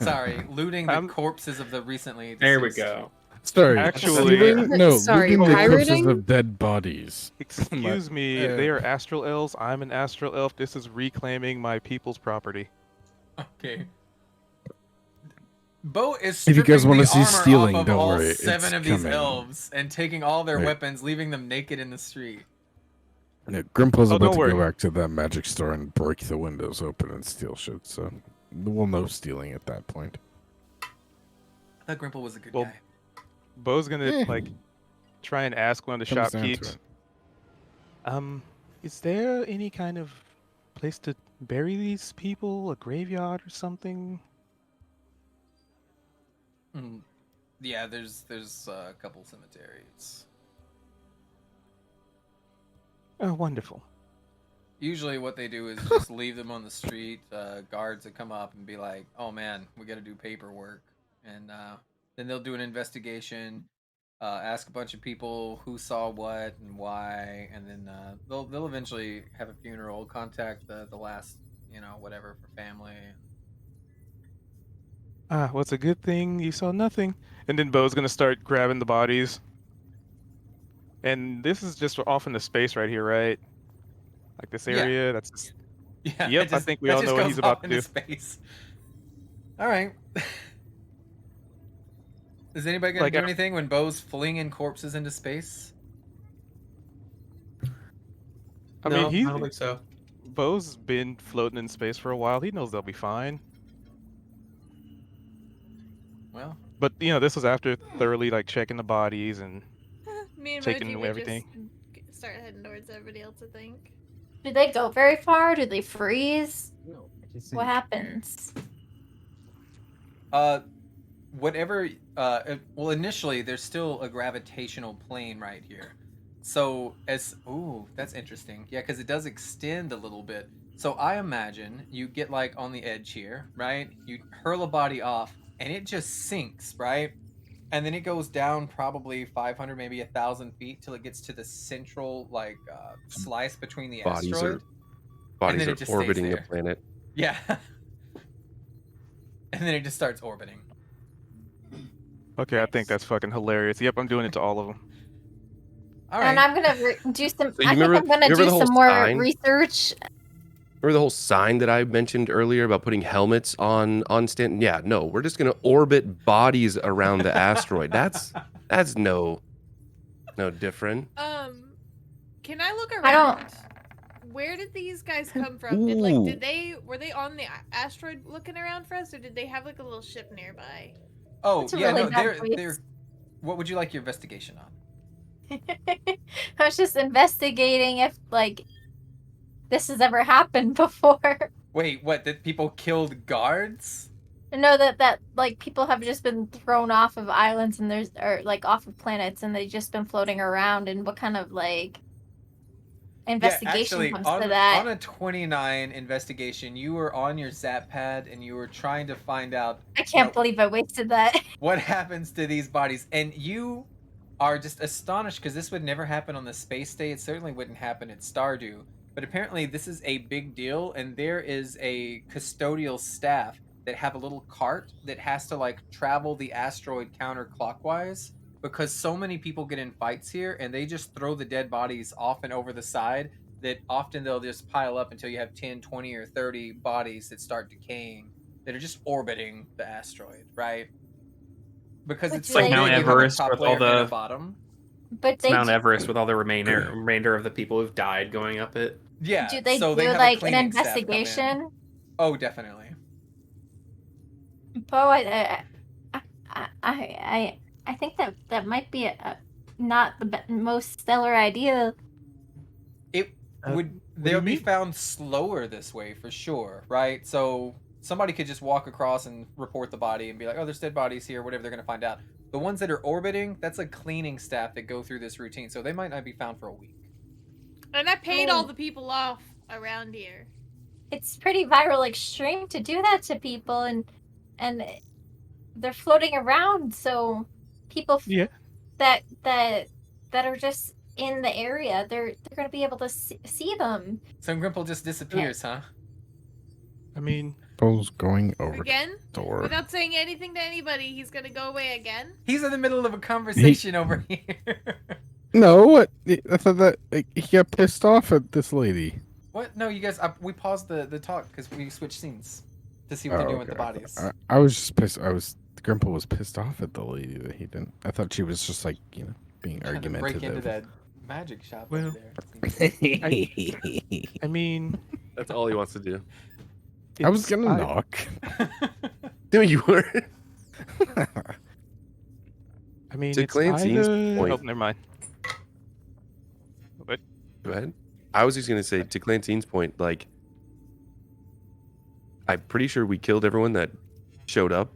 Sorry, looting the I'm- corpses of the recently deceased. There we go. Sorry, Actually- stealing? No, Sorry, looting the corpses pirating? of dead bodies. Excuse me, they are astral elves. I'm an astral elf. This is reclaiming my people's property. Okay. Bo is If you guys stripping wanna the see armor stealing, off of don't all worry, 7 it's of these coming. elves and taking all their Right. weapons, leaving them naked in the street. Yeah, Grimpa's Oh, about don't to worry. go back to that magic store and break the windows open and steal shit, so we'll know stealing at that point. I thought Grimple was a good Well, guy. Bo's gonna try and ask one of the Comes down to shopkeepers. it. Is there any kind of place to bury these people? A graveyard or something? Yeah, there's a couple cemeteries. Oh, wonderful. Usually what they do is just leave them on the street. Guards that come up and be like, oh man, we got to do paperwork. And then they'll do an investigation, ask a bunch of people who saw what and why. And then they'll eventually have a funeral, contact the last, whatever for family. Well, it's a good thing you saw nothing. And then Bo's gonna start grabbing the bodies. And this is just off in the space right here, right? Like this Yeah. area. That's just... Yeah, Yep, I think we all know what he's about to do. Space. All right. Is anybody gonna Like, do anything when Bo's flinging corpses into space? I No, mean, I don't think so. Bo's been floating in space for a while. He knows they'll be fine. Well, But this was after thoroughly checking the bodies and Me and taking Moji would everything. just start heading towards everybody else, I think. Do they go very far? Do they freeze? What happens? whatever. Well, initially there's still a gravitational plane right here. So that's interesting. Yeah, because it does extend a little bit. So I imagine you get on the edge here, right? You hurl a body off, and it just sinks, right? And then it goes down probably 500, maybe 1,000 feet till it gets to the central slice between the asteroid. Bodies then are it just stays orbiting the there. planet. Yeah. And then it just starts orbiting. Okay, I think that's fucking hilarious. Yep, I'm doing it to all of them. All And right. I'm gonna do some. So you I think remember- I'm gonna you remember do the whole some more sign? research. Remember the whole sign that I mentioned earlier about putting helmets on Stanton? Yeah, no, we're just gonna orbit bodies around the asteroid. That's no different. Can I look around? I don't. Where did these guys come from? Ooh. Were they on the asteroid looking around for us, or did they have a little ship nearby? Oh, That's a yeah, really no, bad they're place. what would you like your investigation on? I was just investigating if this has ever happened before. Wait, what? That people killed guards? No, that people have just been thrown off of islands and off of planets and they've just been floating around, and what kind of investigation yeah, actually, comes on, to that? on a 29 investigation, you were on your Zap pad and you were trying to find out I can't believe I wasted that. what happens to these bodies, and you are just astonished because this would never happen on the space day. It certainly wouldn't happen at Stardew, but apparently this is a big deal, and there is a custodial staff that have a little cart that has to travel the asteroid counterclockwise because so many people get in fights here and they just throw the dead bodies off and over the side that often they'll just pile up until you have 10, 20, or 30 bodies that start decaying that are just orbiting the asteroid, right? Because But it's do so they- big, Mount you have a Everest top with all layer and a the- bottom. But It's they Mount do, Everest with all the remainder of the people who've died going up it. Yeah, do they so do they have a an cleaning staff come in. investigation? Oh, definitely. Bo, I think that might be not the most stellar idea. It would they'll be found slower this way for sure, right? So somebody could just walk across and report the body and be like, "Oh, there's dead bodies here," whatever they're going to find out. The ones that are orbiting, that's a cleaning staff that go through this routine, so they might not be found for a week. And I paid all the people off around here. It's pretty viral extreme to do that to people, and they're floating around, so people Yeah. that are just in the area, they're gonna be able to see them. So Grimple just disappears, huh? I mean, Bo's going over Again? the door. Without saying anything to anybody, he's gonna go away again? He's in the middle of a conversation over here. No, what? I thought that he got pissed off at this lady. What? No, you guys. We paused the talk because we switched scenes to see what they're doing with the bodies. I was just pissed. Grandpa was pissed off at the lady that he didn't. I thought she was just like being Trying to argumentative. break into that magic shop Well, over there. I mean, That's all he wants to do. I was gonna knock. No, you were. I mean, To it's Clancy's either... point- Oh, never mind. What? Go ahead. I was just gonna say, to Clancy's point, like, I'm pretty sure we killed everyone that showed up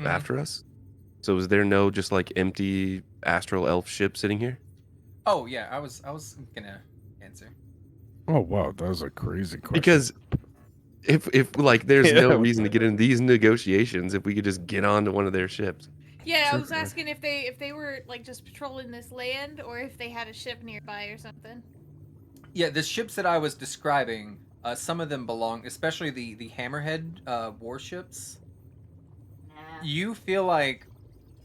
after us. So was there no just like empty astral elf ship sitting here? Oh yeah, I was gonna answer. Oh wow, that was a crazy question. Because if like there's Yeah. no reason to get in these negotiations if we could just get onto one of their ships. Yeah, I Sure. was asking if they were like just patrolling this land or if they had a ship nearby or something. Yeah, the ships that I was describing, some of them belong, especially the Hammerhead warships. You feel like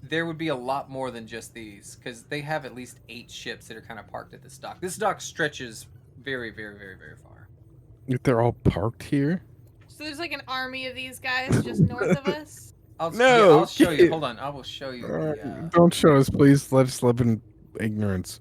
there would be a lot more than just these, because they have at least 8 ships that are kind of parked at this dock. This dock stretches very, very, very, very far. If they're all parked here. So there's like an army of these guys just north of us. I'll No, show you. kid. Hold on, I will show you. The, Don't show us, please. Let us live in ignorance.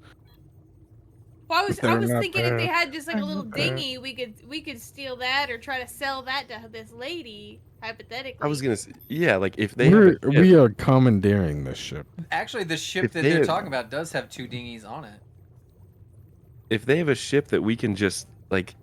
Well, I was They're not thinking if they there. had just like a little They're- dinghy, we could steal that or try to sell that to this lady, hypothetically. I was gonna say, yeah, like if they We're, have a ship, we are commandeering this ship. actually, the ship If that they they're had- talking about does have 2 dinghies on it. if they have a ship that we can just like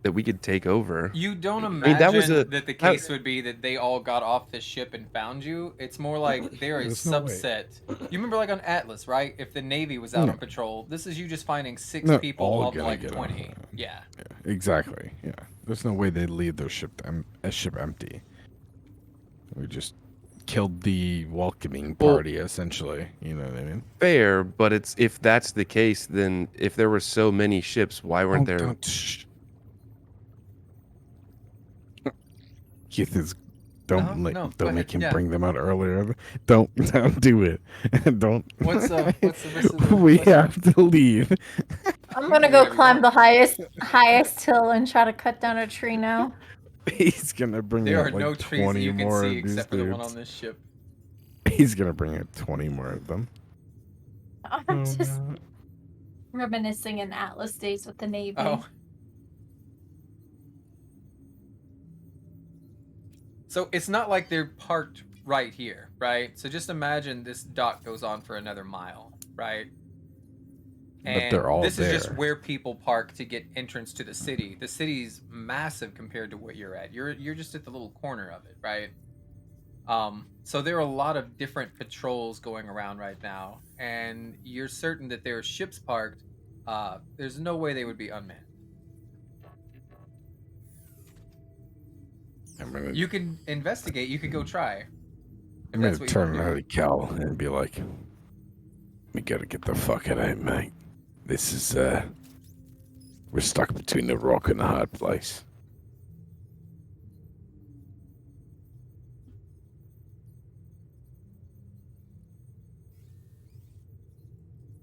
that we could take over. You don't I mean, imagine that was that the case would be that they all got off the ship and found you. It's more like they're a There's no way. subset. You remember like on Atlas, right? If the Navy was out No. on patrol, this is you just finding 6 Not people all of gonna like get 20. on. Yeah. Exactly. Yeah. There's no way they leave their ship empty. We just killed the welcoming Well- party, essentially. You know what I mean? Fair, but it's if that's the case, then if there were so many ships, why weren't there? Shh. Keith is. Don't No, go don't make ahead, him yeah. bring them out earlier. Don't do it. Don't. What's the rest of the We question? have to leave. I'm gonna go climb the highest hill and try to cut down a tree now. He's gonna bring There out are like no trees that 20 you can more see of these except for the one dudes. on this ship. He's gonna bring out 20 more of them. I'm just reminiscing in Atlas days with the Navy. Oh. So it's not like they're parked right here, right? So just imagine this dock goes on for another mile, right? But they're all this is just there. where people park to get entrance to the city. The city's massive compared to what you're at. You're just at the little corner of it, right? So there are a lot of different patrols going around right now, and you're certain that there are ships parked. There's no way they would be unmanned. I'm gonna, You can investigate. You could go try. If I'm gonna that's what you turn wanna do. around to Cal and be like, "We gotta get the fuck out of here, mate. This is we're stuck between the rock and the hard place."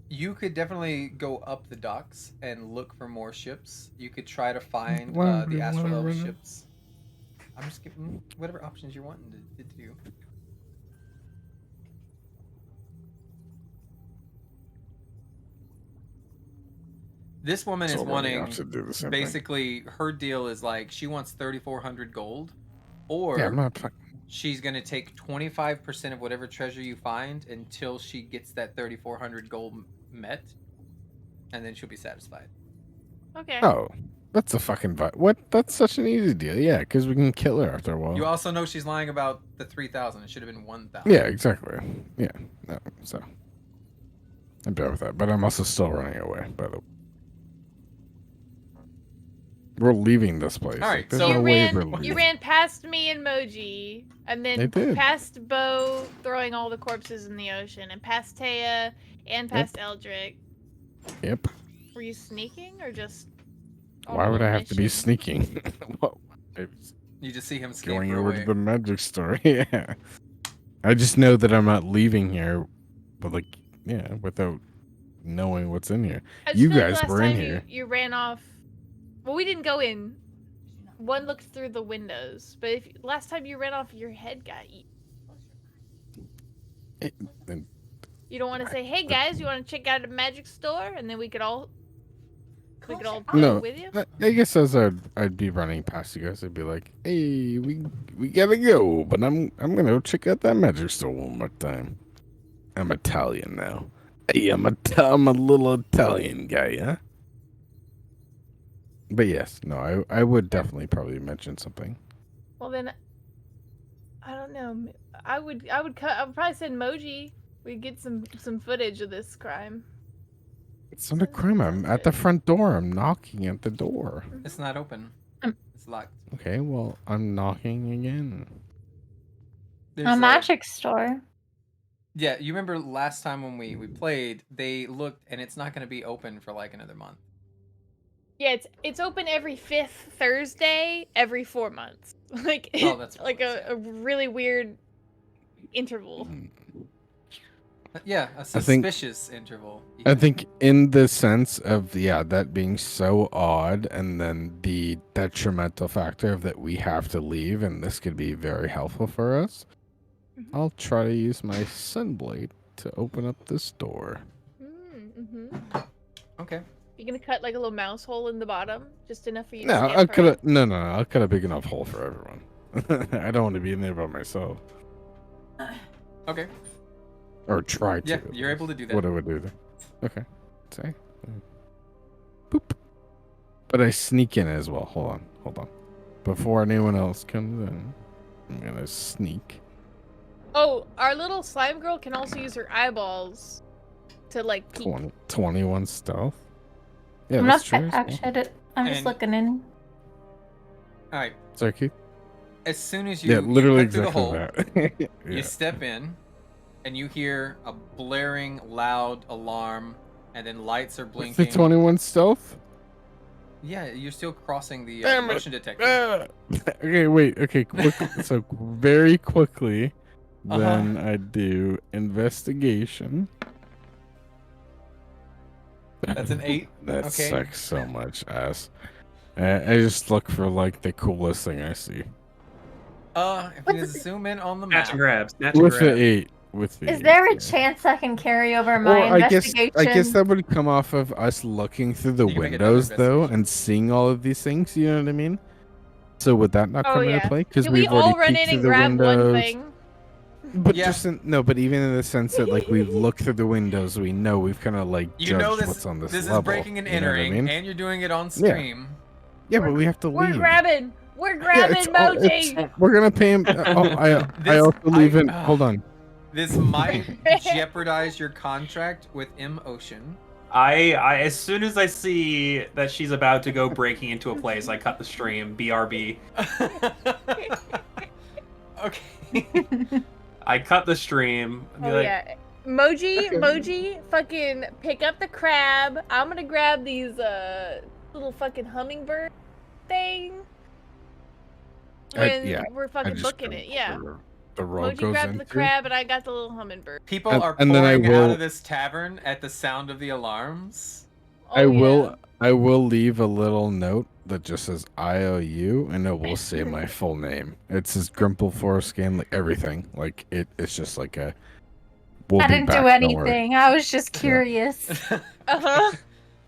You could definitely go up the docks and look for more ships. You could try to find Why- the why Astral Elf run- ships. I'm just giving whatever options you're wanting to do. This woman is So we're gonna have wanting, to do the same thing. basically, her deal is like she wants 3,400 gold, or Yeah, I'm not. she's gonna take 25% of whatever treasure you find until she gets that 3,400 gold met, and then she'll be satisfied. Okay. Oh, that's a fucking what? That's such an easy deal. Yeah, because we can kill her after a while. You also know she's lying about the 3,000. It should have been 1,000. Yeah, exactly. Yeah. No, so I'm bad with that, but I'm also still running away. By the way. We're leaving this place. All right, Like, there's so no You way we're ran, leaving. you ran past me and Moji, and I then did. past Bo throwing all the corpses in the ocean, and past Taya, and past Eldrick. Yep. Were you sneaking or just? on Why a would I little have to be mission? sneaking? What- You just see him Going scamper over away. to the magic store. Yeah. I just know that I'm not leaving here, but like, yeah, without knowing what's in here. I just You feel like guys last were in time here. you ran off. Well, we didn't go in. One looked through the windows, but if last time you ran off, your head got eaten. And You don't want to say, "Hey guys, you want to check out a magic store?" And then we could all go no, with you. I guess as I'd be running past you guys, I'd be like, "Hey, we gotta go," but I'm gonna go check out that magic store one more time. I'm Italian now. Hey, I'm a little Italian guy, huh? But yes, no, I would definitely probably mention something. Well then, I don't know. I would probably send Moji. We get some footage of this crime. It's not a crime. I'm at the front door. I'm knocking at the door. It's not open. It's locked. Okay, well, I'm knocking again. There's magic store. Yeah, you remember last time when we played, they looked, and it's not going to be open for like another month. Yeah, it's open every 5th Thursday every 4 months. Like Oh, that's like a really weird interval. Yeah, a think- suspicious interval. I think in the sense of, that being so odd, and then the detrimental factor of that we have to leave, and this could be very helpful for us, I'll try to use my sunblade to open up this door. Mm-hmm. Okay. You're gonna cut like a little mouse hole in the bottom, just enough for you to No, scan I'll for cut it? I'll cut a big enough hole for everyone. I don't want to be in there by myself. Okay. Or try to. Yeah, at you're able to least. do that. What I would do there. Okay. Say. Boop. But I sneak in as well. Hold on. Before anyone else comes in, I'm gonna sneak. Oh, our little slime girl can also use her eyeballs to like peek. 21 stealth. Yeah, I'm that's not true. as well. I'm just And- looking in. All right. Sorry, Keith. As soon as you, Yeah, literally you cut through the hole, exactly that. you Yeah. step in, and you hear a blaring, loud alarm, and then lights are What's blinking. the 21 stealth? Yeah, you're still crossing the Damn it. motion detector. Okay, wait. Okay, so very quickly, Uh-huh. then I do investigation. That's an 8. That Okay. sucks so much, ass. I just look for like the coolest thing I see. If you zoom in on the Snatch map. and grab. Snatch and With grab. the 8. With the Is 8, there a yeah. chance I can carry over my Well, investigation? I guess that would come off of us looking through the You can make another windows though investigation. and seeing all of these things. You know what I mean? So would that not Oh, come into yeah. play? Because Can we we've all already run peeked in through and the grab one windows. thing? But Yeah. but even in the sense that like we've looked through the windows, we know we've kind of like You judged know this, what's on this this level. is breaking and you know what I entering, mean? and you're doing it on Yeah. stream. Yeah, but we have to We're leave. grabbing. We're Yeah, grabbing Moji. we're gonna pay him. I This- also leave I- in. Hold on. This might jeopardize your contract with M Ocean. I as soon as I see that she's about to go breaking into a place, I cut the stream. BRB. Okay. I cut the stream. Be Oh like, yeah. Moji, fucking pick up the crab. I'm gonna grab these little fucking hummingbird thing. When Yeah, we're I fucking just booking go it, yeah. where the road Moji goes grabbed the into. crab and I got the little hummingbird. People And- are and then I pouring out will- of this tavern at the sound of the alarms. I Oh, will. I will leave a little note that just says IOU, and it will say my full name. It says Grimple Foreskin, like everything. Like it's just like a. We'll I be didn't back, do don't worry. anything. I was just curious. Uh-huh.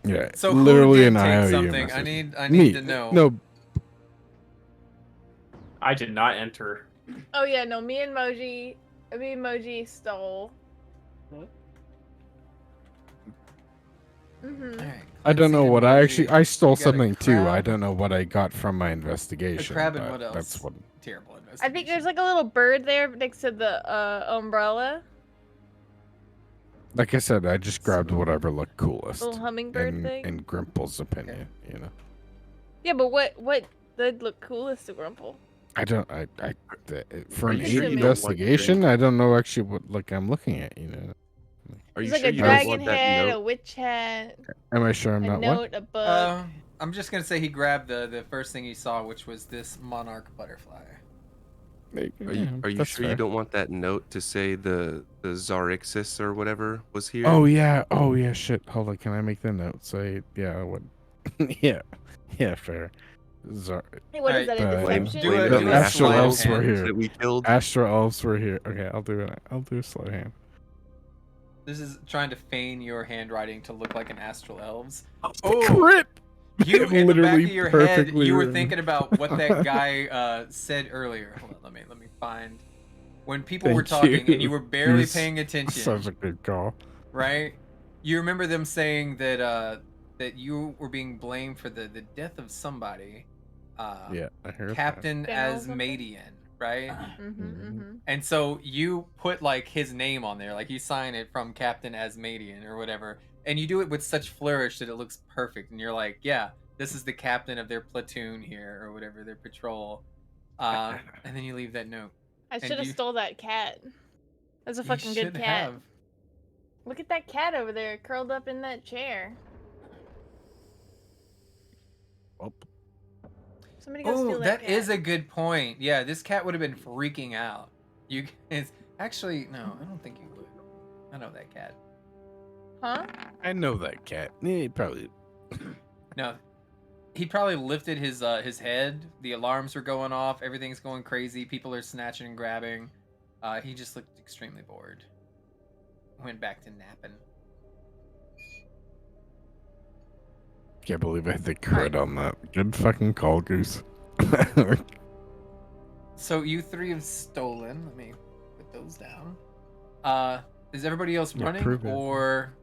Yeah. So literally who an did take IOU something? message. I Me. need to know. No, I did not enter. Oh yeah, no, me and Moji stole. Mm-hmm. All right, I don't know Clancy what and I Moji. actually. I stole You got a something too. I crab, don't know what I got from my A investigation. crab and but what else? That's what. Terrible investigation. I think there's like a little bird there next to the umbrella. Like I said, I just grabbed whatever looked coolest. Little hummingbird in, thing. in Grimple's opinion, you know. Yeah, but what did look coolest to Grumple? I don't. For an you sure you don't want investigation, I don't know actually what like I'm looking at. You know. Are you It's like sure a you don't dragon want that head, a note? witch hat, Am I sure I'm a not note, a book. I'm just gonna say he grabbed the first thing he saw, which was this monarch butterfly. what? Are you That's sure you fair. don't want that note to say the Xaryxis or whatever was here? Oh yeah. Oh yeah. Shit. Hold on. Can I make the note? Say yeah. What? yeah. Yeah. Fair. Hey, what is Alright, that, a Blame, deception? Do blame a- it The on do the a astral sleight of elves were hand. here. that we killed. Astral elves were here. Okay, I'll do it. I'll do a slow hand. This is trying to feign your handwriting to look like an astral elves. Crit. You It in the back literally of your head, perfectly you were written. thinking about what that guy said earlier. Hold on, let me find. When people were Thank talking and you were barely You're paying attention, Such a good call. right? You remember them saying that that you were being blamed for the death of somebody. Yeah, I heard Captain Fennel something? Asmadian, right? Mm-hmm. And so you put like his name on there, like you sign it from Captain Asmadian or whatever, and you do it with such flourish that it looks perfect. And you're like, yeah, this is the captain of their platoon here or whatever, their patrol. And then you leave that note. I And should have you- stole that cat. That's a You fucking good should cat. have. Look at that cat over there, curled up in that chair. that. Somebody go Oh, steal that cat. is a good point. Yeah, this cat would have been freaking out. You guys, actually, no, I don't think you would. I know that cat. Huh? I know that cat. Yeah, probably. No, he probably lifted his head. The alarms were going off. Everything's going crazy. People are snatching and grabbing. He just looked extremely bored. Went back to napping. Can't believe I had the crit on that. Good fucking call, Goose. So you three have stolen. Let me put those down. Is everybody else Yeah, running prove it. or?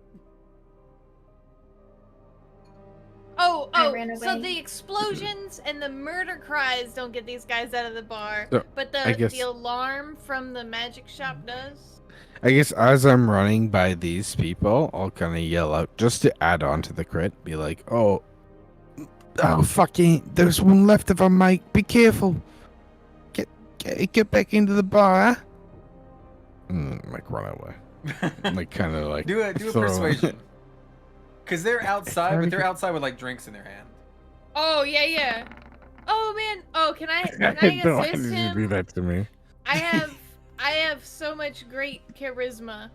I ran So away. the explosions and the murder cries don't get these guys out of the bar, So, but I guess- the alarm from the magic shop does. I guess as I'm running by these people, I'll kind of yell out just to add on to the crit. Be like, oh, fucking, there's one left of them, mate. Be careful. Get back into the bar. Like run away. Like kind of like do a throw- persuasion. Cause they're outside, but they're outside with like drinks in their hand. Oh yeah. Oh man. Oh, can I Don't assist you do him? that to me. I have so much great charisma.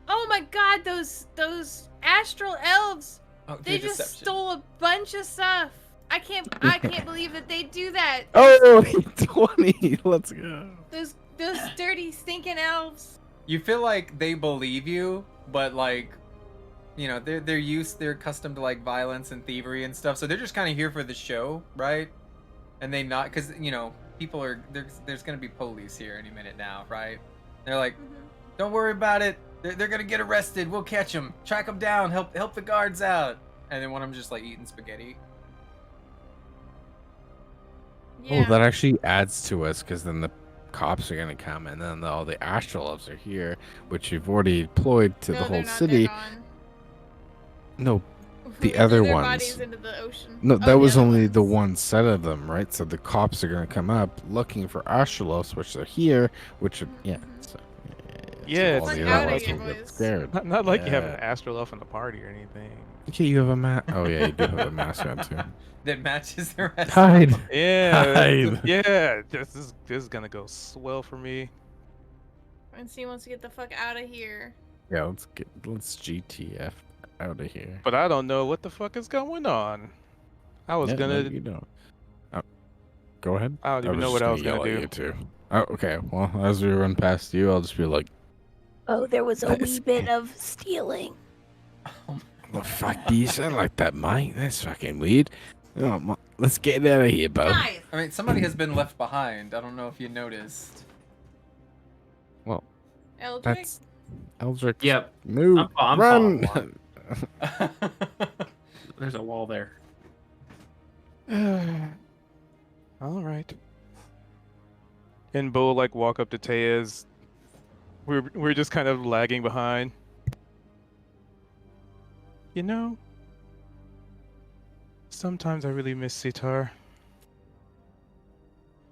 Oh my god, those astral elves. Oh, They do just deception. stole a bunch of stuff. I can't believe that they do that. Oh, 20. Let's go. Those dirty stinking elves. You feel like they believe you, but like, you know, they're accustomed to like violence and thievery and stuff, so they're just kind of here for the show, right? And they not, because you know, people are there's gonna be police here any minute now, right? They're like, don't worry about it. They're gonna get arrested. We'll catch them, track them down, help the guards out. And then one of them just like eating spaghetti. Yeah. Oh, that actually adds to us because then the cops are gonna come and then all the astral elves are here, which you've already deployed to No, the they're whole not, city. they're gone. No, They the threw other their ones. bodies into the ocean. No, Oh, that the was other only ones. the one set of them, right? So the cops are gonna come up looking for astral elves, which are here, which are yeah. So, Yeah, all it's the Fuck other outta ones here, will get boys. scared. Not like you have Yeah. an astral elf in the party or anything. Okay, you have a mask. Oh yeah, you do have a mask on too. That matches the rest. Hide. Yeah, Hide. yeah. This is gonna go swell for me. And he wants to get the fuck out of here. Yeah, let's GTF out of here. But I don't know what the fuck is going on. I was Yeah, no, gonna. you don't. Go ahead. I don't even know just what I was gonna yell at do. you too. Oh, okay. Well, as we run past you, I'll just be like, Oh, there was a Nice. wee bit of stealing. "The fuck do you sound like that, mate? That's fucking weird. Oh, let's get out of here, Bo." I mean, somebody has been left behind. I don't know if you noticed. Well, Eldrick? that's Eldrick. Yep. Move. I'm Run. following There's a wall there. All right. And Bo like walk up to Tez. We're just kind of lagging behind. You know, Sometimes I really miss Sitar.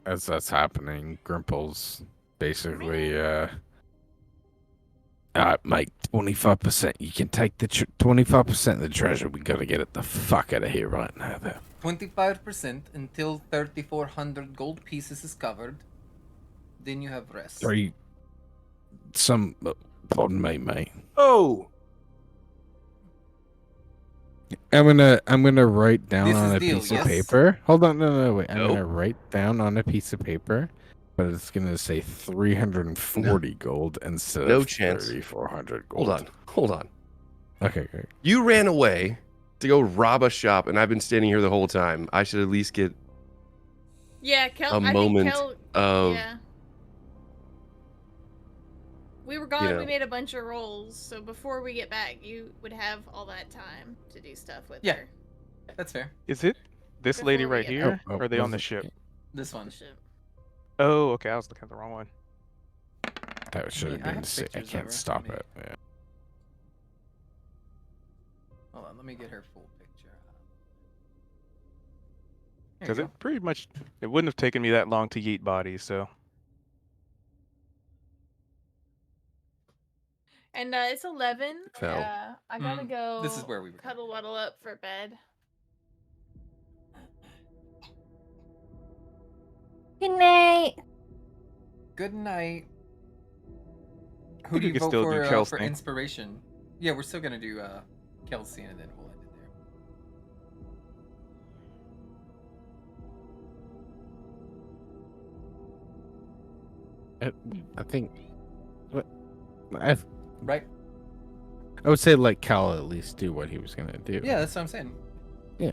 As that's happening, Grimple's basically, mate, 25%. You can take the 25% of the treasure. We gotta get it the fuck out of here right now, though. 25% until 3,400 gold pieces is covered. Then you have rest. Pardon me, mate. Oh! I'm gonna write down This on is a deal, piece yes? of paper. Hold on, no, wait. I'm Nope. gonna write down on a piece of paper, but it's gonna say 340 gold instead No of chance. 3,400 gold. Hold on. Okay, great. You ran away to go rob a shop, and I've been standing here the whole time. I should at least get Yeah, Kel. a moment Kel, of. yeah. We were gone. you know. We made a bunch of rolls, so before we get back, you would have all that time to do stuff with Yeah. her. That's fair. Is it this lady Before we right get here? Oh, or are they on the was it- ship? This one. Oh, okay. I was looking at the wrong one. That should have I been. have I pictures of can't her. stop Let me- it. Yeah. Hold on, let me get her full picture. There you Because go. it pretty much it wouldn't have taken me that long to yeet bodies. So And it's 11. Fell. I gotta go. This is where we were. Cuddle waddle up for bed. Good night. Good night. Who think do we you could vote still do Kel's for thing. inspiration? Yeah, we're still gonna do Kel's scene and then we'll end it there. I think. Right? I would say let Cal at least do what he was gonna do. Yeah, that's what I'm saying. Yeah.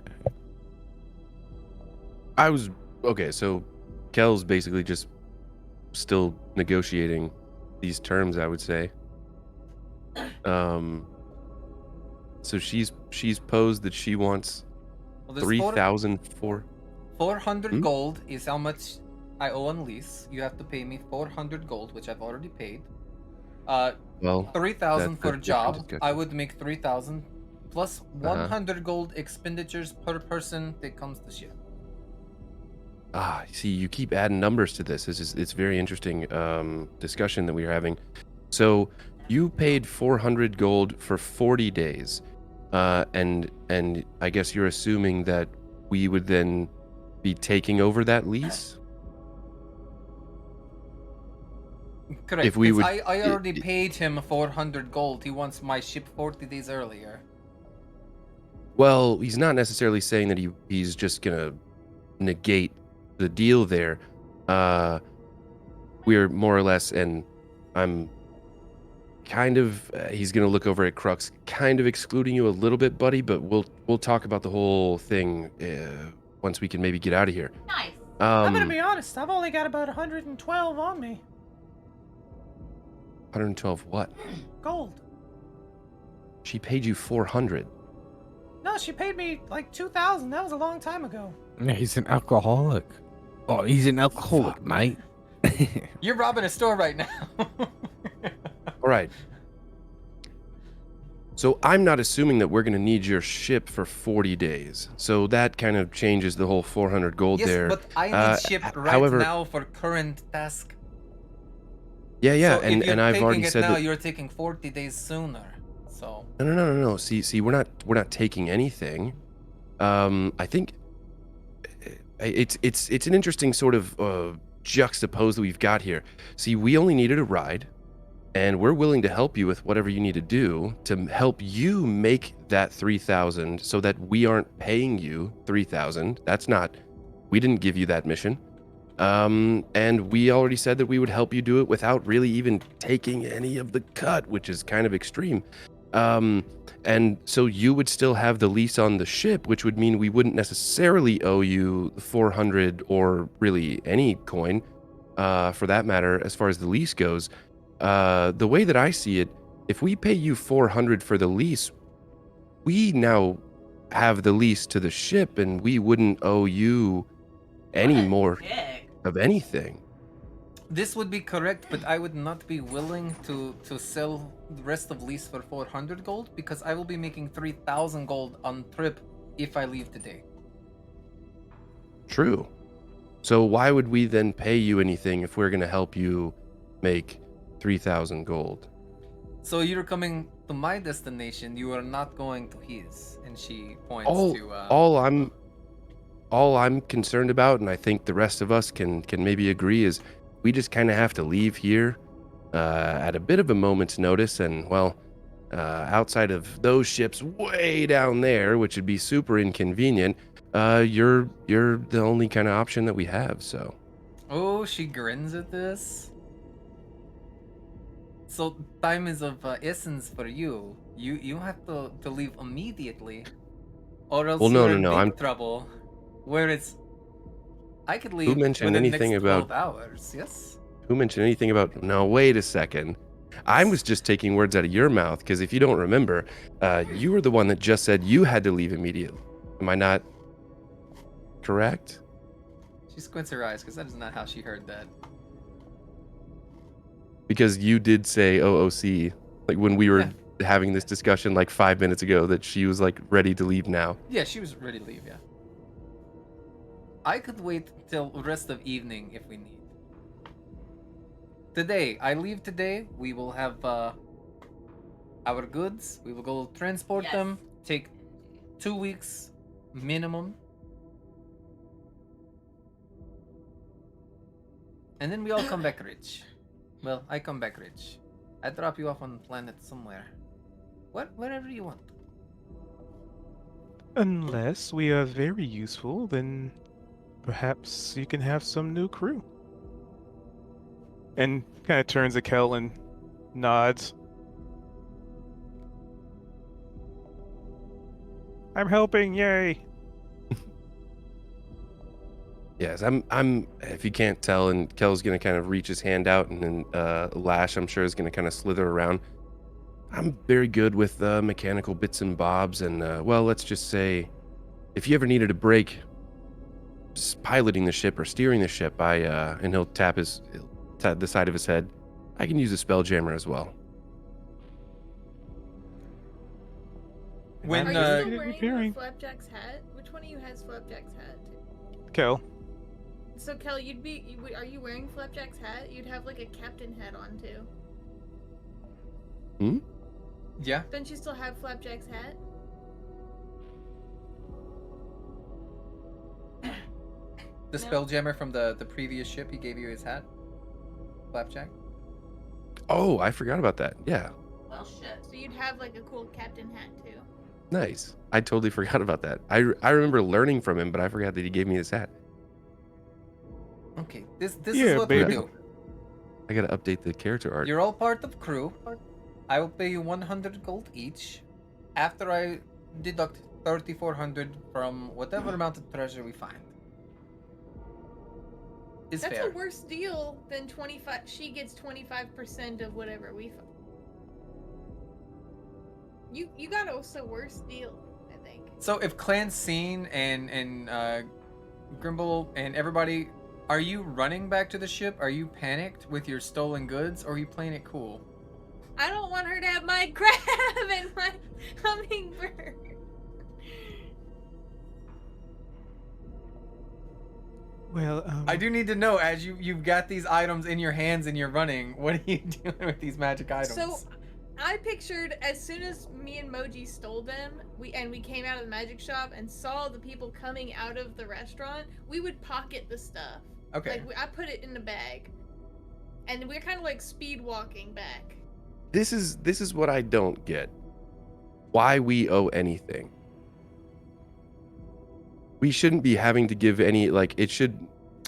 I was okay. So, Kel's basically just still negotiating these terms. I would say. So she's posed that she wants Well, there's 3,000 for. 400 Hmm? gold is how much I owe on lease. You have to pay me 400 gold, which I've already paid. Well, 3,000 for a that's job. discussion. I would make 3,000 plus 100 gold expenditures per person that comes to ship. See, you keep adding numbers to this. It's very interesting discussion that we are having. So you paid 400 gold for 40 days, and I guess you're assuming that we would then be taking over that lease. Correct. If we 'cause would- I already paid him 400 gold. He wants my ship 40 days earlier. Well, he's not necessarily saying that he's just gonna negate the deal there. We're more or less, and I'm kind of. He's gonna look over at Crux, kind of excluding you a little bit, buddy. But we'll talk about the whole thing once we can maybe get out of here. Nice. I'm gonna be honest. I've only got about 112 on me. 112 what? Gold. She paid you 400. No, she paid me like 2,000. That was a long time ago. Yeah, he's an alcoholic. Oh, he's an alcoholic, mate. You're robbing a store right now. All right. So I'm not assuming that we're going to need your ship for 40 days. So that kind of changes the whole 400 gold yes, there. but I need ship right however, now for current task. Yeah, So if and you're I've taking already it said now, that. you're taking 40 days sooner. So No. See, we're not taking anything. I think it's an interesting sort of juxtapose that we've got here. See, we only needed a ride, and we're willing to help you with whatever you need to do to help you make that 3,000, so that we aren't paying you 3,000. That's not. We didn't give you that mission. And we already said that we would help you do it without really even taking any of the cut, which is kind of extreme. And so you would still have the lease on the ship, which would mean we wouldn't necessarily owe you 400 or really any coin, for that matter, as far as the lease goes. The way that I see it, if we pay you 400 for the lease, we now have the lease to the ship, and we wouldn't owe you any more of anything. this would be correct, but I would not be willing to sell the rest of lease for 400 gold because I will be making 3,000 gold on trip if I leave today. True. So why would we then pay you anything if we're going to help you make 3,000 gold? So you're coming to my destination. You are not going to his. And she points All, to. all I'm concerned about, and I think the rest of us can maybe agree, is we just kind of have to leave here at a bit of a moment's notice. And well, outside of those ships way down there, which would be super inconvenient, you're the only kind of option that we have. So. Oh, she grins at this. So time is of essence for you. You have to leave immediately, or else Well, no, you're no, in no. big trouble. Where it's, I could leave mentioned within the anything next about- 12 hours. Yes. Who mentioned anything about? No, wait a second. I was just taking words out of your mouth because if you don't remember, you were the one that just said you had to leave immediately. Am I not correct? She squints her eyes because that is not how she heard that. Because you did say OOC, like when we were having this discussion like 5 minutes ago, that she was like ready to leave now. Yeah, she was ready to leave. Yeah. I could wait till rest of evening if we need. Today, I leave today. We will have our goods. We will go transport them. Take 2 weeks minimum. And then we all come back rich. Well, I come back rich. I drop you off on a planet somewhere. Wherever you want. Unless we are very useful, then perhaps you can have some new crew. And kind of turns to Kel and nods. I'm helping, yay! Yes, I'm. If you can't tell, and Kel's gonna kind of reach his hand out, and then Lash, I'm sure, is gonna kind of slither around. I'm very good with mechanical bits and bobs, and well, let's just say, if you ever needed a break, piloting the ship or steering the ship, and he'll tap the side of his head. I can use a Spelljammer as well. When Are you still repairing. wearing Flapjack's hat? Which one of you has Flapjack's hat? Kel. So Kel, are you wearing Flapjack's hat? You'd have like a captain hat on too. Hmm? Yeah. Don't you still have Flapjack's hat? The Spelljammer from the previous ship, he gave you his hat? Flapjack? Oh, I forgot about that. Yeah, Well, shit. So you'd have like a cool captain hat too. nice. I totally forgot about that. I remember learning from him, but I forgot that he gave me his hat. Okay, this Yeah, is what baby. we do. I gotta update the character art. You're all part of crew. I will pay you 100 gold each. After I deduct 3,400 from whatever amount of treasure we find. Is That's fair. a worse deal than 25. She gets 25% of whatever we find. You got us a worse deal, I think. So if Clan Scene and Grimble and everybody, are you running back to the ship? Are you panicked with your stolen goods, or are you playing it cool? I don't want her to have my crab and my hummingbird. Well, I do need to know, as you've got these items in your hands and you're running, what are you doing with these magic items? So, I pictured as soon as me and Moji stole them, we came out of the magic shop and saw the people coming out of the restaurant, we would pocket the stuff. Okay. Like I put it in a bag, and we're kind of like speed walking back. This is what I don't get. Why we owe anything? We shouldn't be having to give any, like, it should.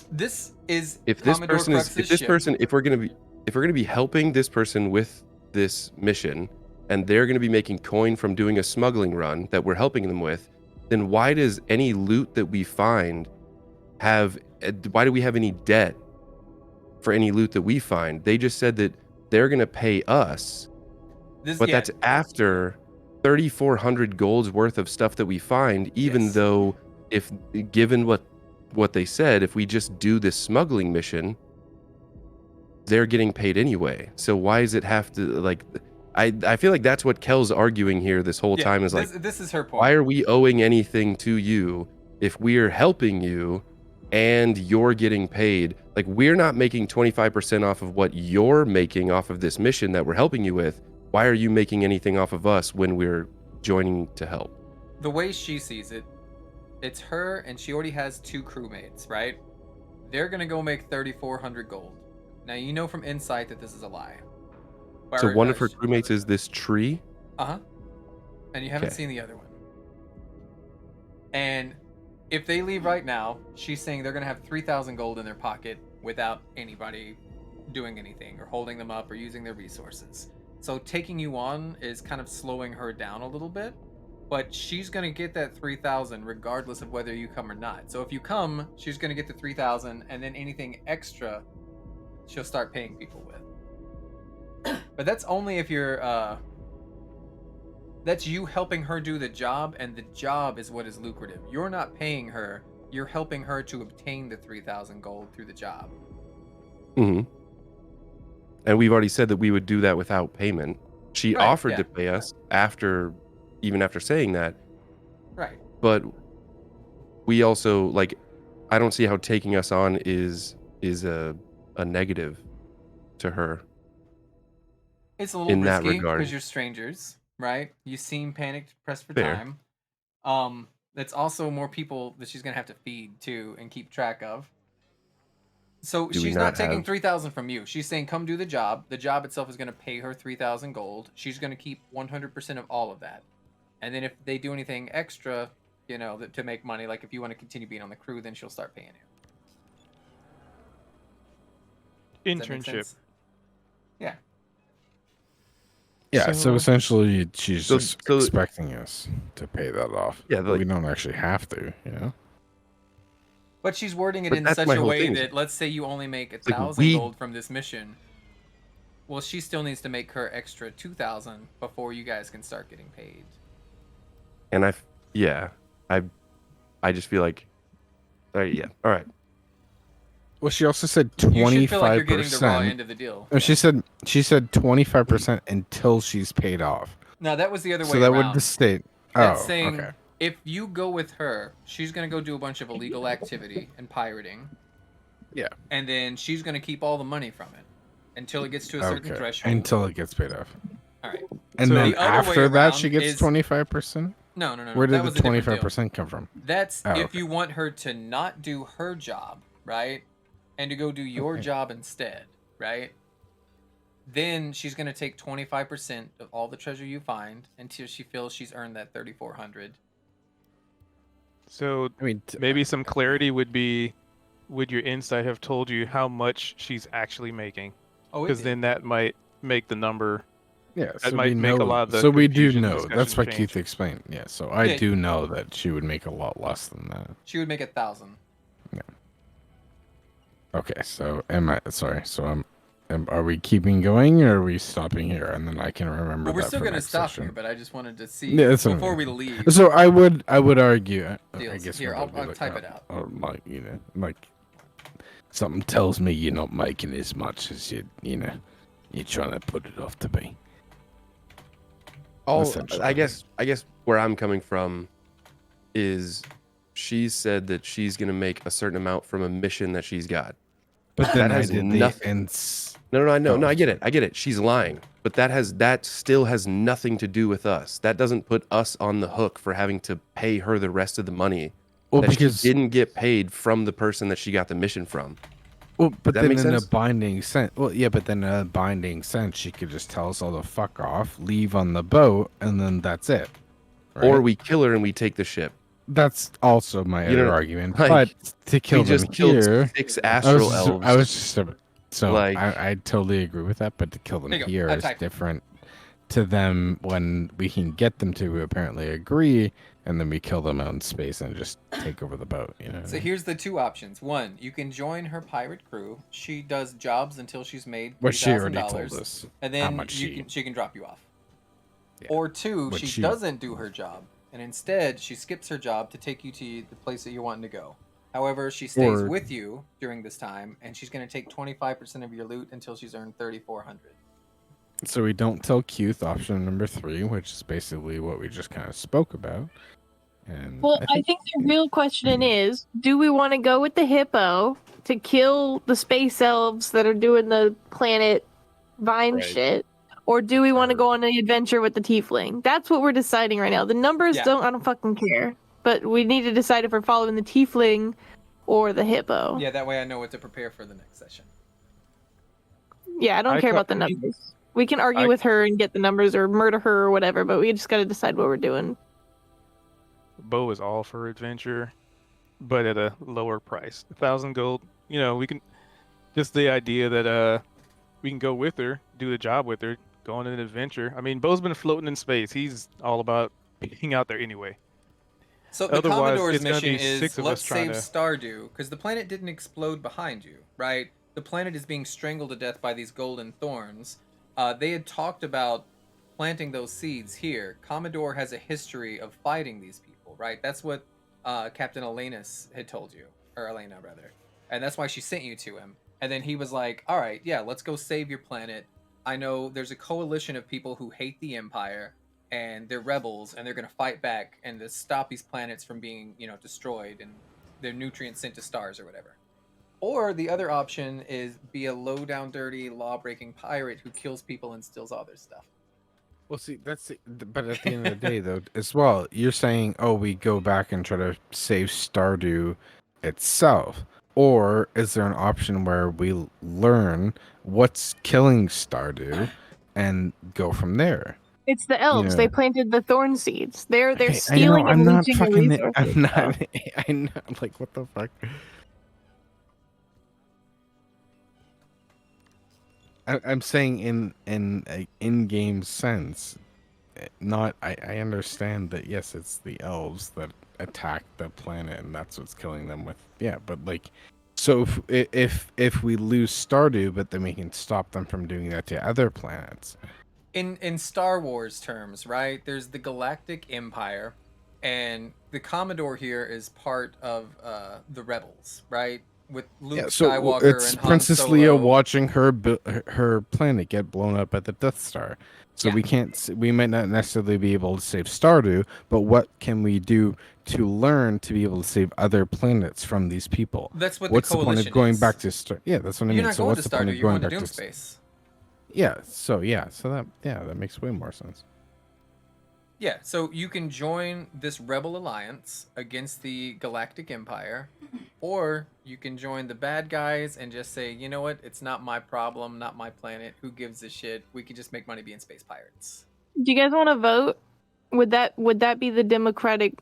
This is If this Commodore person is, Crux's if this ship. person, if we're gonna be helping this person with this mission, and they're gonna be making coin from doing a smuggling run that we're helping them with, then why does any loot that we find have? Why do we have any debt for any loot that we find? They just said that they're gonna pay us, but that's after 3,400 gold's worth of stuff that we find. Even though, if given what they said, if we just do this smuggling mission, they're getting paid anyway. So why does it have to, like, I feel like that's what Kel's arguing here this whole time, is like, this is her point. why are we owing anything to you if we're helping you and you're getting paid. Like, we're not making 25% off of what you're making off of this mission that we're helping you with. Why are you making anything off of us when we're joining to help? The way she sees it, it's her and she already has 2 crewmates, right? They're gonna go make 3,400 gold. Now you know from insight that this is a lie. So one of her crewmates is this tree? Uh-huh. And you haven't Okay. seen the other one. And if they leave right now, she's saying they're gonna have 3,000 gold in their pocket without anybody doing anything or holding them up or using their resources. So taking you on is kind of slowing her down a little bit, but she's gonna get that 3,000 regardless of whether you come or not. So if you come, she's gonna get the 3,000, and then anything extra, she'll start paying people with. But that's only if you're that's you helping her do the job, and the job is what is lucrative. You're not paying her, you're helping her to obtain the 3,000 gold through the job. Mm-hmm. And we've already said that we would do that without payment. She Right, offered yeah. to pay us even after saying that. Right. But we also, like, I don't see how taking us on is a negative to her. It's a little in that risky regard. because you're strangers, right? You seem panicked, pressed for Fair. time. That's also more people that she's gonna have to feed too and keep track of. So Do we she's not not taking have- 3,000 from you. She's saying, "Come do the job." The job itself is gonna pay her 3,000 gold. She's gonna keep 100% of all of that, and then if they do anything extra, you know, to make money, like if you want to continue being on the crew, then she'll start paying you. Does that make Internship. sense? Yeah. Yeah, so essentially she's So- just so- expecting us to pay that off. Yeah, But we like- don't actually have to, you know? But she's wording it But in that's such my a whole way thing is- that, let's say you only make like 1,000 we- gold from this mission. Well, she still needs to make her extra 2,000 before you guys can start getting paid. And I just feel like, all right. Well, she also said You should feel 25%. like you're getting the raw end of the deal. No, she said 25% until she's paid off. No, that was the other way So that around. would state. That's Oh, saying okay. if you go with her, she's gonna go do a bunch of illegal activity and pirating. Yeah. And then she's gonna keep all the money from it until it gets to a certain Okay. threshold. Until it gets paid off. All right. And So then the other way after that, she around gets is- 25%? No. Where that did was the a different deal. 25% come from? That's Oh, if okay. you want her to not do her job, right? And to go do your Okay. job instead, right? Then she's going to take 25% of all the treasure you find until she feels she's earned that 3,400. So I mean, maybe some clarity would be, would your insight have told you how much she's actually making? Oh, it Because did. then that might make the number. Yeah, That so might we make know. a lot of the so we do confusion know. That's discussion what change. Keith explained. Yeah, so I Yeah. do know that she would make a lot less than that. She would make 1,000. Okay, so are we keeping going or are we stopping here? And then I can remember. Well, we're that still for going to next stop session. here, but I just wanted to see Yeah, that's what I before mean. we leave. So I would argue. I Deals. guess Here, maybe I'll be like, type it out. Or like like something tells me you're not making as much as you're trying to put it off to be. Oh, Essentially. I guess where I'm coming from is she said that she's gonna make a certain amount from a mission that she's got. But then that I has did nothing. the No, I know. Oh, No, I get it. She's lying. But that still has nothing to do with us. That doesn't put us on the hook for having to pay her the rest of the money Well, that because she didn't get paid from the person that she got the mission from. Well, but that then make in sense? a binding sense, she could just tell us all to fuck off, leave on the boat, and then that's it. Or right? we kill her and we take the ship. That's also my You other know, argument. like, But to kill we them just killed here, 6 astral elves. I was just so Like- I totally agree with that. But to kill them There you go. here I is typed it. different to them when we can get them to apparently agree, and then we kill them out in space and just take over the boat. You know. So here's the 2 options. 1, you can join her pirate crew. She does jobs until she's made Well, she already $3,000, told us and how then much she can drop you off. Yeah. Or 2, But she she- doesn't do her job, and instead she skips her job to take you to the place that you're wanting to go. However, she stays Or- with you during this time, and she's going to take 25% of your loot until she's earned 3,400. So we don't tell Keith option number 3, which is basically what we just kind of spoke about. And Well, I think the real question is, do we want to go with the hippo to kill the space elves that are doing the planet vine Right. shit? Or do we want to go on an adventure with the tiefling? That's what we're deciding right now. The numbers Yeah. I don't fucking care. But we need to decide if we're following the tiefling or the hippo. Yeah, that way I know what to prepare for the next session. Yeah, I don't I care ca- about the numbers. We can argue I- with her and get the numbers or murder her or whatever, but we just gotta decide what we're doing. Bo is all for adventure, but at a lower price. 1,000 gold. You know, we can just the idea that we can go with her, do the job with her, go on an adventure. I mean, Bo's been floating in space. He's all about being out there anyway. So the Otherwise, Commodore's it's gonna mission be is 6 of let's us trying save to. Stardew, because the planet didn't explode behind you, right? The planet is being strangled to death by these golden thorns. They had talked about planting those seeds here. Commodore has a history of fighting these people, right? That's what Captain Elenus had told you, or Elena rather, and that's why she sent you to him. And then he was like, "All right, yeah, let's go save your planet. I know there's a coalition of people who hate the Empire." And they're rebels and they're going to fight back and to stop these planets from being destroyed and their nutrients sent to stars or whatever. Or the other option is be a low down dirty law breaking pirate who kills people and steals all their stuff. well, see, but at the end of the day, though, as well, you're saying, oh, we go back and try to save Stardew itself, or is there an option where we learn what's killing Stardew and go from there? It's the elves. know. They planted the thorn seeds. They're Okay, stealing and leeching the resources. I'm not. I'm not. Like, what the fuck? I'm saying in a in-game sense, not. I understand that yes, it's the elves that attack the planet and that's what's killing them with. Yeah, but like, so if we lose Stardew, but then we can stop them from doing that to other planets. In Star Wars terms, right? There's the Galactic Empire, and the Commodore here is part of the Rebels, right? With Luke Skywalker it's and Han Princess Solo. Leia watching her planet get blown up at the Death Star. So Yeah. we can't. We might not necessarily be able to save Stardew, but what can we do to learn to be able to save other planets from these people? That's what What's the the point coalition of going is. back to Star? Yeah, that's what I You're mean. not So going what's to the point Stardew. of You're going going to back Doom to? Space. Yeah. So that makes way more sense. Yeah, so you can join this rebel alliance against the Galactic Empire, or you can join the bad guys and just say, you know what, it's not my problem, not my planet. Who gives a shit? We can just make money being space pirates. Do you guys want to vote? Would that be the democratic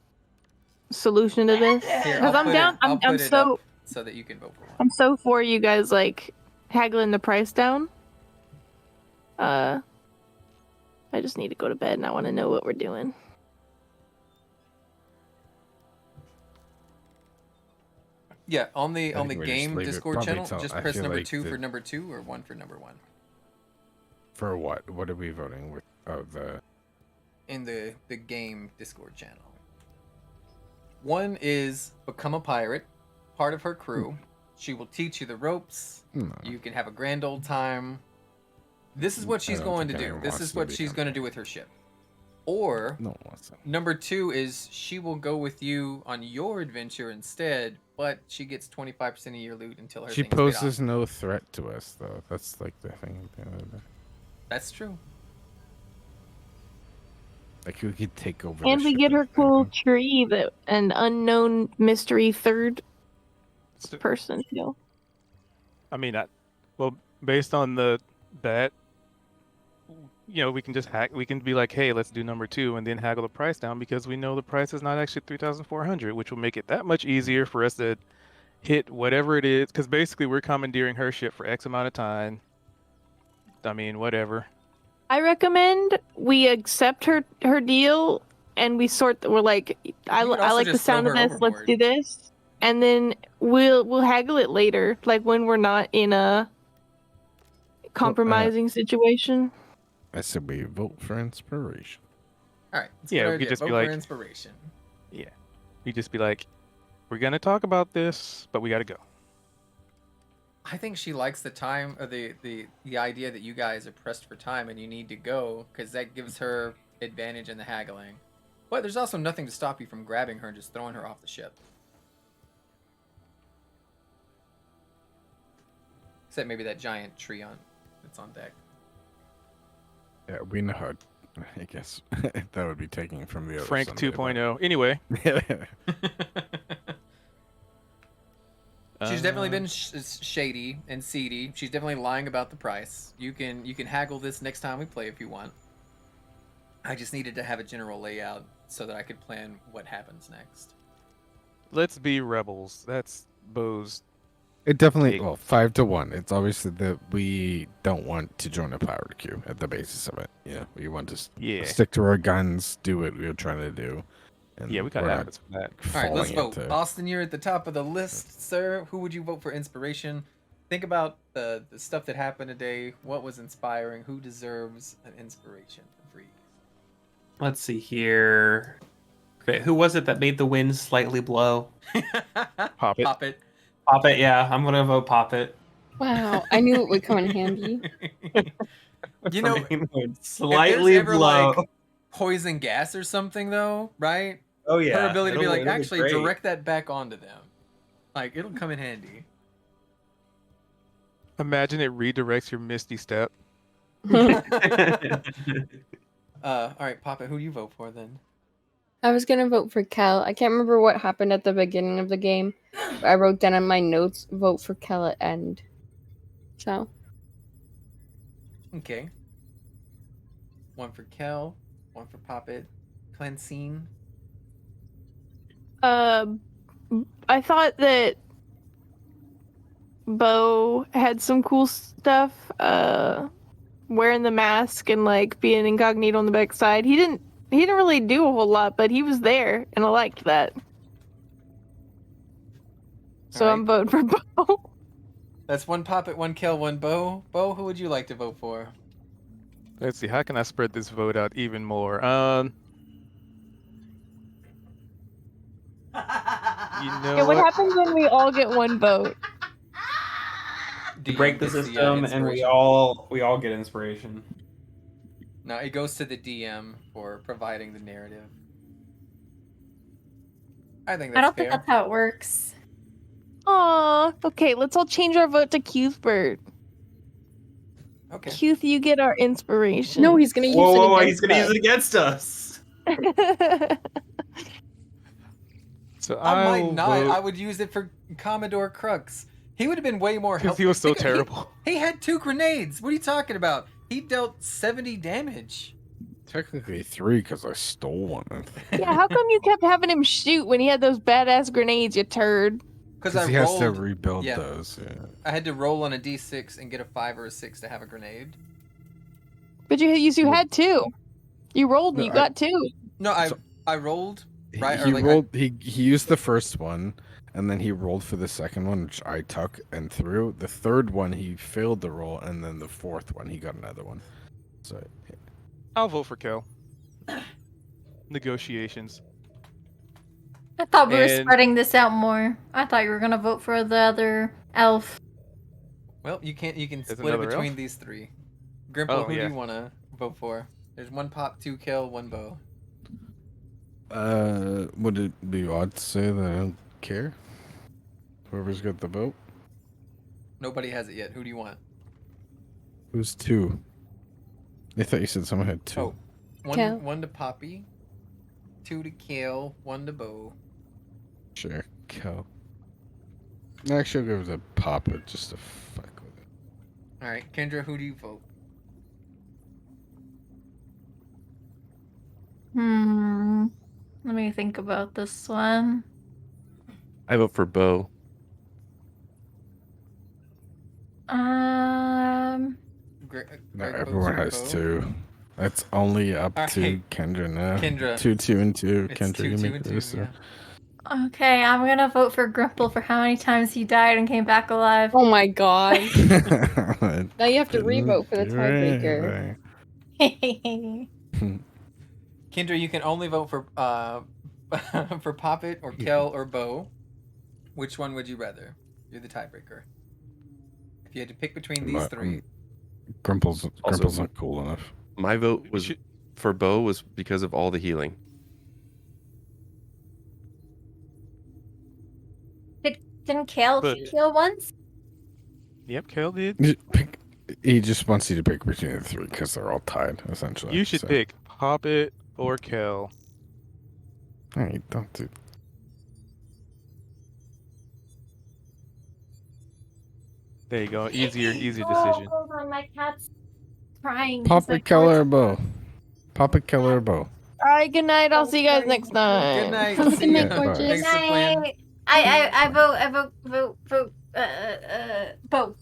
solution to this? Here, Because I'm down. I'll I'm put it so up so that you can vote for one. I'm so for you guys like haggling the price down. I just need to go to bed and I want to know what we're doing. Yeah, on the think we just game leave it Discord probably channel, till- just I press feel number like 2 the- for number 2 or 1 for number 1 For what? What are we voting with? Oh, the. in the game Discord channel. 1 is become a pirate, part of her crew. She will teach you the ropes. No. You can have a grand old time. This is what I she's don't going to think do. anyone This wants is to what be she's on going to that. do with her ship. Or No one wants to. number 2 is she will go with you on your adventure instead, but she gets 25% of your loot until her She thing is paid off. poses no threat to us, though. That's like the thing. At the end of the day. That's true. Like we could take over. And the we ship get her and- cool tree that an unknown mystery third So- person feel. I mean, well, based on that, we can just we can be like, hey, let's do number 2 and then haggle the price down because we know the price is not actually 3,400, which will make it that much easier for us to hit whatever it is. Because basically, we're commandeering her ship for X amount of time. I mean, whatever. I recommend we accept her deal and we're like I You could I also like the just throw sound of her this. Let's overboard. do this. And then we'll haggle it later, like when we're not in a compromising situation. I said we vote for inspiration. All right. It's Yeah, a we good could idea. just be Vote for like- inspiration. Yeah. You just be like, we're gonna talk about this, but we gotta go. I think she likes the time or the idea that you guys are pressed for time and you need to go because that gives her advantage in the haggling. But there's also nothing to stop you from grabbing her and just throwing her off the ship. Except maybe that giant tree that's on deck. Yeah, we know how. I guess that would be taking from the other Frank Sunday, 2.0. Anyway, She's definitely been shady and seedy. She's definitely lying about the price. You can haggle this next time we play if you want. I just needed to have a general layout so that I could plan what happens next. let's be rebels. That's Bo's. It definitely, Big. well, 5-1. It's obviously that we don't want to join a power queue at the basis of it. Yeah, we want to Yeah. stick to our guns, do what we're trying to do. And Yeah, we got we're not habits for that. All right, let's falling vote. into- Austin, you're at the top of the list, sir. Who would you vote for inspiration? Think about the stuff that happened today. What was inspiring? Who deserves an inspiration for you? Let's see here. Okay, who was it that made the wind slightly blow? Pop it. Pop it. Pop it, yeah. I'm gonna vote Pop it. Wow, I knew it would come in handy. You know, For making the wind if slightly there's ever blow. like poison gas or something, though, right? Oh yeah. Her ability to be like, it'll actually great. direct that back onto them. Like, it'll come in handy. Imagine it redirects your Misty Step. All right, Pop it. Who do you vote for then? I was gonna vote for Kel. I can't remember what happened at the beginning of the game. But I wrote down on my notes, vote for Kel at end. So, Okay. One for Kel, one for Poppet. Cleansine. I thought that Bo had some cool stuff. Wearing the mask and like being incognito on the backside. He didn't really do a whole lot, but he was there, and I liked that. So I'm voting for Bo. That's one Poppet, one Kel, one Bo. Bo, who would you like to vote for? Let's see, how can I spread this vote out even more? You know Yeah, what happens when we all get one vote? You break the gets the, system, and we inspiration. all get inspiration. No, it goes to the DM for providing the narrative. I think that's I don't fair. think that's how it works. Aw, okay, let's all change our vote to Cuthbert. Okay. Cuth, you get our inspiration. no, he's gonna use Whoa, it he's against gonna use us. it against us. So I might will not. vote- I would use it for Commodore Crux. He would have been way more 'cause helpful. he was so Think- terrible. He had 2 grenades. What are you talking about? He dealt 70 damage. Technically 3 because I stole one. Yeah, how come you kept having him shoot when he had those badass grenades, you turd? Because I he has to rolled. rebuild yeah. those. Yeah. I had to roll on a d6 and get a 5 or a 6 to have a grenade. But you had two. You rolled and No, you I- got two. No, I rolled. Right, or He like rolled. He used the first one, and then he rolled for the second one, which I took and threw. The third one he failed the roll, and then the fourth one he got another one. So yeah. I'll vote for Kel. Negotiations. I thought we were And- spreading this out more. I thought you were gonna vote for the other elf. Well, you can There's split it another between elf? these 3. Grimple, Oh, who yeah. do you want to vote for? There's 1 Pop, 2 Kill, 1 Bow. Would it be odd to say that I don't care? Whoever's got the vote. Nobody has it yet. Who do you want? Who's 2? I thought you said someone had 2. Oh, Kel. one to Poppy, 2 to Kill, 1 to Bow. Sure, Kel. Actually, I'll give it a pop it just to fuck with it. All right, Kendra, who do you vote? Let me think about this one. I vote for Bo. No, everyone has 2. That's only up All to right. Kendra now. Kendra. 2, and 2. It's Kendra, 2, you 2, make and the 2. list. Yeah. Okay, I'm gonna vote for Grimple for how many times he died and came back alive. Oh my god. Yeah. Now you have to Didn't re-vote for the do tiebreaker. anything. Kendra, you can only vote for for Poppet or Kel or Bow. Which one would you rather? You're the tiebreaker. If you had to pick between these 3. Grimple's Also- not cool enough. My vote We was should- for Bo was because of all the healing. Didn't Kale But- kill once? Yep, Kale did. He just wants you to pick between the three because they're all tied, essentially. You should so. pick Poppet or Kel. All right, don't do. There you go. Easier decision. Hold on, my cat's crying. 'cause my Papa Keller or cards- Bo? Papa Keller or Bo? All right, good night. I'll see you guys next time. Good night. Good See night, ya. gorgeous. Thanks for playing. I vote, Bo.